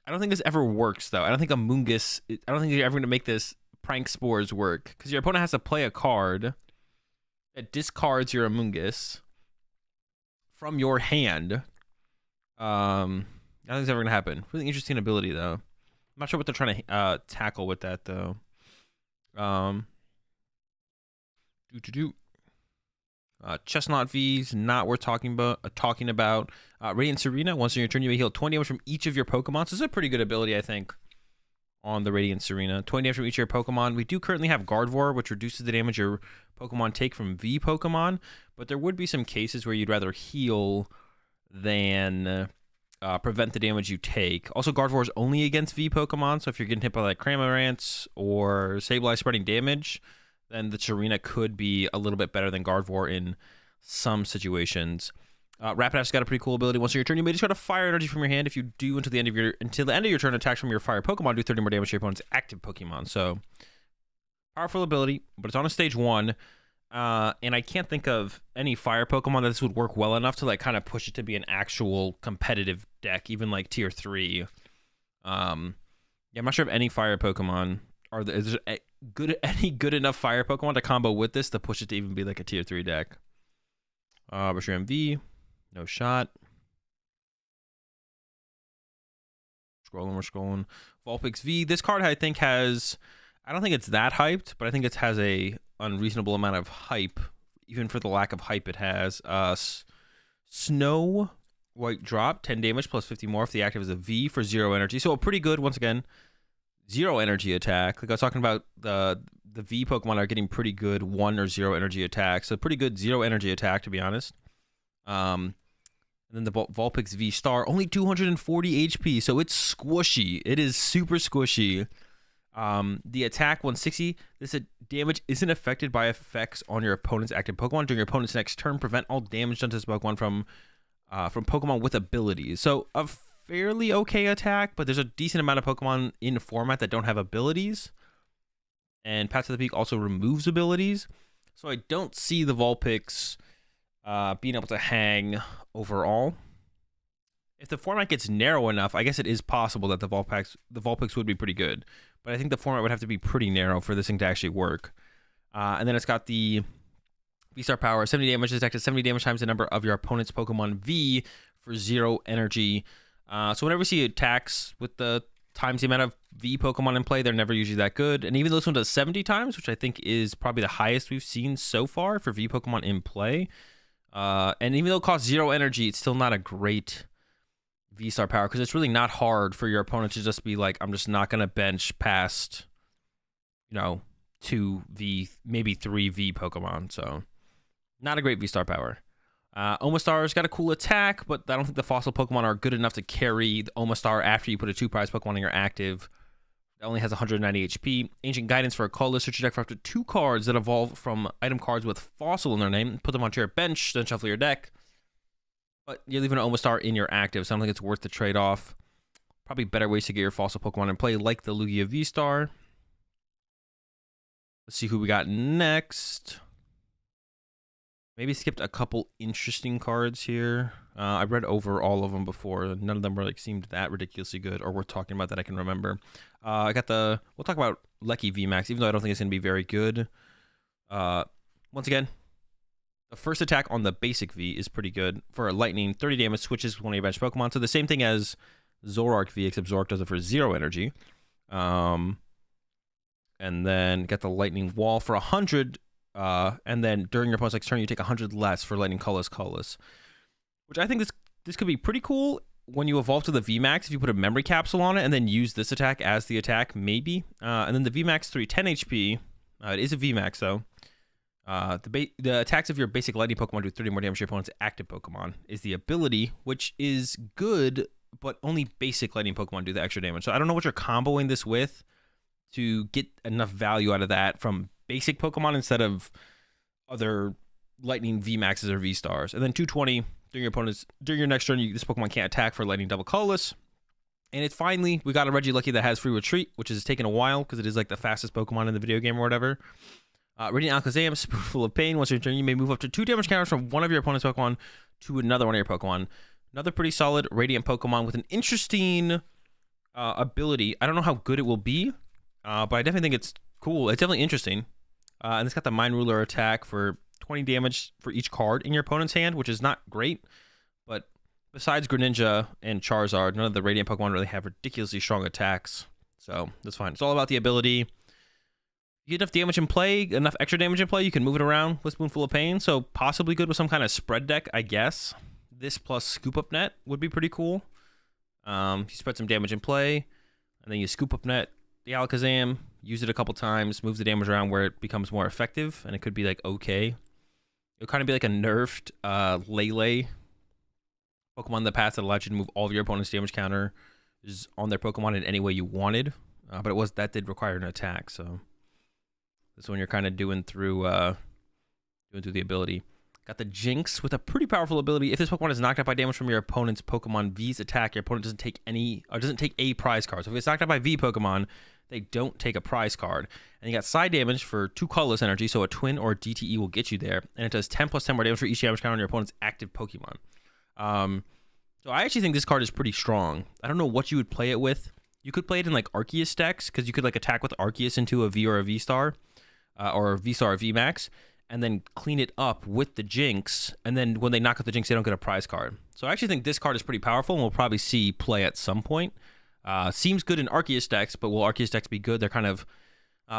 I don't think this ever works, though. I don't think Amoonguss, I don't think you're ever going to make this Prank Spores work, because your opponent has to play a card that discards your Amoonguss from your hand. I don't think it's ever gonna happen. Really interesting ability though. I'm not sure what they're trying to tackle with that though. Chestnut V's not worth talking about. Radiant Serena. Once in your turn, you may heal 20 damage from each of your Pokemon. So this is a pretty good ability, I think, on the Radiant Serena. 20 damage from each of your Pokemon. We do currently have Gardevoir, which reduces the damage your Pokemon take from V Pokemon, but there would be some cases where you'd rather heal than prevent the damage you take. Also, Gardevoir is only against V Pokemon, so if you're getting hit by like Cramorant or Sableye spreading damage, then the Serena could be a little bit better than Gardevoir in some situations. Rapidash's got a pretty cool ability. Once on your turn, you may discard a fire energy from your hand. If you do until the end of your turn, attacks from your fire Pokemon do 30 more damage to your opponent's active Pokemon. So powerful ability, but it's on a stage 1. And I can't think of any fire Pokemon that this would work well enough to like kind of push it to be an actual competitive deck, even like tier 3. Yeah, I'm not sure if any fire Pokemon is there any good enough fire Pokemon to combo with this to push it to even be like a tier 3 deck. Brusher MV. No shot. We're scrolling. Vulpix V. This card, I think, has... I don't think it's that hyped, but I think it has a unreasonable amount of hype, even for the lack of hype it has. Snow White Drop, 10 damage plus 50 more if the active is a V for 0 energy. So a pretty good, once again, 0 energy attack. Like I was talking about, the V Pokemon are getting pretty good 1 or 0 energy attacks. So pretty good 0 energy attack, to be honest. And then the Vulpix V Star, only 240 HP, so it's squishy. It is super squishy. The attack 160. This damage isn't affected by effects on your opponent's active Pokemon during your opponent's next turn. Prevent all damage done to this Pokemon from Pokemon with abilities. So a fairly okay attack, but there's a decent amount of Pokemon in the format that don't have abilities. And Path to the Peak also removes abilities. So I don't see the Vulpix being able to hang overall. If the format gets narrow enough, I guess it is possible that the Vulpix would be pretty good. But I think the format would have to be pretty narrow for this thing to actually work. And then it's got the V-Star power. 70 damage is detected 70 damage times the number of your opponent's Pokemon V for 0 energy. So whenever we see attacks with the times the amount of V Pokemon in play, they're never usually that good. And even though this one does 70 times, which I think is probably the highest we've seen so far for V Pokemon in play. And even though it costs 0 energy, it's still not a great V-Star power, because it's really not hard for your opponent to just be like, I'm just not going to bench past, 2 V, maybe 3 V Pokemon. So not a great V-Star power. Omastar's got a cool attack, but I don't think the fossil Pokemon are good enough to carry the Omastar after you put a 2-prize Pokemon in your active. It only has 190 HP. Ancient Guidance for a colorless. Search your deck for up to 2 cards that evolve from item cards with fossil in their name. Put them onto your bench, then shuffle your deck. But you're leaving an Omastar in your active, so I don't think it's worth the trade-off. Probably better ways to get your fossil Pokemon in play, like the Lugia V-Star. Let's see who we got next. Maybe skipped a couple interesting cards here. I read over all of them before. None of them really seemed that ridiculously good or worth talking about that I can remember. I got we'll talk about Lecky VMAX, even though I don't think it's going to be very good. Once again, the first attack on the basic V is pretty good. For a lightning, 30 damage, switches one of your bench Pokemon. So the same thing as Zoroark V, except Zoroark does it for 0 energy. And then got the lightning wall for 100. And then during your opponent's turn, you take 100 less for lightning colorless. Which I think this could be pretty cool when you evolve to the VMAX, if you put a memory capsule on it and then use this attack as the attack, maybe. And then the VMAX 3, 10 HP. It is a VMAX, though. The attacks of your basic lightning Pokemon do 30 more damage to your opponent's active Pokemon. Is the ability, which is good, but only basic lightning Pokemon do the extra damage. So I don't know what you're comboing this with to get enough value out of that from basic Pokemon instead of other lightning VMAXs or V-Stars. And then 220 during your next turn, this Pokemon can't attack for lightning double colorless. And it's finally, we got a Regieleki that has free retreat, which has taken a while because it is like the fastest Pokemon in the video game or whatever. Radiant Alakazam, Spoonful of Pain. Once your turn, you may move up to 2 damage counters from one of your opponent's Pokemon to another one of your Pokemon. Another pretty solid Radiant Pokemon with an interesting ability. I don't know how good it will be, but I definitely think it's cool. It's definitely interesting. And it's got the Mind Ruler attack for 20 damage for each card in your opponent's hand, which is not great. But besides Greninja and Charizard, none of the Radiant Pokemon really have ridiculously strong attacks. So that's fine. It's all about the ability. You get enough damage in play, enough extra damage in play, you can move it around with Spoonful of Pain. So possibly good with some kind of spread deck, I guess. This plus Scoop Up Net would be pretty cool. You spread some damage in play, and then you Scoop Up Net the Alakazam, use it a couple times, move the damage around where it becomes more effective, and it could be like okay. It'll kind of be like a nerfed Lele Pokemon in the past that allowed you to move all of your opponent's damage counter is on their Pokemon in any way you wanted. But that did require an attack, so this one you're kind of doing through the ability. Got the Jinx with a pretty powerful ability. If this Pokemon is knocked out by damage from your opponent's Pokemon V's attack, your opponent doesn't take a prize card. So if it's knocked out by V Pokemon, they don't take a prize card. And you got side damage for 2 colorless energy, so a twin or DTE will get you there. And it does 10 plus 10 more damage for each damage counter on your opponent's active Pokemon. So I actually think this card is pretty strong. I don't know what you would play it with. You could play it in like Arceus decks, because you could like attack with Arceus into a V or a V-Star, or a V-Star or V-Max, and then clean it up with the Jinx, and then when they knock out the Jinx, they don't get a prize card. So I actually think this card is pretty powerful, and we'll probably see play at some point. Seems good in Arceus decks, but will Arceus decks be good? They're kind of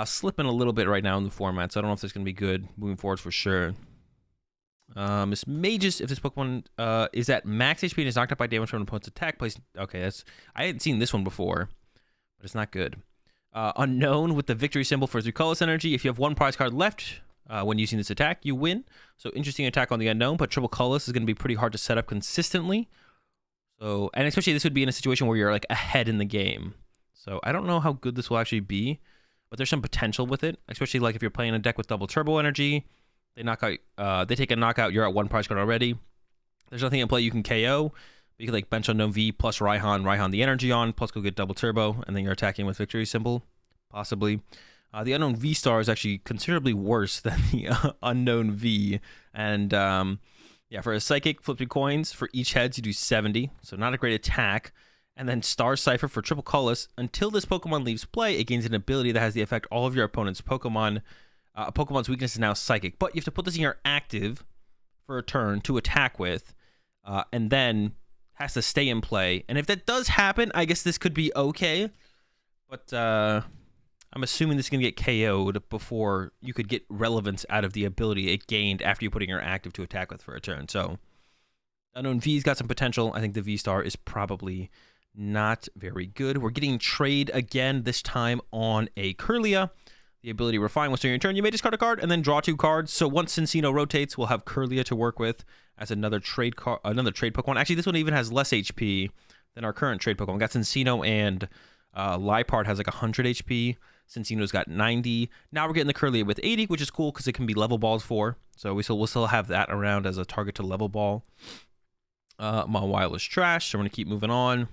slipping a little bit right now in the format, so I don't know if this is going to be good moving forward for sure. Miss Magus, if this Pokemon is at max HP and is knocked out by damage from an opponent's attack, place. Okay, I hadn't seen this one before, but it's not good. Unknown with the victory symbol for 3 colorless energy. If you have 1 prize card left when using this attack, you win. So interesting attack on the unknown, but triple colorless is going to be pretty hard to set up consistently. So, and especially this would be in a situation where you're like ahead in the game. So I don't know how good this will actually be, but there's some potential with it, especially like if you're playing a deck with double turbo energy. They knock out, they take a knockout, you're at 1 prize card already. There's nothing in play you can KO. You could like bench Unknown V plus Raihan the energy on, plus go get double turbo, and then you're attacking with victory symbol, possibly. The Unknown V-Star is actually considerably worse than the Unknown V. And yeah, for a Psychic, flip 3 coins. For each heads, you do 70, so not a great attack. And then Star Cipher for triple colorless. Until this Pokemon leaves play, it gains an ability that has the effect all of your opponent's Pokemon. Pokemon's weakness is now Psychic, but you have to put this in your active for a turn to attack with, and then has to stay in play. And if that does happen, I guess this could be okay, but I'm assuming this is going to get KO'd before you could get relevance out of the ability it gained after you put in your active to attack with for a turn. So Unknown V's got some potential. I think the V-Star is probably not very good. We're getting trade again, this time on a Kirlia. The ability Refine. Once during your turn, you may discard a card and then draw 2 cards. So once Cincino rotates, we'll have Kirlia to work with as another trade Pokemon. Actually, this one even has less HP than our current trade Pokemon. We got Cincino and Liepard has like 100 HP. Cincino's got 90. Now we're getting the Kirlia with 80, which is cool because it can be level balls for. So we'll still have that around as a target to level ball. Mawile is trash, so we're going to keep moving on.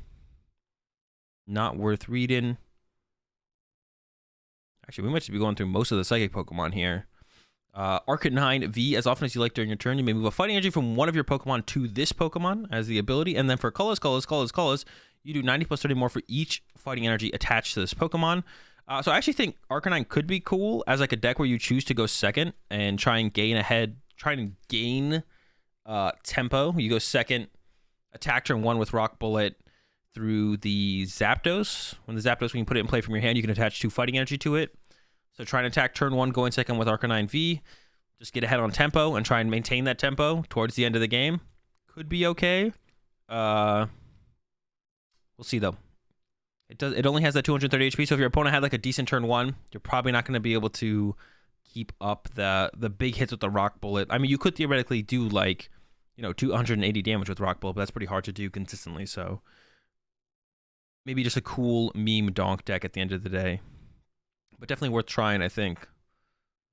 Not worth reading. Actually, we might just be going through most of the Psychic Pokemon here. Arcanine V, as often as you like during your turn, you may move a fighting energy from one of your Pokemon to this Pokemon as the ability. And then for colors, you do 90 plus 30 more for each fighting energy attached to this Pokemon. So I actually think Arcanine could be cool as like a deck where you choose to go second and try and gain tempo. You go second, attack turn 1 with Rock Bullet through the Zapdos. When you can put it in play from your hand, you can attach 2 fighting energy to it. So try and attack turn 1, going second with Arcanine V. Just get ahead on tempo and try and maintain that tempo towards the end of the game. Could be okay. We'll see though. It only has that 230 HP, so if your opponent had like a decent turn 1, you're probably not going to be able to keep up the big hits with the Rock Bullet. I mean, you could theoretically do like, 280 damage with Rock Bullet, but that's pretty hard to do consistently, so maybe just a cool meme donk deck at the end of the day. But definitely worth trying, I think,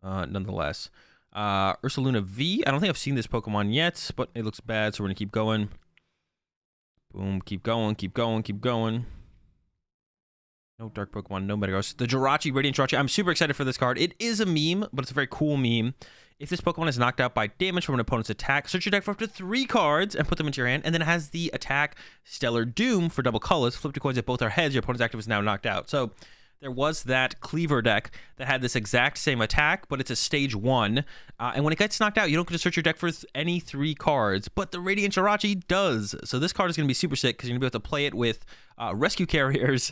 nonetheless. Ursaluna V. I don't think I've seen this Pokemon yet, but it looks bad, so we're going to keep going. Boom, keep going. No Dark Pokemon, no Metagross. The Jirachi, Radiant Jirachi. I'm super excited for this card. It is a meme, but it's a very cool meme. If this Pokemon is knocked out by damage from an opponent's attack, search your deck for up to 3 cards and put them into your hand. And then it has the attack Stellar Doom for double colors. Flip 2 coins if both are heads. Your opponent's active is now knocked out. So there was that Cleaver deck that had this exact same attack, but it's a stage 1. And when it gets knocked out, you don't get to search your deck for any 3 cards, but the Radiant Jirachi does. So this card is going to be super sick because you're going to be able to play it with Rescue Carriers,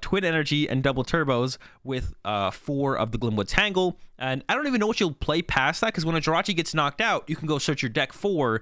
Twin Energy, and Double Turbos with 4 of the Glimwood Tangle. And I don't even know what you'll play past that, because when a Jirachi gets knocked out, you can go search your deck for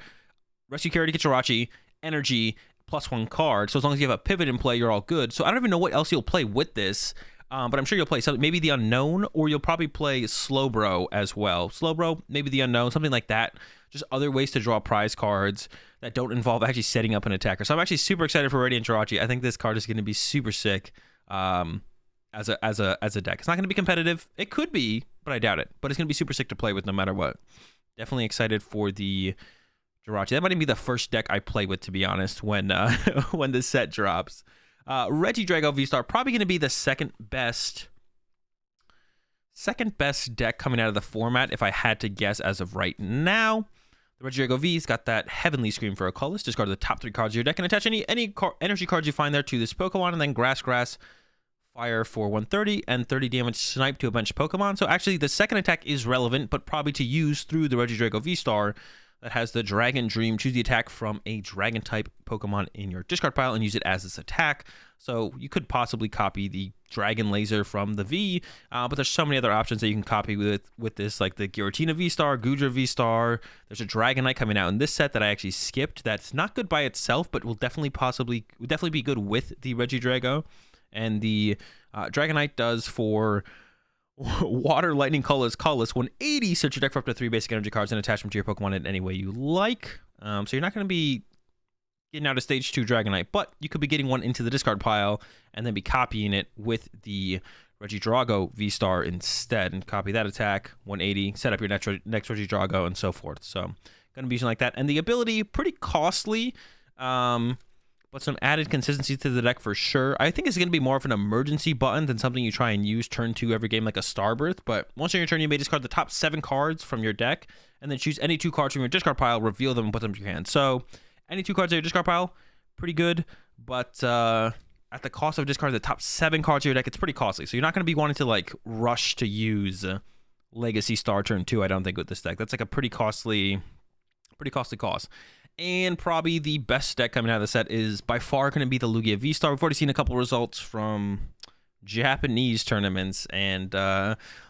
Rescue Carrier to get Jirachi, Energy, plus 1 card. So as long as you have a pivot in play, you're all good. So I don't even know what else you'll play with this. But I'm sure you'll play something, maybe the Unknown, or you'll probably play Slowbro as well. Slowbro, maybe the Unknown, something like that. Just other ways to draw prize cards that don't involve actually setting up an attacker. So I'm actually super excited for Radiant Jirachi. I think this card is going to be super sick as a deck. It's not going to be competitive. It could be, but I doubt it. But it's going to be super sick to play with no matter what. Definitely excited for the Jirachi. That might even be the first deck I play with, to be honest, when when the set drops. Regidrago V-Star, probably going to be the second best deck coming out of the format if I had to guess as of right now. The Regidrago V's got that Heavenly Scream for a colorless. Discard the top 3 cards of your deck and attach any energy cards you find there to this Pokemon, and then Grass, Fire for 130 and 30 damage Snipe to a bench Pokemon. So actually the second attack is relevant, but probably to use through the Regidrago V-Star that has the Dragon Dream. Choose the attack from a Dragon type Pokemon in your discard pile and use it as this attack. So you could possibly copy the Dragon Laser from the V, but there's so many other options that you can copy with this, like the Giratina V-Star, Goodra V-Star. There's a Dragonite coming out in this set that I actually skipped. That's not good by itself, but will definitely be good with the Regidrago. And the Dragonite does for Water, Lightning, Colorless, 180. Search your deck for up to 3 basic energy cards and attach them to your Pokemon in any way you like. So you're not going to be getting out of stage 2 Dragonite, but you could be getting one into the discard pile and then be copying it with the Regidrago V-Star instead, and copy that attack, 180, set up your next Regidrago, and so forth. So going to be using like that. And the ability, pretty costly, but some added consistency to the deck for sure. I think it's going to be more of an emergency button than something you try and use turn 2 every game like a Starbirth. But once on your turn, you may discard the top 7 cards from your deck and then choose any 2 cards from your discard pile, reveal them, and put them to your hand. So any 2 cards in your discard pile, pretty good. But at the cost of discarding the top 7 cards of your deck, it's pretty costly. So you're not going to be wanting to like rush to use Legacy Star turn 2, I don't think, with this deck. That's like a pretty costly cost. And probably the best deck coming out of the set is by far going to be the Lugia V-Star. We've already seen a couple results from Japanese tournaments, and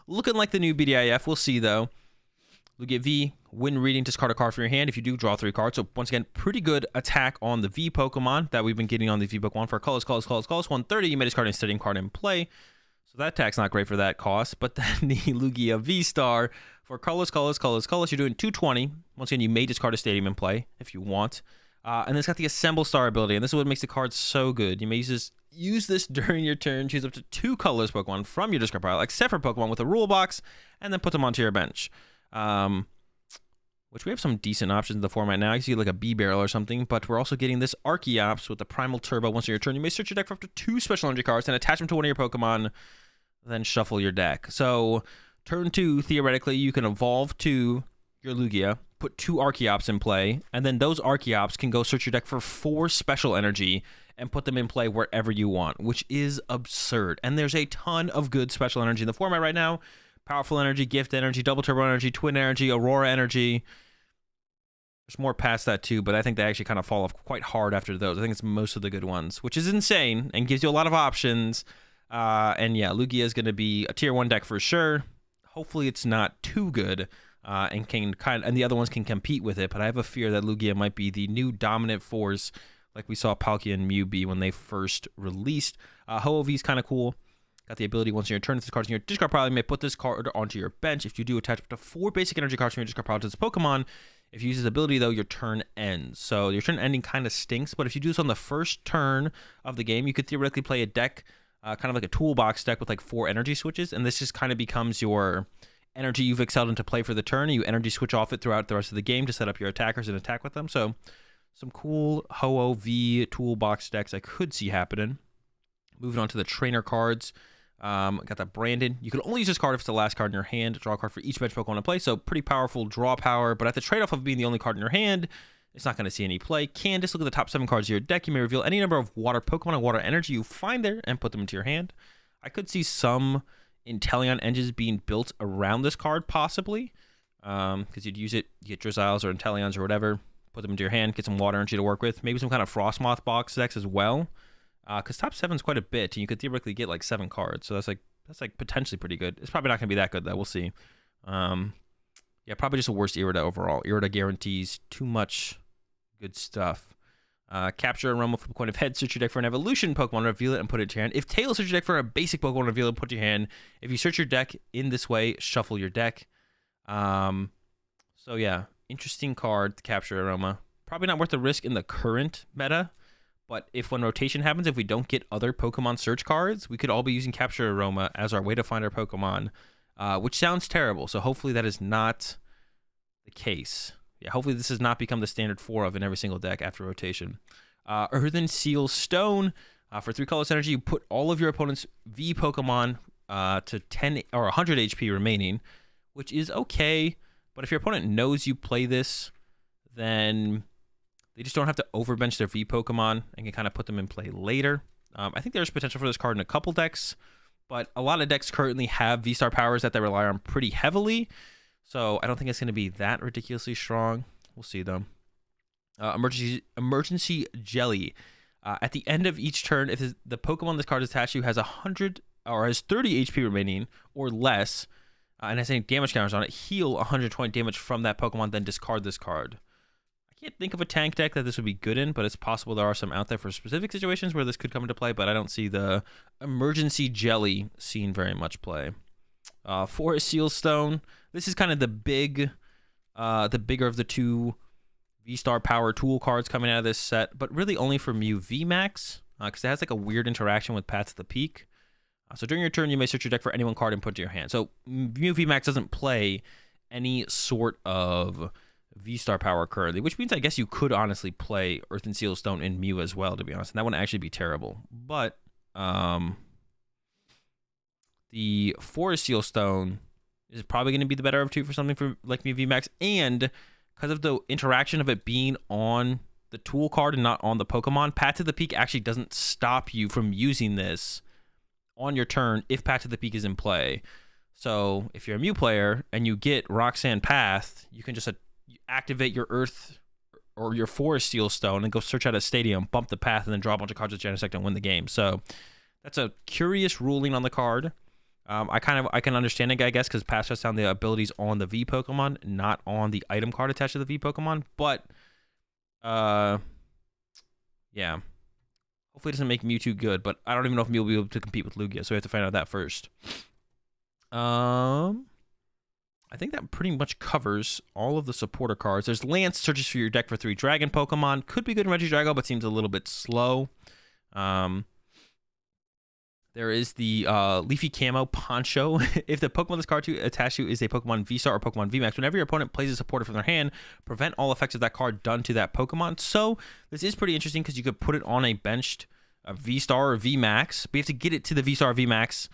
looking like the new BDIF. We'll see, though. Lugia V, when reading, discard a card from your hand if you do draw 3 cards. So once again, pretty good attack on the V Pokemon that we've been getting on the V Pokemon for colors. 130, you may discard an Stadium card in play. So that attack's not great for that cost. But then the Lugia V-Star for colors, you're doing 220. Once again, you may discard a Stadium in play if you want. And it's got the Assemble Star ability, and this is what makes the card so good. You may use this during your turn, choose up to 2 colors Pokemon from your discard pile, except for Pokemon with a rule box, and then put them onto your bench. Which we have some decent options in the format now. You see like a B-Barrel or something, but we're also getting this Archeops with the Primal Turbo. Once on your turn, you may search your deck for up to 2 special energy cards and attach them to one of your Pokemon, then shuffle your deck. So Turn 2, theoretically, you can evolve to your Lugia, put 2 Archeops in play, and then those Archeops can go search your deck for 4 special energy and put them in play wherever you want, which is absurd. And there's a ton of good special energy in the format right now. Powerful energy, gift energy, double turbo energy, twin energy, aurora energy. There's more past that too, but I think they actually kind of fall off quite hard after those. I think it's most of the good ones, which is insane and gives you a lot of options. And yeah, Lugia is going to be a tier 1 deck for sure. Hopefully it's not too good. And the other ones can compete with it, but I have a fear that Lugia might be the new dominant force, like we saw Palkia and Mew be when they first released. Ho-Oh-V is kind of cool. Got the ability once in your turn, if this card's in your discard pile, you may put this card onto your bench. If you do, attach up to 4 basic energy cards from your discard pile to this Pokemon. If you use this ability, though, your turn ends. So your turn ending kind of stinks, but if you do this on the first turn of the game, you could theoretically play a deck, kind of like a toolbox deck with like 4 energy switches, and this just kind of becomes your energy you've excelled into play for the turn, and you energy switch off it throughout the rest of the game to set up your attackers and attack with them. So some cool Ho-Oh-V toolbox decks I could see happening. Moving on to the trainer cards. Got that Brandon. You can only use this card if it's the last card in your hand. Draw a card for each bench Pokemon in play, so pretty powerful draw power, but at the trade-off of being the only card in your hand, it's not going to see any play. Candace, look at the top 7 cards of your deck. You may reveal any number of water Pokemon and water energy you find there and put them into your hand. I could see some Inteleon engines being built around this card, possibly, because you'd use it, you get Drizzles or Inteleons or whatever, put them into your hand, get some water energy to work with. Maybe some kind of Frostmoth box decks as well, because top 7 is quite a bit, and you could theoretically get like 7 cards, so that's like potentially pretty good. It's probably not going to be that good, though. We'll see. Yeah, probably just a worse Irida overall. Irida guarantees too much good stuff. Capture Aroma, flip a coin of head, search your deck for an evolution Pokemon, reveal it, and put it to your hand. If Tail, search your deck for a basic Pokemon, reveal it, and put it to your hand. If you search your deck in this way, shuffle your deck. So yeah, interesting card, Capture Aroma. Probably not worth the risk in the current meta, but if when rotation happens, if we don't get other Pokemon search cards, we could all be using Capture Aroma as our way to find our Pokemon, which sounds terrible. So hopefully that is not the case. Yeah, hopefully this has not become the standard 4 of in every single deck after rotation. Earthen Seal Stone. For 3 colorless energy, you put all of your opponent's V Pokemon to 10 or 100 HP remaining, which is okay. But if your opponent knows you play this, then they just don't have to overbench their V Pokemon and can kind of put them in play later. I think there's potential for this card in a couple decks, but a lot of decks currently have V-Star powers that they rely on pretty heavily. So I don't think it's going to be that ridiculously strong. We'll see, though. Emergency Jelly. At the end of each turn, if the Pokemon this card is attached to has 100 or has 30 HP remaining or less, and has any damage counters on it, heal 120 damage from that Pokemon, then discard this card. I can't think of a tank deck that this would be good in, but it's possible there are some out there for specific situations where this could come into play, but I don't see the Emergency Jelly seeing very much play. Forest Seal Stone. This is kind of the bigger of the 2 V-Star Power tool cards coming out of this set, but really only for Mew VMAX, because it has like a weird interaction with Path to the Peak. So during your turn, you may search your deck for any one card and put it to your hand. So Mew VMAX doesn't play any sort of V-Star Power currently, which means I guess you could honestly play Earthen Seal Stone in Mew as well, to be honest, and that wouldn't actually be terrible. But the Forest Seal Stone is probably going to be the better of 2 for something for like Mew VMAX, and because of the interaction of it being on the tool card and not on the Pokemon, Path to the Peak actually doesn't stop you from using this on your turn if Path to the Peak is in play. So if you're a Mew player and you get Roxanne Path, you can just activate your Earth or your Forest Seal Stone and go search out a stadium, bump the Path, and then draw a bunch of cards with Genesect and win the game. So that's a curious ruling on the card. I can understand it, I guess, because Pass shuts down the abilities on the V Pokemon, not on the item card attached to the V Pokemon. But, yeah. Hopefully it doesn't make Mewtwo good, but I don't even know if Mew will be able to compete with Lugia, so we have to find out that first. I think that pretty much covers all of the supporter cards. There's Lance, searches for your deck for 3 Dragon Pokemon. Could be good in Regidrago, but seems a little bit slow. There is the Leafy Camo Poncho. If the Pokemon this card to attach to is a Pokemon V-Star or Pokemon VMAX, whenever your opponent plays a supporter from their hand, prevent all effects of that card done to that Pokemon. So this is pretty interesting because you could put it on a benched V-Star or VMAX, but you have to get it to the V-Star or VMAX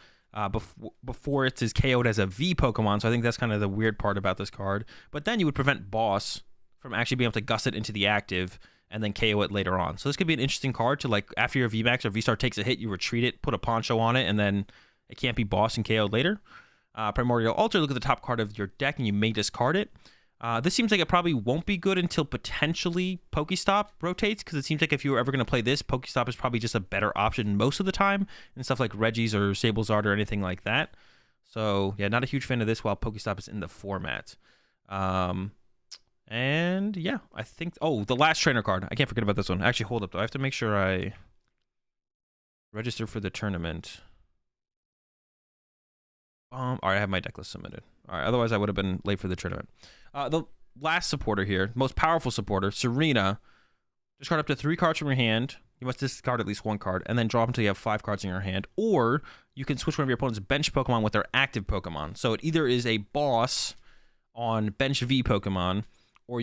before it is KO'd as a V Pokemon. So I think that's kind of the weird part about this card. But then you would prevent Boss from actually being able to gust it into the active and then KO it later on. So this could be an interesting card to, like, after your VMAX or V-Star takes a hit, you retreat it, put a Poncho on it, and then it can't be Boss and KO'd later. Primordial Altar, look at the top card of your deck and you may discard it. This seems like it probably won't be good until potentially Pokestop rotates, because it seems like if you were ever going to play this, Pokestop is probably just a better option most of the time, and stuff like Reggie's or Sablezard or anything like that. So, yeah, not a huge fan of this while Pokestop is in the format. And, yeah, I think... Oh, the last trainer card. I can't forget about this one. Actually, hold up, though. I have to make sure I register for the tournament. All right, I have my deck list submitted. All right, otherwise I would have been late for the tournament. The last supporter here, most powerful supporter, Serena. Discard up to 3 cards from your hand. You must discard at least 1 card, and then draw them until you have 5 cards in your hand. Or you can switch one of your opponent's bench Pokemon with their active Pokemon. So it either is a boss on bench V Pokemon, or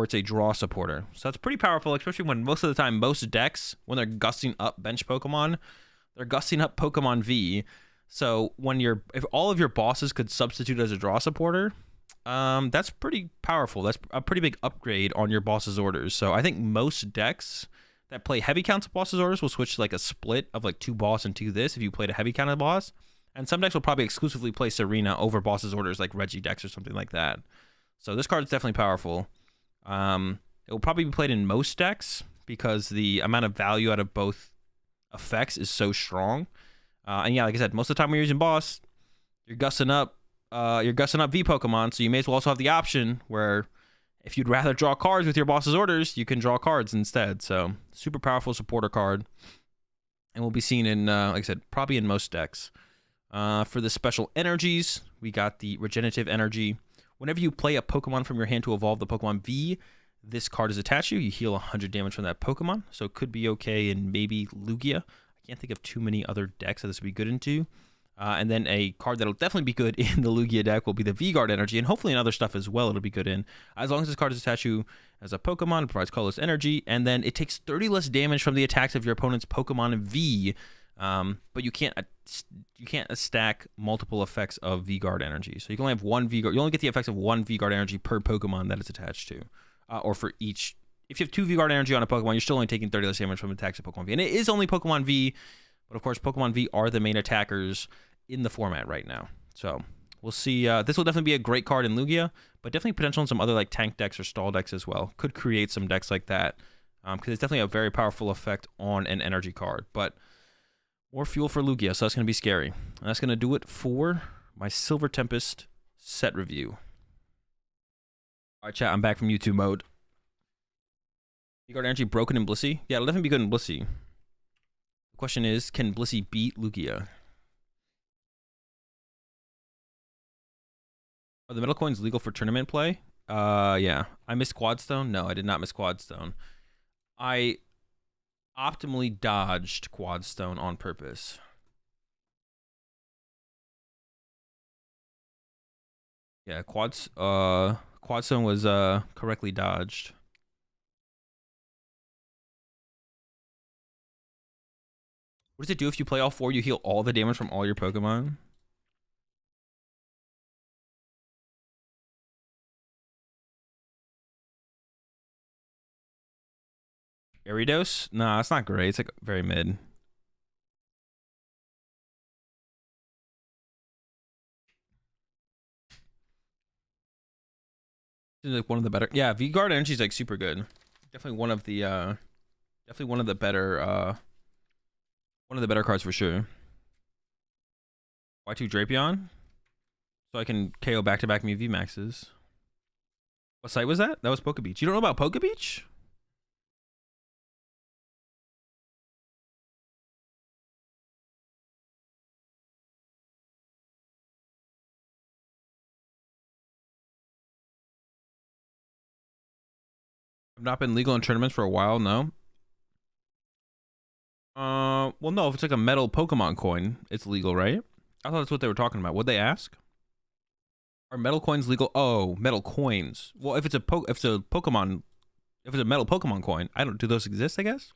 it's a draw supporter. So that's pretty powerful, especially when most of the time, most decks, when they're gusting up bench Pokemon, they're gusting up Pokemon V. So if all of your bosses could substitute as a draw supporter, that's pretty powerful. That's a pretty big upgrade on your boss's orders. So I think most decks that play heavy counts of boss's orders will switch to like a split of like 2 boss and 2 this if you played a heavy counted boss. And some decks will probably exclusively play Serena over boss's orders like Reggie decks or something like that. So this card is definitely powerful. It will probably be played in most decks because the amount of value out of both effects is so strong. And yeah, like I said, most of the time when you're using boss, you're gussing up V Pokemon, so you may as well also have the option where if you'd rather draw cards with your boss's orders, you can draw cards instead. So super powerful supporter card, and will be seen in, like I said, probably in most decks. For the special energies, we got the Regenerative Energy. Whenever you play a Pokemon from your hand to evolve the Pokemon V, this card is attached to you. You heal 100 damage from that Pokemon, so it could be okay in maybe Lugia. I can't think of too many other decks that this would be good into. And then a card that'll definitely be good in the Lugia deck will be the V-Guard Energy, and hopefully in other stuff as well it'll be good in. As long as this card is attached to you as a Pokemon, it provides colorless energy, and then it takes 30 less damage from the attacks of your opponent's Pokemon V. But you can't stack multiple effects of V-Guard Energy. So you can only have one V-Guard. You only get the effects of one V-Guard Energy per Pokemon that it's attached to. Or for each... If you have 2 V-Guard Energy on a Pokemon, you're still only taking 30 less damage from attacks of Pokemon V. And it is only Pokemon V, but of course Pokemon V are the main attackers in the format right now. So we'll see. This will definitely be a great card in Lugia, but definitely potential in some other like tank decks or stall decks as well. Could create some decks like that, because it's definitely a very powerful effect on an energy card. But more fuel for Lugia, so that's going to be scary. And that's going to do it for my Silver Tempest set review. All right, chat, I'm back from YouTube mode. V-Guard Energy broken in Blissey? Yeah, it'll definitely be good in Blissey. The question is, can Blissey beat Lugia? Are the metal coins legal for tournament play? Yeah. I missed Quadstone? No, I did not miss Quadstone. I optimally dodged Quadstone on purpose. Yeah, Quadstone was correctly dodged. What does it do if you play all 4? You heal all the damage from all your Pokemon? Aridos? Nah, it's not great. It's like very mid. This is like one of the better. Yeah, V-Guard Energy is like super good. Definitely one of the better cards for sure. Y2 Drapion? So I can KO back-to-back me VMAXs. What site was that? That was Pokebeach. You don't know about Pokebeach? I've not been legal in tournaments for a while, no. Well, no, if it's like a metal Pokemon coin, it's legal, right? I thought that's what they were talking about. What'd they ask? Are metal coins legal? Oh, metal coins. Well, if it's a metal Pokemon coin, do those exist, I guess?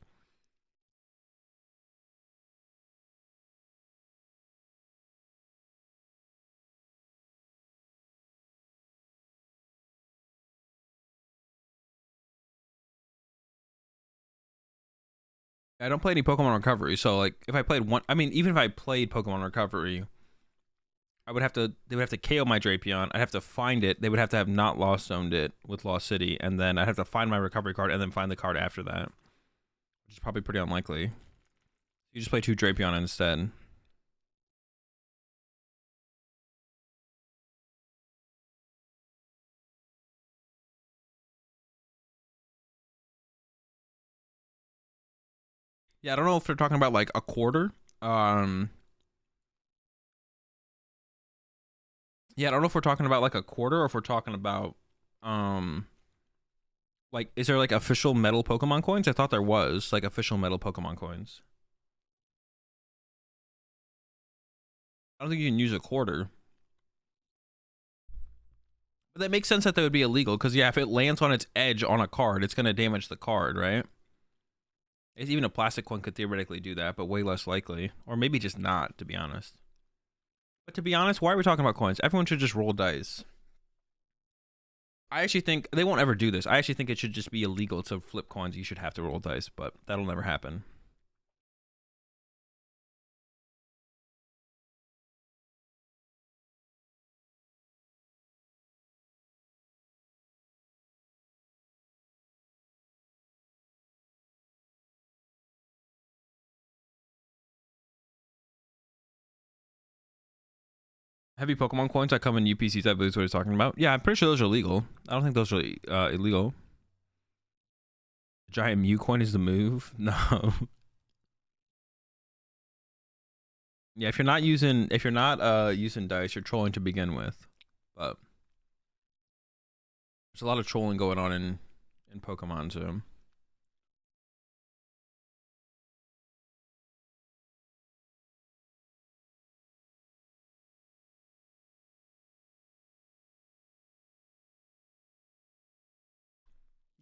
I don't play any Pokemon Recovery, so like if I played one, I mean, even if I played Pokemon Recovery, they would have to KO my Drapion. I'd have to find it. They would have to have not Lost Zoned it with Lost City, and then I'd have to find my recovery card and then find the card after that, which is probably pretty unlikely. You just play 2 Drapion instead. Yeah, I don't know if they're talking about like a quarter. Yeah, I don't know if we're talking about like a quarter or if we're talking about like is there like official metal Pokemon coins? I thought there was like official metal Pokemon coins. I don't think you can use a quarter. But that makes sense that would be illegal because yeah, if it lands on its edge on a card, it's gonna damage the card, right? Even a plastic coin could theoretically do that, but way less likely. Or maybe just not, to be honest. But to be honest, why are we talking about coins? Everyone should just roll dice. I actually think they won't ever do this. I actually think it should just be illegal to flip coins. You should have to roll dice, but that'll never happen. Heavy Pokemon coins that come in UPCs, I believe is what he's talking about. Yeah, I'm pretty sure those are legal. I don't think those are illegal. Giant Mew coin is the move. No. Yeah, if you're not using dice, you're trolling to begin with. But there's a lot of trolling going on in Pokemon, so.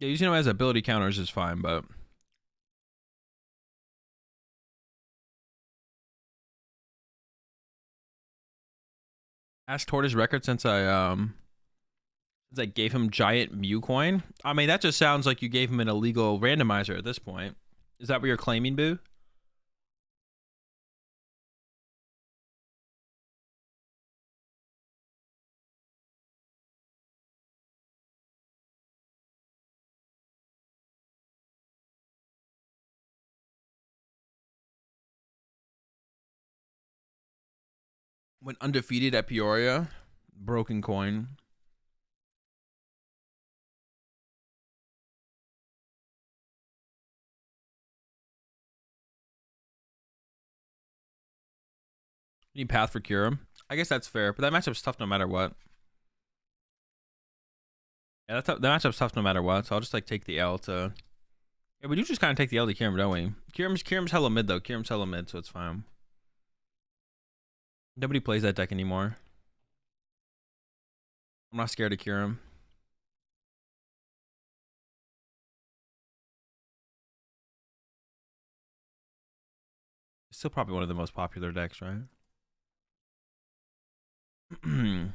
Yeah, using them as ability counters is fine, but Ash Tortoise record since I gave him giant Mew coin. I mean, that just sounds like you gave him an illegal randomizer at this point. Is that what you're claiming, Boo? Went undefeated at Peoria. Broken coin. Need path for Cura. I guess that's fair, but that matchup's tough no matter what. Yeah, that matchup's tough no matter what, so I'll just like take the L to... Yeah, we do just kind of take the L to Kyurem, don't we? Kyurem's hella mid though. Kyurem's hella mid, so it's fine. Nobody plays that deck anymore. I'm not scared of Kyurem. It's still probably one of the most popular decks, right? It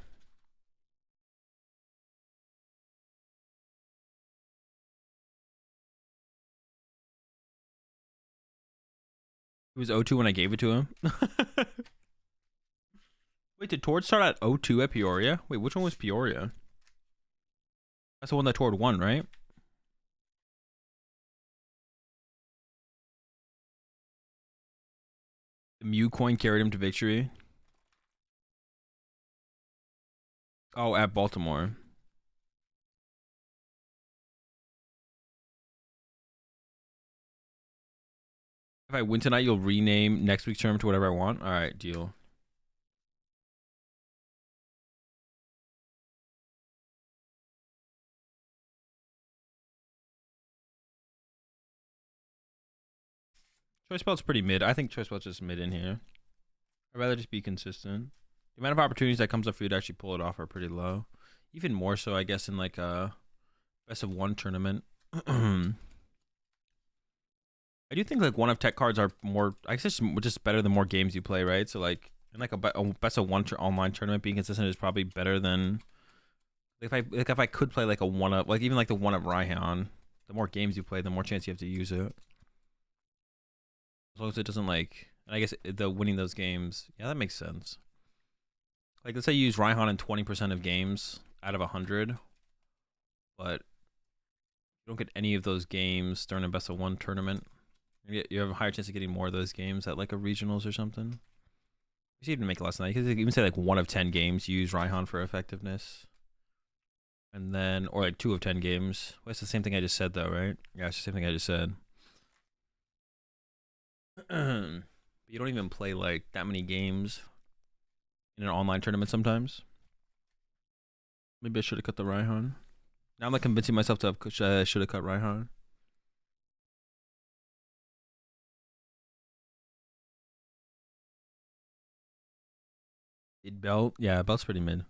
was 0-2 when I gave it to him. Wait, did Tord start at 0-2 at Peoria? Wait, which one was Peoria? That's the one that Tord won, right? The Mew coin carried him to victory. Oh, at Baltimore. If I win tonight, you'll rename next week's tournament to whatever I want. All right, deal. Choice Belt's pretty mid. I think Choice Belt's just mid in here. I'd rather just be consistent. The amount of opportunities that comes up for you to actually pull it off are pretty low. Even more so, I guess, in like a best of one tournament. I do think like one of tech cards are more, I guess it's just better the more games you play, right? So like in like a best of one online tournament, being consistent is probably better than if I could play like a one up, like even like the one up Raihan. The more games you play, the more chance you have to use it. As long as it doesn't like, and I guess the winning those games, yeah, that makes sense. Like let's say you use Raihan in 20% of games out of 100, but you don't get any of those games during a best of 1 tournament. You have a higher chance of getting more of those games at like a regionals or something. You should even make less than that. You could even say like 1 of 10 games you use Raihan for effectiveness. And then, or like 2 of 10 games. Well, it's the same thing I just said though, right? Yeah, it's the same thing I just said. You don't even play like that many games in an online tournament sometimes. Maybe I should have cut the Raihan. Now I'm like convincing myself to have should have cut Raihan. Belt, yeah, Belt's pretty mid.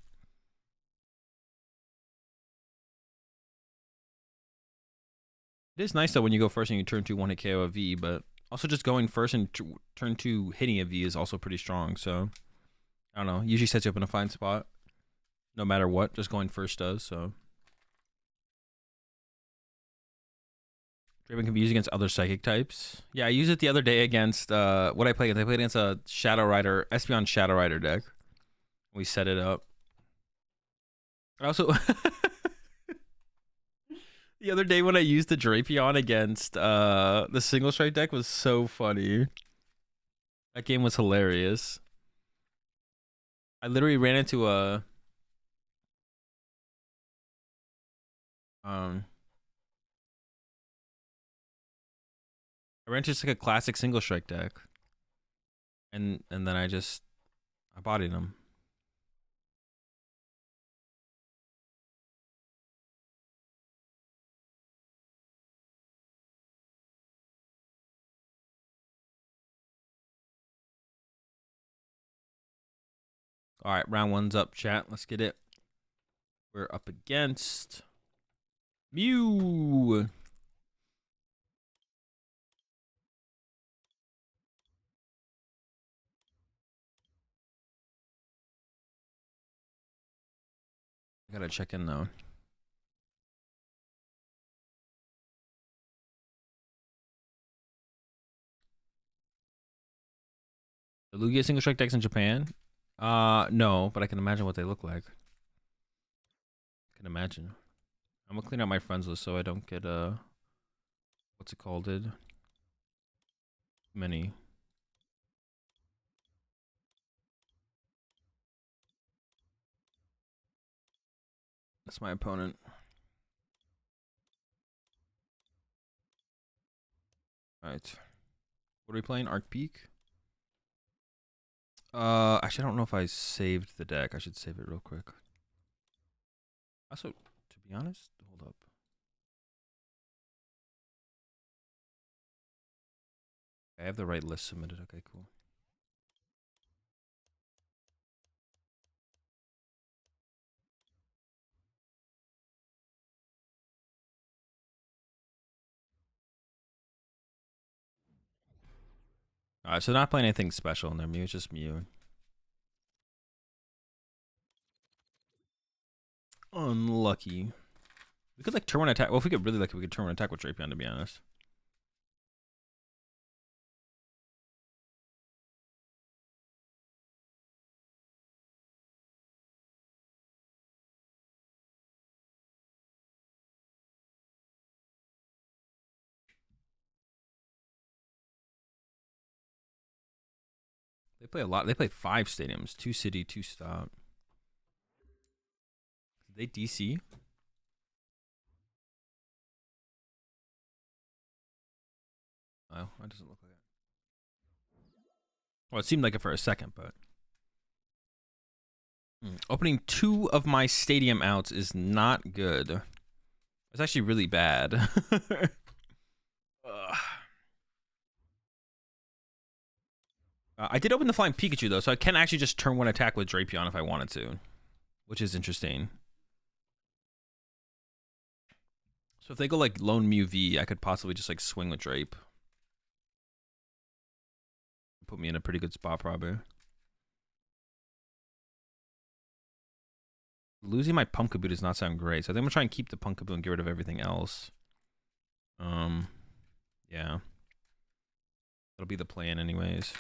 It is nice though when you go first and you turn 2 1-hit KO a V, but also just going first and turn 2 hitting a V is also pretty strong. So I don't know. Usually sets you up in a fine spot, no matter what. Just going first does. So Draven can be used against other psychic types. Yeah, I used it the other day against what I played against. I played against a Shadow Rider, Espeon Shadow Rider deck. We set it up. I also the other day when I used the Drapion against the single strike deck was so funny. That game was hilarious. I literally ran into a I ran into just like a classic single strike deck. And then I bodied him. All right, round 1's up, chat. Let's get it. We're up against Mew. I gotta check in though. The Lugia single strike decks in Japan? No, but I can imagine what they look like. I can imagine. I'm gonna clean out my friends list so I don't get what's it called? Many. That's my opponent. Alright. What are we playing? Arc Peak? Actually I don't know if I saved the deck. I should save it real quick. Also, to be honest, hold up. I have the right list submitted. Okay, cool. Alright, so not playing anything special in there. Mew, it's just Mew. Unlucky. We could like turn 1 attack. Well, if we get really lucky, we could turn 1 attack with Drapion, to be honest. They play a lot. They play 5 stadiums, 2 city, 2 stop. Did they DC? Oh, that doesn't look like it. Well, it seemed like it for a second, but opening 2 of my stadium outs is not good. It's actually really bad. I did open the Flying Pikachu though, so I can actually just turn 1 attack with Drapion if I wanted to, which is interesting. So if they go like Lone Mew V, I could possibly just like swing with Drape. Put me in a pretty good spot probably. Losing my Pumpkaboo does not sound great, so I think I'm gonna try and keep the Pumpkaboo and get rid of everything else. Yeah. That'll be the plan anyways.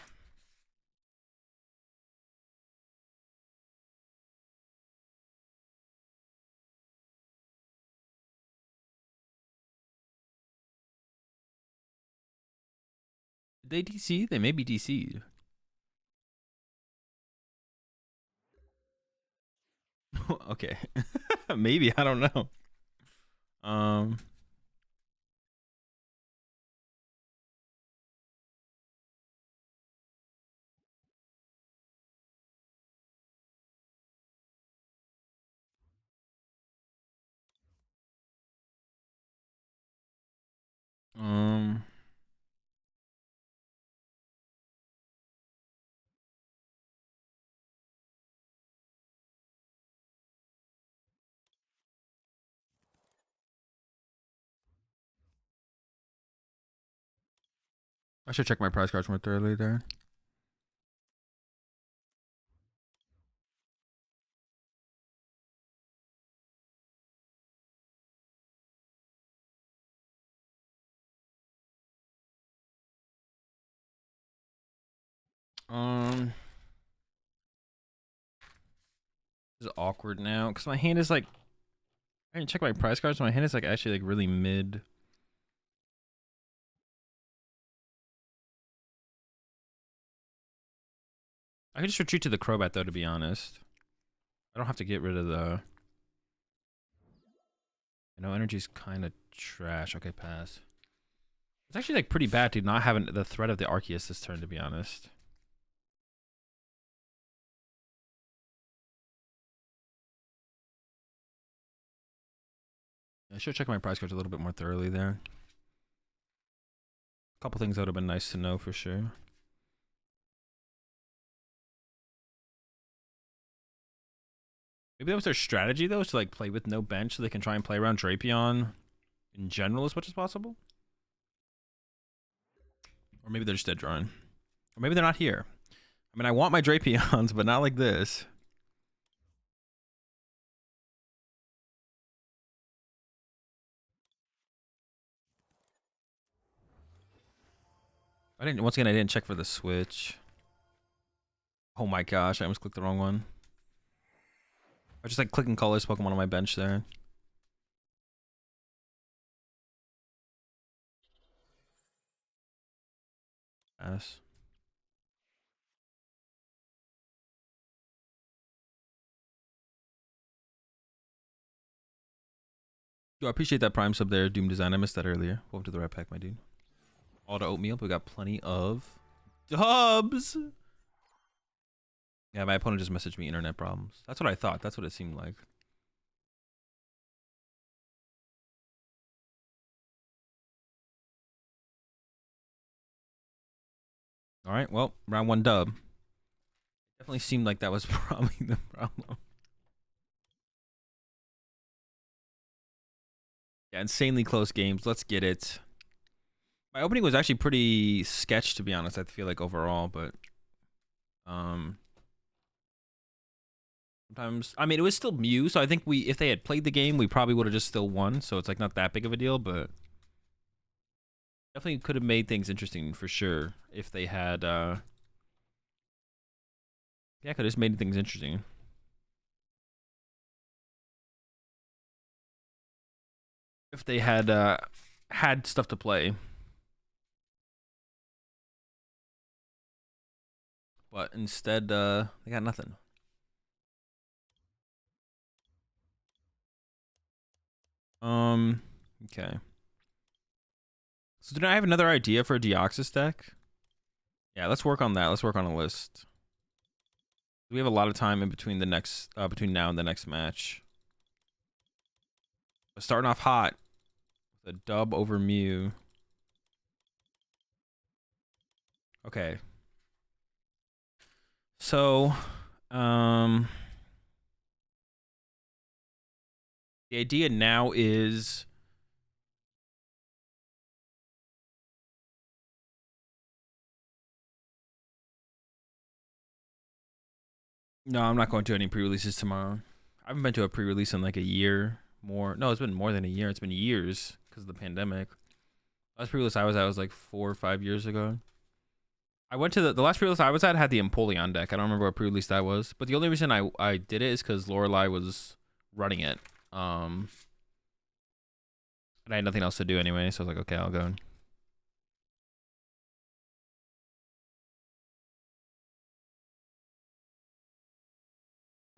Did they DC? They may be DC'd. Okay. Maybe, I don't know. Um Um, I should check my prize cards more thoroughly there. This is awkward now because my hand is like, I didn't check my prize cards. So my hand is like actually like really mid. I could just retreat to the Crobat though, to be honest. I don't have to get rid of the. You know, energy's kind of trash. Okay, pass. It's actually like pretty bad to not having the threat of the Arceus this turn, to be honest. I should check my prize cards a little bit more thoroughly there. A couple things that would have been nice to know for sure. Maybe that was their strategy though, to like play with no bench so they can try and play around Drapion in general as much as possible. Or maybe they're just dead drawing. Or maybe they're not here. I mean, I want my Drapions, but not like this. Once again, I didn't check for the switch. Oh my gosh, I almost clicked the wrong one. I just like clicking colors Pokemon on my bench there. Pass. Yo, I appreciate that Prime sub there, Doom Design. I missed that earlier. Welcome to the Red Pack, my dude. All the oatmeal, but we got plenty of dubs. Yeah, my opponent just messaged me internet problems. That's what I thought. That's what it seemed like. All right, well, round one dub. Definitely seemed like that was probably the problem. Yeah, insanely close games. Let's get it. My opening was actually pretty sketch, to be honest. I feel like overall, but sometimes, I mean, it was still Mew, so I think if they had played the game, we probably would have just still won. So it's like not that big of a deal, but definitely could have made things interesting for sure if they had. Yeah, could have just made things interesting. If they had had stuff to play. But instead, they got nothing. Okay. So did I have another idea for a Deoxys deck? Yeah, let's work on that. Let's work on a list. We have a lot of time in between the next, between now and the next match. But starting off hot with a dub over Mew. Okay. So, the idea now is no, I'm not going to any pre-releases tomorrow. I haven't been to a pre-release in like a year more. No, it's been more than a year. It's been years because of the pandemic. Last pre-release I was at was like 4 or 5 years ago. I went to the last pre-release I was at had the Empoleon deck. I don't remember what pre-release that was, but the only reason I did it is because Lorelei was running it. And I had nothing else to do anyway, so I was like, okay, I'll go.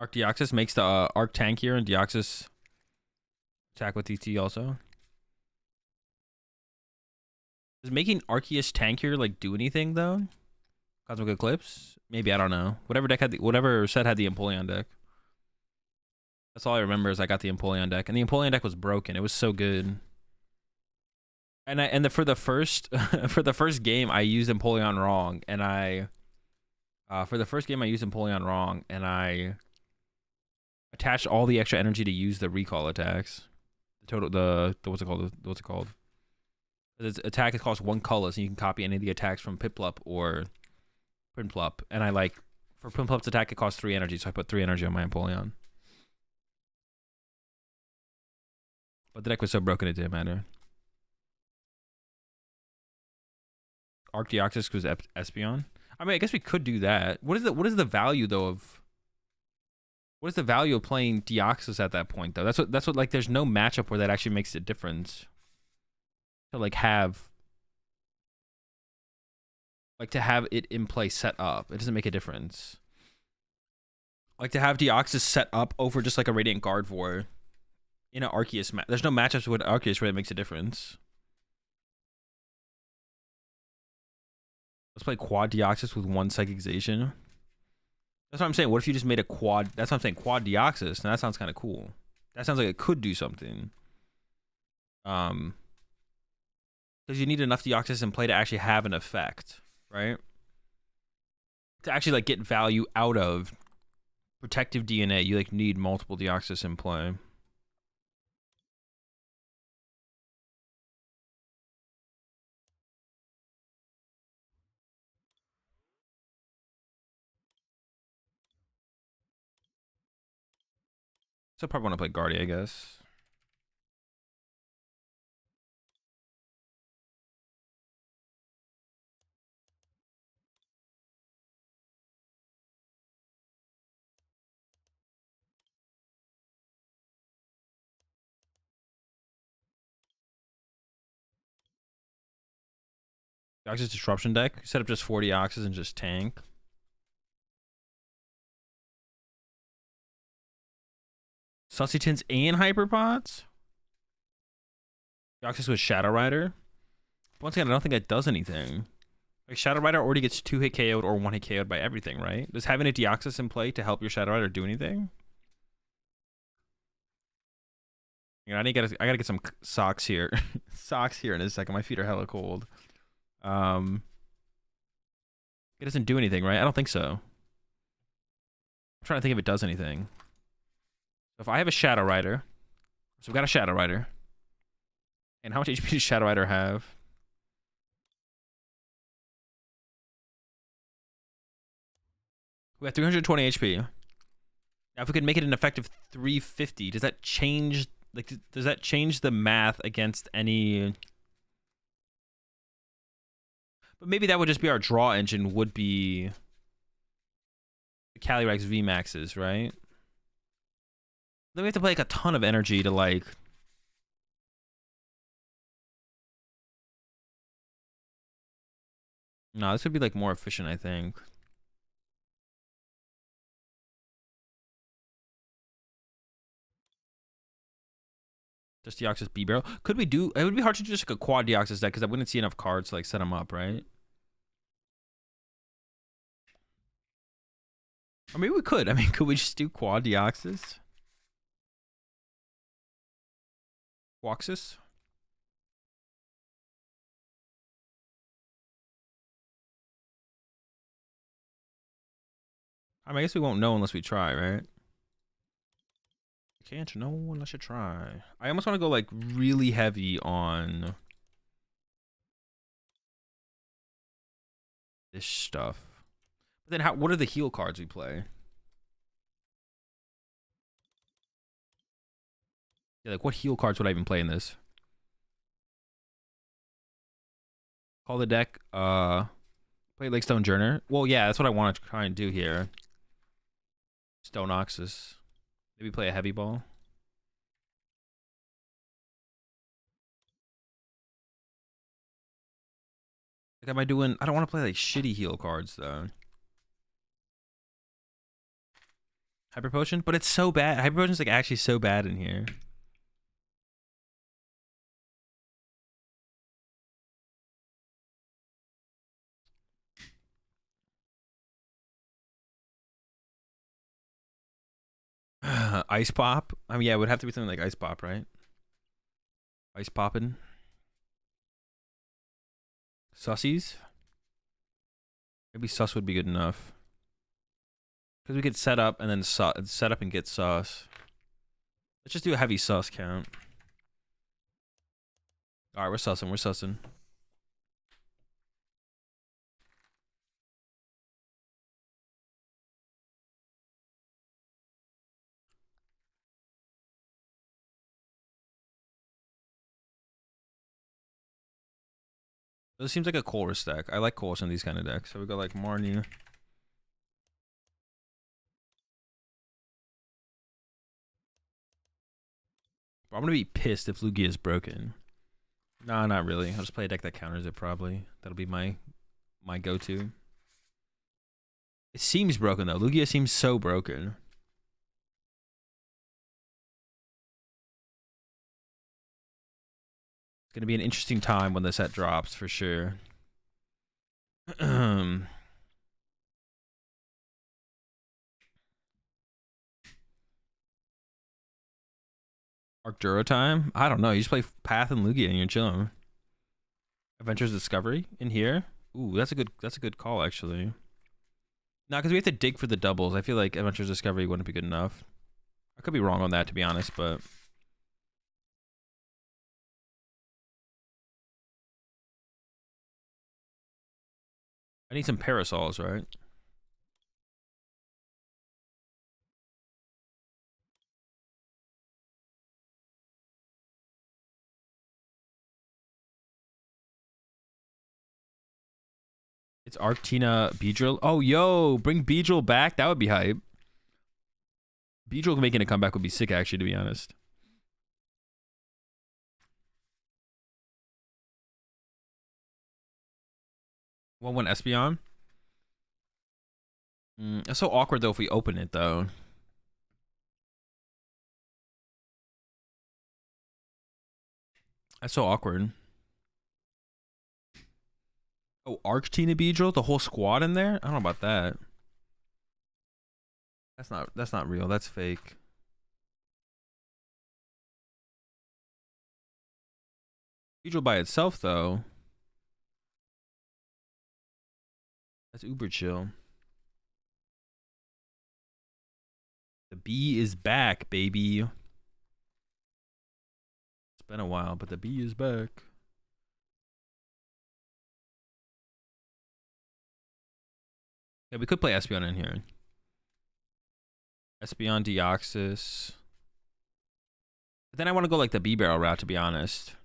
Arc Deoxys makes the Arc tankier, and Deoxys attack with TT also. Does making Arceus tankier like do anything though? Cosmic Eclipse? Maybe, I don't know. Whatever set had the Empoleon deck. That's all I remember is I got the Empoleon deck, and the Empoleon deck was broken. It was so good. For the first for the first game I used Empoleon wrong, and I attached all the extra energy to use the recall attacks. The what's it called? Its attack costs 1 color, so you can copy any of the attacks from Piplup or Prinplup. And for Prinplup's attack, it costs 3 energy, so I put 3 energy on my Empoleon. But the deck was so broken it didn't matter. Arc Deoxys was Espeon. I mean, I guess we could do that. What is the value though of? What is the value of playing Deoxys at that point though? That's what like. There's no matchup where that actually makes a difference. To like have it in play set up, it doesn't make a difference. Like to have Deoxys set up over just like a Radiant Gardevoir in an Arceus match. There's no matchups with Arceus where it makes a difference. Let's play quad Deoxys with 1 Psychic Zation. That's what I'm saying. What if you just made a quad? That's what I'm saying. Quad Deoxys. Now that sounds kind of cool. That sounds like it could do something. Because you need enough Deoxys in play to actually have an effect, right? To actually like get value out of protective DNA, you like need multiple Deoxys in play. So I probably want to play Guardia, I guess. Deoxys Disruption deck. Set up just 40 Deoxys and just tank. Sussy and Hyperpods? Deoxys with Shadow Rider. Once again, I don't think that does anything. Like Shadow Rider already gets 2-hit KO'd or 1-hit KO'd by everything, right? Does having a Deoxys in play to help your Shadow Rider do anything? You know, I gotta get some socks here. Socks here in a second. My feet are hella cold. It doesn't do anything, right? I don't think so. I'm trying to think if it does anything. So if I have a Shadow Rider, so we've got a Shadow Rider. And how much HP does Shadow Rider have? We have 320 HP. Now, if we could make it an effective 350, does that change? Like, does that change the math against any? But maybe that would just be our draw engine. Would be the Calyrex VMAXs, right? Then we have to play like a ton of energy to like. No, this would be like more efficient, I think. Just Deoxys B-Barrel. Could we do... It would be hard to do just like a quad Deoxys deck because I wouldn't see enough cards to like set them up, right? Or maybe we could. I mean, could we just do quad Deoxys? Quaxus? I mean, I guess we won't know unless we try, right? Can't know unless you try. I almost want to go like really heavy on this stuff. But then what are the heal cards we play? Yeah, like what heal cards would I even play in this? Call the deck, play Play Lake Stone Journer. Well, yeah, that's what I want to try and do here. Stone Oxus. Maybe play a heavy ball. Like, am I doing... I don't want to play, like, shitty heal cards, though. Hyper Potion? But it's so bad. Hyper Potion's, like, actually so bad in here. Ice Pop? I mean, yeah, it would have to be something like Ice Pop, right? Ice Poppin'. Sussies? Maybe Sus would be good enough. Because we could set up and then set up and get Sus. Let's just do a heavy Sus count. Alright, we're sussing, we're sussing. This seems like a Chorus deck. I like Chorus in these kind of decks. So we got like Marnie. I'm gonna be pissed if Lugia is broken. Nah, not really. I'll just play a deck that counters it probably. That'll be my go-to. It seems broken though. Lugia seems so broken. It's gonna be an interesting time when the set drops for sure. Arcturo time? I don't know. You just play Path and Lugia and you're chilling. Adventures Discovery in here? Ooh, that's a good call actually. Nah, because we have to dig for the doubles. I feel like Adventures Discovery wouldn't be good enough. I could be wrong on that to be honest, but I need some parasols, right? It's Arctina Beedrill. Oh, yo, bring Beedrill back. That would be hype. Beedrill making a comeback would be sick, actually, to be honest. One Espeon. That's so awkward, though, if we open it, though. That's so awkward. Oh, Arctina Beedrill? The whole squad in there? I don't know about that. That's not real. That's fake. Beedrill by itself, though. That's uber chill. The bee is back, baby. It's been a while, but the bee is back. Yeah, we could play Espeon in here. Espeon, Deoxys. But then I want to go like the B-Barrel route, to be honest.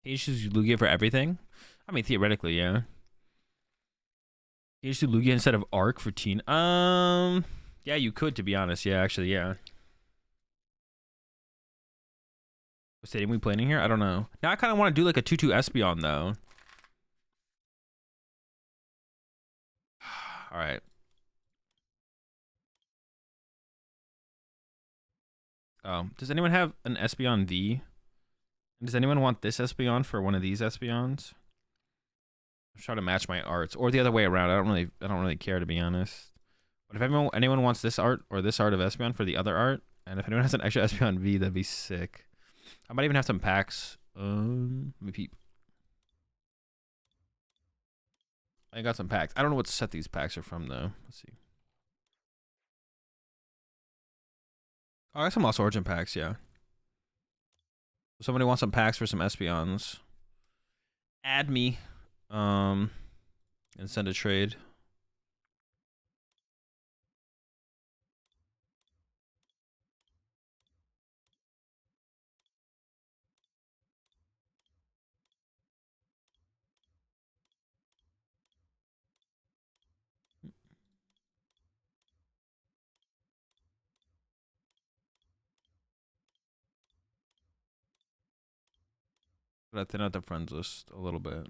Can you just use Lugia for everything? I mean, theoretically, yeah. Can you just do Lugia instead of Arc for Teen? Yeah, you could, to be honest. Yeah, actually, yeah. What stadium we playing here? I don't know. Now I kind of want to do like a 2-2 Espeon, though. All right. Does anyone have an Espeon V? Does anyone want this Espeon for one of these Espeons? I'm trying to match my arts, or the other way around. I don't really care, to be honest. But if anyone wants this art or this art of Espeon for the other art, and if anyone has an extra Espeon V, that'd be sick. I might even have some packs. Let me peep. I got some packs. I don't know what set these packs are from though. Let's see. Oh, I got some Lost Origin packs, yeah. Somebody wants some packs for some Espeons. Add me. And send a trade. But I thin out the friends list a little bit.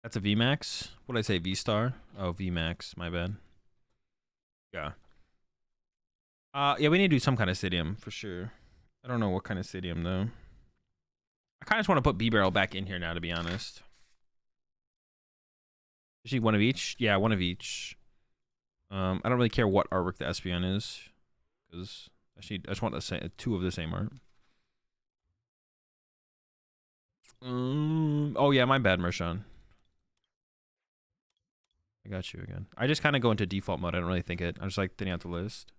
That's a VMAX? What did I say? V-Star? Oh, VMAX. My bad. Yeah. Yeah, we need to do some kind of stadium for sure. I don't know what kind of stadium though. I kind of just want to put B-Barrel back in here now, to be honest. Actually, one of each? Yeah, one of each. I don't really care what artwork the Espeon is. Because actually, I just want the same, two of the same art. Oh yeah, my bad, Mershawn. I got you again. I just kind of go into default mode. I don't really think it. I just like thinning out the list.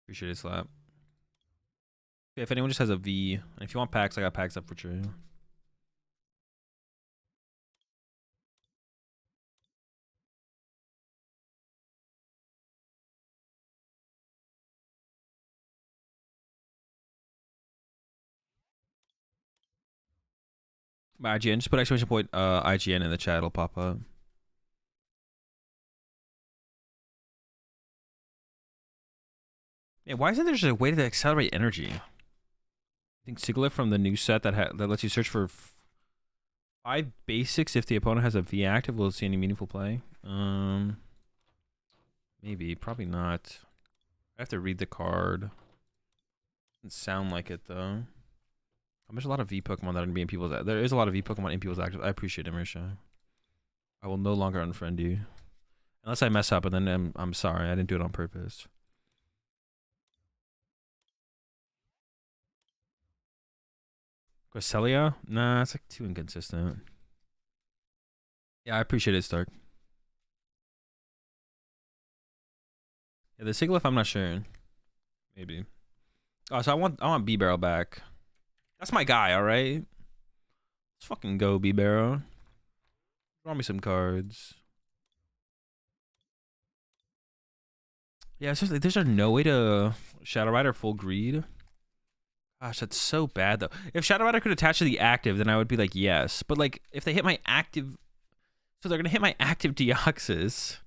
Appreciate it, Slap. Okay, if anyone just has a V, if you want packs, I got packs up for sure. My IGN, just put exclamation point IGN in the chat, it'll pop up. Yeah, why isn't there just a way to accelerate energy? I think Sigilyph from the new set that lets you search for 5 basics if the opponent has a V active. Will it see any meaningful play? Maybe, probably not. I have to read the card. Doesn't sound like it though. There's a lot of V Pokemon that are gonna be in people's. There is a lot of V Pokemon in people's active. I appreciate it, Marisha. I will no longer unfriend you, unless I mess up, and then I'm sorry. I didn't do it on purpose. Cresselia? Nah, it's like too inconsistent. Yeah, I appreciate it, Stark. Yeah, the Sigilyph, I'm not sure. Maybe. Oh, so I want B-Barrel back. That's my guy, all right? Let's fucking go, B-Barrel. Draw me some cards. Yeah, seriously, there's no way to Shadow Rider full greed. Gosh, that's so bad though. If Shadow Rider could attach to the active, then I would be like, yes. But like, if they hit my active, so they're gonna hit my active Deoxys,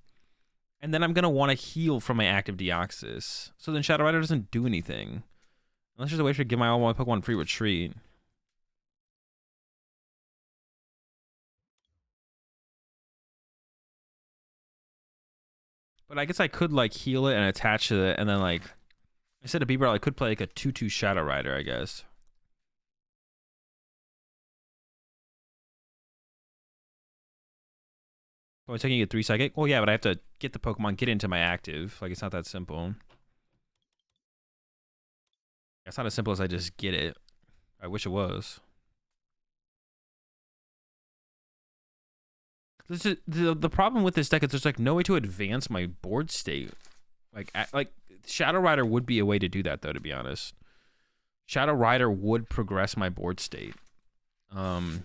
and then I'm gonna want to heal from my active Deoxys. So then Shadow Rider doesn't do anything, unless there's a way to give all my Pokemon free retreat. But I guess I could like heal it and attach to it, and then like instead of B-Barrel, I could play like a 2/2 Shadow Rider, I guess. Oh, it's taking you a 3 psychic? Well, yeah, but I have to get the Pokemon, get into my active. Like, it's not that simple. It's not as simple as I just get it. I wish it was. The problem with this deck is there's like no way to advance my board state. Like Shadow Rider would be a way to do that though, to be honest. Shadow Rider would progress my board state. But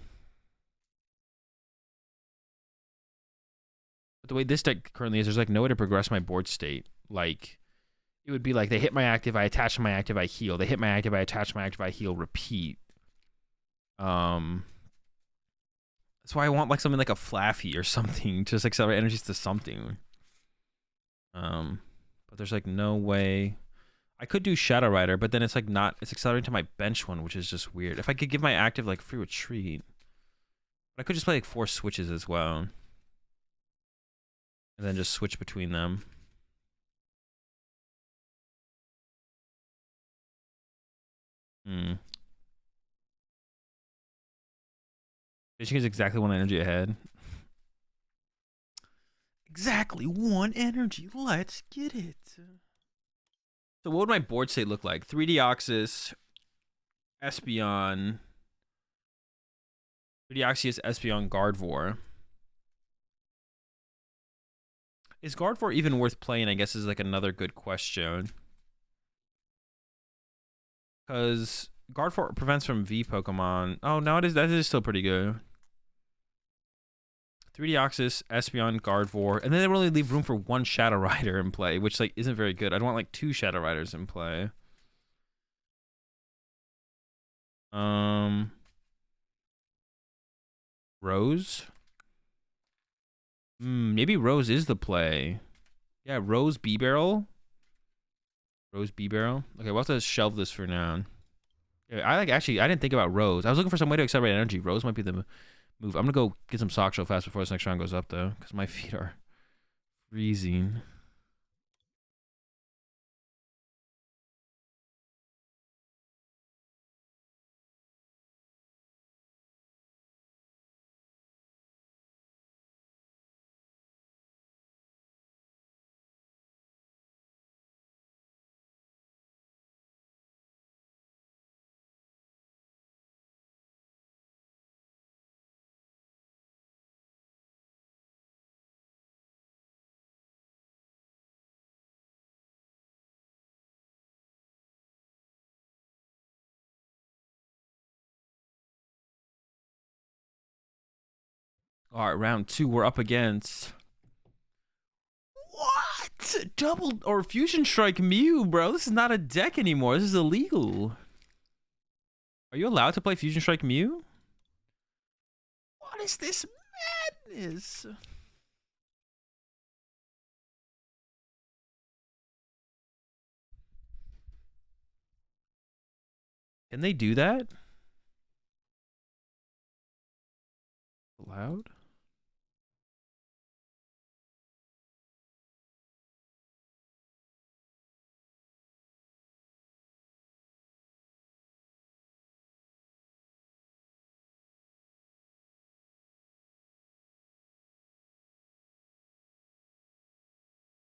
the way this deck currently is, there's like no way to progress my board state. Like it would be like they hit my active, I attach to my active, I heal. They hit my active, I attach to my active, I heal, repeat. That's why I want like something like a Flaffy or something to just accelerate energies to something. But there's like no way. I could do Shadow Rider, but then it's like not. It's accelerating to my bench one, which is just weird. If I could give my active like free retreat, but I could just play like 4 switches as well, and then just switch between them. Fishing is exactly 1 energy ahead. Exactly 1 energy. Let's get it. So what would my board state look like? 3 Deoxys, Espeon, 3 Deoxys, Espeon, Gardevoir. Is Gardevoir even worth playing, I guess, is like another good question. Because Gardevoir prevents from V Pokemon. Oh, no, that is still pretty good. 3 Deoxys, Espeon, Gardevoir, and then they really leave room for 1 Shadow Rider in play, which like isn't very good. I'd want like 2 Shadow Riders in play. Rose? Maybe Rose is the play. Yeah, Rose B-Barrel. Rose B-Barrel. Okay, we'll have to shelve this for now. Yeah, actually, I didn't think about Rose. I was looking for some way to accelerate energy. Rose might be the move. I'm gonna go get some socks real fast before this next round goes up, though, because my feet are freezing. All right, round 2. We're up against what? Double or Fusion Strike Mew, bro. This is not a deck anymore. This is illegal. Are you allowed to play Fusion Strike Mew? What is this madness? Can they do that? Allowed?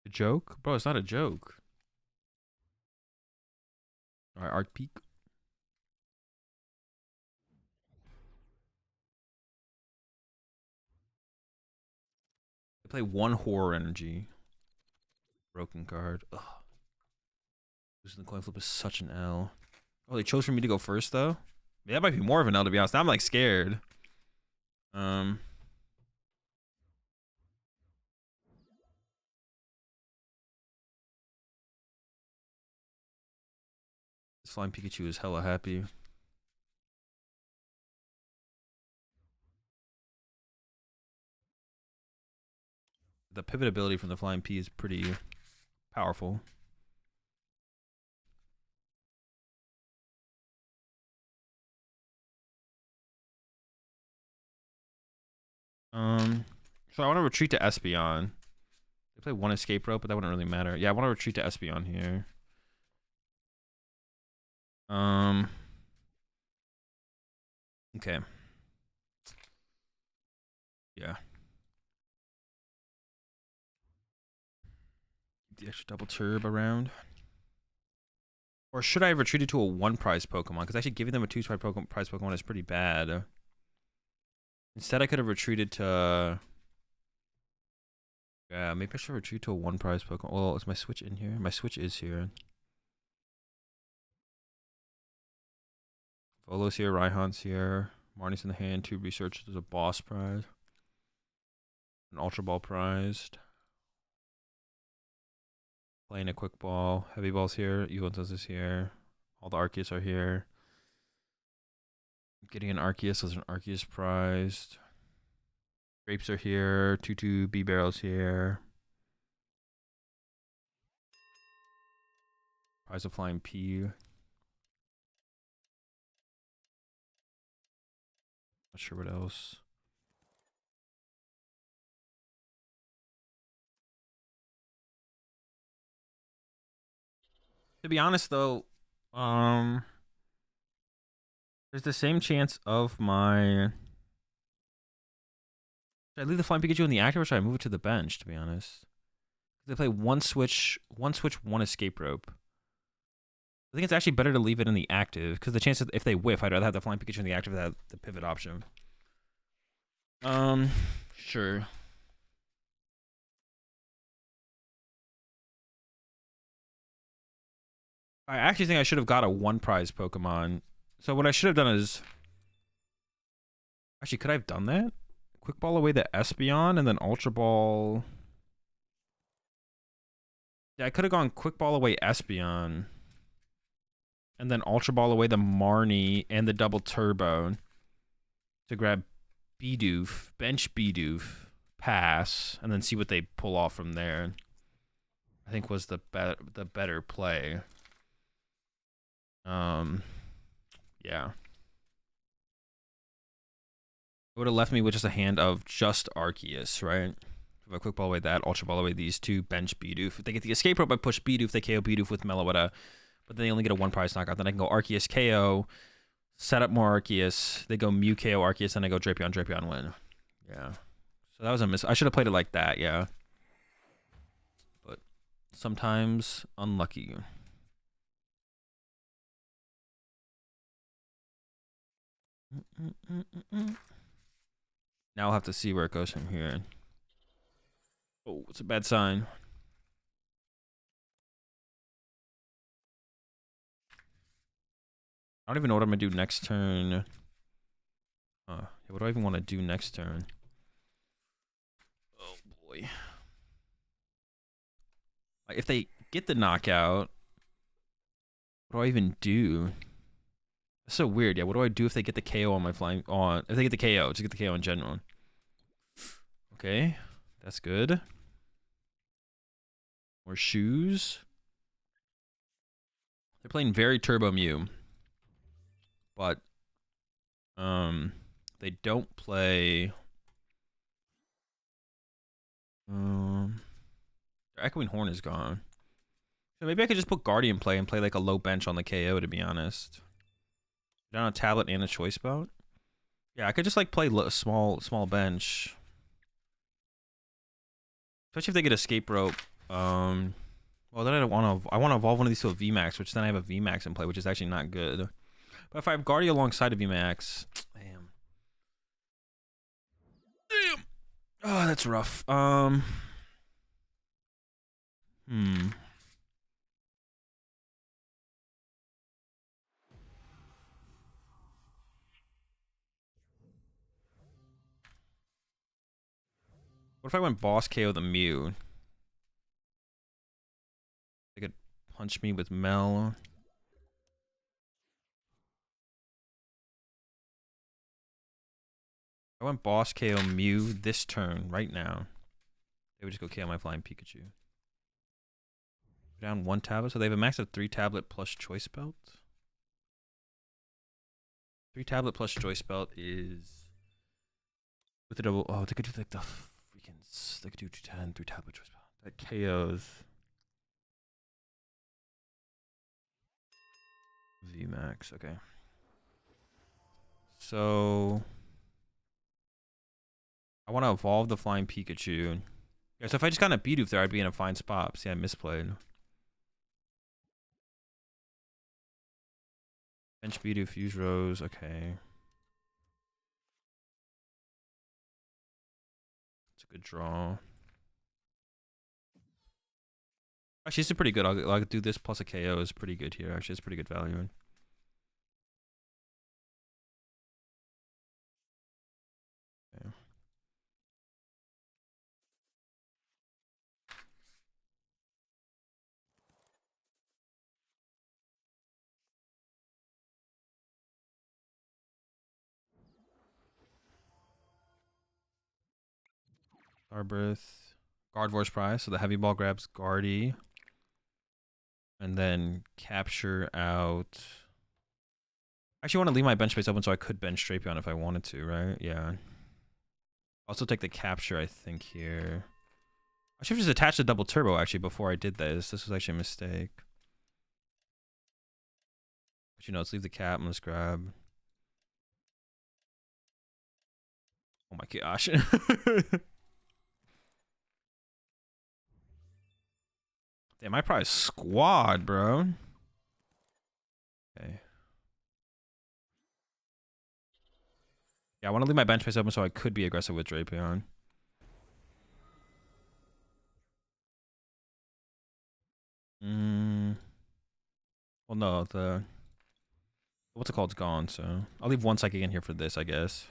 A joke? Bro, it's not a joke. All right, Arc Peak. They play 1 Horror Energy. Broken card. Ugh. Losing the coin flip is such an L. Oh, they chose for me to go first, though? Yeah, that might be more of an L, to be honest. Now I'm, like, scared. This Flying Pikachu is hella happy. The pivot ability from the Flying P is pretty powerful. So I want to retreat to Espeon. They play 1 Escape Rope, but that wouldn't really matter. Yeah, I want to retreat to Espeon here. Okay. Yeah. The extra double turb around. Or should I have retreated to a 1 prize Pokemon? Because actually giving them a 2 prize Pokemon is pretty bad. Instead, I could have retreated to... Yeah, maybe I should retreat to a 1 prize Pokemon. Well, is my Switch in here? My Switch is here. Volo's here, Raihan's here. Marnie's in the hand, 2 research. There's a boss prize. An Ultra Ball prized. Playing a Quick Ball. Heavy Ball's here. Eventos is here. All the Arceus are here. Getting an Arceus. There's an Arceus prized. Grapes are here. 2 B-Barrels here. Prize of Flying P. Not sure what else. To be honest, though, there's the same chance of my... Should I leave the Flying Pikachu in the active, or should I move it to the bench, to be honest? They play 1 switch, 1 Escape Rope. I think it's actually better to leave it in the active, because the chance that if they whiff, I'd rather have the Flying Pikachu in the active than the pivot option. Sure. I actually think I should have got a 1 prize Pokemon. So what I should have done is... Actually, could I have done that? Quick Ball away the Espeon and then Ultra Ball... Yeah, I could have gone Quick Ball away Espeon. And then Ultra Ball away the Marnie and the double Turbo to grab Bidoof, bench Bidoof, pass, and then see what they pull off from there. I think was the better play. Yeah. It would have left me with just a hand of just Arceus, right? If I quick ball away that, ultra ball away these two, bench Bidoof. If they get the escape rope, I push Bidoof, they KO Bidoof with Meloetta. But then they only get a 1 prize knockout. Then I can go Arceus KO, set up more Arceus. They go Mew KO Arceus, then I go Drapion, Drapion win. Yeah. So that was a miss. I should have played it like that, yeah. But sometimes unlucky. Now I'll have to see where it goes from here. Oh, it's a bad sign. I don't even know what I'm gonna do next turn. What do I even want to do next turn? Oh boy. If they get the knockout, what do I even do? That's so weird. Yeah, what do I do if they get the KO on my flying on? If they get the KO, just get the KO in general. Okay, that's good. More shoes. They're playing very Turbo Mew, but they don't play. Their Echoing Horn is gone. So maybe I could just put Guardian play and play like a low bench on the KO. To be honest, down a tablet and a choice belt. Yeah, I could just like play small bench. Especially if they get escape rope. Well, then I don't want to. I want to evolve one of these to a VMAX, which then I have a VMAX in play, which is actually not good. But if I have Guardian alongside of VMAX, damn. Oh, that's rough. What if I went boss KO the Mew? They could punch me with Mel. I went boss KO Mew this turn right now. They would just go KO my flying Pikachu. Down 1 tablet, so they have a max of 3 tablet plus choice belt. 3 tablet plus choice belt is with the double. Oh, they could do like the freaking. They could do 210, 3 tablet choice belt. That KOs VMAX. Okay. So I want to evolve the flying Pikachu. Yeah, so if I just got a Bidoof there, I'd be in a fine spot. See, I misplayed. Bench Bidoof, use Rose. Okay. It's a good draw. Actually, it's pretty good. I'll do this plus a KO is pretty good here. Actually, it's pretty good value. Okay. Starbreath. Guard Prize. So the heavy ball grabs Guardy. And then capture out. I actually want to leave my bench space open so I could bench Drapion if I wanted to, right? Yeah. Also take the capture, I think, here. I should have just attached a double turbo actually before I did this. This was actually a mistake. But you know, let's leave the cap and let's grab. Oh my gosh. Damn, my prize squad, bro. Okay. Yeah, I want to leave my bench space open so I could be aggressive with Drapion. Well, no, the what's it called? It's gone, so I'll leave 1 psychic in here for this, I guess.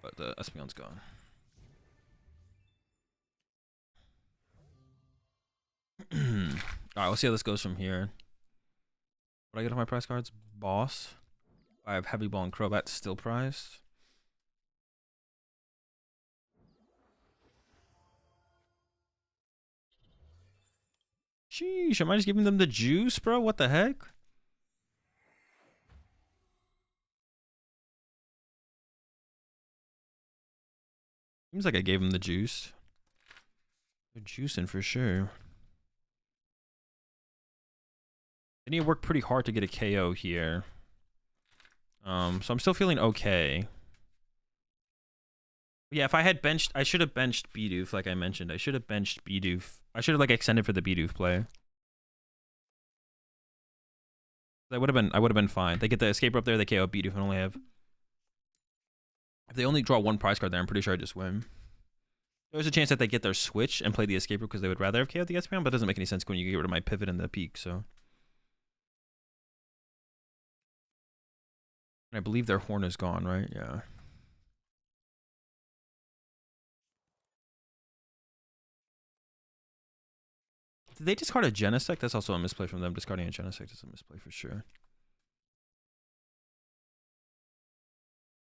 But the Espeon's gone. Alright, we'll see how this goes from here. What do I get on my prize cards? Boss. I have Heavy Ball and Crobat still prized. Sheesh, am I just giving them the juice, bro? What the heck? Seems like I gave him the juice. They're juicing for sure. They need to work pretty hard to get a KO here. So I'm still feeling okay. Yeah, if I had benched, I should have benched Bidoof, like I mentioned. I should have benched Bidoof. I should have like extended for the Bidoof play. I would have been fine. They get the escape up there, they KO Bidoof and only have. If they only draw one prize card there, I'm pretty sure I just win. There's a chance that they get their switch and play the escape route because they would rather have KO'd the Espeon, but it doesn't make any sense when you get rid of my pivot and the peak, so. And I believe their horn is gone, right? Yeah. Did they discard a Genesect? That's also a misplay from them. Discarding a Genesect is a misplay for sure.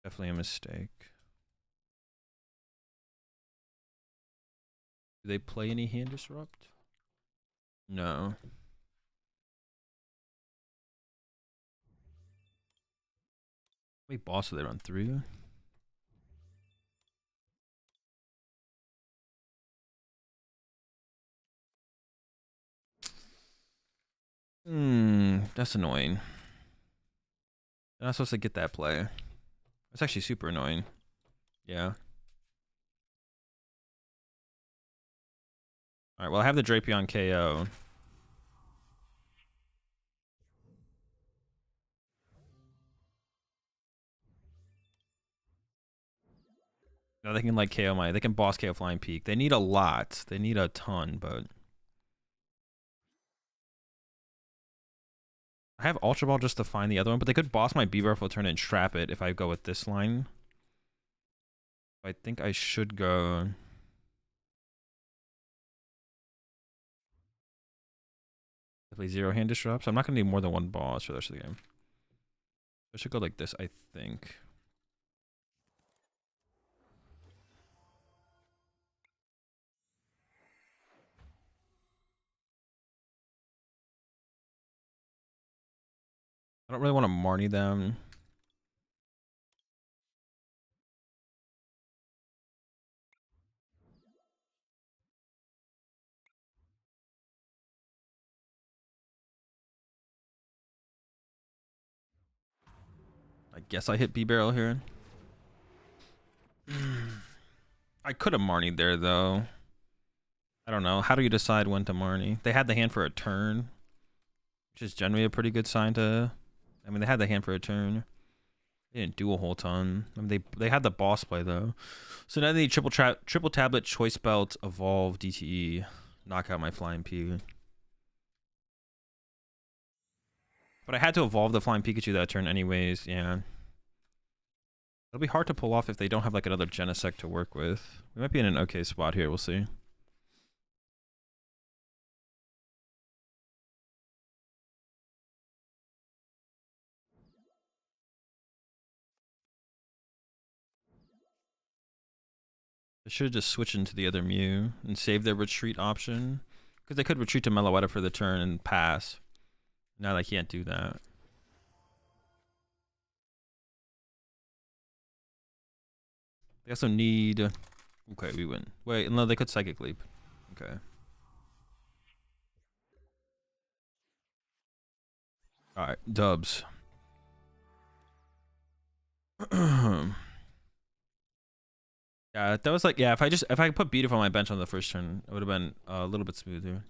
Definitely a mistake. Do they play any hand disrupt? No. How many boss do they run? 3? That's annoying. They're not supposed to get that play. That's actually super annoying. Yeah. Alright, well I have the Drapion KO. No, they can like KO they can boss KO Flying Peak. They need a lot. They need a ton, but I have Ultra Ball just to find the other one, but they could boss my Beaver for turn and trap it if I go with this line. I think I should go. Definitely 0 hand disrupt. So I'm not gonna need more than one boss for the rest of the game. I should go like this, I think. I don't really want to Marnie them. I guess I hit B-Barrel here. I could have Marnied there, though. I don't know. How do you decide when to Marnie? They had the hand for a turn, which is generally a pretty good sign to... I mean, they had the hand for a turn. They didn't do a whole ton. I mean, they had the boss play, though. So now they need triple tablet, choice belt, evolve, DTE, knock out my Flying P. But I had to evolve the Flying Pikachu that turn anyways, yeah. It'll be hard to pull off if they don't have like another Genesect to work with. We might be in an okay spot here, we'll see. They should have just switched into the other Mew and saved their retreat option. Because they could retreat to Meloetta for the turn and pass. Now they can't do that. They also need... Okay, we win. Wait, no, they could Psychic Leap. Okay. Alright, dubs. Yeah, that was like... Yeah, if I put Bidoof on my bench on the first turn, it would have been a little bit smoother.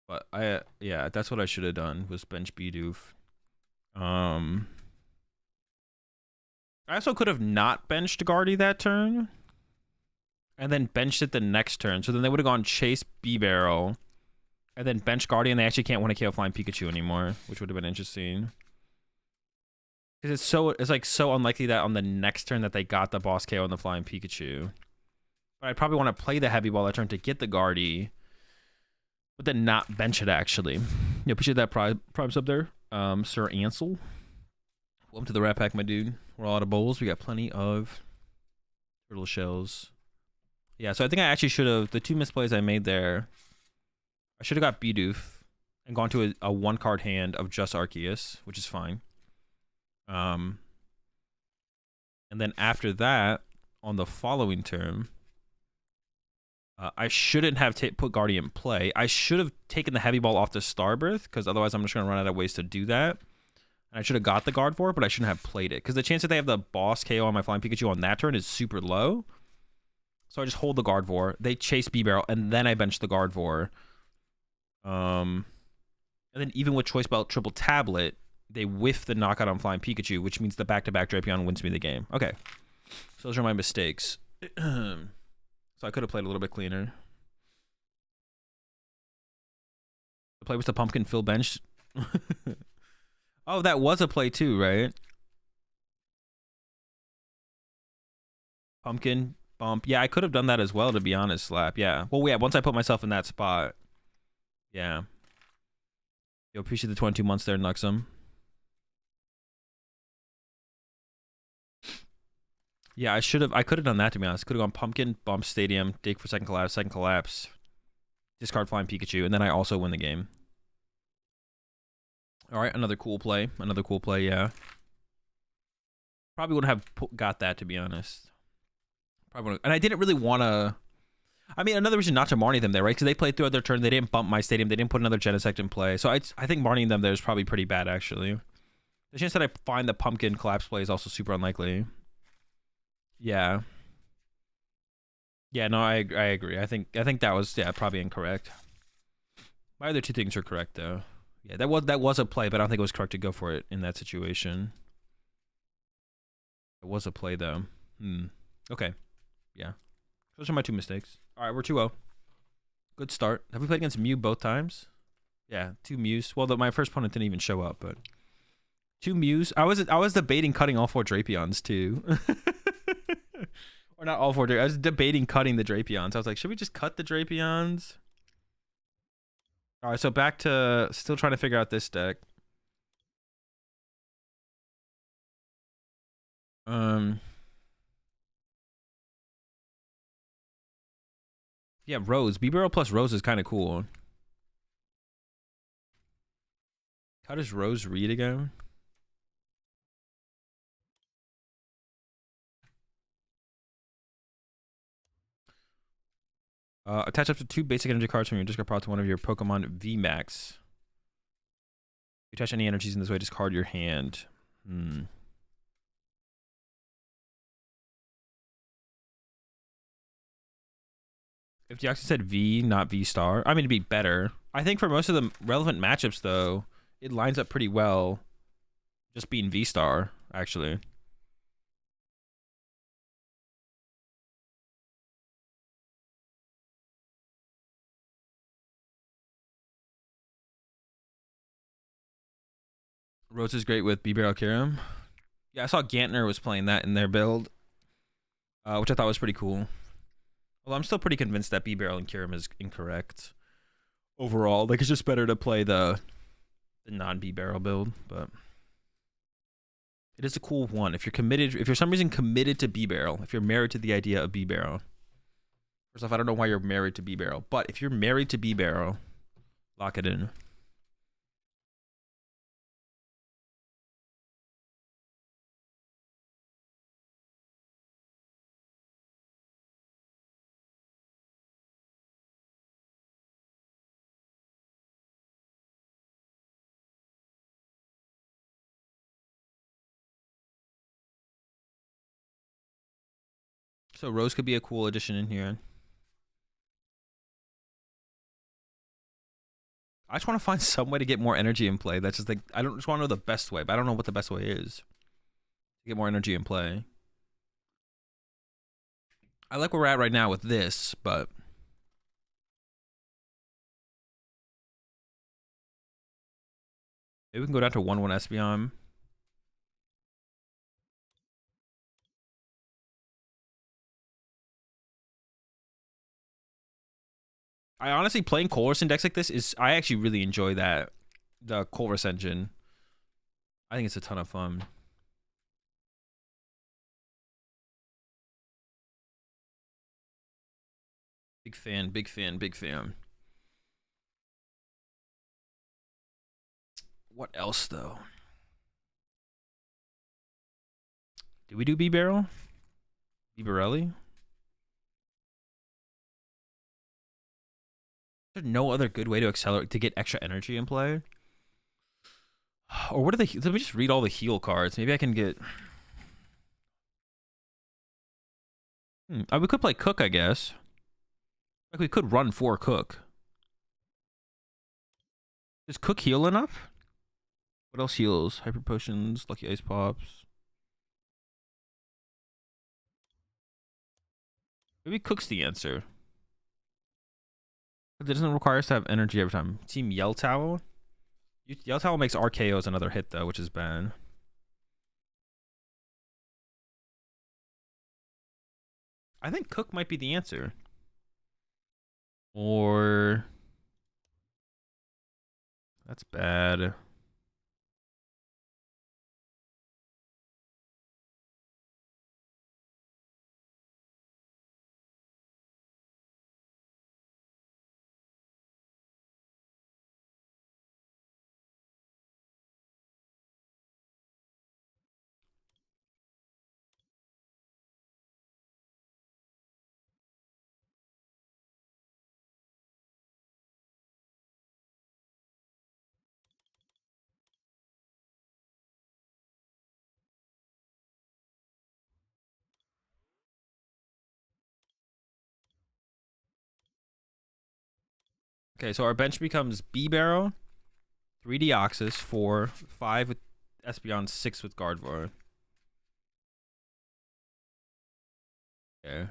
But yeah, that's what I should have done, was bench Bidoof. I also could have not benched Guardy that turn. And then benched it the next turn. So then they would have gone chase B-Barrel. And then bench Guardy, and they actually can't want to KO Flying Pikachu anymore. Which would have been interesting. Because it's like so unlikely that on the next turn that they got the boss KO on the Flying Pikachu. But I'd probably want to play the Heavy Ball that turn to get the Guardy. But then not bench it, actually. Yeah, appreciate that Prime sub there. Sir Ansel. Welcome to the Rat Pack, my dude. We're all out of bowls. We got plenty of turtle shells. Yeah, so I think I actually should have... The 2 misplays I made there... I should have got Bidoof and gone to a 1-card hand of just Arceus, which is fine. And then after that, on the following turn, I shouldn't have put Guardian in play. I should have taken the Heavy Ball off the Starbirth, because otherwise I'm just going to run out of ways to do that. And I should have got the Gardevoir, but I shouldn't have played it, because the chance that they have the boss KO on my Flying Pikachu on that turn is super low. So I just hold the Gardevoir. They chase B-Barrel, and then I bench the Gardevoir. And then even with Choice Belt Triple Tablet, they whiff the knockout on Flying Pikachu, which means the back-to-back Drapion wins me the game. Okay. So those are my mistakes. So I could have played a little bit cleaner. The play was the Pumpkin Fill bench. Oh, that was a play too, right? Pumpkin bump. Yeah, I could have done that as well, to be honest, Slap. Yeah. Well, yeah, once I put myself in that spot. Yeah. Yo, appreciate the 22 months there, Nuxum. Yeah, I could have done that, to be honest. Could have gone Pumpkin, Bump, Stadium, dig for second collapse, discard Flying Pikachu, and then I also win the game. Alright, another cool play, yeah. Probably wouldn't have got that, to be honest. Probably wouldn't, and I didn't really want to... I mean, another reason not to Marnie them there, right? Because they played throughout their turn, they didn't bump my Stadium, they didn't put another Genesect in play, so I think Marnieing them there is probably pretty bad, actually. The chance that I find the Pumpkin collapse play is also super unlikely. Yeah. Yeah, no, I agree. I think that was probably incorrect. My other two things are correct though. Yeah, that was a play, but I don't think it was correct to go for it in that situation. It was a play though. Okay. Yeah. Those are my two mistakes. All right, we're 2-0. Good start. Have we played against Mew both times? Yeah, 2 Mews. Well, my first opponent didn't even show up, but 2 Mews. I was debating cutting all 4 Drapions too. Or not all 4. I was debating cutting the Drapions. I was like, should we just cut the Drapions? All right, so back to still trying to figure out this deck. Yeah, Rose. B-Barrel plus Rose is kind of cool. How does Rose read again? Attach up to 2 basic energy cards from your discard pile to one of your Pokemon VMAX. You attach any energies in this way, discard your hand. If Deoxys said V, not V star, I mean, it'd be better. I think for most of the relevant matchups, though, it lines up pretty well. Just being V star, actually. Rose is great with B-Barrel Kyurem. Yeah, I saw Gantner was playing that in their build, which I thought was pretty cool. Well, I'm still pretty convinced that B-Barrel and Kyurem is incorrect overall. Like, it's just better to play the non-B-Barrel build, but it is a cool one. If you're committed, if you're for some reason committed to B-Barrel, if you're married to the idea of B-Barrel. First off, I don't know why you're married to B-Barrel, but if you're married to B-Barrel, lock it in. So Rose could be a cool addition in here. I just want to find some way to get more energy in play. That's just like, I don't just want to know the best way, but I don't know what the best way is to get more energy in play. I like where we're at right now with this, but maybe we can go down to 1-1 Espeon. I honestly, playing Colress in decks like this is, I actually really enjoy that. The Colress engine. I think it's a ton of fun. Big fan, big fan, big fan. What else though? Did we do B-Barrel? B-Barelli? Is there no other good way to accelerate to get extra energy in play? Or what are the? Let me just read all the heal cards. Maybe I can get. We could play Cook, I guess. Like we could run for Cook. Does Cook heal enough? What else heals? Hyper Potions, Lucky Ice Pops. Maybe Cook's the answer. It doesn't require us to have energy every time. Team Yell Towel. Yell Towel makes RKO's another hit though, which is bad. I think Cook might be the answer. Or that's bad. Okay, so our bench becomes B-Barrel, 3 Deoxys, 4, 5 with Espeon, 6 with Gardevoir. Okay.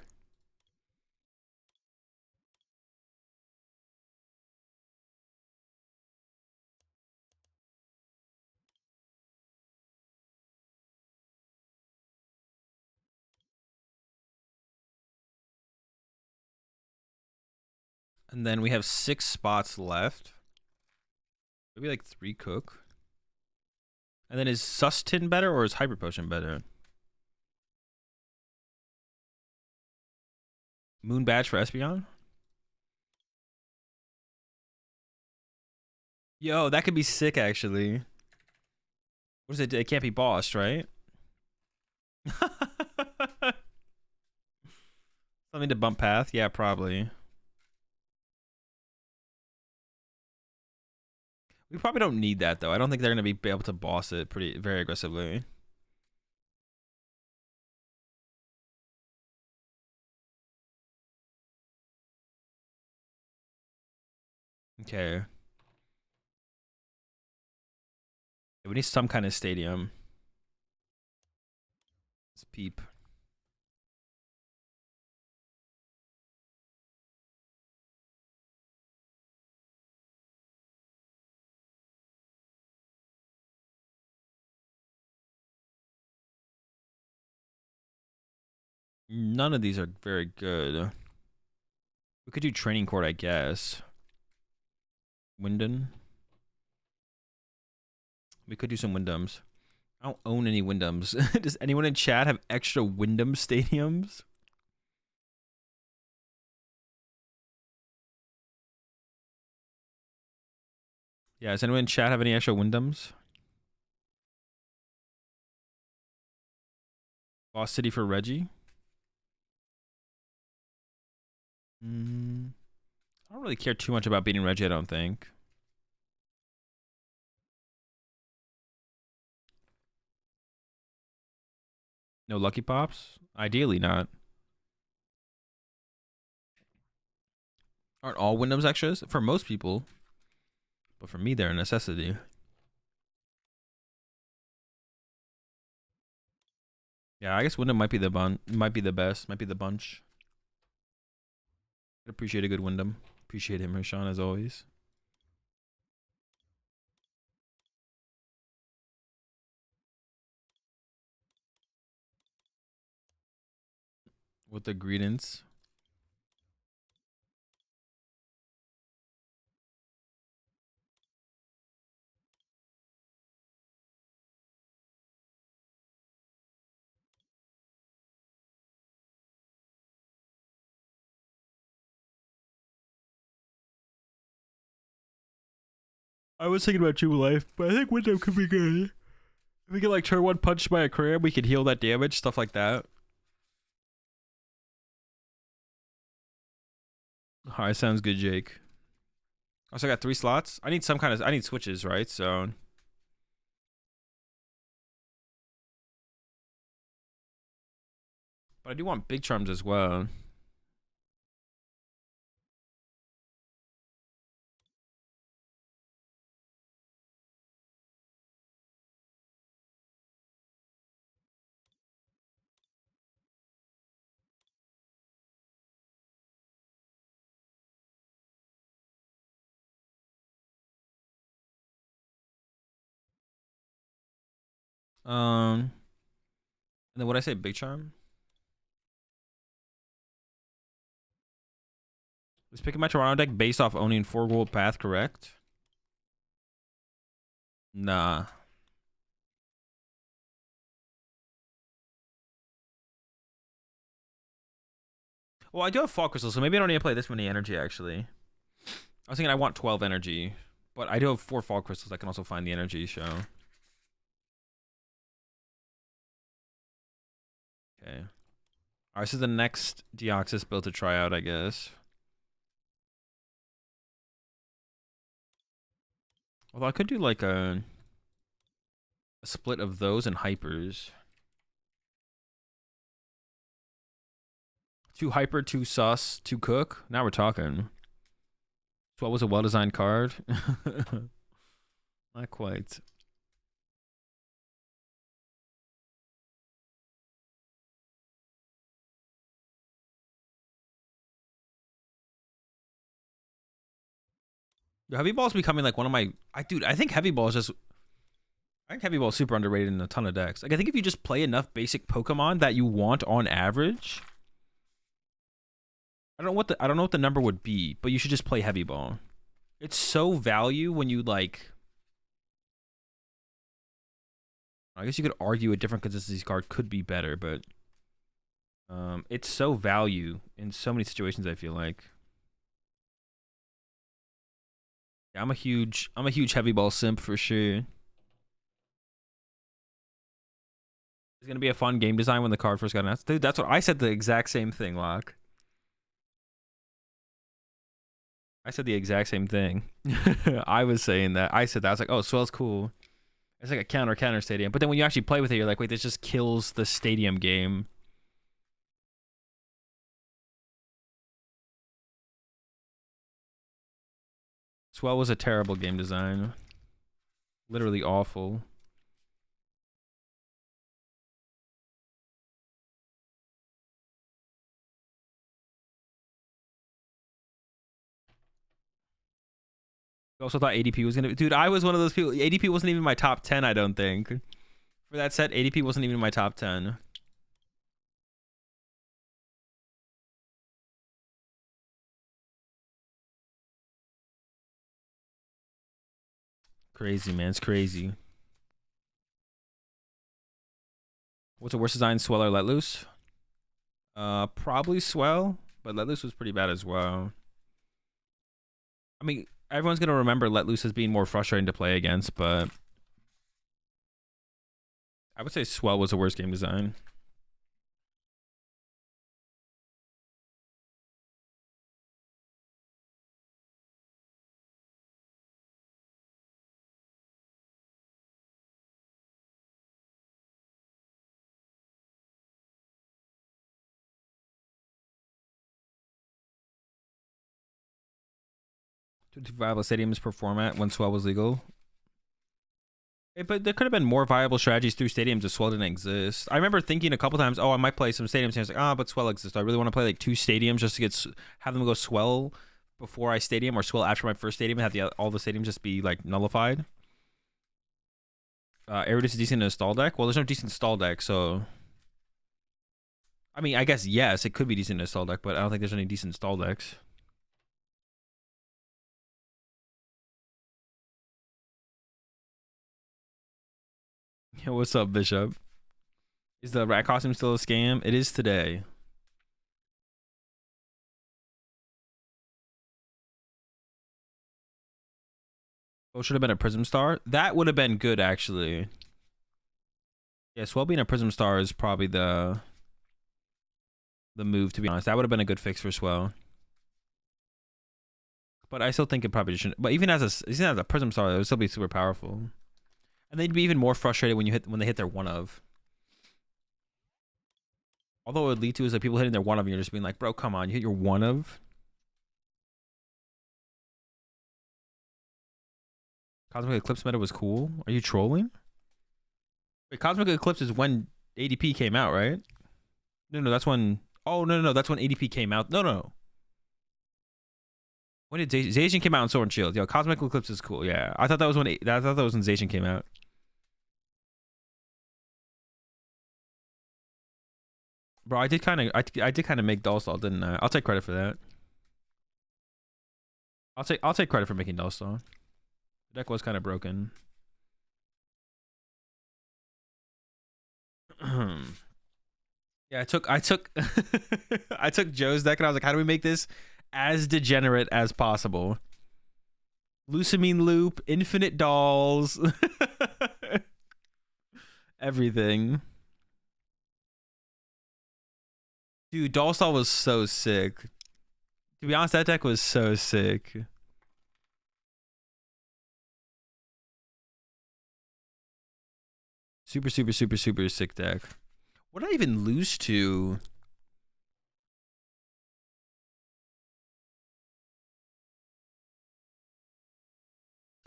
And then we have 6 spots left. Maybe like 3 Cook. And then is Sustin better or is Hyper Potion better? Moon Badge for Espeon? Yo, that could be sick actually. What is it? It can't be bossed, right? Something to bump path? Yeah, probably. We probably don't need that though. I don't think they're gonna be able to boss it very aggressively. Okay. We need some kind of stadium. Let's peep. None of these are very good. We could do training court, I guess. Winden. We could do some Windums. I don't own any Windums. Does anyone in chat have extra Windom stadiums? Yeah, does anyone in chat have any extra Windums? Boss City for Reggie? I don't really care too much about beating Reggie, I don't think. No Lucky Pops? Ideally not. Aren't all Windums extras? For most people. But for me, they're a necessity. Yeah, I guess Wyndham might be the best, might be the bunch. I'd appreciate a good Wyndham. Appreciate him, Rashawn, as always. With the greetings. I was thinking about True Life, but I think Window could be good. If we get like turn 1 punched by a crab, we could heal that damage, stuff like that. Alright, sounds good, Jake. Also, I got 3 slots. I need some kind of, I need switches, right? So. But I do want big charms as well. And then what I say, big charm? Is picking my Toronto deck based off owning 4 gold path, correct? Nah. Well, I do have Fall Crystal, so maybe I don't need to play this many energy, actually. I was thinking I want 12 energy, but I do have 4 Fall Crystals. I can also find the energy, so. Okay. Alright, this is the next Deoxys build to try out, I guess. Although I could do like a split of those and hypers. 2 hyper, 2 sus, 2 cook. Now we're talking. So what was a well-designed card? Not quite. Yo, Heavy Ball's becoming like one of my... Dude, I think Heavy Ball is just... I think Heavy Ball is super underrated in a ton of decks. Like, I think if you just play enough basic Pokemon that you want on average... I don't know what the number would be, but you should just play Heavy Ball. It's so value when you, like... I guess you could argue a different consistency card could be better, but... it's so value in so many situations, I feel like. Yeah, I'm a huge Heavy Ball simp for sure. It's gonna be a fun game design when the card first got announced. Dude, that's what I said, the exact same thing, Locke. I said the exact same thing. I was saying that. I said that. I was like, oh, Swell's cool. It's like a counter stadium. But then when you actually play with it, you're like, wait, this just kills the stadium game. Swell was a terrible game design. Literally awful. I also thought ADP was gonna... Dude, I was one of those people. ADP wasn't even my top 10, I don't think. For that set, ADP wasn't even in my top 10. Crazy, man. It's crazy. What's the worst design, Swell or Let Loose? Probably Swell, but Let Loose was pretty bad as well. I mean, everyone's gonna remember Let Loose as being more frustrating to play against, but I would say Swell was the worst game design. Two viable stadiums per format when Swell was legal. But there could have been more viable strategies through stadiums if Swell didn't exist. I remember thinking a couple times, oh, I might play some stadiums. And I was like, but Swell exists. I really want to play like 2 stadiums just to have them go Swell before I stadium or Swell after my first stadium and have all the stadiums just be like nullified. Aerodus is decent in a stall deck. Well, there's no decent stall deck, so... I mean, I guess, yes, it could be decent in a stall deck, but I don't think there's any decent stall decks. Yo, what's up, Bishop? Is the rat costume still a scam? It is today. Oh, should have been a Prism Star. That would have been good, actually. Yeah, Swell being a Prism Star is probably the move, to be honest. That would have been a good fix for Swell. But I still think it probably shouldn't. But even as a Prism Star, it would still be super powerful. And they'd be even more frustrated when they hit their one of. Although it would lead to is like people hitting their one of and you're just being like, bro, come on, you hit your one of. Cosmic Eclipse meta was cool. Are you trolling? Wait, Cosmic Eclipse is when ADP came out, right? No, that's when. Oh no, that's when ADP came out. No. When did Zacian came out on Sword and Shield? Yo, Cosmic Eclipse is cool. Yeah, I thought that was when Zacian came out. Bro, I did kind of make Dullstall, didn't I? I'll take credit for that. I'll take credit for making Dullstall. The deck was kind of broken. Yeah, I took I took Joe's deck and I was like, how do we make this as degenerate as possible? Lucamine Loop, Infinite Dolls, everything. Dude, Dullstall was so sick. To be honest, that deck was so sick. Super sick deck. What did I even lose to?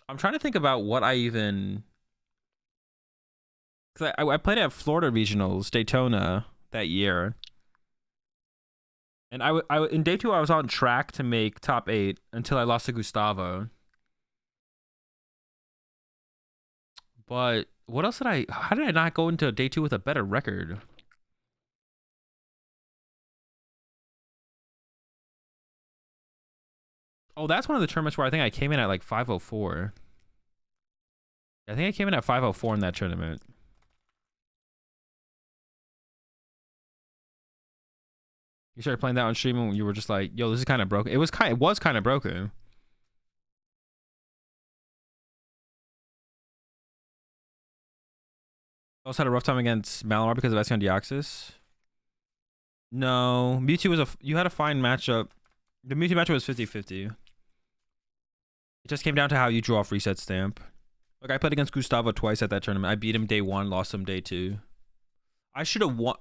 I'm trying to think about what I even... Because I played at Florida Regionals, Daytona, that year. And in day 2, I was on track to make top 8 until I lost to Gustavo. But what else how did I not go into day 2 with a better record? Oh, that's one of the tournaments where I think I came in at like 504. I think I came in at 504 in that tournament. You started playing that on stream and you were just like, yo, this is kind of broken. It was kind of broken. I also had a rough time against Malamar because of Espeon Deoxys. No, Mewtwo was you had a fine matchup. The Mewtwo matchup was 50-50. It just came down to how you drew off reset stamp. Like, I played against Gustavo twice at that tournament. I beat him day 1, lost him day 2. I should have won.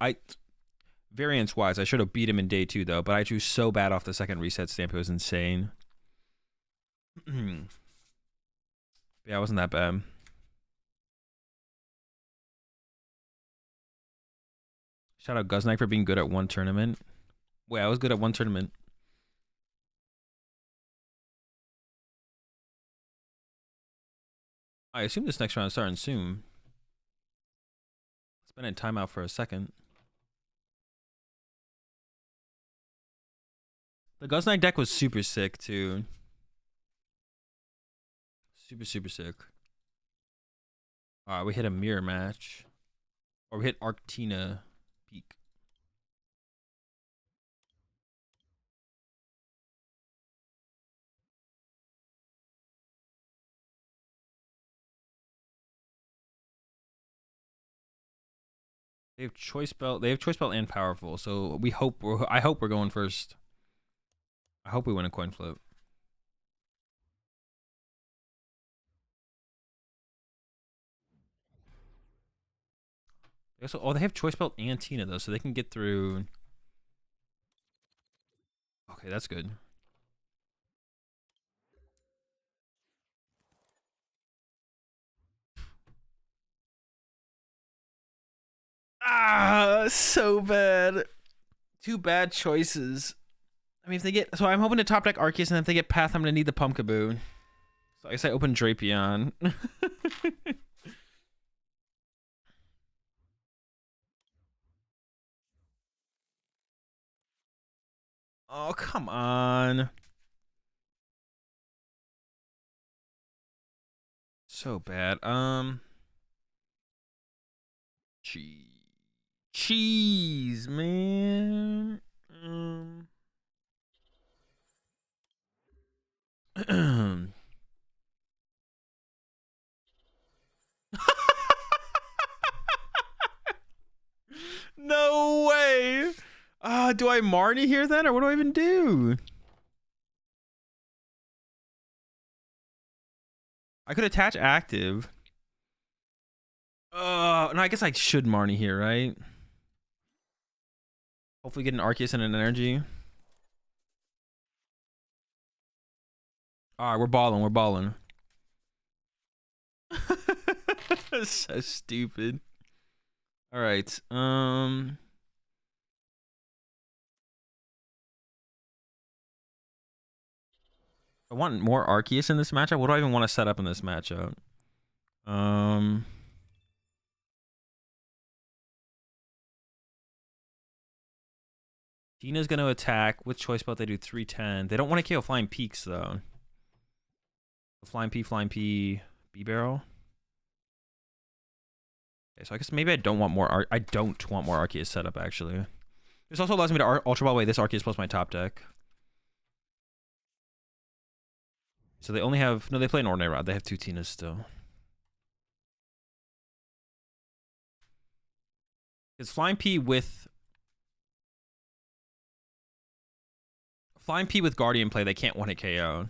Variance wise, I should have beat him in day 2 though, but I drew so bad off the second reset stamp, it was insane. Yeah, it wasn't that bad. Shout out Guznike for being good at one tournament. Wait, I was good at one tournament. I assume this next round is starting soon. It's been in timeout for a second. The Guznike deck was super sick too. Super sick. Alright, we hit a mirror match. Or we hit Arctina Peak. They have choice belt. They have choice belt and powerful. So I hope we're going first. I hope we win a coin flip. They have choice belt and Tina though, so they can get through. Okay, that's good. Ah, so bad. Two bad choices. I mean, if they get... So I'm hoping to top deck Arceus, and if they get Path, I'm going to need the Pumpkaboo. So I guess I open Drapion. Oh, come on. So bad. Cheese, man. do I Marnie here then, or what do I even do? I could attach active. No, I guess I should Marnie here, right? Hopefully get an Arceus and an energy. All right, we're balling. We're balling. So stupid. All right. I want more Arceus in this matchup. What do I even want to set up in this matchup? Tina's going to attack with choice belt. They do 310. They don't want to KO Flying Peaks though. Flying P, B-Barrel. Okay, so I guess maybe I don't want more I don't want more Arceus setup actually. This also allows me to Ultra Ball away this Arceus plus my top deck. So they only have no, they play an Ordinary Rod. They have 2 Tinas still. It's Flying P with Guardian play, they can't one-hit KO.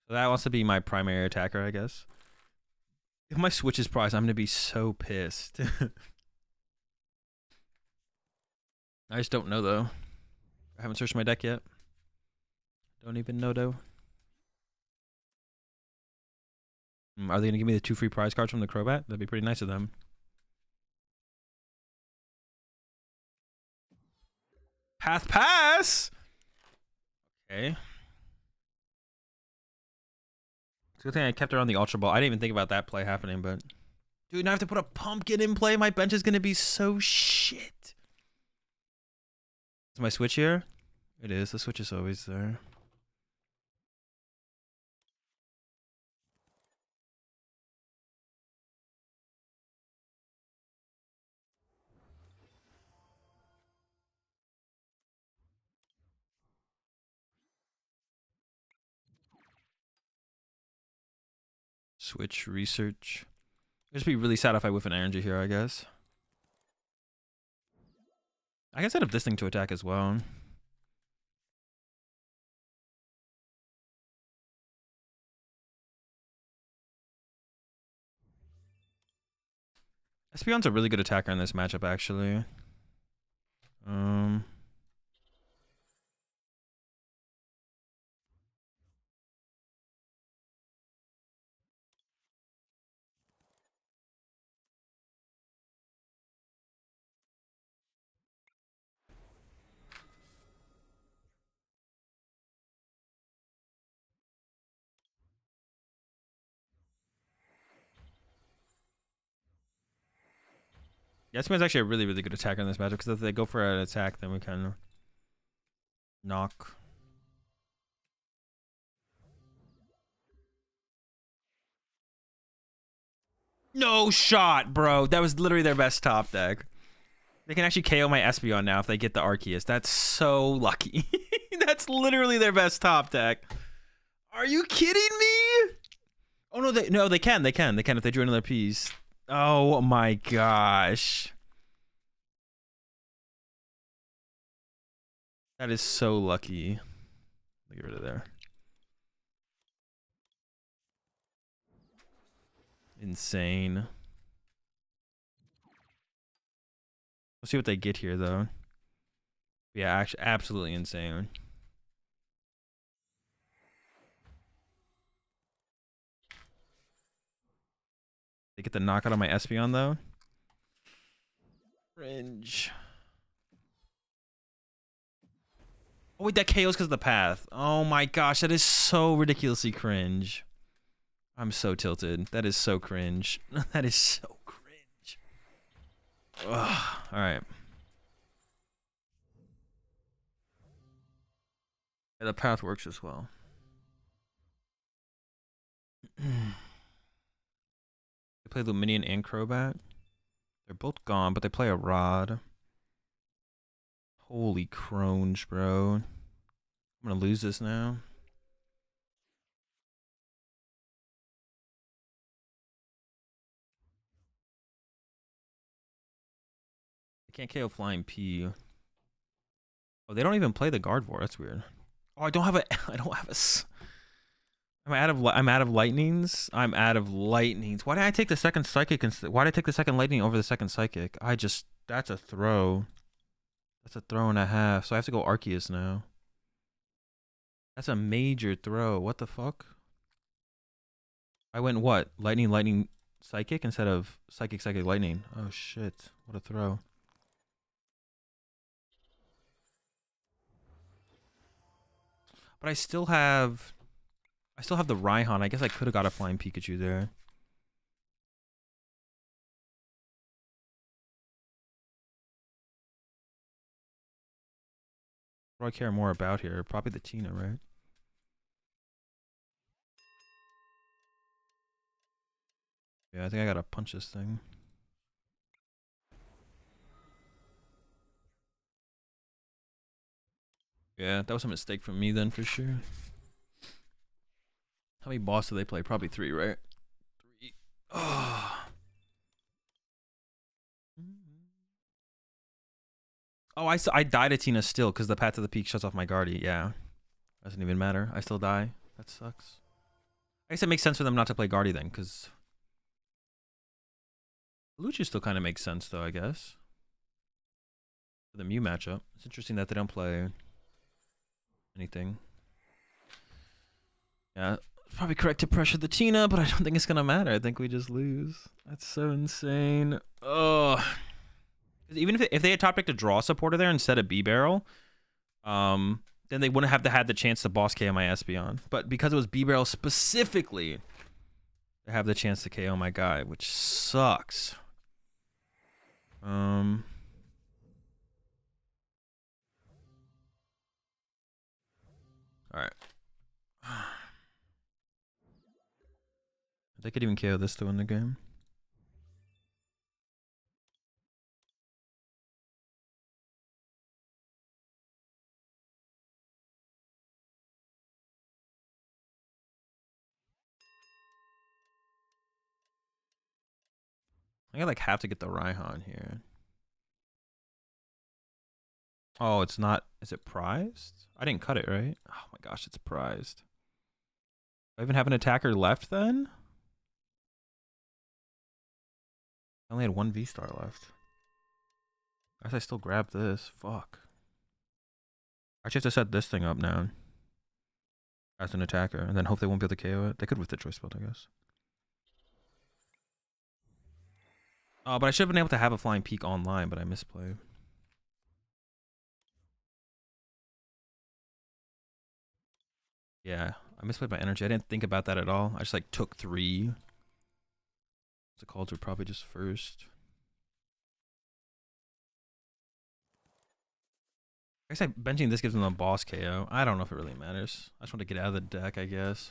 So that wants to be my primary attacker, I guess. If my switch is prized, I'm gonna be so pissed. I just don't know though. I haven't searched my deck yet. Don't even know though. Are they gonna give me the 2 free prize cards from the Crobat? That'd be pretty nice of them. Pass! Okay. It's a good thing I kept her on the Ultra Ball. I didn't even think about that play happening, but... Dude, now I have to put a pumpkin in play. My bench is gonna be so shit. Is my switch here? It is. The switch is always there. Switch research. I'd just be really sad if I whiff an energy here, I guess. I can set up this thing to attack as well. Espeon's a really good attacker in this matchup, actually. Yeah, Espeon's actually a really, really good attacker in this matchup, because if they go for an attack, then we kind of knock. No shot, bro. That was literally their best top deck. They can actually KO my Espeon now if they get the Arceus. That's so lucky. That's literally their best top deck. Are you kidding me? Oh no, they can if they drew another piece. Oh my gosh. That is so lucky. Get rid of there. Insane. Let's see what they get here, though. Yeah, actually, absolutely insane. They get the knockout on my Espeon, though. Cringe. Oh, wait, that KO's because of the path. Oh my gosh, that is so ridiculously cringe. I'm so tilted. That is so cringe. That is so cringe. Ugh. All right. Yeah, the path works as well. They play Luminion and Crobat. They're both gone, but they play a Rod. Holy cronge, bro. I'm gonna lose this now. I can't KO Flying P. Oh, they don't even play the Gardevoir. That's weird. Oh, I don't have a. I don't have a. I'm out of. I'm out of lightnings. I'm out of lightnings. Why did I take the second psychic? Why did I take the second lightning over the second psychic? I just. That's a throw. That's a throw and a half. So I have to go Arceus now. That's a major throw. What the fuck? I went what? Lightning, lightning, psychic instead of psychic, psychic, lightning. Oh shit! What a throw. But I still have the Raihan. I guess I could have got a flying Pikachu there. What do I care more about here? Probably the Tina, right? Yeah, I think I gotta punch this thing. Yeah, that was a mistake from me then for sure. How many boss do they play? Probably 3, right? 3. Oh. Oh, I died at Tina still because the Path to the Peak shuts off my Guardy. Yeah. Doesn't even matter. I still die. That sucks. I guess it makes sense for them not to play Guardy then, because Lucha still kind of makes sense though, I guess. For the Mew matchup. It's interesting that they don't play anything. Yeah, it's probably correct to pressure the Tina, but I don't think it's gonna matter. I think we just lose. That's so insane. Oh. Even if they had top picked a draw supporter there instead of B-Barrel, then they wouldn't have had the chance to boss KO my Espeon. But because it was B-Barrel specifically, they have the chance to KO my guy, which sucks. All right. They could even KO this to win the game. I like have to get the Raihan here. Oh, it's not. Is it prized? I didn't cut it, right? Oh my gosh, it's prized. Do I even have an attacker left then? I only had 1 V-Star left. I guess I still grab this. Fuck. I just have to set this thing up now as an attacker, and then hope they won't be able to KO it. They could with the choice belt, I guess. Oh, but I should have been able to have a flying peak online, but I misplayed. Yeah, I misplayed my energy. I didn't think about that at all. I just like took 3. The calls were probably just first. I guess benching this gives them a boss KO. I don't know if it really matters. I just want to get out of the deck, I guess.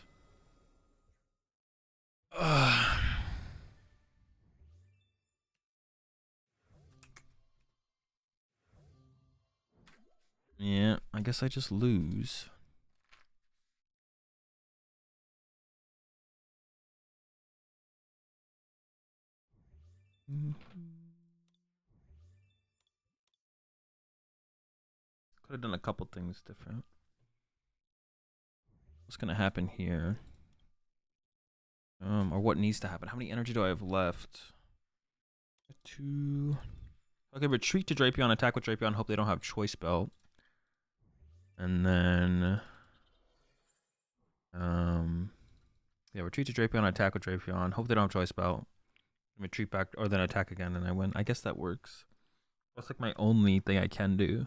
Yeah, I guess I just lose. Could have done a couple things different. What's gonna happen here? Or what needs to happen? How many energy do I have left? 2. Okay, retreat to Drapion, attack with Drapion, hope they don't have choice belt. And then yeah, retreat to Drapion, attack with Drapion, hope they don't have choice belt. Retreat back or then attack again and I win. I guess that works. That's like my only thing I can do.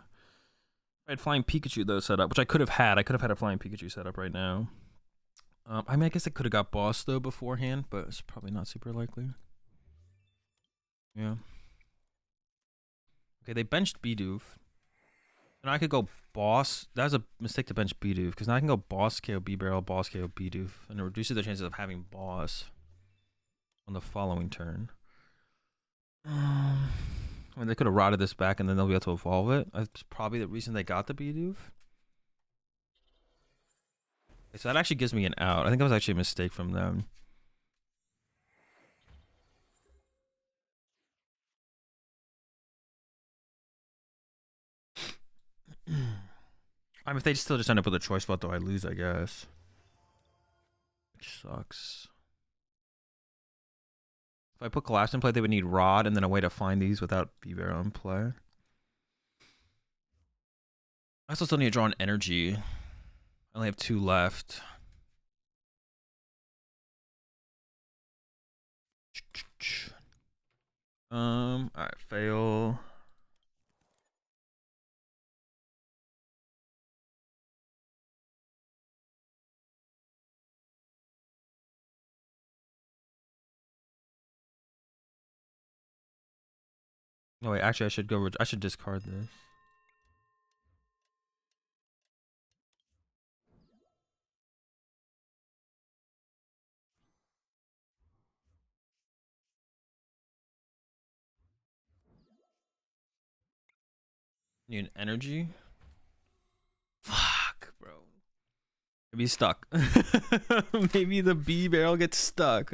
I had flying Pikachu though set up, which I could have had. I could have had a flying Pikachu set up right now. I mean, I guess I could have got boss though beforehand, but it's probably not super likely. Yeah. Okay, they benched Bidoof. And I could go boss. That was a mistake to bench Bidoof, because now I can go boss KO B-Barrel, boss KO Bidoof, and it reduces the chances of having boss on the following turn. I mean, they could have rotted this back and then they'll be able to evolve it. That's probably the reason they got the Bidoof. Okay, so that actually gives me an out. I think that was actually a mistake from them. I mean, if they still just end up with a choice vote, though, I lose, I guess. Which sucks. If I put Collapse in play, they would need Rod and then a way to find these without B-Barrel in play. I also still need to draw an energy. I only have 2 left. Alright, fail. Oh wait, actually I should discard this. Need an energy? Fuck, bro. Maybe he's stuck. Maybe the B barrel gets stuck.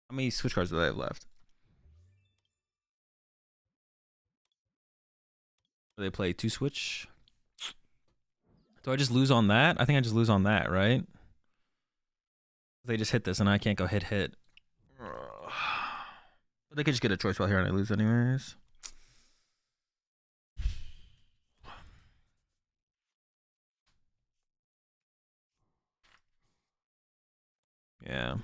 How many switch cards do I have left? Do they play 2 switch? Do I just lose on that? I think I just lose on that, right? They just hit this and I can't go hit. But they could just get a choice while here and I lose anyways. Yeah.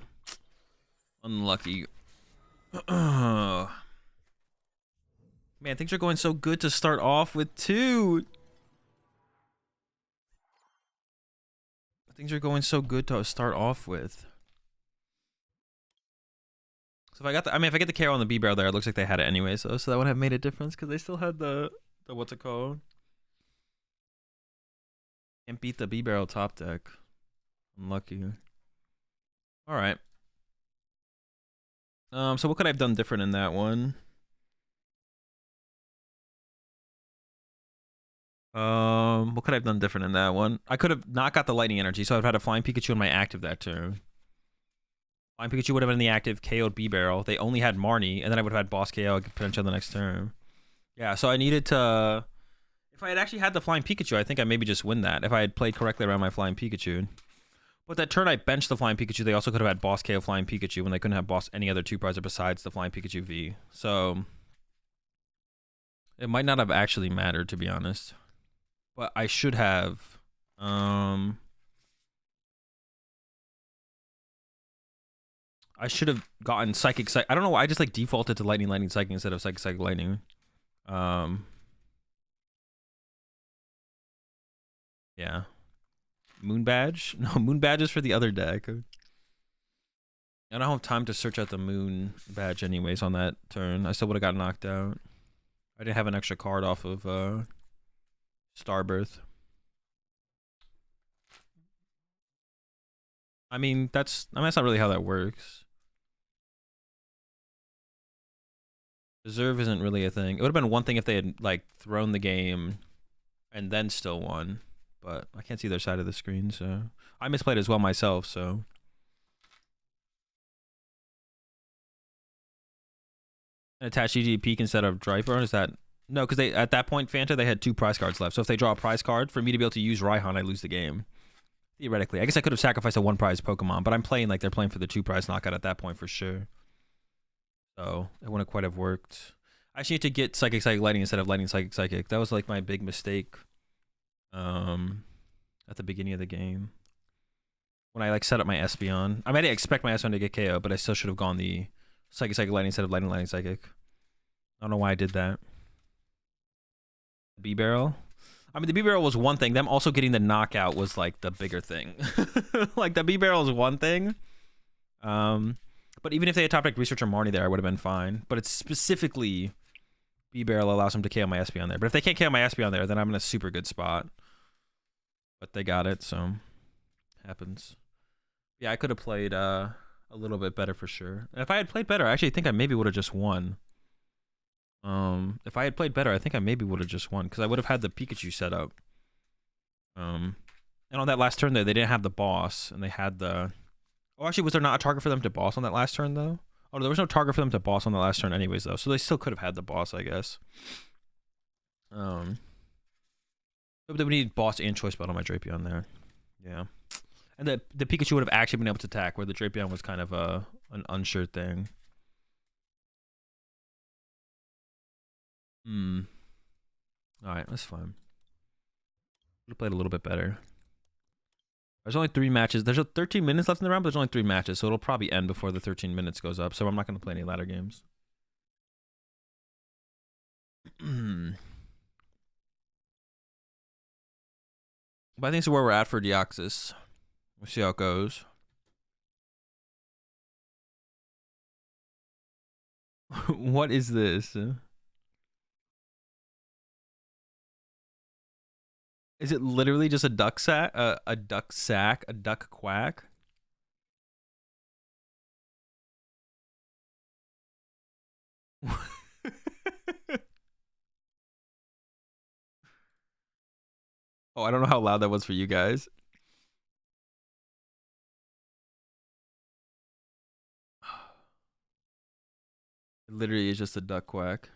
Unlucky. Man, things are going so good to start off with, too. Things are going so good to start off with. So if I got the, I mean, if I get the KO on the B barrel there, it looks like they had it anyway, so that would have made a difference because they still had the what's it called? Can't beat the B barrel top deck. Unlucky. All right. So what could I have done different in that one? What could I have done different in that one? I could have not got the lightning energy, so I'd have had a flying Pikachu in my active that turn. Flying Pikachu would have been in the active, KO'd B barrel. They only had Marnie, and then I would have had boss KO potential the next turn. Yeah, so I needed to. If I had actually had the flying Pikachu, I think I maybe just win that. If I had played correctly around my flying Pikachu. But that turn I benched the flying Pikachu, they also could have had boss KO flying Pikachu when they couldn't have boss any other 2-prizer besides the flying Pikachu V. So it might not have actually mattered, to be honest. But I should have. I should have gotten Psychic Psychic. I don't know why I just like defaulted to Lightning Lightning Psychic instead of Psychic Psychic Lightning. Yeah. Moon Badge? No, Moon Badge is for the other deck. I don't have time to search out the Moon Badge anyways on that turn. I still would have got knocked out. I didn't have an extra card off of Starbirth. I mean, that's not really how that works. Reserve isn't really a thing. It would have been one thing if they had like thrown the game and then still won. But I can't see their side of the screen, so I misplayed as well myself, so. Attach GG Peak instead of Driver, is that? No, because they at that point, Fanta, they had 2 prize cards left. So if they draw a prize card, for me to be able to use Raihan, I lose the game. Theoretically. I guess I could have sacrificed a 1 prize Pokemon, but I'm playing like they're playing for the 2 prize knockout at that point for sure. So it wouldn't quite have worked. I actually need to get Psychic Psychic Lightning instead of Lightning Psychic Psychic. That was like my big mistake. At the beginning of the game. When I like set up my Espeon. I might expect my Espeon to get KO, but I still should have gone the Psychic Psychic Lightning instead of Lightning Lightning Psychic. I don't know why I did that. B barrel. I mean, the B barrel was one thing. Them also getting the knockout was like the bigger thing. Like the B barrel is one thing. But even if they had top deck Researcher Marnie there, I would have been fine. But it's specifically B barrel allows them to KO my Espeon there. But if they can't KO my Espeon there, then I'm in a super good spot. But they got it, so happens. Yeah, I could have played a little bit better for sure. And if I had played better, I actually think I maybe would have just won. If I had played better, I think I maybe would have just won because I would have had the Pikachu set up. And on that last turn there, they didn't have the boss, and they had the. Oh, actually, was there not a target for them to boss on that last turn though? Oh, there was no target for them to boss on the last turn, anyways though. So they still could have had the boss, I guess. But we need boss and choice belt on my Drapion there. Yeah. And the Pikachu would have actually been able to attack, where the Drapion was kind of an unsure thing. Alright, that's fine. Could have played a little bit better. There's only 3 matches. There's 13 minutes left in the round, but there's only 3 matches, so it'll probably end before the 13 minutes goes up, so I'm not going to play any ladder games. But I think it's where we're at for Deoxys. We'll see how it goes. What is this? Is it literally just a duck sack? A duck sack? A duck quack? Oh, I don't know how loud that was for you guys. It literally is just a duck quack.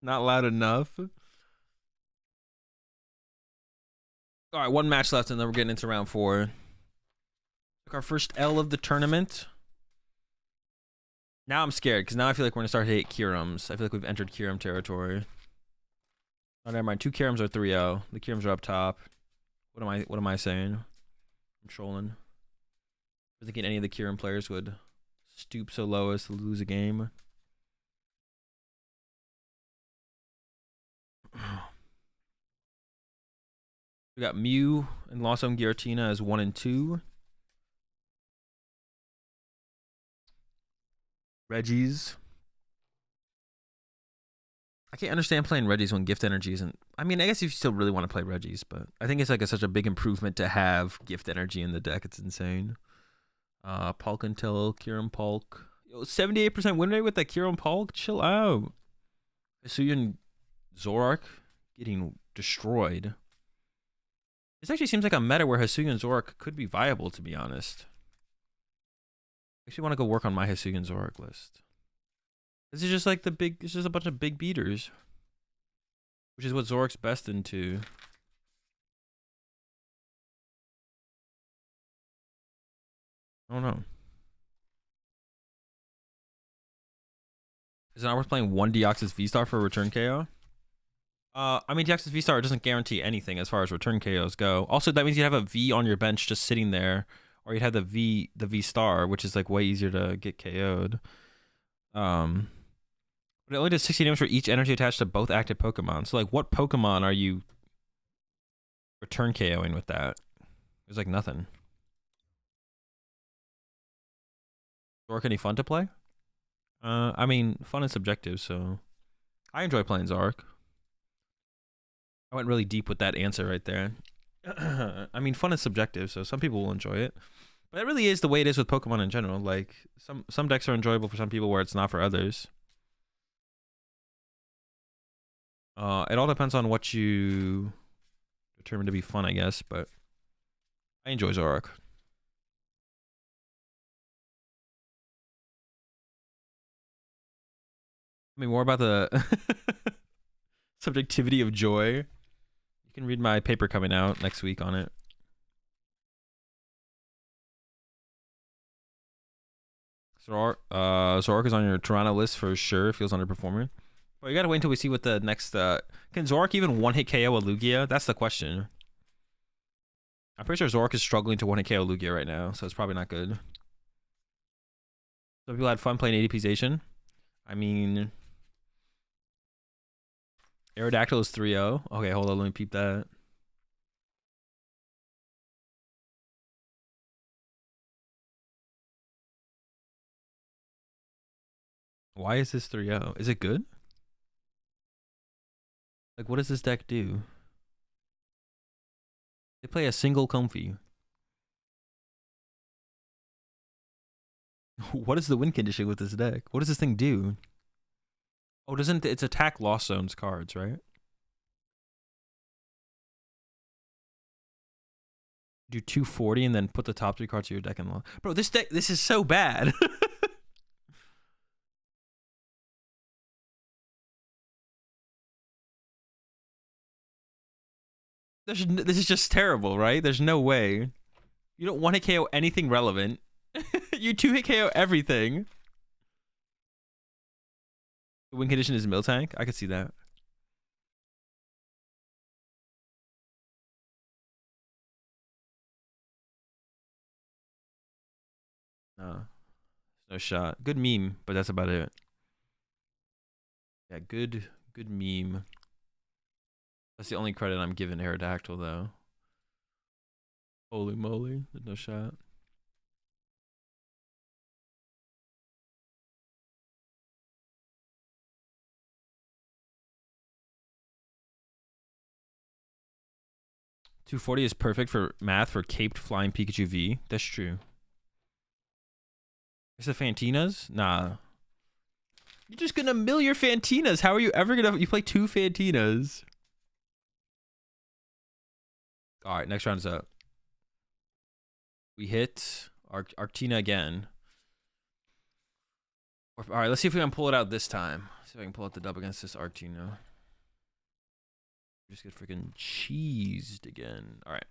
Not loud enough. All right, 1 match left, and then we're getting into round 4. Took our first L of the tournament. Now I'm scared, because now I feel like we're going to start to hit Kirums. I feel like we've entered Kirum territory. Oh, never mind. 2 Kirums are 3-0. The Kirums are up top. What am I saying? I'm trolling. I'm thinking any of the Kirum players would stoop so low as to lose a game. We got Mew and Lawsome Giratina as 1 and 2. Reggies. I can't understand playing Reggies when Gift Energy isn't... I mean, I guess if you still really want to play Reggies, but I think it's like such a big improvement to have Gift Energy in the deck. It's insane. Palkintel, Kiram Palk. Yo, 78% win rate with that Kiram Palk? Chill out. Hisuian Zorak getting destroyed. This actually seems like a meta where Hisuian Zorak could be viable, to be honest. I actually want to go work on my Hisuian Zorak list. This is just like it's just a bunch of big beaters. Which is what Zorak's best into. I don't know. Is it not worth playing 1 Deoxys V-Star for a return KO? I mean, Deoxys V-Star doesn't guarantee anything as far as return KOs go. Also, that means you'd have a V on your bench just sitting there. Or you'd have the V-Star, which is like way easier to get KO'd. But it only does 60 damage for each energy attached to both active Pokemon. So, like, what Pokemon are you return KOing with that? There's, like, nothing. Zork any fun to play? I mean, fun is subjective, so... I enjoy playing Zork. I went really deep with that answer right there. I mean, fun is subjective, so some people will enjoy it. But it really is the way it is with Pokemon in general. Like, some decks are enjoyable for some people where it's not for others. It all depends on what you determine to be fun, I guess, but I enjoy Zorak. I mean, more about the subjectivity of joy. You can read my paper coming out next week on it. Zorak is on your Toronto list for sure. Feels underperforming. But you gotta wait until we see what the next... Can Zorak even one-hit KO a Lugia? That's the question. I'm pretty sure Zorak is struggling to one-hit KO Lugia right now, so it's probably not good. Some people had fun playing ADPization. I mean... Aerodactyl is 3-0. Okay, hold on, let me peep that. Why is this 3-0? Is it good? Like, what does this deck do? They play a single Comfy. What is the win condition with this deck? What does this thing do? Oh, doesn't it's attack Lost Zones cards, right? Do 240 and then put the top 3 cards of your deck in the... Bro, this is so bad. This is just terrible, right? There's no way. You don't want to KO anything relevant. You 2-hit KO everything. The win condition is Miltank. I could see that. No. No shot. Good meme, but that's about it. Yeah, good meme. That's the only credit I'm giving Aerodactyl, though. Holy moly. There's no shot. $240 is perfect for math for caped flying Pikachu V. That's true. Is the Fantinas? Nah. You're just gonna mill your Fantinas. How are you ever gonna... You play 2 Fantinas. Alright, next round is up. We hit Arctina again. Alright, let's see if we can pull it out this time. See if I can pull out the dub against this Arctina. Just get freaking cheesed again. Alright.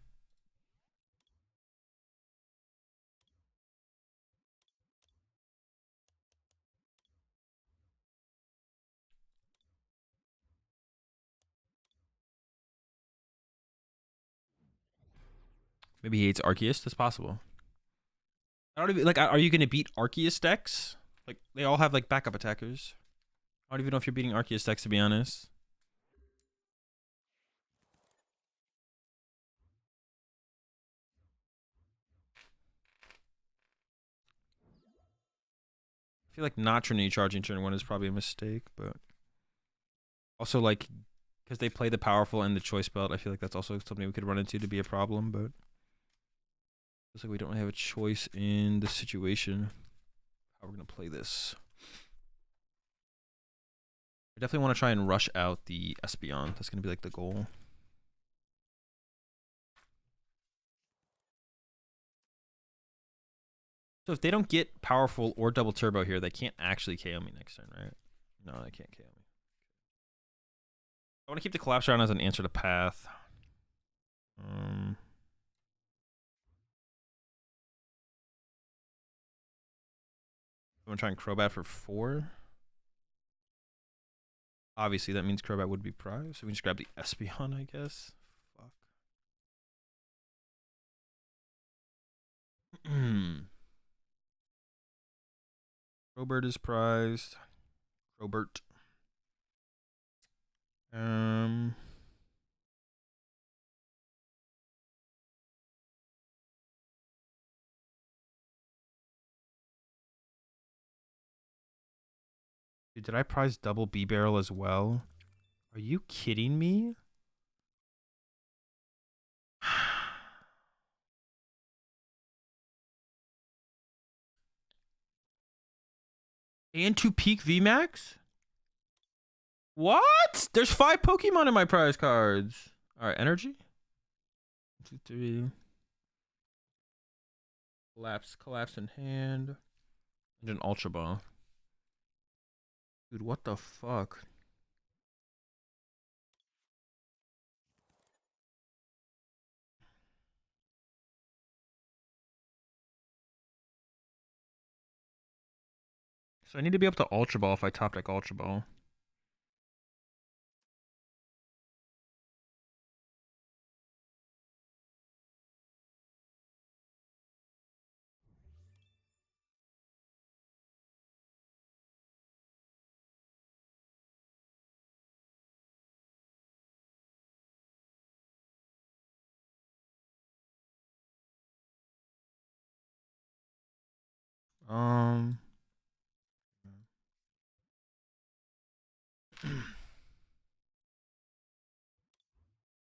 Maybe he hates Arceus. That's possible. I don't even... Like, are you going to beat Arceus decks? Like, they all have, like, backup attackers. I don't even know if you're beating Arceus decks, to be honest. I feel like not Trinity charging turn 1 is probably a mistake, but... Also, like, because they play the powerful and the choice belt, I feel like that's also something we could run into to be a problem, but... Looks like we don't have a choice in this situation. How we're going to play this. I definitely want to try and rush out the Espeon. That's going to be, like, the goal. So if they don't get powerful or double turbo here, they can't actually KO me next turn, right? No, they can't KO me. I want to keep the collapse round as an answer to path. I'm going to try and Crobat for 4. Obviously, that means Crobat would be prize. So we just grab the Espeon, I guess. Fuck. Crowbird is prized. Crowbert. Dude, did I prize double B-Barrel as well? Are you kidding me? And 2 peak VMAX? What? There's 5 Pokemon in my prize cards. All right, energy. 1, 2, 3. Collapse in hand. And an Ultra Ball. Dude, what the fuck? So I need to be able to Ultra Ball if I top deck Ultra Ball.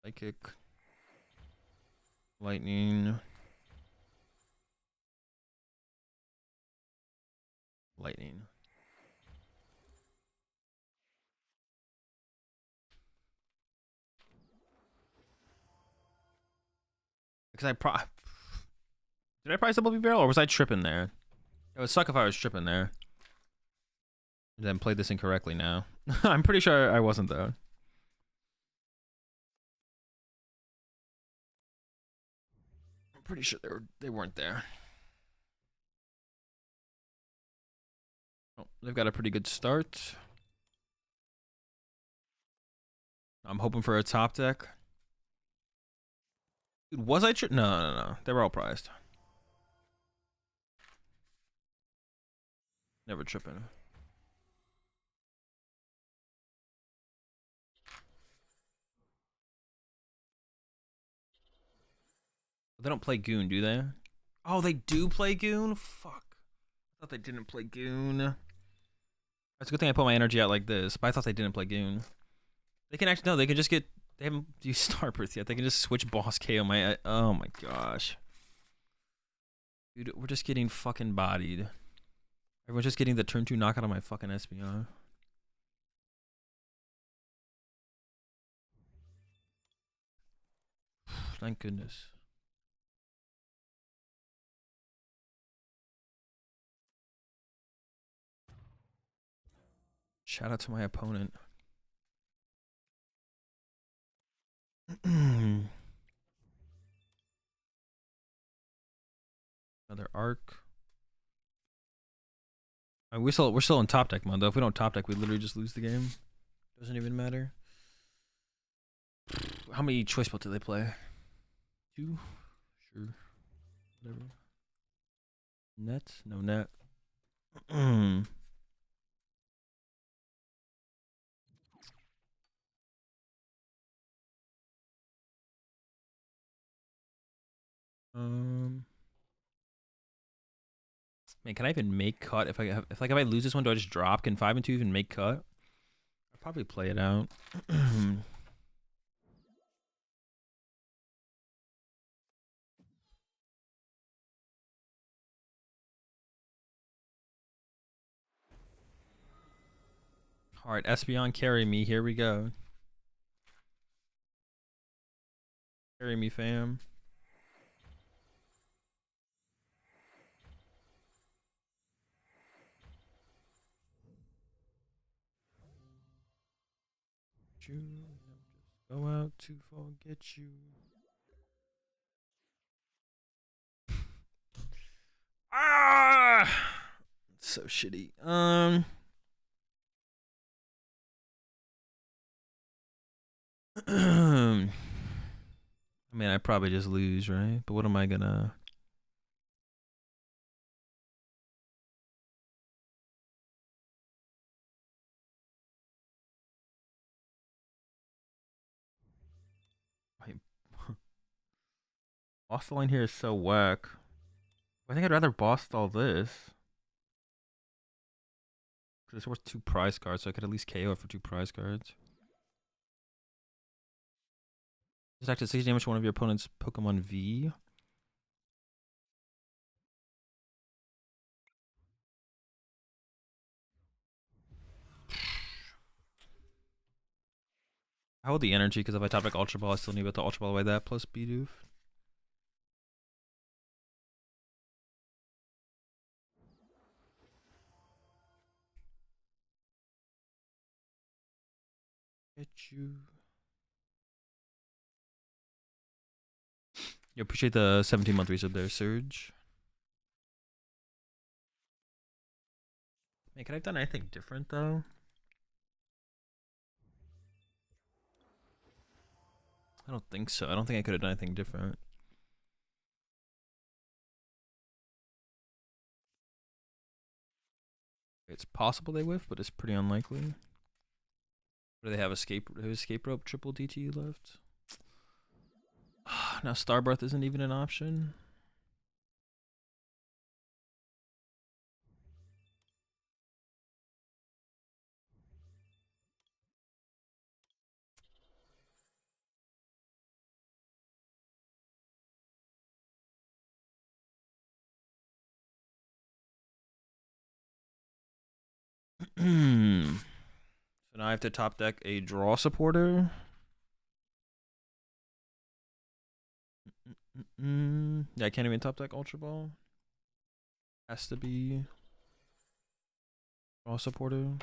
Psychic. Lightning. Lightning. Because Did I price double B barrel or was I tripping there? It would suck if I was tripping there. And then played this incorrectly now. I'm pretty sure I wasn't though. I'm pretty sure they weren't there. Oh, they've got a pretty good start. I'm hoping for a top deck. Dude, was I No. They were all prized. Never tripping. They don't play Goon, do they? Oh, they do play Goon? Fuck. I thought they didn't play Goon. That's a good thing I put my energy out like this, but I thought they didn't play Goon. They can actually, no, they can just get, they haven't used Starburst yet. They can just switch boss KO my, oh my gosh. Dude, we're just getting fucking bodied. Everyone's just getting the turn 2 knockout on my fucking SBR. Thank goodness. Shout out to my opponent. Another arc. I mean, we're still in top deck mode though. If we don't top deck, we literally just lose the game. Doesn't even matter. How many choice spells do they play? 2? Sure. Whatever. Net? No net. Man, can I even make cut if I lose this one? Do I just drop? Can 5 and 2 even make cut? I'll probably play it out. All right, Espeon, carry me. Here we go. Carry me, fam. Go out to forget you. Ah, so shitty. I mean, I probably just lose, right? But what am I gonna? Boss line here is so whack. I think I'd rather boss stall this. Because it's worth 2 prize cards, so I could at least KO it for 2 prize cards. Just active 60 damage to one of your opponent's Pokemon V. I hold the energy because if I top deck Ultra Ball, I still need to Ultra Ball away that plus Bidoof. Get you. You appreciate the 17-month resub there, Surge. Man, could I have done anything different though? I don't think so. I don't think I could have done anything different. It's possible they whiff, but it's pretty unlikely. Do they have escape rope triple DT left? Now Starbreath isn't even an option. So now I have to top deck a draw supporter. Yeah, I can't even top deck Ultra Ball. Has to be all supportive.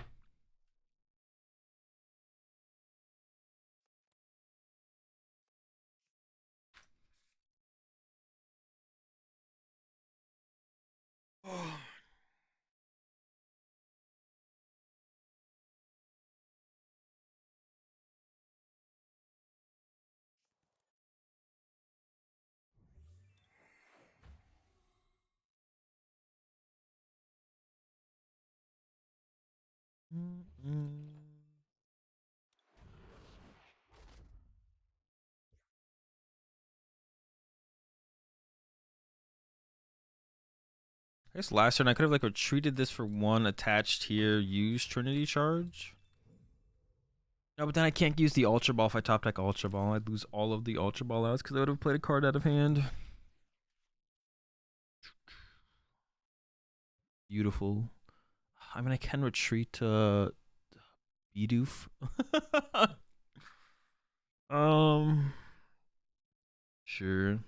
I guess last turn I could have like retreated this for one, attached here, used Trinity Charge. No, but then I can't use the Ultra Ball if I top deck Ultra Ball. I'd lose all of the Ultra Ball outs because I would have played a card out of hand. Beautiful. I mean, I can retreat to Bidoof. Sure.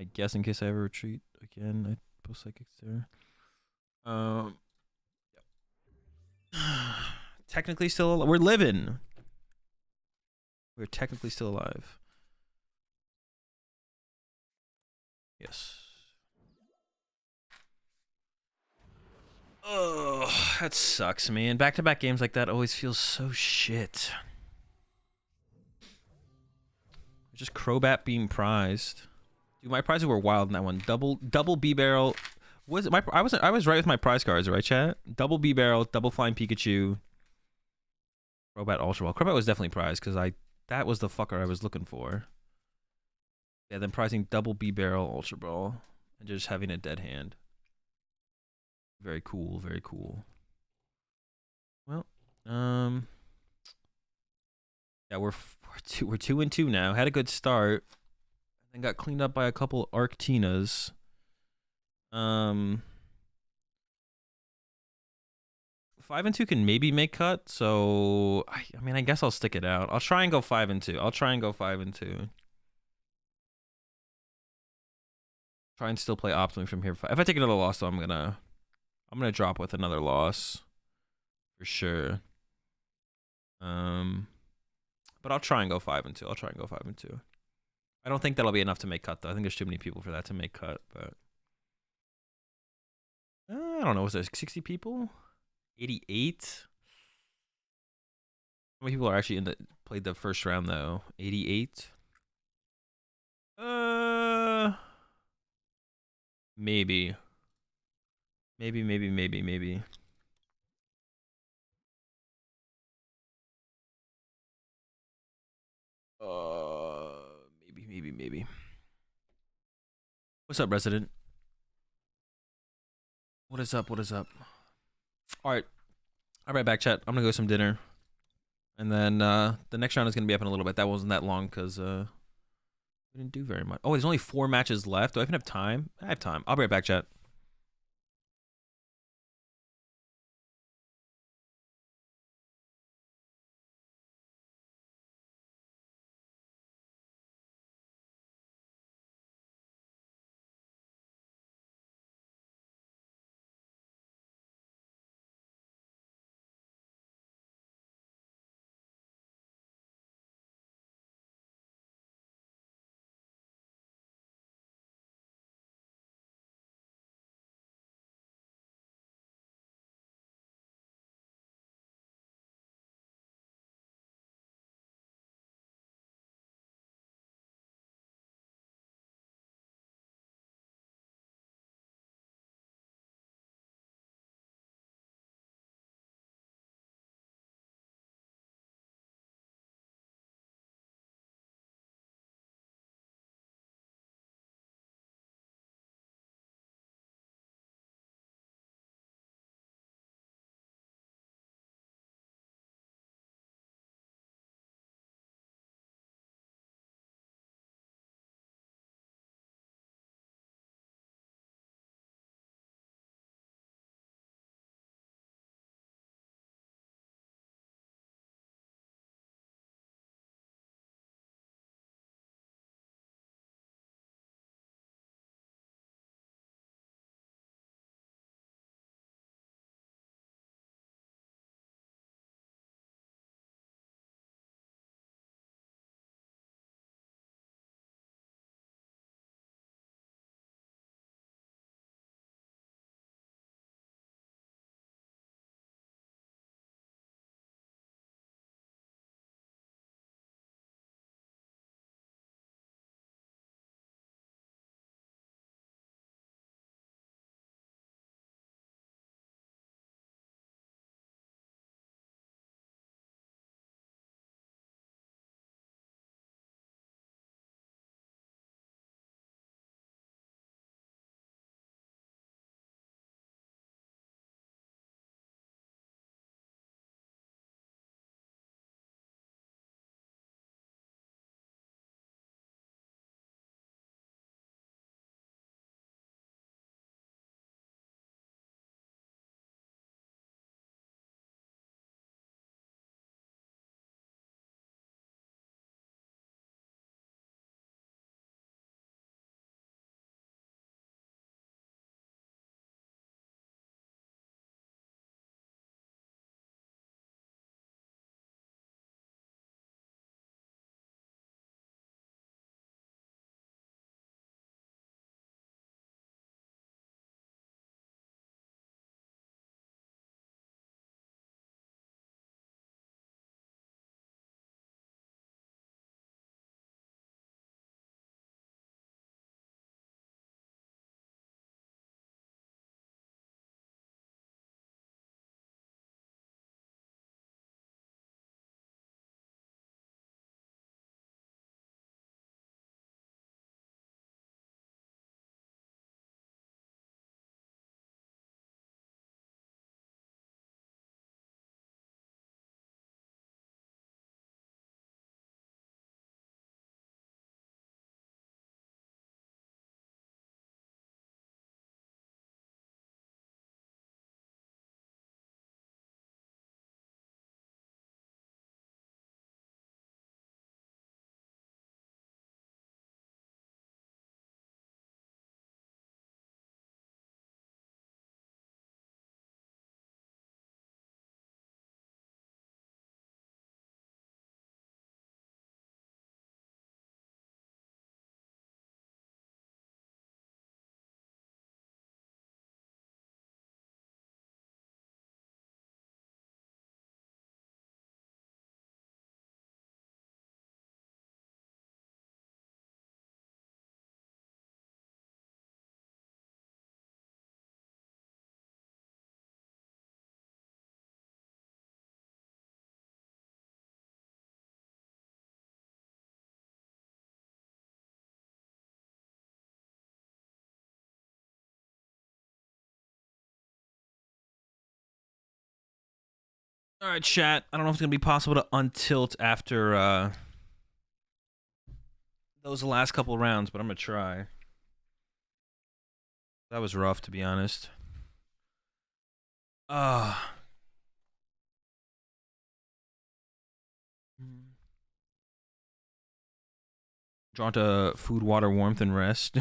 I guess in case I ever retreat again, I post psychics there. Technically still alive. We're living. We're technically still alive. Yes. Oh, that sucks, man. Back-to-back games like that always feels so shit. Just Crobat being prized. Dude, my prizes were wild in that one. Double B barrel. Was it I was right with my prize cards, right, chat? Double B barrel, double flying Pikachu. Crobat Ultra Ball. Crobat was definitely prized because that was the fucker I was looking for. Yeah, then prizing double B barrel Ultra Ball and just having a dead hand. Very cool, very cool. Well, yeah, we're 2-2 now. Had a good start, and got cleaned up by a couple Arctinas. 5-2 can maybe make cut, so I mean, I guess I'll stick it out. I'll try and go 5-2. I'll try and go 5-2. Try and still play optimally from here. If I take another loss, though, I'm gonna drop with another loss for sure. But I'll try and go 5-2. I'll try and go 5-2. I don't think that'll be enough to make cut, though. I think there's too many people for that to make cut. But I don't know. Was there 60 people? 88. How many people are actually played the first round though? 88. Maybe. Maybe. Maybe. What's up, resident? What is up? All right. I'll be right back, chat. I'm gonna go some dinner, and then the next round is gonna be up in a little bit. That wasn't that long because we didn't do very much. Oh, there's only 4 matches left. Do I even have time? I have time. I'll be right back, chat. All right, chat. I don't know if it's gonna be possible to untilt after those last couple rounds, but I'm gonna try. That was rough, to be honest. Drawn to food, water, warmth, and rest.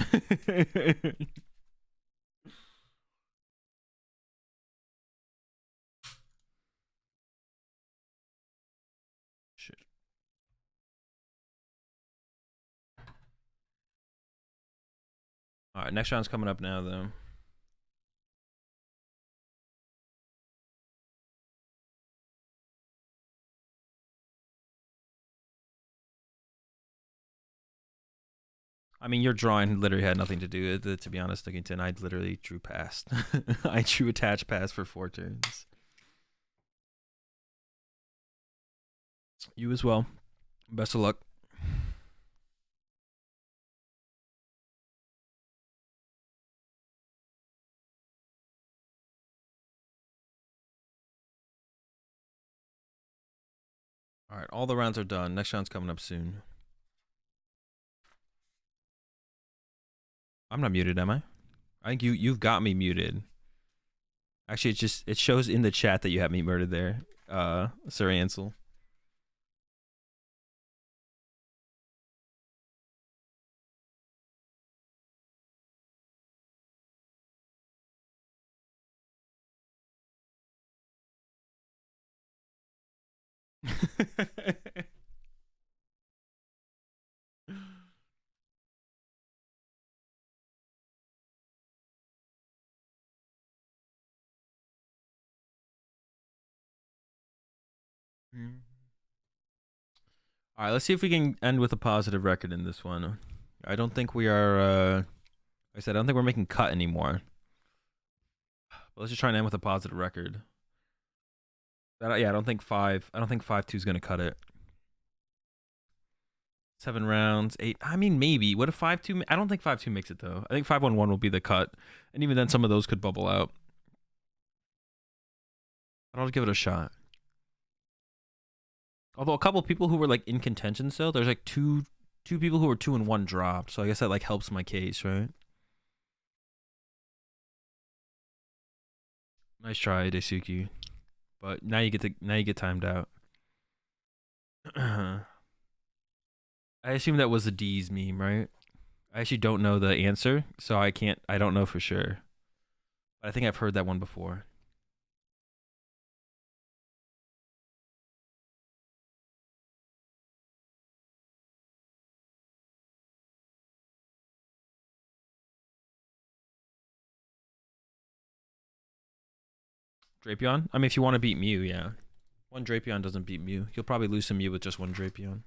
Shit. All right, next round's coming up now, though. I mean, your drawing literally had nothing to do with it, to be honest, Dickington. I literally drew past. I drew attach pass for 4 turns. You as well. Best of luck. All right, all the rounds are done. Next round's coming up soon. I'm not muted, am I? I think you've got me muted. Actually, it shows in the chat that you have me murdered there, Sir Ansel. All right, let's see if we can end with a positive record in this one. I don't think we are. Like I said, I don't think we're making cut anymore. But let's just try and end with a positive record. Yeah, I don't think 5. I don't think 5-2 is gonna cut it. 7 rounds, 8. I mean, maybe. What if 5-2? I don't think 5-2 makes it though. I think 5-1-1 will be the cut, and even then, some of those could bubble out. I'll give it a shot. Although a couple people who were like in contention still, there's like two people who were 2 and 1 dropped. So I guess that like helps my case, right? Nice try, Daisuke. But now you get timed out. I assume that was a D's meme, right? I actually don't know the answer, so I don't know for sure. But I think I've heard that one before. Drapion? I mean, if you want to beat Mew, yeah. 1 Drapion doesn't beat Mew. You'll probably lose some Mew with just 1 Drapion.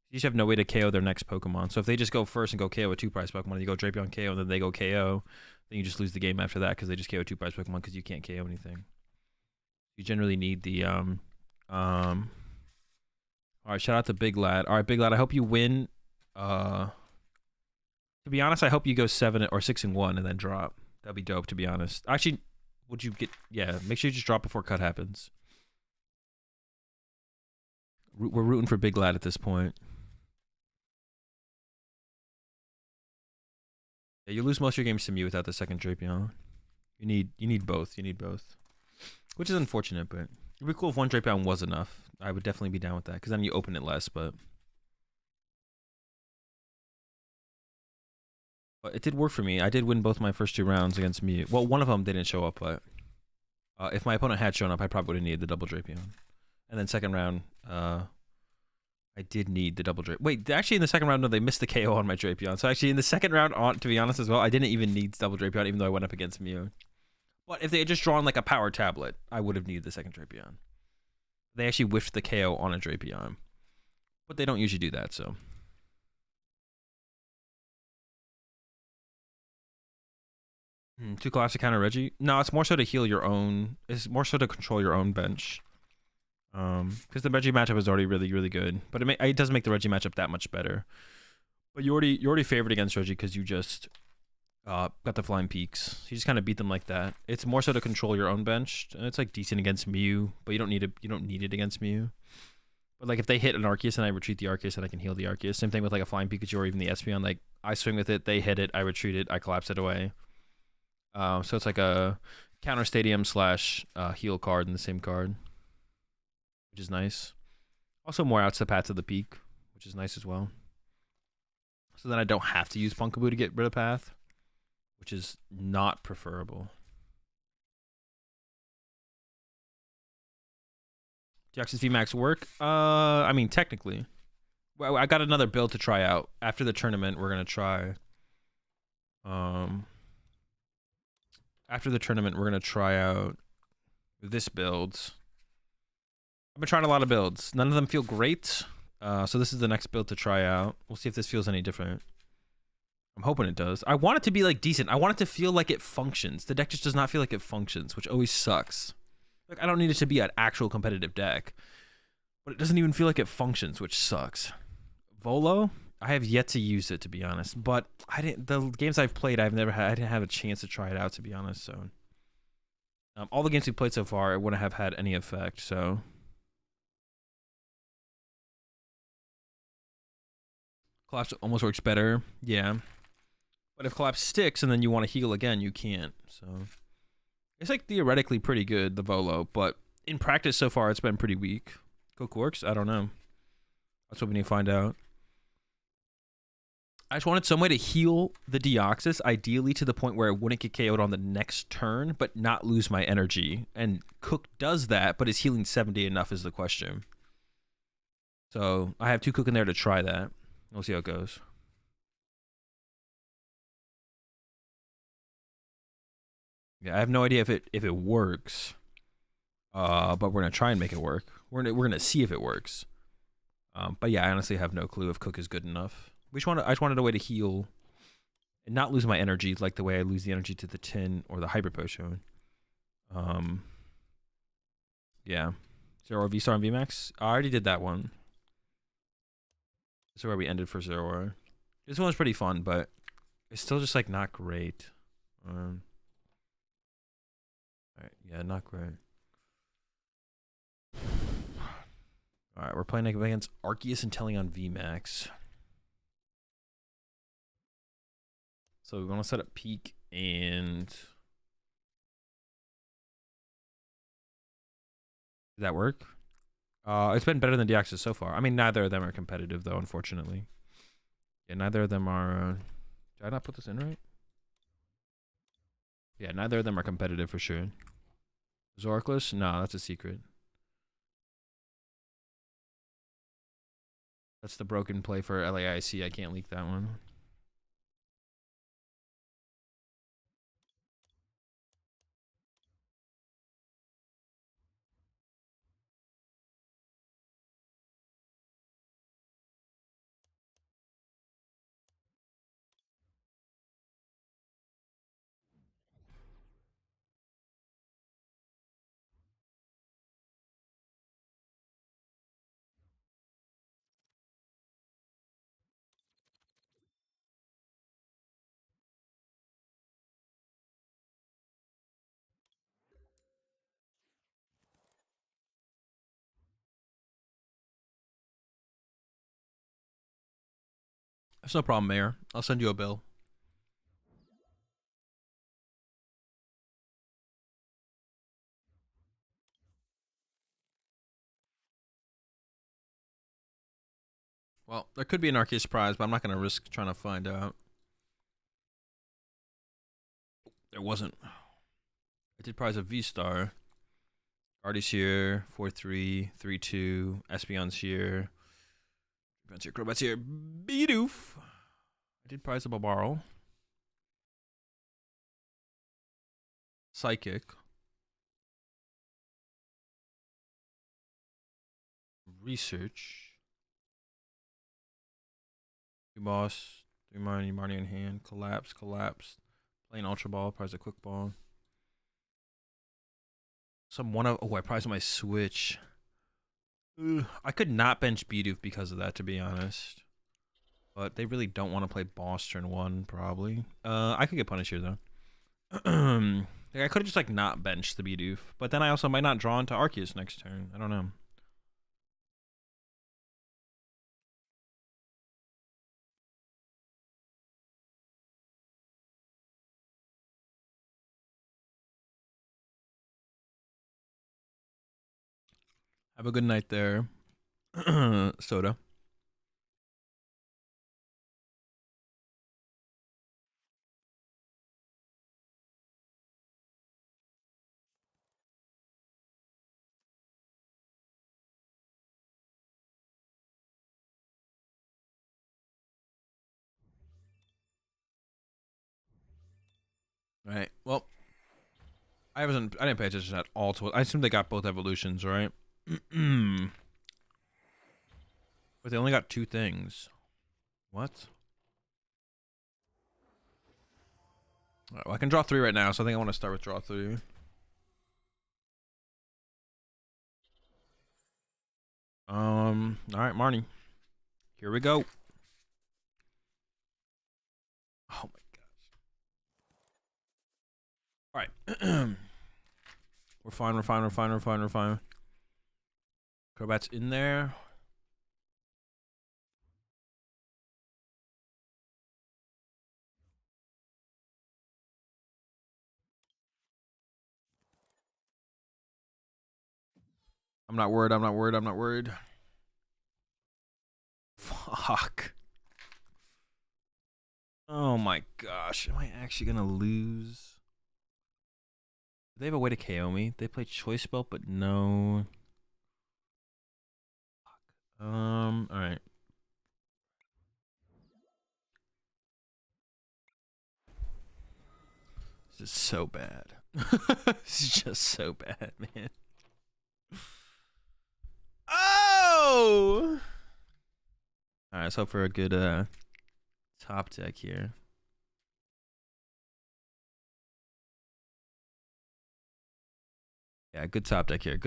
You just have no way to KO their next Pokemon. So if they just go first and go KO a 2-prize Pokemon, and you go Drapion KO, and then they go KO, then you just lose the game after that because they just KO 2-prize Pokemon because you can't KO anything. You generally need the all right, shout out to Big Lad. All right, Big Lad, I hope you win. To be honest, I hope you go 7 or 6 and 1 and then drop. That'd be dope, to be honest. Actually, would you get? Yeah, make sure you just drop before cut happens. We're rooting for Big Lad at this point. Yeah, you lose most of your games to me without the second Drapion. You need both. You need both, which is unfortunate, but it'd be cool if 1 Drapion was enough. I would definitely be down with that because then you open it less. But it did work for me. I did win both my first 2 rounds against Mew. Well, one of them didn't show up, but if my opponent had shown up, I probably would have needed the double Drapion. And then second round, I did need the double Drapion. Wait, actually in the second round, no, they missed the KO on my Drapion. So actually in the second round, to be honest as well, I didn't even need double Drapion, even though I went up against Mew. But if they had just drawn like a power tablet, I would have needed the second Drapion. They actually whiffed the KO on a Drapion. But they don't usually do that, so. Too classic counter Reggie? No, it's more so to heal your own. It's more so to control your own bench. Because the Reggie matchup is already really, really good. But it does make the Reggie matchup that much better. But you already favored against Reggie because you just Got the flying peaks. You just kind of beat them like that. It's more so to control your own bench. It's like decent against Mew, but you don't need it against Mew. But like if they hit an Arceus and I retreat the Arceus and I can heal the Arceus. Same thing with like a flying Pikachu or even the Espeon. Like I swing with it, they hit it, I retreat it, I collapse it away. So it's like a counter stadium / heal card in the same card, which is nice. Also more outs the path to the peak, which is nice as well. So then I don't have to use Punkaboo to get rid of path, which is not preferable. Deoxys VMAX work? I mean, technically. Well, I got another build to try out. After the tournament, we're going to try... After the tournament, we're going to try out this build. I've been trying a lot of builds. None of them feel great. So this is the next build to try out. We'll see if this feels any different. I'm hoping it does. I want it to be like decent. I want it to feel like it functions. The deck just does not feel like it functions, which always sucks. Like I don't need it to be an actual competitive deck, but it doesn't even feel like it functions, which sucks. Volo, I have yet to use it to be honest, but the games I've played, I didn't have a chance to try it out to be honest. So all the games we played so far, it wouldn't have had any effect. So collapse almost works better, yeah. But if collapse sticks and then you want to heal again, you can't. So it's like theoretically pretty good, the Volo, but in practice so far it's been pretty weak. Cook works? I don't know. That's what we need to find out. I just wanted some way to heal the Deoxys, ideally to the point where it wouldn't get KO'd on the next turn, but not lose my energy. And Cook does that, but is healing 70 enough is the question. So I have 2 Cook in there to try that. We'll see how it goes. Yeah, I have no idea if it works. But we're gonna try and make it work. We're gonna see if it works. But yeah, I honestly have no clue if Cook is good enough. I just wanted a way to heal and not lose my energy like the way I lose the energy to the tin or the Hyper Potion. Yeah. Zeraora V-Star and VMAX? I already did that one. This is where we ended for Zeraora. This one was pretty fun, but it's still just like not great. Alright, yeah, not great. Alright, we're playing against Arceus and Teleon VMAX. So we want to set up peak and... Did that work? It's been better than Deoxys so far. I mean, neither of them are competitive, though, unfortunately. Yeah, neither of them are... Did I not put this in right? Yeah, neither of them are competitive for sure. Zorkless? No, that's a secret. That's the broken play for LAIC. I can't leak that one. That's no problem, Mayor. I'll send you a bill. Well, there could be an Arceus prize, but I'm not going to risk trying to find out. There wasn't. I did prize a V-Star. Artie's here. 4-3, 3-2. Espeon's here. Advance here. Crobat's here. Bidoof. I did prize a Balbarl. Psychic. Research. 2 boss. 3 Marnie in hand. Collapse. Playing Ultra Ball. Prize a Quick Ball. I prized my Switch. Ugh, I could not bench Bidoof because of that, to be honest. But they really don't want to play boss turn 1, probably. I could get punished here, though. Like, I could have just, like, not benched the Bidoof. But then I also might not draw into Arceus next turn. I don't know. Have a good night there, Soda. All right. Well, I didn't pay attention at all to it. I assume they got both evolutions, right? But they only got 2 things. What? All right, well, I can draw 3 right now, so I think I want to start with draw 3. All right, Marnie. Here we go. Oh my gosh. All right. We're fine. Crobat's in there. I'm not worried. Fuck. Oh my gosh. Am I actually gonna lose? Do they have a way to KO me? They play Choice Belt, but no. Alright. This is so bad. This is just so bad, man. Oh! Alright, let's hope for a good top deck here. Yeah, good top deck here.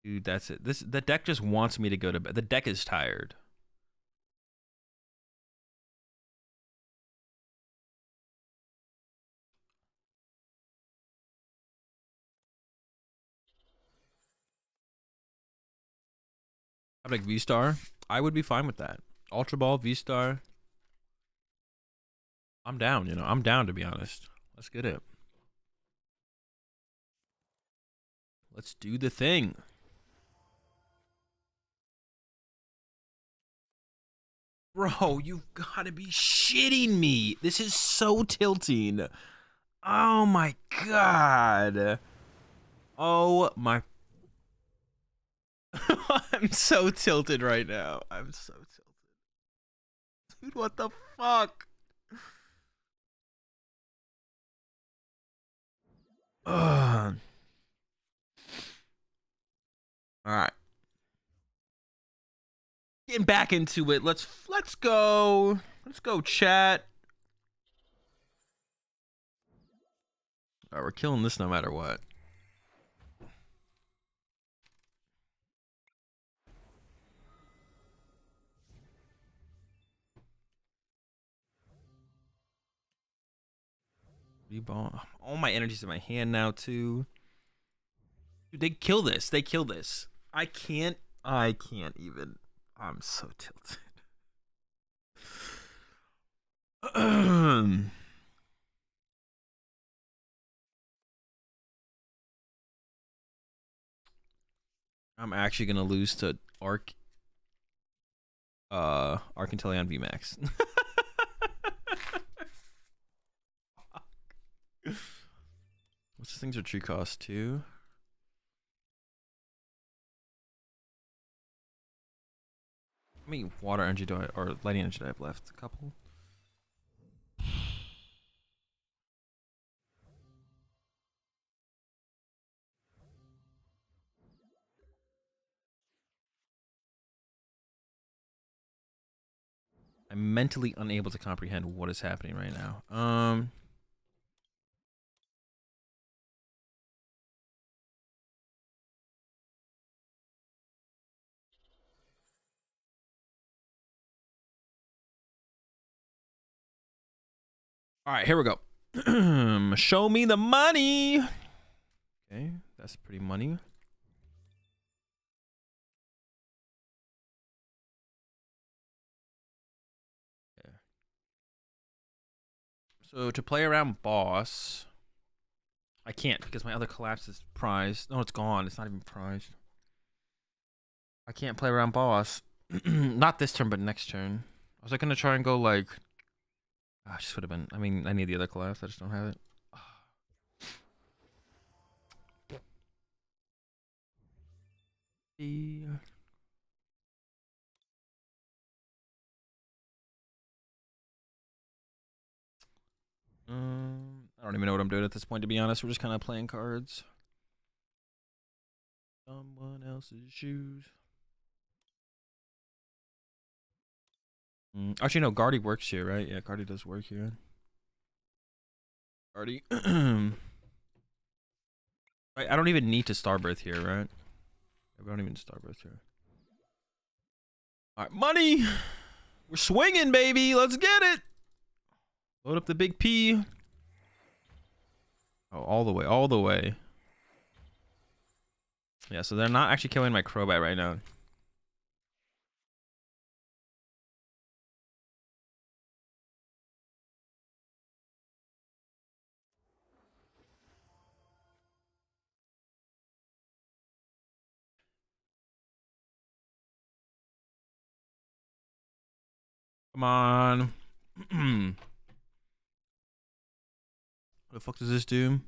Dude, that's it. The deck just wants me to go to bed. The deck is tired. I'm like V-Star. I would be fine with that. Ultra Ball, V-Star. I'm down, you know. I'm down, to be honest. Let's get it. Let's do the thing. Bro, you've got to be shitting me. This is so tilting. Oh my god. Oh my. I'm so tilted right now. I'm so tilted. Dude, what the fuck? Ugh. All right. Getting back into it. Let's go. Let's go, chat. All right, we're killing this no matter what. Reball. All my energy's in my hand now too. Dude, they kill this. I can't even. I'm so tilted. I'm actually gonna lose to Arcanteleon VMAX. What's the things are tree cost too? How many water energy do I or lighting energy do I have left? A couple. I'm mentally unable to comprehend what is happening right now. All right, here we go. Show me the money. Okay, that's pretty money. Yeah. So to play around boss, I can't because my other collapse is prized. No, it's gone. It's not even prized. I can't play around boss. Not this turn, but next turn. Was I gonna try and go like? Ah, just would have been. I mean, I need the other collapse. I just don't have it. I don't even know what I'm doing at this point, to be honest. We're just kind of playing cards. Someone else's shoes. Actually, no, Guardy works here, right? Yeah, Guardy does work here. Guardy. I don't even need to Starbirth here, right? I don't even Starbirth here. All right, money! We're swinging, baby! Let's get it! Load up the big P. Oh, all the way, all the way. Yeah, so they're not actually killing my Crobat right now. Come on. What the fuck does this do?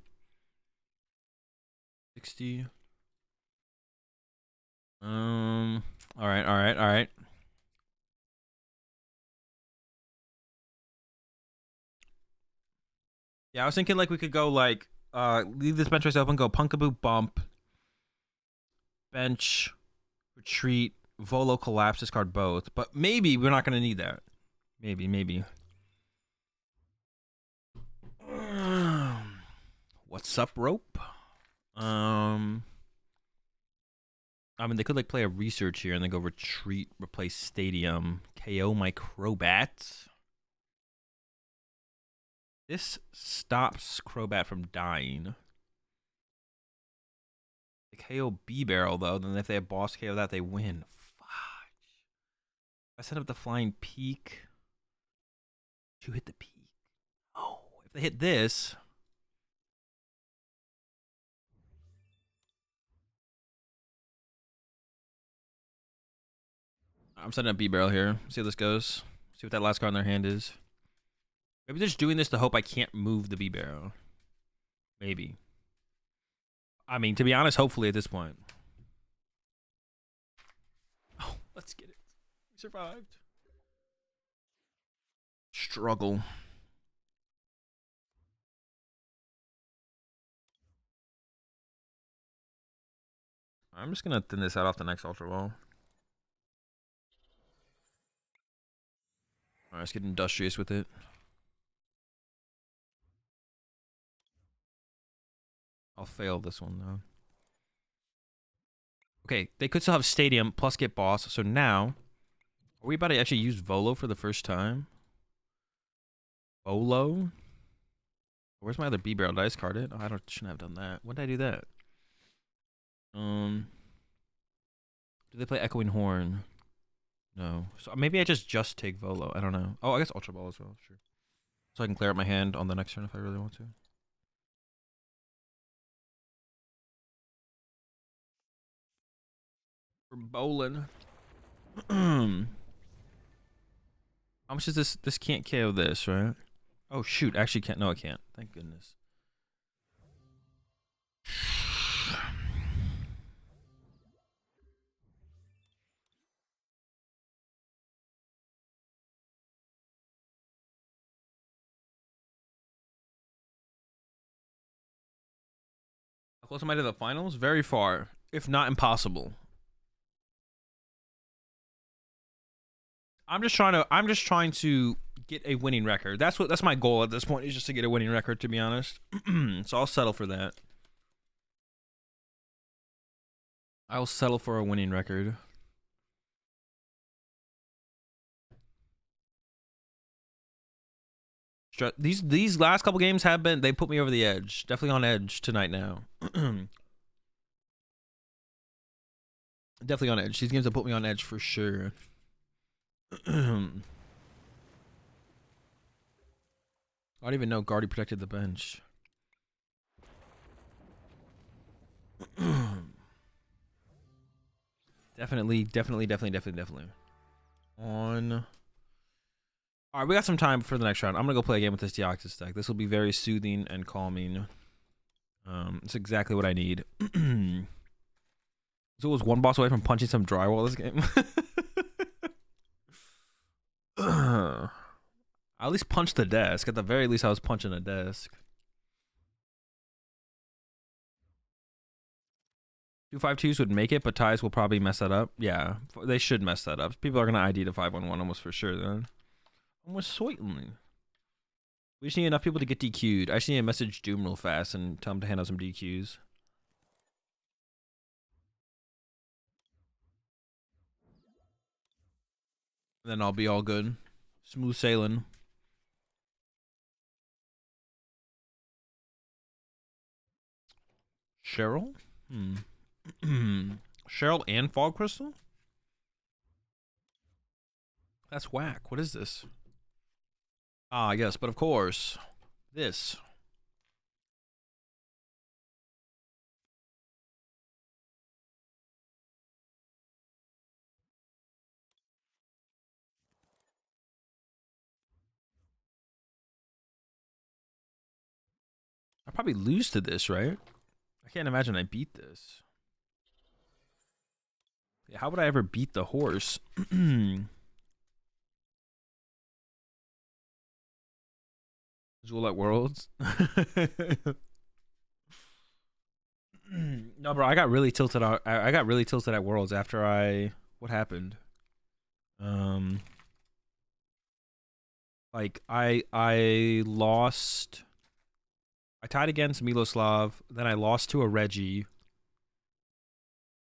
60. All right, all right, all right. Yeah, I was thinking like we could go like leave this bench race open, go Punkaboo Bump, bench, retreat, Volo Collapse, discard both. But maybe we're not gonna need that. Maybe. What's up, rope? I mean, they could like play a research here and then go retreat, replace stadium, KO my Crobat. This stops Crobat from dying. The KO B-Barrel, though, then if they have boss KO that, they win. Fudge. I set up the Flying Peak. To hit the peak. Oh, if they hit this. I'm setting up B-Barrel here. See how this goes. See what that last card in their hand is. Maybe they're just doing this to hope I can't move the B-Barrel. Maybe. I mean, to be honest, hopefully at this point. Oh, let's get it. We survived. Struggle. I'm just going to thin this out off the next Ultra Ball. Alright, let's get industrious with it. I'll fail this one, though. Okay, they could still have Stadium plus get boss. So now, are we about to actually use Volo for the first time? Volo? Where's my other B-Barrel? Did I discard it? Oh, shouldn't have done that. When did I do that? Do they play Echoing Horn? No. So maybe I just take Volo. I don't know. Oh, I guess Ultra Ball as well. Sure. So I can clear up my hand on the next turn if I really want to. We're bowling. How much is this? This can't KO this, right? Oh, shoot. Actually can't. No, it can't. Thank goodness. How close am I to the finals? Very far, if not impossible. I'm just trying to get a winning record. That's my goal at this point, is just to get a winning record, to be honest. So I'll settle for that. I'll settle for a winning record. These last couple games have been, they put me over the edge. Definitely on edge tonight now. Definitely on edge. These games have put me on edge for sure. I don't even know Guardy protected the bench. Definitely. On. All right, we got some time for the next round. I'm gonna go play a game with this Deoxys deck. This will be very soothing and calming. It's exactly what I need. So it was one boss away from punching some drywall this game. I at least punched the desk. At the very least, I was punching a desk. 2-5-2s would make it, but ties will probably mess that up. Yeah, they should mess that up. People are gonna ID to 5-1-1 almost for sure then. Almost certainly. We just need enough people to get DQ'd. I just need to message Doom real fast and tell him to hand out some DQs. Then I'll be all good. Smooth sailing. Cheryl? Cheryl and Fog Crystal? That's whack. What is this? Ah, yes, but of course. This. I probably lose to this, right? I can't imagine I beat this. Yeah, how would I ever beat the horse? Azul at Worlds? No, bro, I got really tilted out. I got really tilted at Worlds after what happened? Like I lost. I tied against Miloslav, then I lost to a Reggie.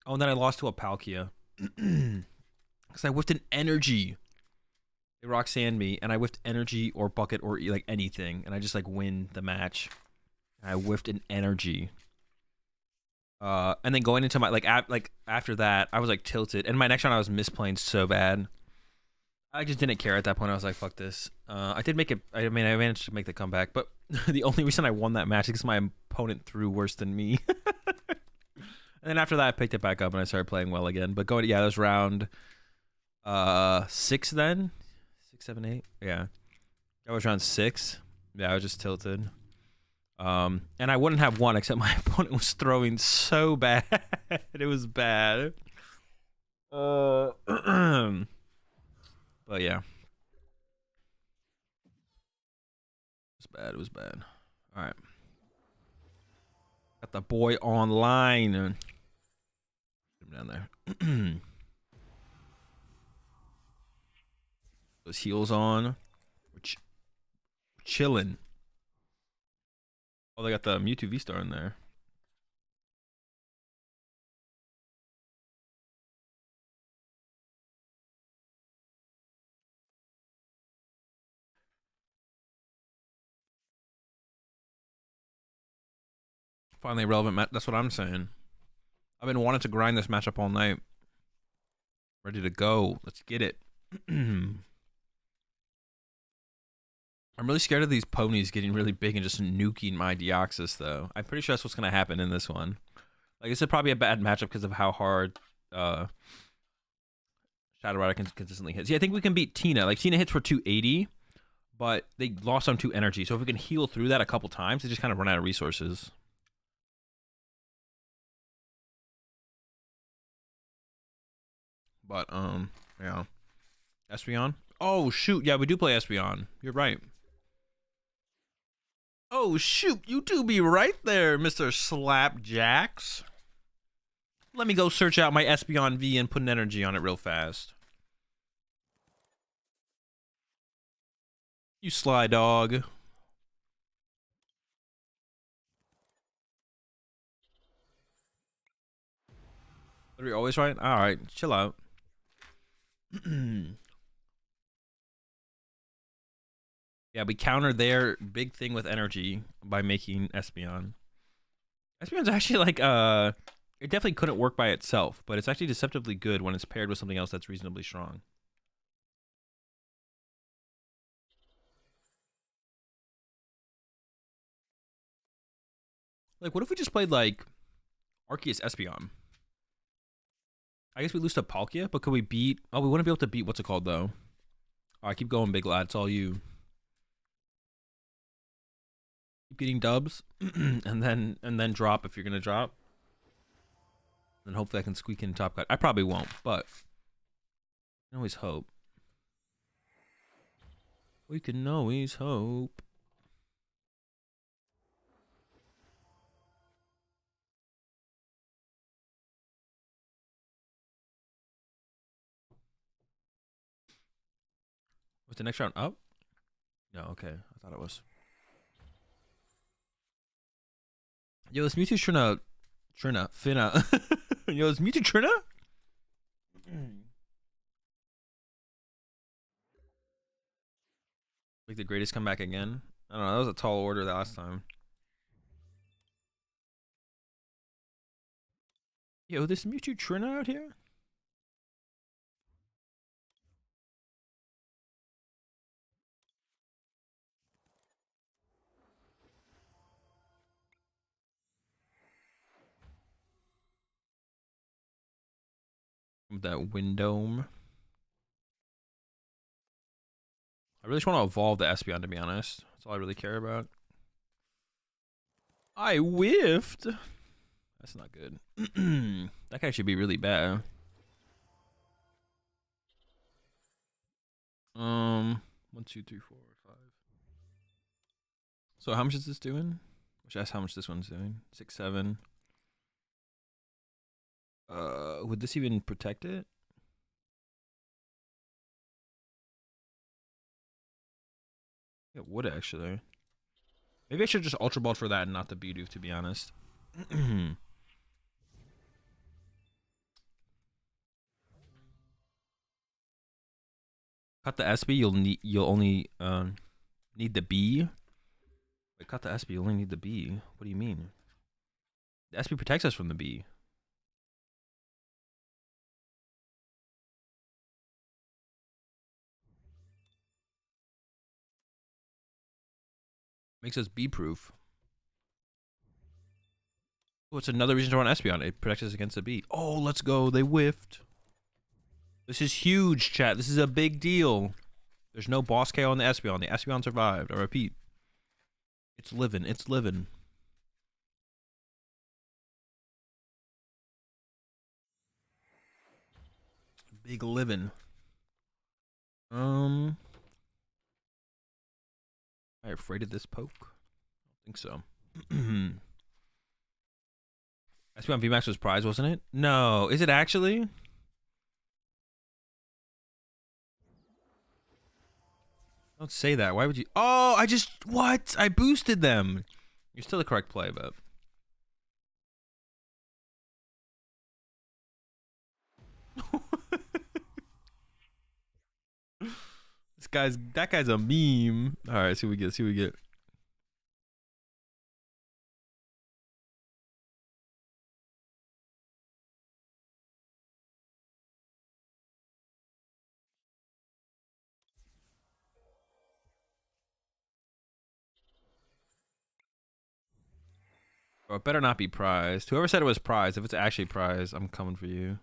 Oh, and then I lost to a Palkia. Because I whiffed an energy. They Roxanne me, and I whiffed energy or bucket or like anything, and I just like win the match. I whiffed an energy. And then going into my after that, I was like tilted, and my next round I was misplaying so bad. I just didn't care at that point. I was like, fuck this. I did make it. I mean, I managed to make the comeback, but the only reason I won that match is because my opponent threw worse than me. And then after that, I picked it back up and I started playing well again. But that was round 6 then. 6, 7, 8. Yeah. That was round 6. Yeah, I was just tilted. And I wouldn't have won except my opponent was throwing so bad. It was bad. But yeah. It was bad. All right. Got the boy online. Put him down there. Those heels on. We're chilling. Oh, they got the Mewtwo V-Star in there. Finally relevant match. That's what I'm saying. I've been wanting to grind this matchup all night. Ready to go. Let's get it. I'm really scared of these ponies getting really big and just nuking my Deoxys, though. I'm pretty sure that's what's going to happen in this one. Like, this is probably a bad matchup because of how hard Shadow Rider can consistently hit. See, I think we can beat Tina. Like, Tina hits for 280, but they lost on 2 energy. So if we can heal through that a couple times, they just kind of run out of resources. But, yeah. Espeon? Oh, shoot. Yeah, we do play Espeon. You're right. Oh, shoot. You do be right there, Mr. Slapjacks. Let me go search out my Espeon V and put an energy on it real fast. You sly dog. Are we always right? Alright, chill out. Yeah, we counter their big thing with energy by making Espeon. Espeon's actually like it definitely couldn't work by itself, but it's actually deceptively good when it's paired with something else that's reasonably strong. Like, what if we just played like Arceus Espeon? I guess we lose to Palkia, but could we beat? Oh, we wouldn't be able to beat what's it called though. All right, keep going, big lad. It's all you. Keep getting dubs, and then drop if you're gonna drop. Then hopefully I can squeak in top cut. I probably won't, but I can always hope. We can always hope. Was the next round up? No, okay. I thought it was. Yo, this Mewtwo's Finna. Yo, is Mewtwo Trina? Like the greatest comeback again? I don't know. That was a tall order the last time. Yo, this Mewtwo Trina out here? With that Windome. I really just want to evolve the Espeon, to be honest. That's all I really care about. I whiffed. That's not good. That guy should be really bad. 1, 2, 3, 4, 5. So how much is this doing? I should ask how much this one's doing. 6, 7. Would this even protect it? It would actually. Maybe I should just Ultra Ball for that and not the Bidoof, to be honest. Cut the SB, you'll only need the B. Wait, cut the SB, you only need the B. What do you mean? The SB protects us from the B. Makes us B proof. Oh, it's another reason to run Espeon. It protects us against the B. Oh, let's go. They whiffed. This is huge, chat. This is a big deal. There's no boss KO on the Espeon. The Espeon survived. I repeat. It's living. It's living. Big living. Am I afraid of this poke? I don't think so. Espeon VMAX was prize, wasn't it? No. Is it actually? Don't say that. Why would you? Oh, what? I boosted them. You're still the correct play, but. That guy's a meme. All right, see what we get. Bro, it better not be prized. Whoever said it was prized, if it's actually prized, I'm coming for you.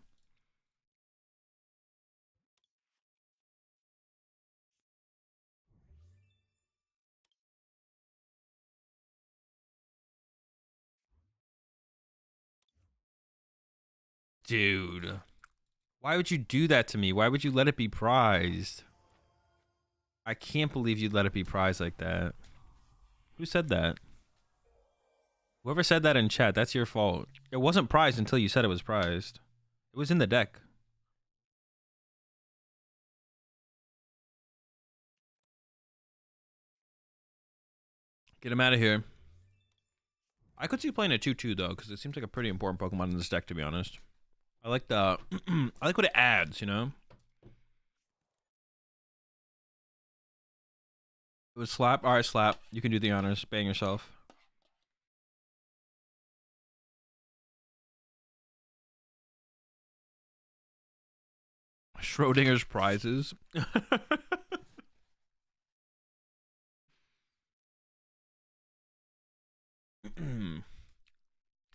Dude. Why would you do that to me? Why would you let it be prized? I can't believe you'd let it be prized like that. Who said that? Whoever said that in chat, that's your fault. It wasn't prized until you said it was prized. It was in the deck. Get him out of here. I could see playing a 2-2 though, because it seems like a pretty important Pokemon in this deck, to be honest. I like the I like what it adds, you know? It was Slap. All right, Slap. You can do the honors. Bang yourself. Schrodinger's prizes.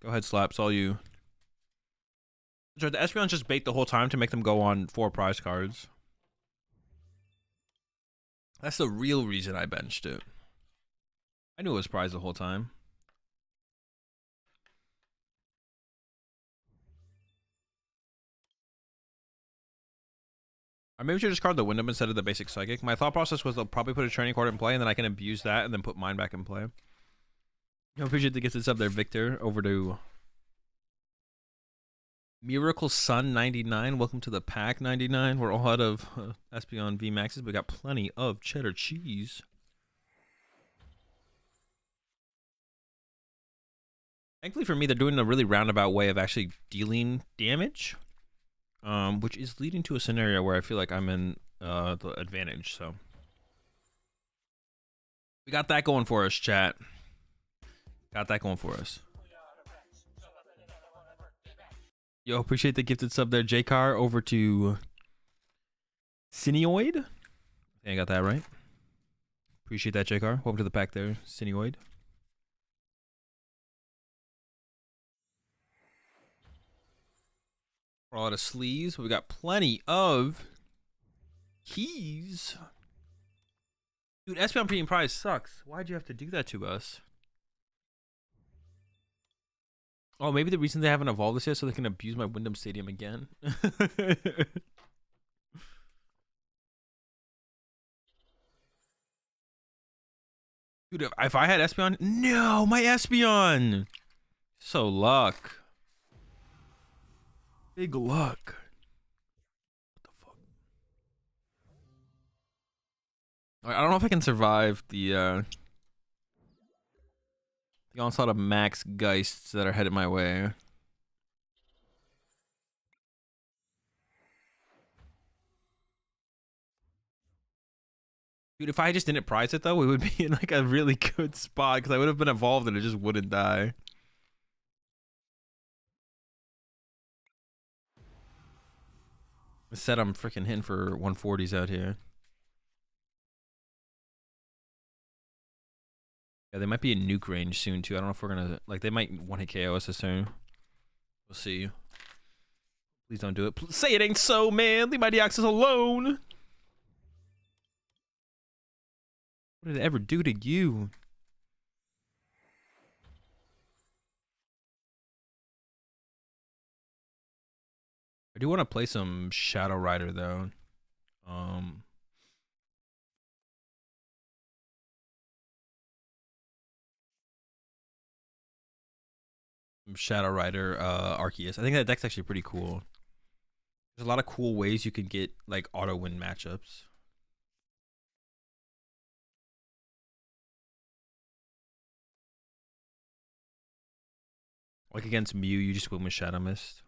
Go ahead, Slap. It's all you. The Espeons just bait the whole time to make them go on 4 prize cards. That's the real reason I benched it. I knew it was prize the whole time. Or maybe we should discard the Wyndham instead of the basic Psychic. My thought process was they'll probably put a training card in play, and then I can abuse that and then put mine back in play. I appreciate the gifted sub there, Victor. Over to Miracle Sun 99. Welcome to the pack 99. We're all out of Espeon V Maxes, but we got plenty of cheddar cheese. Thankfully for me, they're doing a really roundabout way of actually dealing damage, which is leading to a scenario where I feel like I'm in the advantage. So we got that going for us, chat. Got that going for us. Yo, appreciate the gifted sub there, J-Car. Over to Cineoid. I think I got that right. Appreciate that, J-Car. Welcome to the pack there, Cineoid. We're all out of sleeves, but we got plenty of keys. Dude, Espeon Premium Prize sucks. Why'd you have to do that to us? Oh, maybe the reason they haven't evolved this yet so they can abuse my Wyndham Stadium again. Dude, if I had Espeon... No, my Espeon! So luck. Big luck. What the fuck? All right, I don't know if I can survive the onslaught of max Geists that are headed my way. Dude, if I just didn't prize it though, we would be in like a really good spot because I would have been evolved and it just wouldn't die. Instead, I'm freaking hitting for 140s out here. Yeah, they might be in nuke range soon too. I don't know if we're gonna like they might 1-hit KO us this turn. We'll see. Please don't do it. Please say it ain't so, man. Leave my Deoxys alone. What did it ever do to you? I do want to play some Shadow Rider though. Shadow Rider Arceus. I think that deck's actually pretty cool. There's a lot of cool ways you can get like auto win matchups. Like against Mew, you just win with Shadow Mist.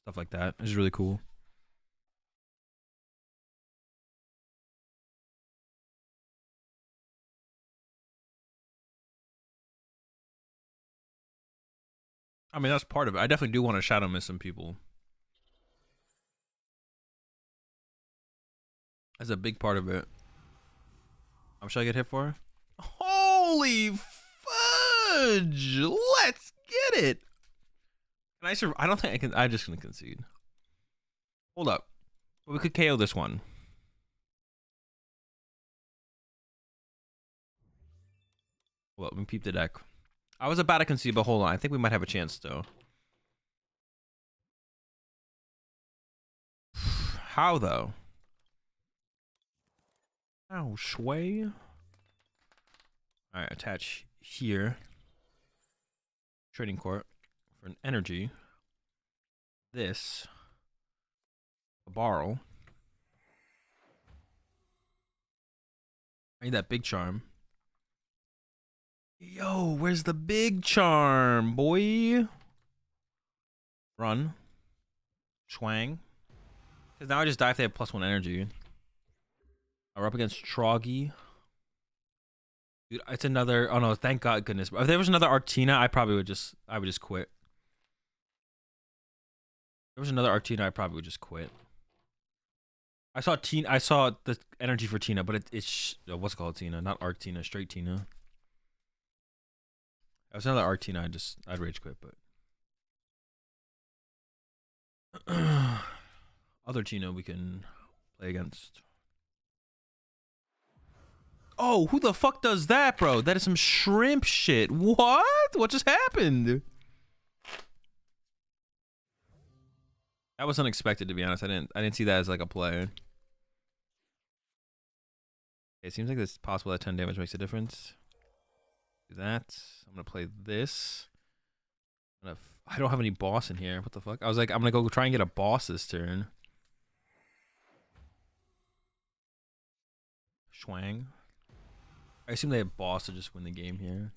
Stuff like that. It's really cool. I mean, that's part of it. I definitely do want to Shadow Mist some people. That's a big part of it. How much should I get hit for? Holy fudge! Let's get it! Can I survive? I don't think I can. I'm just going to concede. Hold up. We could KO this one. Well, let me peep the deck. I was about to concede, but hold on. I think we might have a chance, though. How, though? How, Shui? Alright, attach here. Trading court for an energy. This. A borrow. I need that big charm. Yo, where's the big charm, boy? Run. Schwang. Because now I just die if they have +1 energy. We're up against Troggy. Dude, it's another. Oh no! Thank God, goodness. If there was another Artina, I would just quit. If there was another Artina, I probably would just quit. I saw Tina. I saw the energy for Tina, but it's what's it called Tina, not Arctina, straight Tina. If there was another Artina, I'd rage quit. But other Tina we can play against. Oh, who the fuck does that, bro? That is some shrimp shit. What? What just happened? That was unexpected, to be honest. I didn't see that as like a play. It seems like it's possible that 10 damage makes a difference. Do that. I'm gonna play this. I don't have any boss in here. What the fuck? I was like, I'm gonna go try and get a boss this turn. Schwang. I assume they have boss to just win the game here.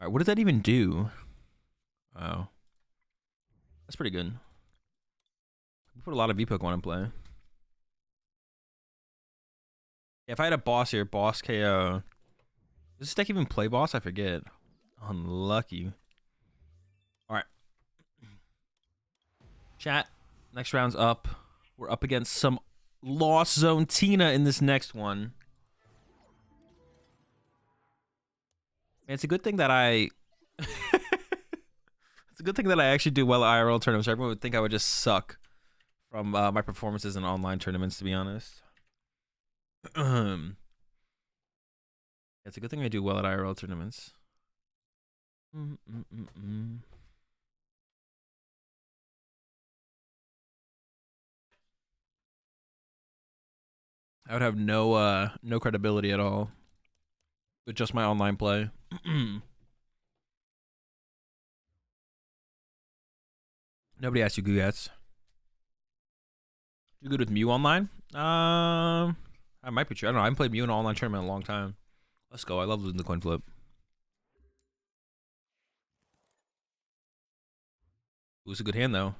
Alright, what does that even do? Oh. That's pretty good. We put a lot of V Pokemon in play. Yeah, if I had a boss here, boss KO. Does this deck even play boss? I forget. Unlucky. Alright. Chat. Next round's up. We're up against some Lost Zone Tina in this next one. Man, it's a good thing that I... It's a good thing that I actually do well at IRL tournaments. Everyone would think I would just suck from my performances in online tournaments, to be honest. It's a good thing I do well at IRL tournaments. I would have no credibility at all with just my online play. Nobody asked you Gugats. You good with Mew online? I might be true. I don't know. I haven't played Mew in an online tournament in a long time. Let's go. I love losing the coin flip. It was a good hand though.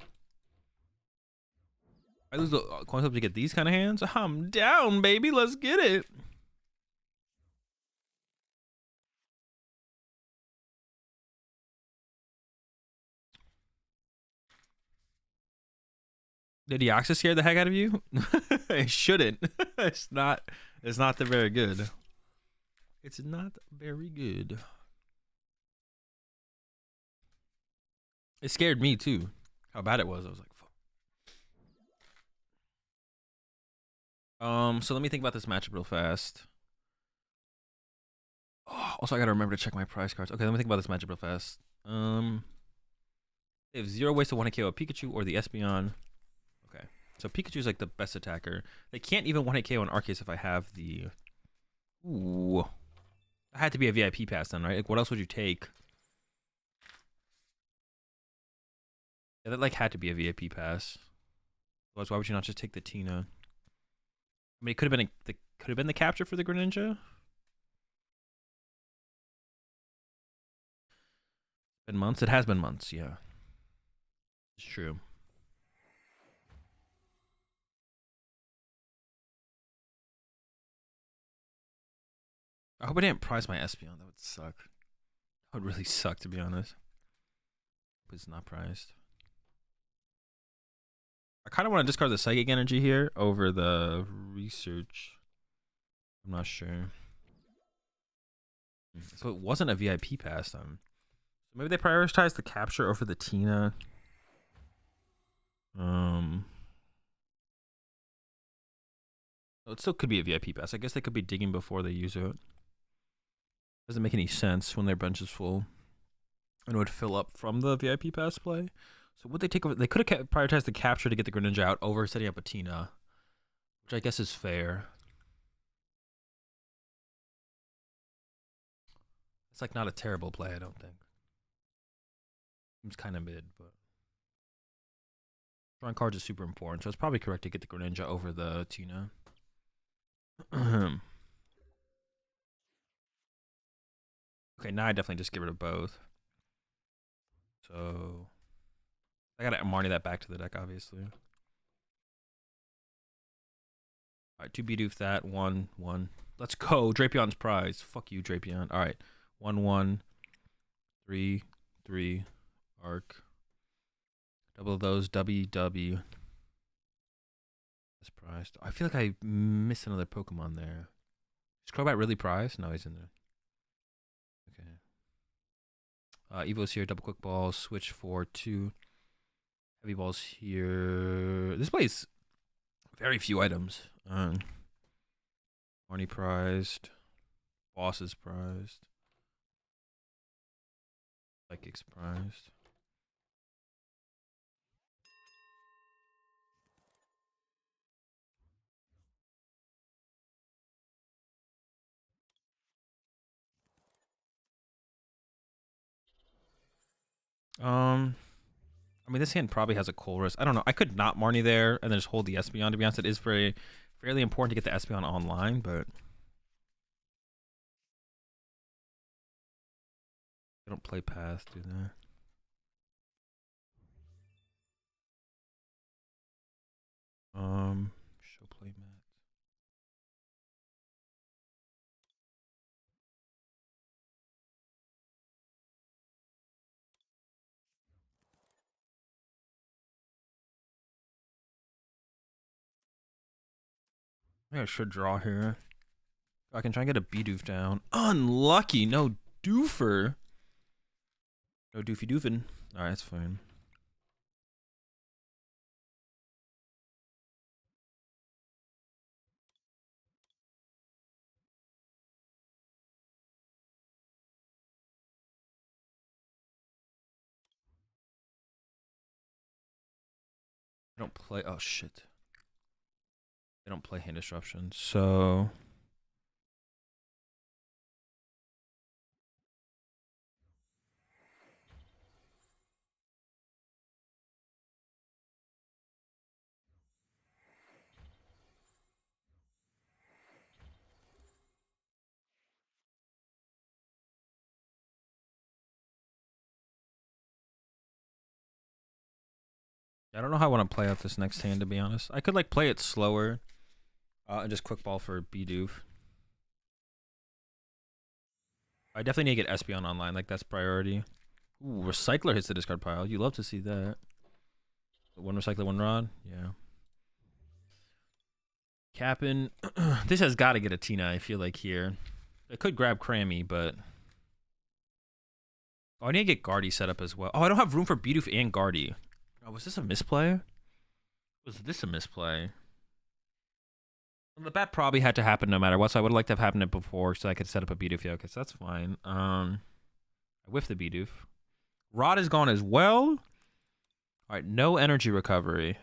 I lose the coin flip to get these kind of hands. I'm down, baby. Let's get it. Did Deoxys scare the heck out of you? It shouldn't. It's not that very good. It's not very good. It scared me too. How bad it was. I was like, fuck. So let me think about this matchup real fast. Oh, also, I gotta remember to check my prize cards. Okay, let me think about this matchup real fast. They have 0 ways to 1-hit KO a Pikachu or the Espeon. Okay, so Pikachu's like the best attacker. They can't even 1-hit KO an Arceus if I have the... Ooh. That had to be a VIP pass then, right? Like, what else would you take? Yeah, that like had to be a VIP pass. Otherwise, why would you not just take the Tina? I mean, it could have been the capture for the Greninja. Been months. It has been months. Yeah, it's true. I hope I didn't prize my Espeon. That would suck. That would really suck, to be honest. But it's not prized. I kind of want to discard the Psychic Energy here over the Research. I'm not sure. So it wasn't a VIP pass then. So maybe they prioritized the capture over the Tina. It still could be a VIP pass. I guess they could be digging before they use it. Doesn't make any sense when their bench is full. And it would fill up from the VIP pass play. So would they take over? They could have prioritized the capture to get the Greninja out over setting up a Tina, which I guess is fair. It's like not a terrible play, I don't think. Seems kind of mid, but drawing cards is super important, so it's probably correct to get the Greninja over the Tina. Okay, now I definitely just get rid of both. So I gotta Marnie that back to the deck, obviously. Alright, 2 Bidoof that, 1, 1. Let's go. Drapion's prize. Fuck you, Drapion. All right. 1-1. 3-3. Arc. Double those. WW. That's prized. I feel like I missed another Pokemon there. Is Crobat really prized? No, he's in there. Okay. Evo's here. Double quick balls. Switch for 2 heavy balls here. This plays very few items. Marnie prized. Boss is prized. Psychic's prized. I mean, this hand probably has a Colress. I don't know. I could not Marnie there and then just hold the Espeon. To be honest, it is fairly important to get the Espeon online, but I don't play Path, do they? Show play mat. I think I should draw here. I can try and get a Bidoof down. Unlucky. No Doofer. No Doofy Doofin. Alright, that's fine. I don't play. Oh, shit. They don't play hand disruption, so I don't know how I want to play out this next hand, to be honest. I could like play it slower and just quick ball for Bidoof. I definitely need to get Espeon online. Like, that's priority. Ooh, Recycler hits the discard pile. You love to see that. One Recycler, one Rod. Yeah. Cap'n. This has got to get a Tina, I feel like, here. I could grab Crammy, but... Oh, I need to get Guardy set up as well. Oh, I don't have room for Bidoof and Guardy. Oh, was this a misplay? Was this a misplay? Well, the bat probably had to happen no matter what, so I would like to have happened it before so I could set up a Bidoof. Yeah, okay, so that's fine. I whiffed the Bidoof. Rod is gone as well. Alright, no energy recovery.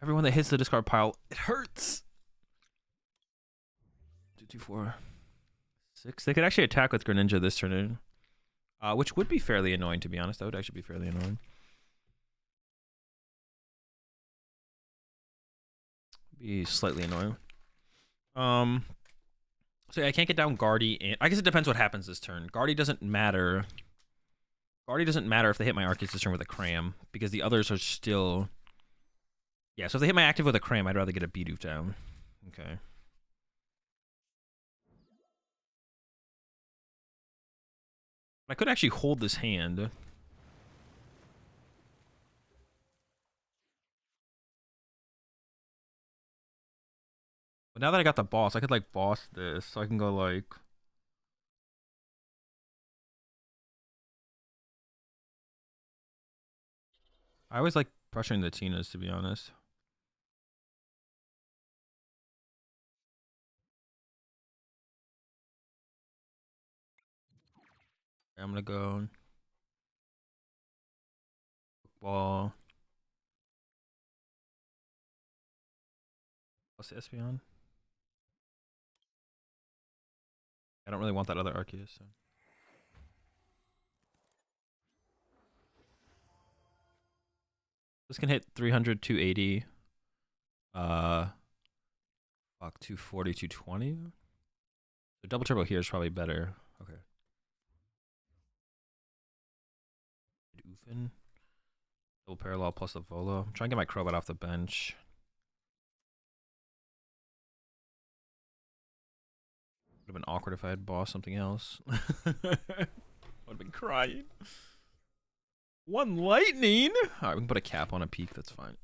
Everyone that hits the discard pile, it hurts. 2, 2, 4, 6. They could actually attack with Greninja this turn, which would be fairly annoying, to be honest. That would actually be fairly annoying. Be slightly annoying. So yeah, I can't get down Guardy, and I guess it depends what happens this turn. Guardy doesn't matter. Guardy doesn't matter if they hit my Arceus this turn with a Cram, because the others are still... Yeah, so if they hit my active with a Cram, I'd rather get a Bidoof down. Okay. I could actually hold this hand. But now that I got the boss, I could like boss this, so I can go like... I always like pressuring the Tinas, to be honest. I'm gonna go... Ball. What's the Espeon? I don't really want that other Arceus, so... This can hit 300, 280. Fuck, 240, 220. The double turbo here is probably better. Okay. Oofin. Double parallel plus the Volo. I'm trying to get my Crobat off the bench. Would have been awkward if I had bossed something else. Would have been crying. One lightning. All right, we can put a cap on a peak. That's fine.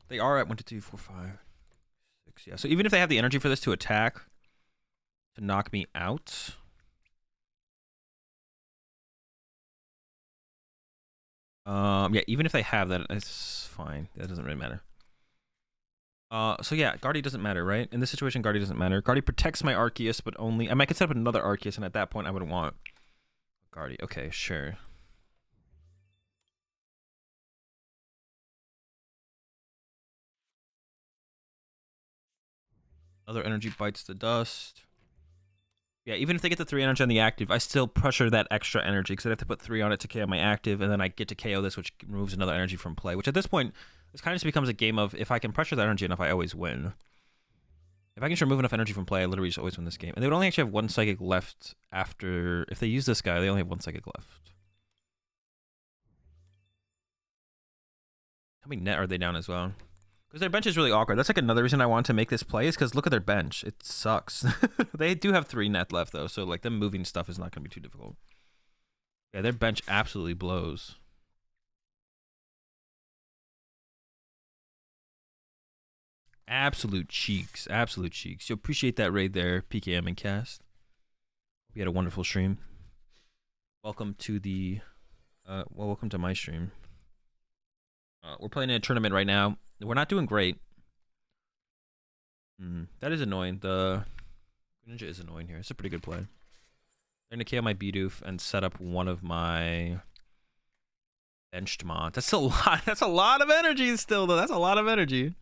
They are at 1, 2, 3, 4, 5, 6. Yeah. So even if they have the energy for this to attack, to knock me out. Yeah. Even if they have that, it's fine. That doesn't really matter. So yeah, Guardy doesn't matter, right? In this situation, Guardy doesn't matter. Guardy protects my Arceus, but only... I might could set up another Arceus, and at that point, I wouldn't want Guardy. Okay, sure. Other energy bites the dust. Yeah, even if they get the 3 energy on the active, I still pressure that extra energy, because I have to put 3 on it to KO my active, and then I get to KO this, which removes another energy from play, which at this point, this kind of just becomes a game of, if I can pressure that energy enough, I always win. If I can just remove enough energy from play, I literally just always win this game. And they would only actually have 1 Psychic left after... If they use this guy, they only have 1 Psychic left. How many net are they down as well? Because their bench is really awkward. That's like another reason I want to make this play, is because look at their bench. It sucks. They do have 3 net left, though, so like them moving stuff is not going to be too difficult. Yeah, their bench absolutely blows. Absolute cheeks. Absolute cheeks. You appreciate that raid there, PKM and Cast. We had a wonderful stream. Welcome to the... welcome to my stream. We're playing in a tournament right now. We're not doing great. That is annoying. The Ninja is annoying here. It's a pretty good play. They're going to KO my Bidoof and set up one of my benched mods. That's a lot. That's a lot of energy still, though. That's a lot of energy.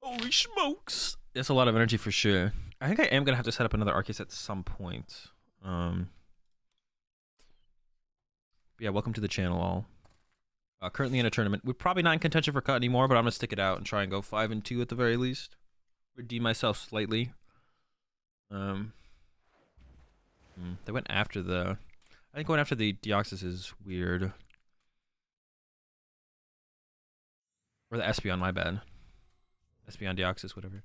Holy smokes. That's a lot of energy for sure. I think I am going to have to set up another Arceus at some point. Yeah, welcome to the channel, all. Currently in a tournament. We're probably not in contention for cut anymore, but I'm going to stick it out and try and go 5-2 at the very least. Redeem myself slightly. They went after the... I think going after the Deoxys is weird. Or the Espeon, my bad. Espeon, Deoxys, whatever.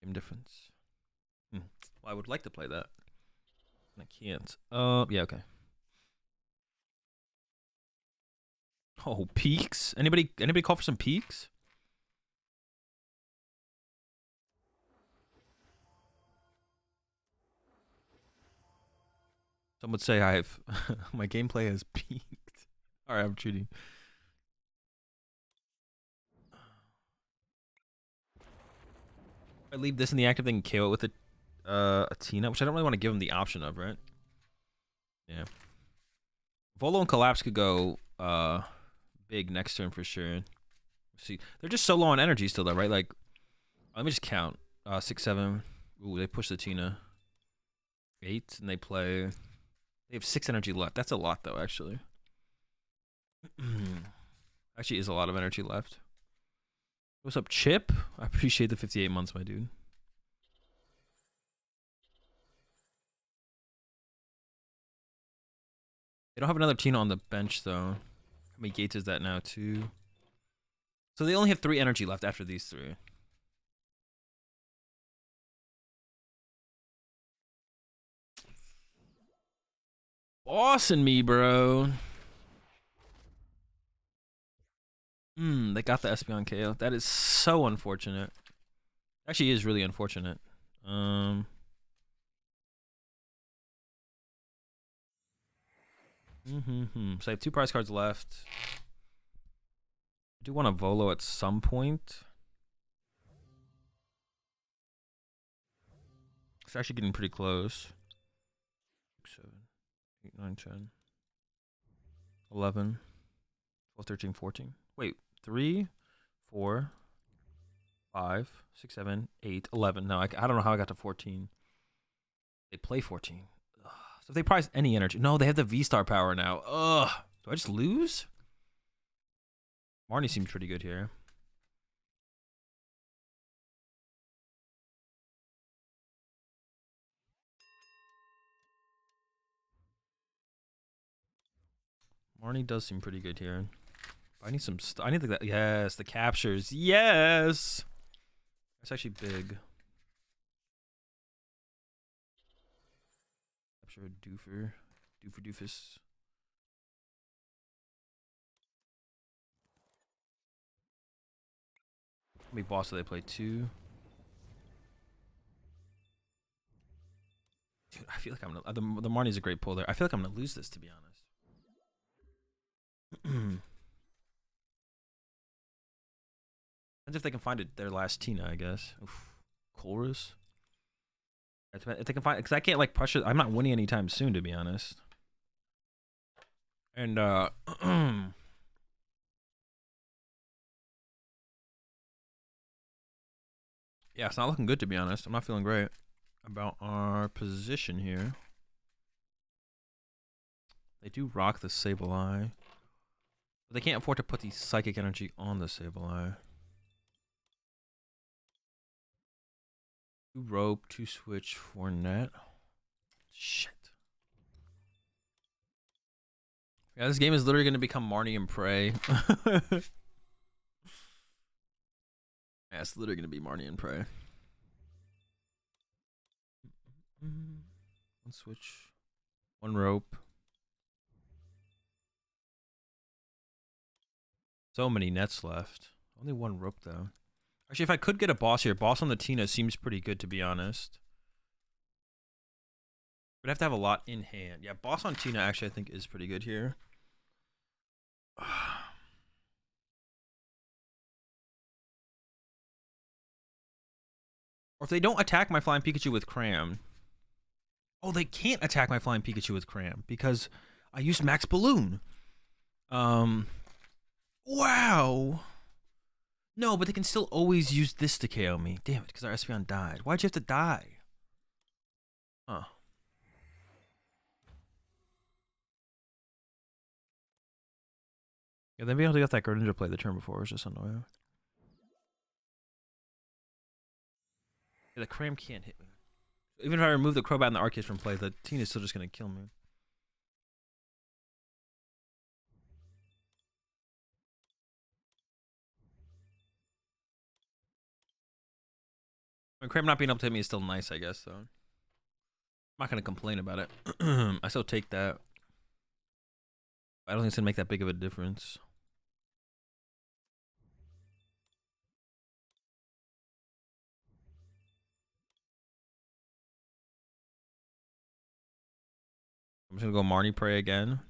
Game difference. Well, I would like to play that. I can't. Yeah, okay. Oh, peaks? Anybody call for some peaks? Some would say I've my gameplay has peaked. Alright, I'm cheating. I leave this in the active, then KO it with a Tina, which I don't really want to give him the option of, right? Yeah. Volo and Collapse could go big next turn for sure. Let's see, they're just so low on energy still, though, right? Like, let me just count. 6, 7. Ooh, they push the Tina. 8, and they play. They have 6 energy left. That's a lot, though, actually. Actually, is a lot of energy left. What's up, Chip? I appreciate the 58 months, my dude. They don't have another Tina on the bench, though. How many gates is that now? 2. So they only have 3 energy left after these 3. Bossing me, bro. They got the Espeon KO. That is so unfortunate. Actually, is really unfortunate. So I have 2 prize cards left. I do want a Volo at some point. It's actually getting pretty close. 6, 7, 8, 9, 10, 11, 12, 13, 14. Wait, 3, 4, 5, 6, 7, 8, 11. No, I don't know how I got to 14. They play 14. Ugh. So if they prize any energy. No, they have the V-Star power now. Ugh. Do I just lose? Marnie seems pretty good here. Marnie does seem pretty good here. I need some. I need the. Yes, the captures. Yes. That's actually big. Capture a doofus. How many boss do they play? 2. Dude, I feel like I'm gonna. The Marnie's a great pull there. I feel like I'm gonna lose this, to be honest. Depends if they can find it their last Tina, I guess. Oof. Chorus. If they can find, because I can't like pressure. I'm not winning anytime soon, to be honest. And yeah, it's not looking good, to be honest. I'm not feeling great about our position here. They do rock the Sableye, but they can't afford to put the Psychic Energy on the Sableye. 2 rope, 2 switch, 4 net. Shit. Yeah, this game is literally going to become Marnie and Prey. Yeah, it's literally going to be Marnie and Prey. 1 switch, 1 rope. So many nets left. Only 1 rope, though. Actually, if I could get a boss here, boss on the Tina seems pretty good, to be honest. We'd have to have a lot in hand. Yeah, boss on Tina actually I think is pretty good here. Or if they don't attack my Flying Pikachu with Cram. Oh, they can't attack my Flying Pikachu with Cram because I used Max Balloon. Wow. No, but they can still always use this to KO me. Damn it, because our Espeon died. Why'd you have to die? Huh. Yeah, they able to get that Greninja play the turn before. It was just annoying. Yeah, the Cram can't hit me. Even if I remove the Crobat and the Arceus from play, the Teen is still just going to kill me. I mean, Cram not being able to hit me is still nice, I guess, though. I'm not going to complain about it. I still take that. I don't think it's going to make that big of a difference. I'm just going to go Marnie Prey again.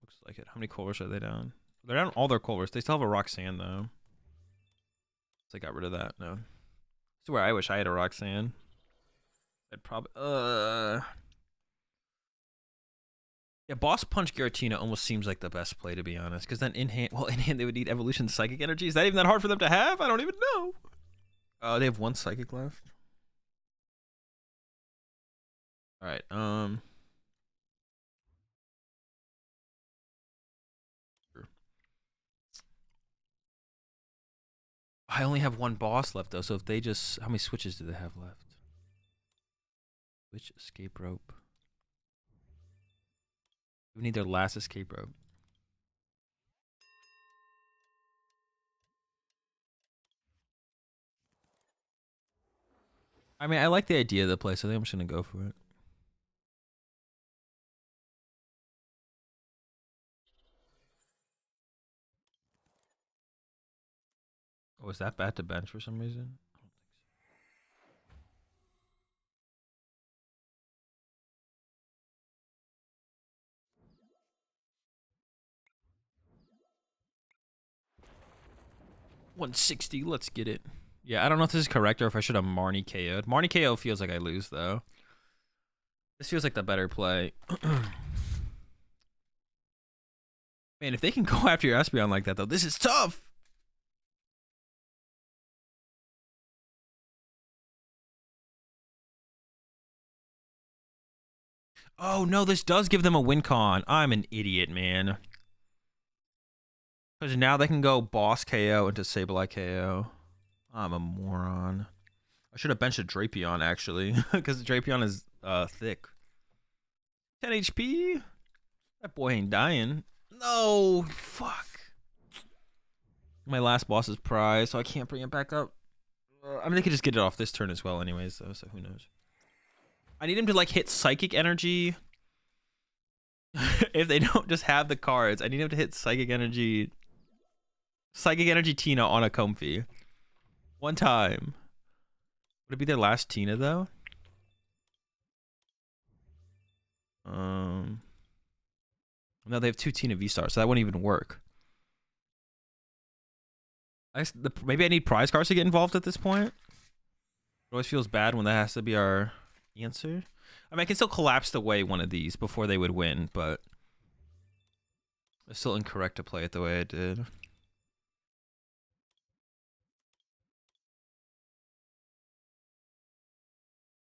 Looks like it. How many Colress are they down? They're down all their Colress. They still have a Roxanne, though. So I got rid of that. No. This is where I wish I had a Roxanne. I'd probably... Yeah, Boss Punch Giratina almost seems like the best play, to be honest. Because then in hand... Well, in hand they would need Evolution Psychic Energy. Is that even that hard for them to have? I don't even know. They have 1 Psychic left. Alright, I only have 1 boss left, though, so if they just... How many switches do they have left? Switch, escape rope. We need their last escape rope. I mean, I like the idea of the play, so I think I'm just going to go for it. Oh, is that bad to bench for some reason? I don't think so. 160, let's get it. Yeah, I don't know if this is correct or if I should have Marnie KO'd. Marnie KO feels like I lose, though. This feels like the better play. Man, if they can go after your Espeon like that, though, this is tough. Oh, no, this does give them a win con. I'm an idiot, man. Because now they can go Boss KO into Sableye KO. I'm a moron. I should have benched a Drapion, actually. Because Drapion is thick. 10 HP? That boy ain't dying. No, fuck. My last boss is prize, so I can't bring it back up. I mean, they could just get it off this turn as well anyways, though, so who knows. I need him to, like, hit Psychic Energy. If they don't just have the cards, I need him to hit Psychic Energy. Psychic Energy Tina on a Comfy. One time. Would it be their last Tina, though? No, they have 2 Tina V-Stars, so that wouldn't even work. Maybe I need prize cards to get involved at this point. It always feels bad when that has to be our answer. I mean, I can still collapse away one of these before they would win, but it's still incorrect to play it the way I did.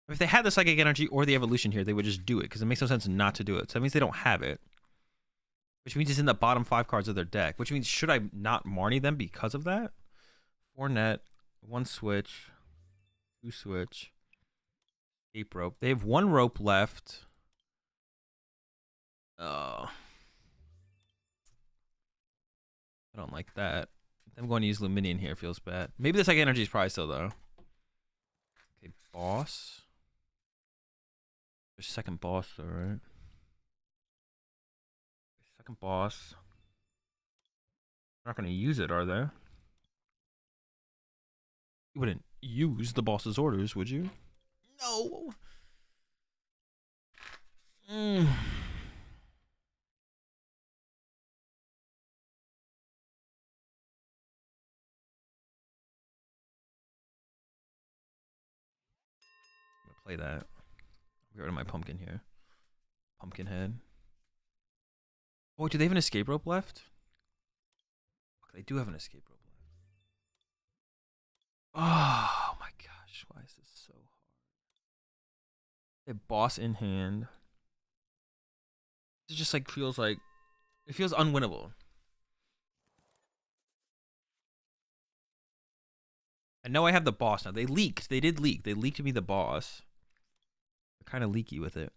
If they had the Psychic Energy or the Evolution here, they would just do it, because it makes no sense not to do it. So that means they don't have it. Which means it's in the bottom 5 cards of their deck. Which means, should I not Marnie them because of that? 4 net, 1 switch, 2 switch, 8 rope. They have 1 rope left. Oh. I don't like that. I'm going to use Luminion here. Feels bad. Maybe the Psychic Energy is probably still, though. Okay, boss. There's second boss, though, right? Second boss. They're not going to use it, are they? You wouldn't use the boss's orders, would you? No! I'm gonna play that. Get rid of my pumpkin here. Pumpkinhead. Oh, do they have an escape rope left? They do have an escape rope left. Oh my gosh, why is this so hard? They have boss in hand. It just like feels like it feels unwinnable. I know I have the boss now. They leaked. They did leak. They leaked me the boss. They're kind of leaky with it.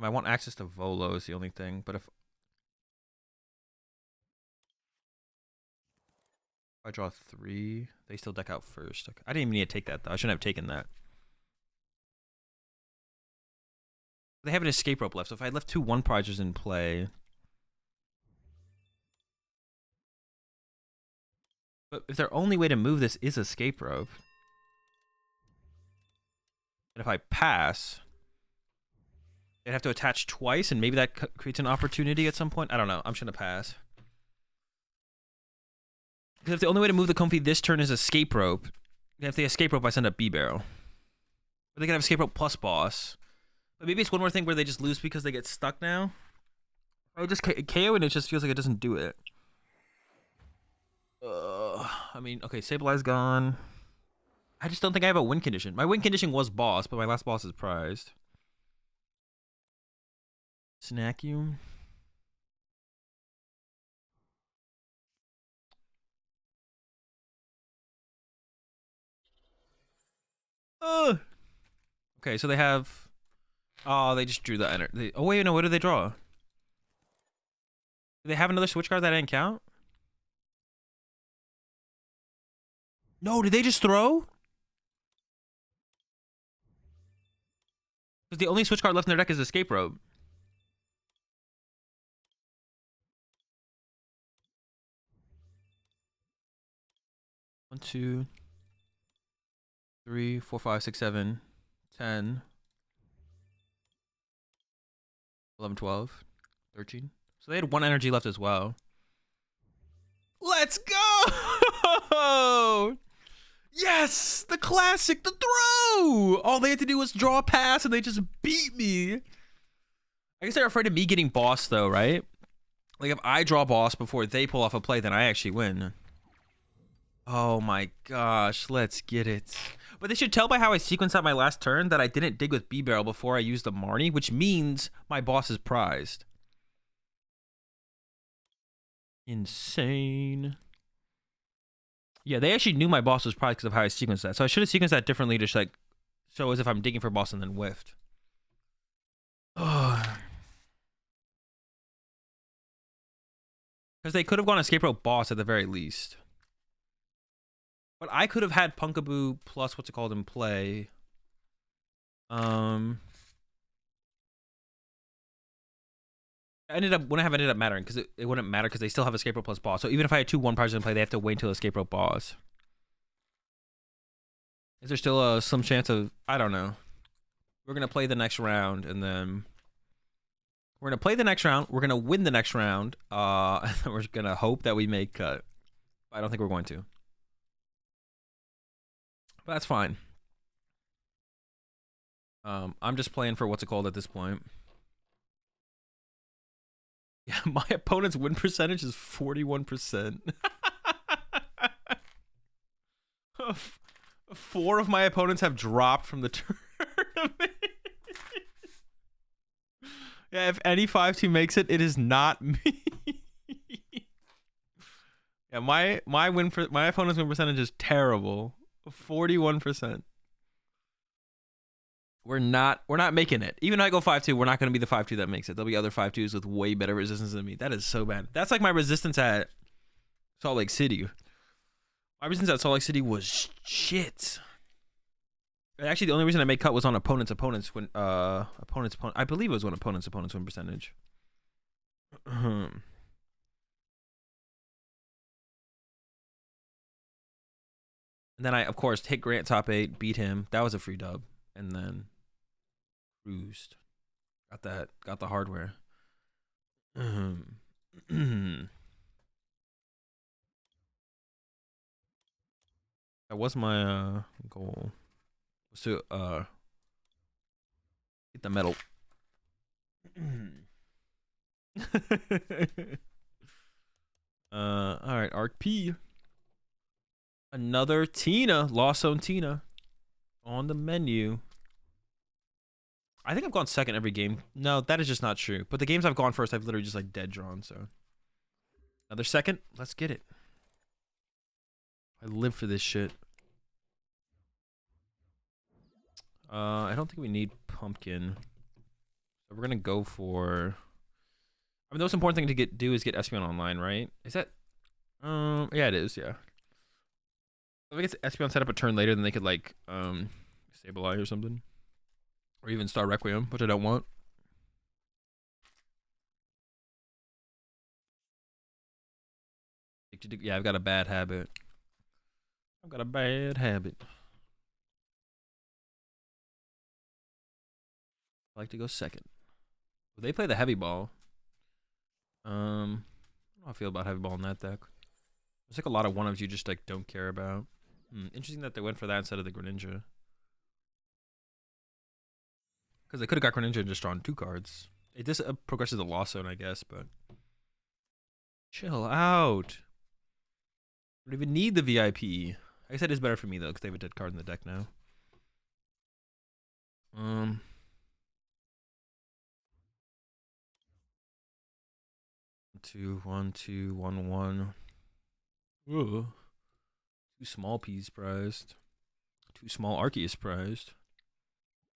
I want access to Volo is the only thing, but if I draw 3, they still deck out first. Okay. I didn't even need to take that, though. I shouldn't have taken that. They have an escape rope left, so if I left 2 1-prizers in play... But if their only way to move this is escape rope... And if I pass... They'd have to attach twice, and maybe that creates an opportunity at some point. I don't know. I'm just going to pass. Because if the only way to move the Comfy this turn is escape rope, if they escape rope, I send up B-Barrel. Or they can have escape rope plus boss. But maybe it's one more thing where they just lose because they get stuck now. I just KO and it just feels like it doesn't do it. I mean, okay, Sableye gone. I just don't think I have a win condition. My win condition was boss, but my last boss is prized. Snack you. Okay, so they have... Oh, they just drew the energy. Oh, wait, no, what did they draw? Do they have another switch card that didn't count? No, did they just throw? Because the only switch card left in their deck is Escape Rope. One, 2, 3, 4, 5, 6, 7, 10, 11, 12, 13. So they had 1 energy left as well. Let's go! Yes! The classic, the throw! All they had to do was draw a pass and they just beat me. I guess they're afraid of me getting boss though, right? Like if I draw boss before they pull off a play, then I actually win. Oh my gosh, let's get it. But they should tell by how I sequenced out my last turn that I didn't dig with B-Barrel before I used the Marnie, which means my boss is prized. Insane. Yeah, they actually knew my boss was prized because of how I sequenced that. So I should have sequenced that differently to just like So as if I'm digging for boss and then whiffed. Because they could have gone escape rope boss at the very least. But I could have had Punkaboo plus what's it called in play. Wouldn't have ended up mattering because it wouldn't matter because they still have escape rope plus boss. So even if I had 2 1-parters in play, they have to wait until escape rope boss. Is there still a slim chance of, I don't know. We're gonna play the next round and then we're gonna play the next round. We're gonna win the next round. And then we're gonna hope that we make cut. I don't think we're going to. But that's fine. I'm just playing for what's it called at this point. Yeah, my opponent's win percentage is 41%. 4 of my opponents have dropped from the tournament. Yeah, if any 5-2 makes it, it is not me. Yeah, my opponent's win percentage is terrible. 41%. We're not making it. Even if I go 5-2, we're not going to be the 5-2 that makes it. There'll be other 5-2s with way better resistance than me. That is so bad. That's like my resistance at Salt Lake City. My resistance at Salt Lake City was shit. Actually, the only reason I made cut was on opponents when I believe it was on opponents win percentage. And then I, of course, hit Grant top 8, beat him. That was a free dub. And then cruised. Got the hardware. That was my goal. Was to get the medal. Alright, Arc P. Another Tina. Lost Zone Tina. On the menu. I think I've gone second every game. No, that is just not true. But the games I've gone first, I've literally just like dead drawn, so. Another second? Let's get it. I live for this shit. I don't think we need pumpkin. So we're gonna go for, I mean, the most important thing to do is get Espeon online, right? Is that yeah, it is, yeah. If I get Espeon set up a turn later, then they could like stabilize or something. Or even start Requiem, which I don't want. Yeah, I've got a bad habit. I like to go second. They play the heavy ball. I don't know how I feel about heavy ball in that deck. There's like a lot of one-ups you just like don't care about. Interesting that they went for that instead of the Greninja. Because they could have got Greninja and just drawn 2 cards. It just progresses the Lost Zone, I guess, but chill out. Don't even need the VIP. I guess that is better for me though, because they have a dead card in the deck now. 2 1 2 1 1. Ooh. 2 small P's prized. 2 small Arceus prized.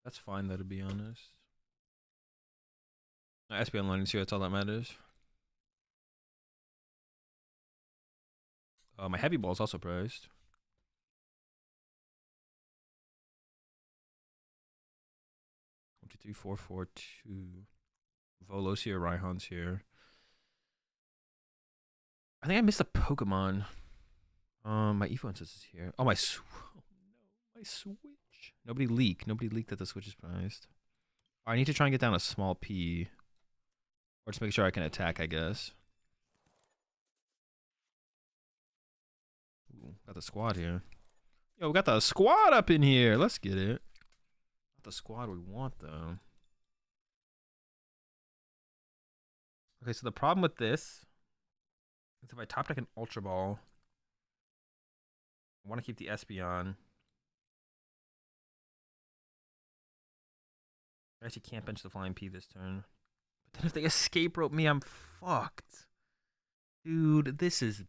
That's fine though, to be honest. SP online is here, that's all that matters. My heavy ball is also prized. One, 2, 3, 4, 4, 2. Volo's here, Raihan's here. I think I missed a Pokemon. My Evoinsis is here. Oh, my Switch. Nobody leaked that the Switch is prized. I need to try and get down a small P. Or just make sure I can attack, I guess. Ooh, got the squad here. Yo, we got the squad up in here. Let's get it. Not the squad we want, though. Okay, so the problem with this is if I top deck an Ultra Ball, I want to keep the Espeon. I actually can't bench the Flying P this turn. But then if they escape rope me, I'm fucked. Dude, this is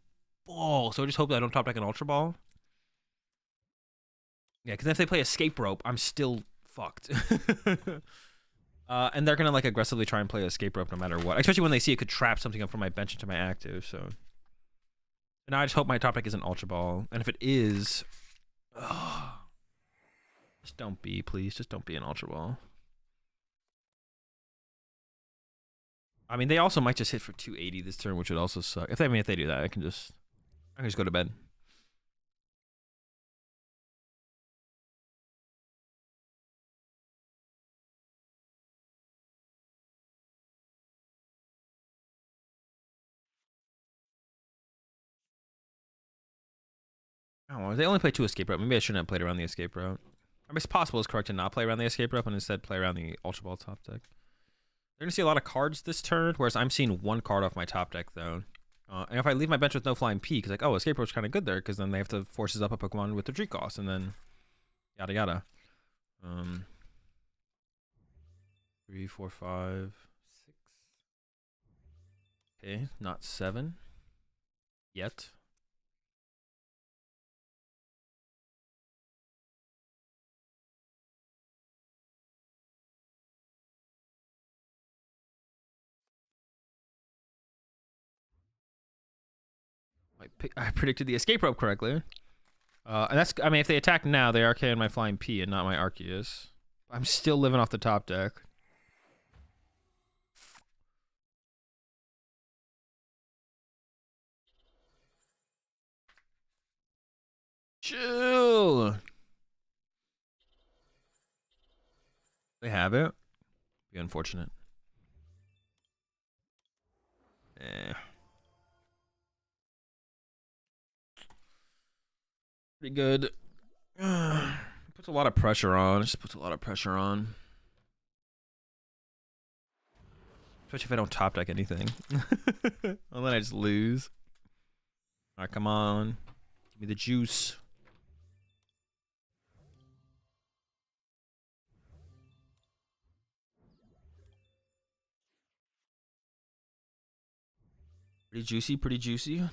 ball. So I just hope that I don't top deck an Ultra Ball. Yeah, because if they play Escape Rope, I'm still fucked. And they're gonna like aggressively try and play Escape Rope no matter what, especially when they see it could trap something up from my bench into my active. So now I just hope my top deck isn't Ultra Ball, and if it is, just don't be, please, just don't be an Ultra Ball. I mean, they also might just hit for 280 this turn, which would also suck. If they do that, I can just go to bed. Oh, they only play 2 Escape Rope. Maybe I shouldn't have played around the Escape Rope. I mean, it's possible it's correct to not play around the Escape Rope and instead play around the Ultra Ball top deck. They're going to see a lot of cards this turn, whereas I'm seeing 1 card off my top deck, though. And if I leave my bench with no Flying P, because like, oh, Escape Rope's kind of good there, because then they have to forces up a Pokemon with the Retreat cost, and then yada yada. 3, 4, 5, 6. Okay, not 7 yet. I predicted the Escape Rope correctly. And that's, I mean, if they attack now, they RKO my Flying P and not my Arceus. I'm still living off the top deck. Chill. They have it. Be unfortunate. Pretty good. Puts a lot of pressure on. Just puts a lot of pressure on. Especially if I don't top deck anything. And then I just lose. Alright, come on. Give me the juice. Pretty juicy, pretty juicy.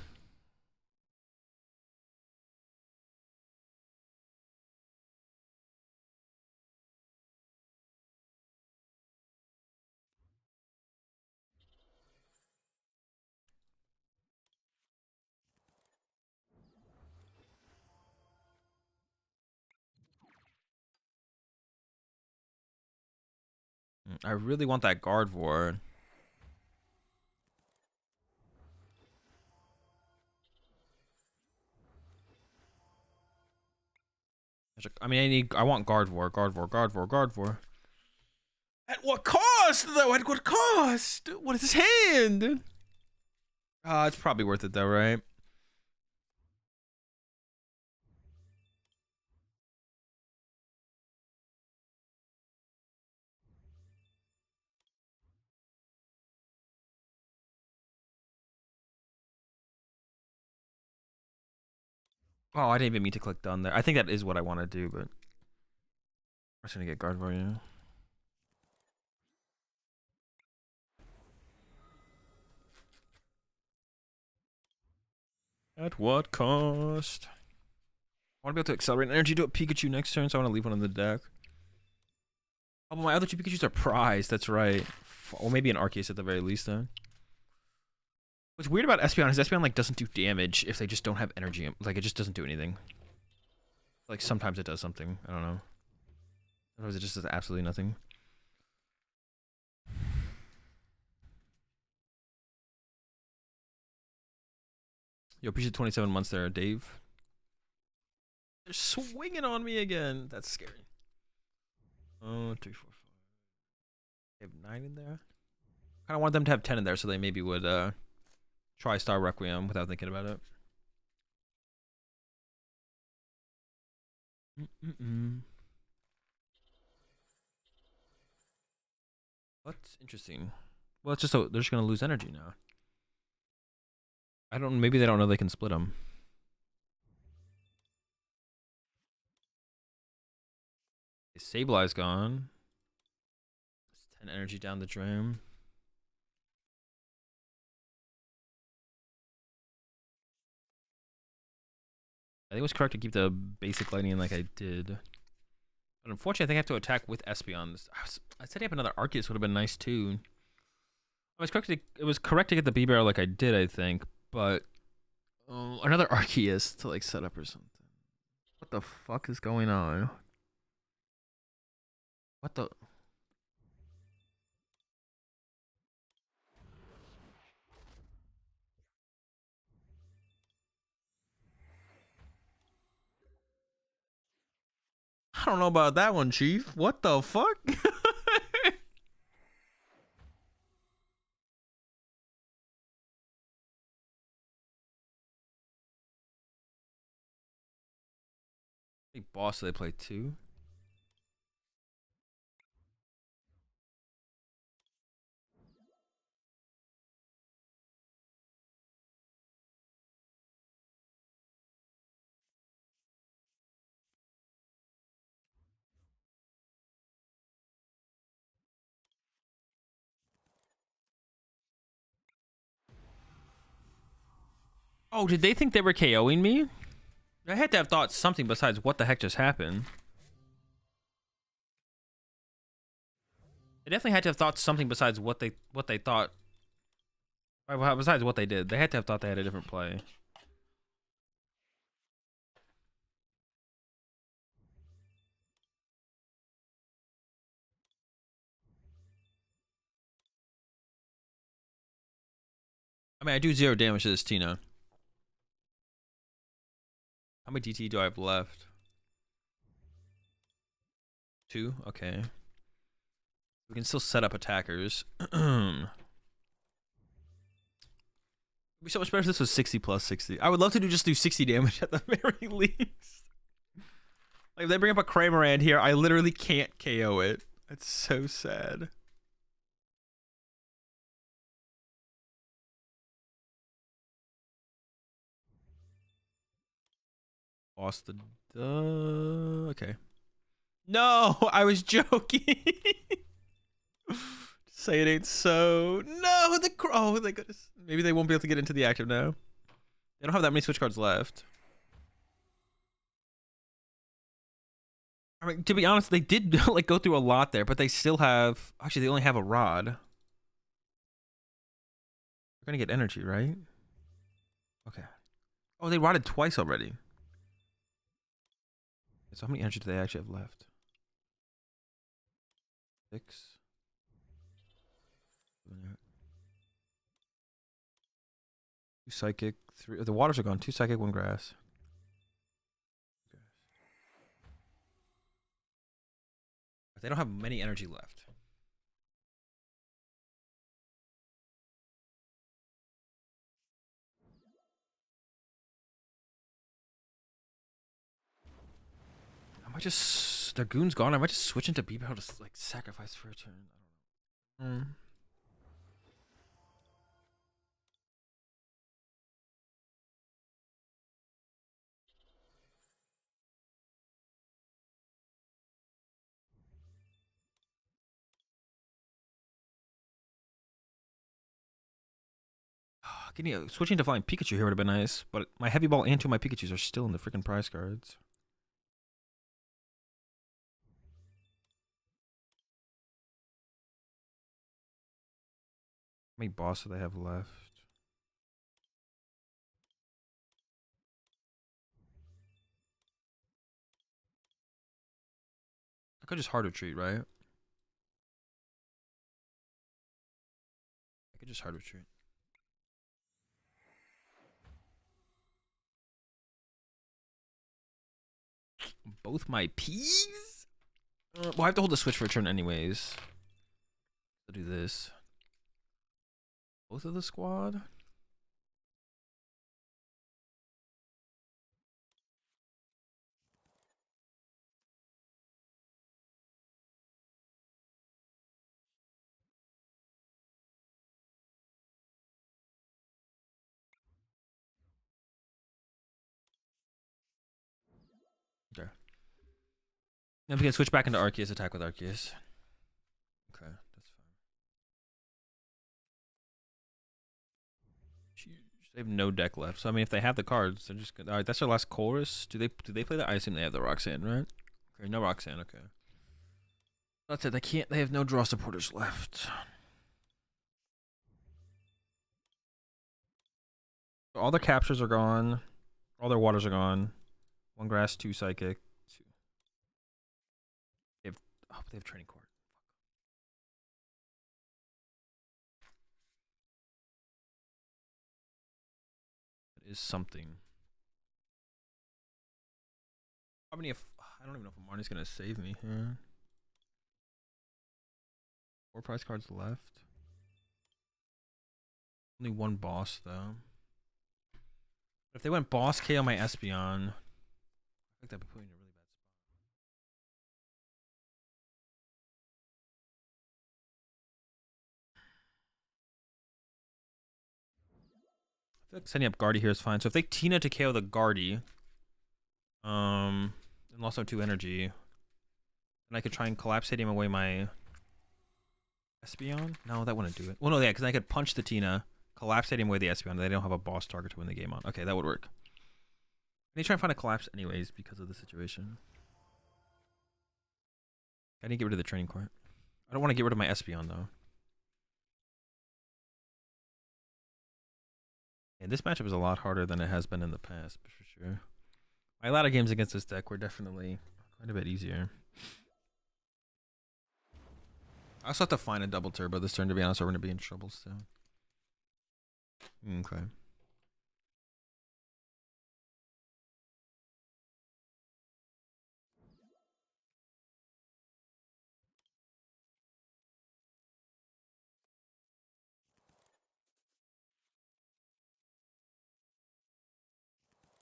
I really want that Gardevoir. I mean, I want Gardevoir. At what cost, though? At what cost? What is his hand? It's probably worth it, though, right? Oh, I didn't even mean to click done there. I think that is what I want to do, but I'm just gonna get Gardevoir, yeah. At what cost? I want to be able to accelerate energy to a Pikachu next turn, so I want to leave one on the deck. Oh, but my other 2 Pikachus are prized. That's right. Or maybe an Arceus at the very least, then. What's weird about Espeon is Espeon like doesn't do damage if they just don't have energy. Like it just doesn't do anything. Like sometimes it does something. I don't know. Sometimes it just does absolutely nothing. Yo, appreciate 27 months there, Dave. They're swinging on me again. That's scary. 3, 4, 5. They have 9 in there. Kind of want them to have 10 in there, so they maybe would try Star Requiem without thinking about it. What's interesting? Well, it's just so they're just gonna lose energy now. I don't. Maybe they don't know they can split them. Sableye gone. It's 10 energy down the drain. think it was correct to keep the basic lightning like I did. But unfortunately, I think I have to attack with Espeon. I setting up another Arceus would have been nice too. It was correct to get the B-Barrel like I did, I think. But another Arceus to like set up or something. What the fuck is going on? What the... I don't know about that one, Chief. What the fuck? Big boss, so they play 2. Oh, did they think they were KOing me? I had to have thought something besides what the heck just happened. They definitely had to have thought something besides what they thought. Besides what they did, they had to have thought they had a different play. I mean, I do 0 damage to this Tina. How many DT do I have left? 2? Okay. We can still set up attackers. It'd be so much better if this was 60 plus 60. I would love to just do 60 damage at the very least. Like, if they bring up a Cramorant here, I literally can't KO it. That's so sad. Lost the... okay. No, I was joking. Say it ain't so. No, oh, they could. Maybe they won't be able to get into the active now. They don't have that many switch cards left. I mean, to be honest, they did like go through a lot there, but they still have. Actually, they only have a rod. They're gonna get energy, right? Okay. Oh, they rotted twice already. So how many energy do they actually have left? 6. 2 psychic, 3. The waters are gone. 2 psychic, 1 grass. They don't have many energy left. I might just... Their goon's gone. I might just switch into B-Barrel to like sacrifice for a turn. I don't know. Switching to flying Pikachu here would have been nice, but my heavy ball and 2 of my Pikachus are still in the freaking prize cards. How many boss do they have left? I could just hard retreat, right? I could just hard retreat. Both my P's? Well, I have to hold the switch for a turn anyways. I'll do this. Both of the squad? Okay. Then we can switch back into Arceus, attack with Arceus. Okay, that's fine. Jeez. They have no deck left. So I mean, if they have the cards, they're just good. All right, that's their last chorus. Do they play that? I assume they have the Roxanne, right? Okay, no Roxanne. Okay. That's it. They can't. They have no draw supporters left. All their captures are gone. All their waters are gone. 1 grass, 2 psychic. 2. They have. Oh, they have training court. That is something. How many? I don't even know if Marnie's gonna save me here. 4 prize cards left. Only 1 boss though. If they went boss KO my Espeon, I think that'd be putting in a really bad spot. I feel like setting up Guardy here is fine. So if they Tina to KO the Guardy, and lost on 2 energy, then I could try and collapse Stadium away my Espeon. No, that wouldn't do it. Well, no, yeah, because I could punch the Tina, collapse Stadium away the Espeon. They don't have a boss target to win the game on. Okay, that would work. They try and find a collapse anyways because of the situation. I need to get rid of the training court. I don't want to get rid of my Espeon though. And this matchup is a lot harder than it has been in the past, for sure. My latter games against this deck were definitely quite a bit easier. I also have to find a double turbo this turn, to be honest, or we're going to be in trouble still. Okay.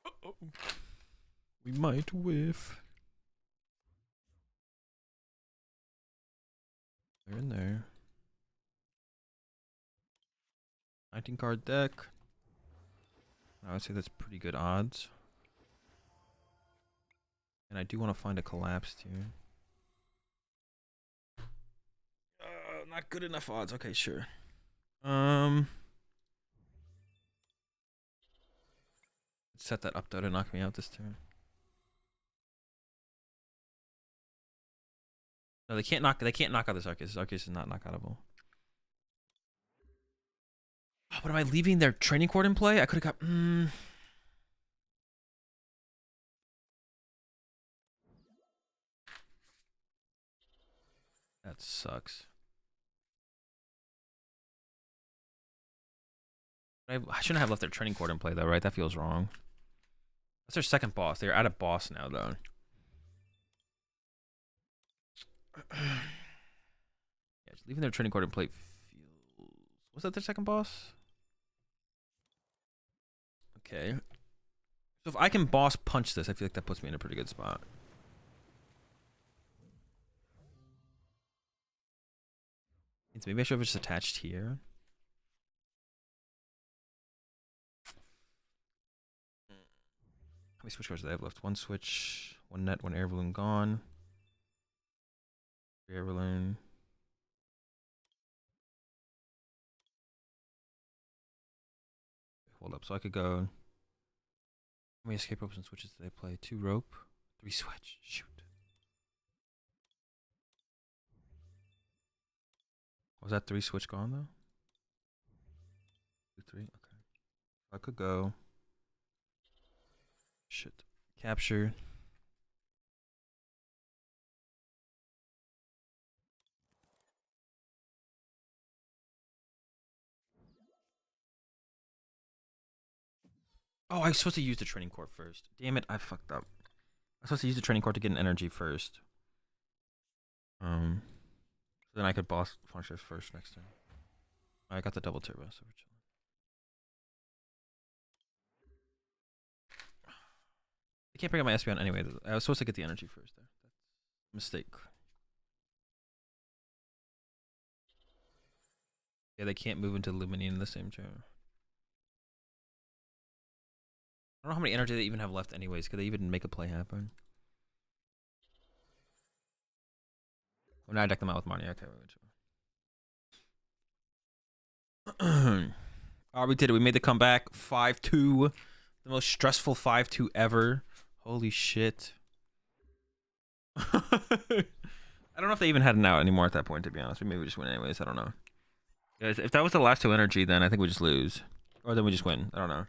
Uh-oh. We might whiff. They're in there. 19 card deck. I would say that's pretty good odds. And I do want to find a collapse too. Not good enough odds. Okay, sure. Set that up though to knock me out this turn. No, they can't knock out this Arceus. This Arceus is not knockoutable. Oh, but am I leaving their training court in play? I could have got That sucks. I shouldn't have left their training court in play though, right? That feels wrong. That's their second boss. They're at a boss now though. Yeah, just leaving their training court in play feels... Was that their second boss? Okay. So if I can boss punch this, I feel like that puts me in a pretty good spot. Maybe I should have just attached here. How many switch cards do they have left? 1 switch, 1 net, 1 air balloon gone. 3 air balloon. Hold up, so I could go. How many escape ropes and switches do they play? 2 rope, 3 switch. Shoot. Was that 3 switch gone though? 2, 3. Okay. I could go. Shit. Capture. Oh, I was supposed to use the training court first. Damn it, I fucked up. I was supposed to use the training court to get an energy first. So then I could boss functions first next turn. I got the double turbo, so we're chilling. I can't bring up my Espeon anyway. I was supposed to get the energy first there. That's a mistake. Yeah, they can't move into Lumini in the same turn. I don't know how many energy they even have left anyways. Could they even make a play happen? Oh, now I deck them out with Marnie. Okay, wait. Oh, we did it. We made the comeback. 5-2. The most stressful 5-2 ever. Holy shit. I don't know if they even had an out anymore at that point, to be honest. Maybe we just win anyways. I don't know. Guys, if that was the last 2 energy, then I think we just lose. Or then we just win. I don't know.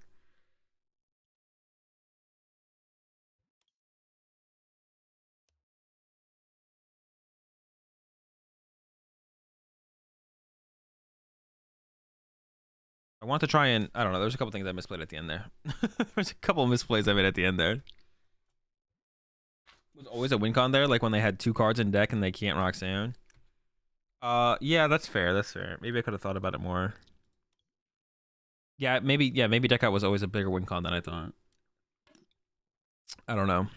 I want to try and... I don't know. There's a couple things I misplayed at the end there. There's a couple misplays I made at the end there. Was always a win con there, like when they had 2 cards in deck and they can't Roxanne. Yeah, that's fair. That's fair. Maybe I could have thought about it more. Yeah, maybe deck out was always a bigger win con than I thought. I don't know.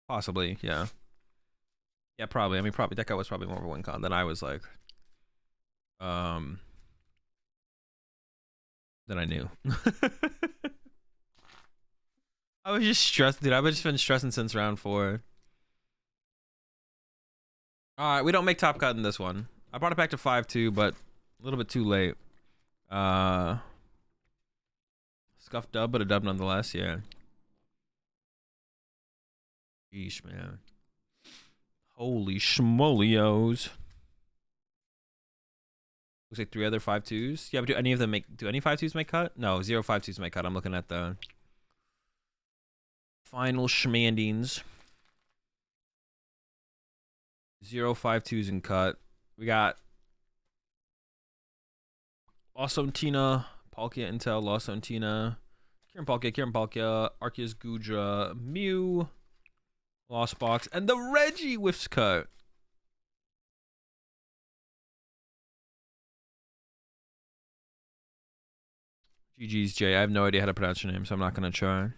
Possibly, yeah. Yeah, probably. I mean, probably deck out was probably more of a win con than I was like. Than I knew. I was just stressed, dude. I've just been stressing since round 4. Alright, we don't make top cut in this one. I brought it back to 5-2, but a little bit too late. Scuffed dub, but a dub nonetheless, yeah. Yeesh, man. Holy schmolios. Looks like 3 other 5-2s. Yeah, but do any of them make... Do any 5-2s make cut? No, 0 5-2s make cut. I'm looking at the... final schmandings. 0 5-2s in cut. We got... Losontina, Palkia Intel, Losontina, Kieran Palkia, ArceusGG, Mew, AzulGG, and the Reggie whiffs cut. GG's Jay. I have no idea how to pronounce your name, so I'm not going to try.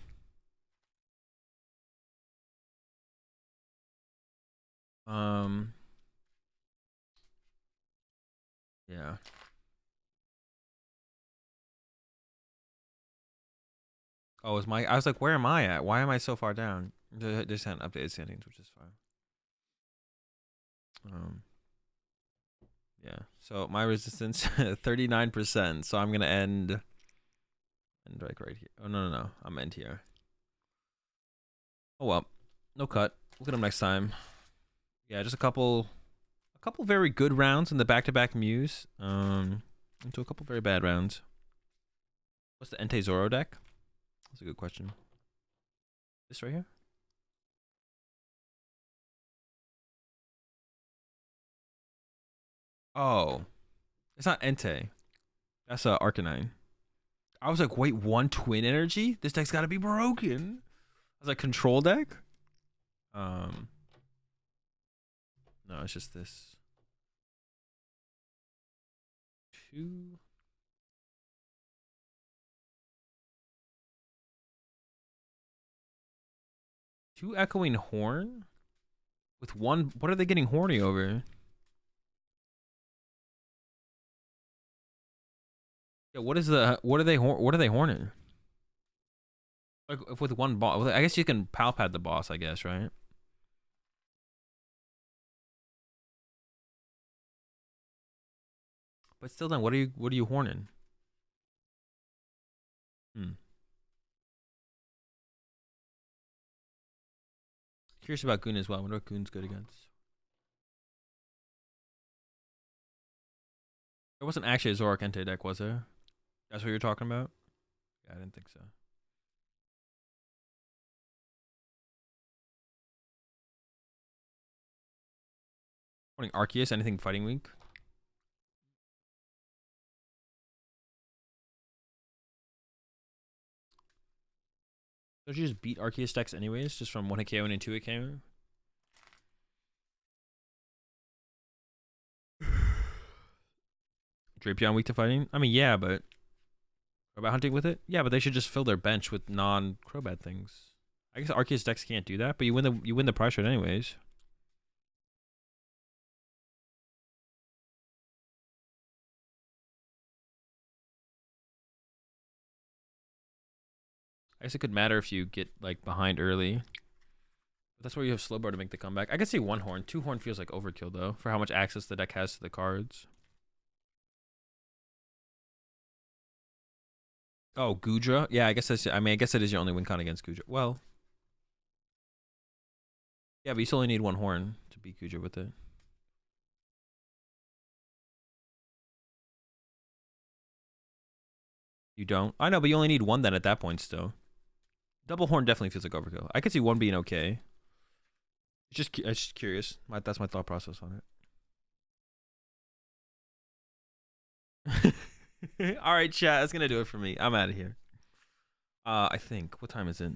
Yeah. Oh, I was like, where am I at? Why am I so far down? They just had updated standings, which is fine. Yeah. So my resistance 39%. So I'm gonna end like right here. Oh no. I'm end here. Oh well. No cut. Look at them next time. Yeah, just a couple very good rounds in the back-to-back Mews. Into a couple very bad rounds. What's the Entei Zoro deck? That's a good question. This right here? Oh. It's not Entei. That's Arcanine. I was like, wait, 1 twin energy? This deck's gotta be broken. I was like, control deck? No, it's just this. 2. 2 echoing horn? With 1, what are they getting horny over? Yeah, what are they horning? Like if with 1 boss, I guess you can palpad the boss, I guess, right? But still, then what are you horning? Curious about Goon as well. I wonder what Goon's good against. There wasn't actually a Zoroark Entei deck, was there? That's what you're talking about? Yeah, I didn't think so. Morning Arceus, anything fighting week? Don't you just beat Arceus decks anyways, just from 1 hit KO and 2 hit KO? Drapion weak to fighting? I mean, yeah, but Crobat hunting with it? Yeah, but they should just fill their bench with non-Crobat things. I guess Arceus decks can't do that, but you win the pressure anyways. I guess it could matter if you get like behind early. But that's where you have Slowbro to make the comeback. I could see 1 horn. 2 horn feels like overkill though, for how much access the deck has to the cards. Oh, Gudra. Yeah, I guess that's. I mean, I guess that is your only win con against Gudra. Well, yeah, but you still only need one horn to beat Gudra with it. You don't? I know, but you only need one then at that point still. Double horn definitely feels like overkill. I could see one being okay. It's just curious. That's my thought process on it. All right, chat. That's gonna do it for me. I'm out of here. I think. What time is it?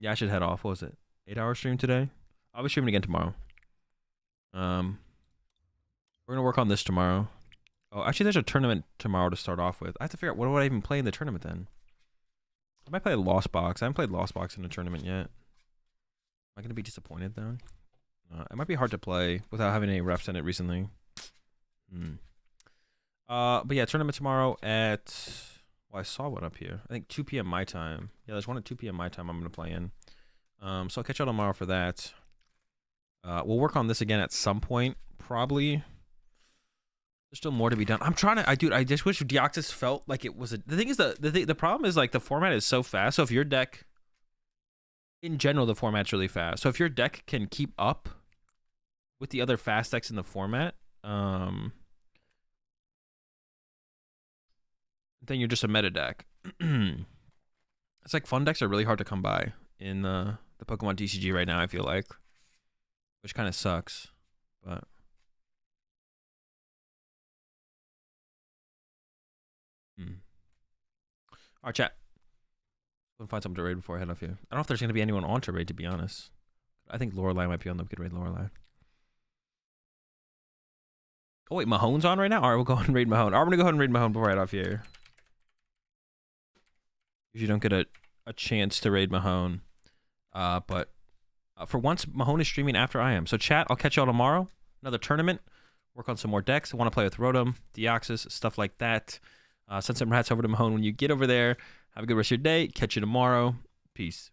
Yeah, I should head off. What was it? 8-hour stream today. I'll be streaming again tomorrow. We're gonna work on this tomorrow. Oh, actually, there's a tournament tomorrow to start off with. I have to figure out what would I even play in the tournament then. I might play ArceusBox. I haven't played ArceusBox in a tournament yet. Am I gonna be disappointed though? It might be hard to play without having any reps in it recently. But yeah, tournament tomorrow at. Well, I saw one up here. I think 2 p.m. my time. Yeah, there's one at 2 p.m. my time. I'm gonna play in. So I'll catch y'all tomorrow for that. We'll work on this again at some point, probably. There's still more to be done. I'm trying to. I just wish Deoxys felt like it was a. The thing is the problem is like the format is so fast. So if your deck, in general, the format's really fast. So if your deck can keep up with the other fast decks in the format, then you're just a meta deck. It's like fun decks are really hard to come by in the PokemonTCG right now. I feel like, which kind of sucks, but. All right, chat. I'm gonna find something to raid before I head off here. I don't know if there's gonna be anyone on to raid, to be honest. I think Lorelei might be on the good raid Lorelei. Oh wait, Mahone's on right now? Alright, we'll go ahead and raid Mahone. Alright, I'm gonna go ahead and raid Mahone before I head off here. If you don't get a chance to raid Mahone. But for once, Mahone is streaming after I am. So chat, I'll catch y'all tomorrow. Another tournament. Work on some more decks. I want to play with Rotom, Deoxys, stuff like that. Send some rats over to Mahone when you get over there. Have a good rest of your day. Catch you tomorrow. Peace.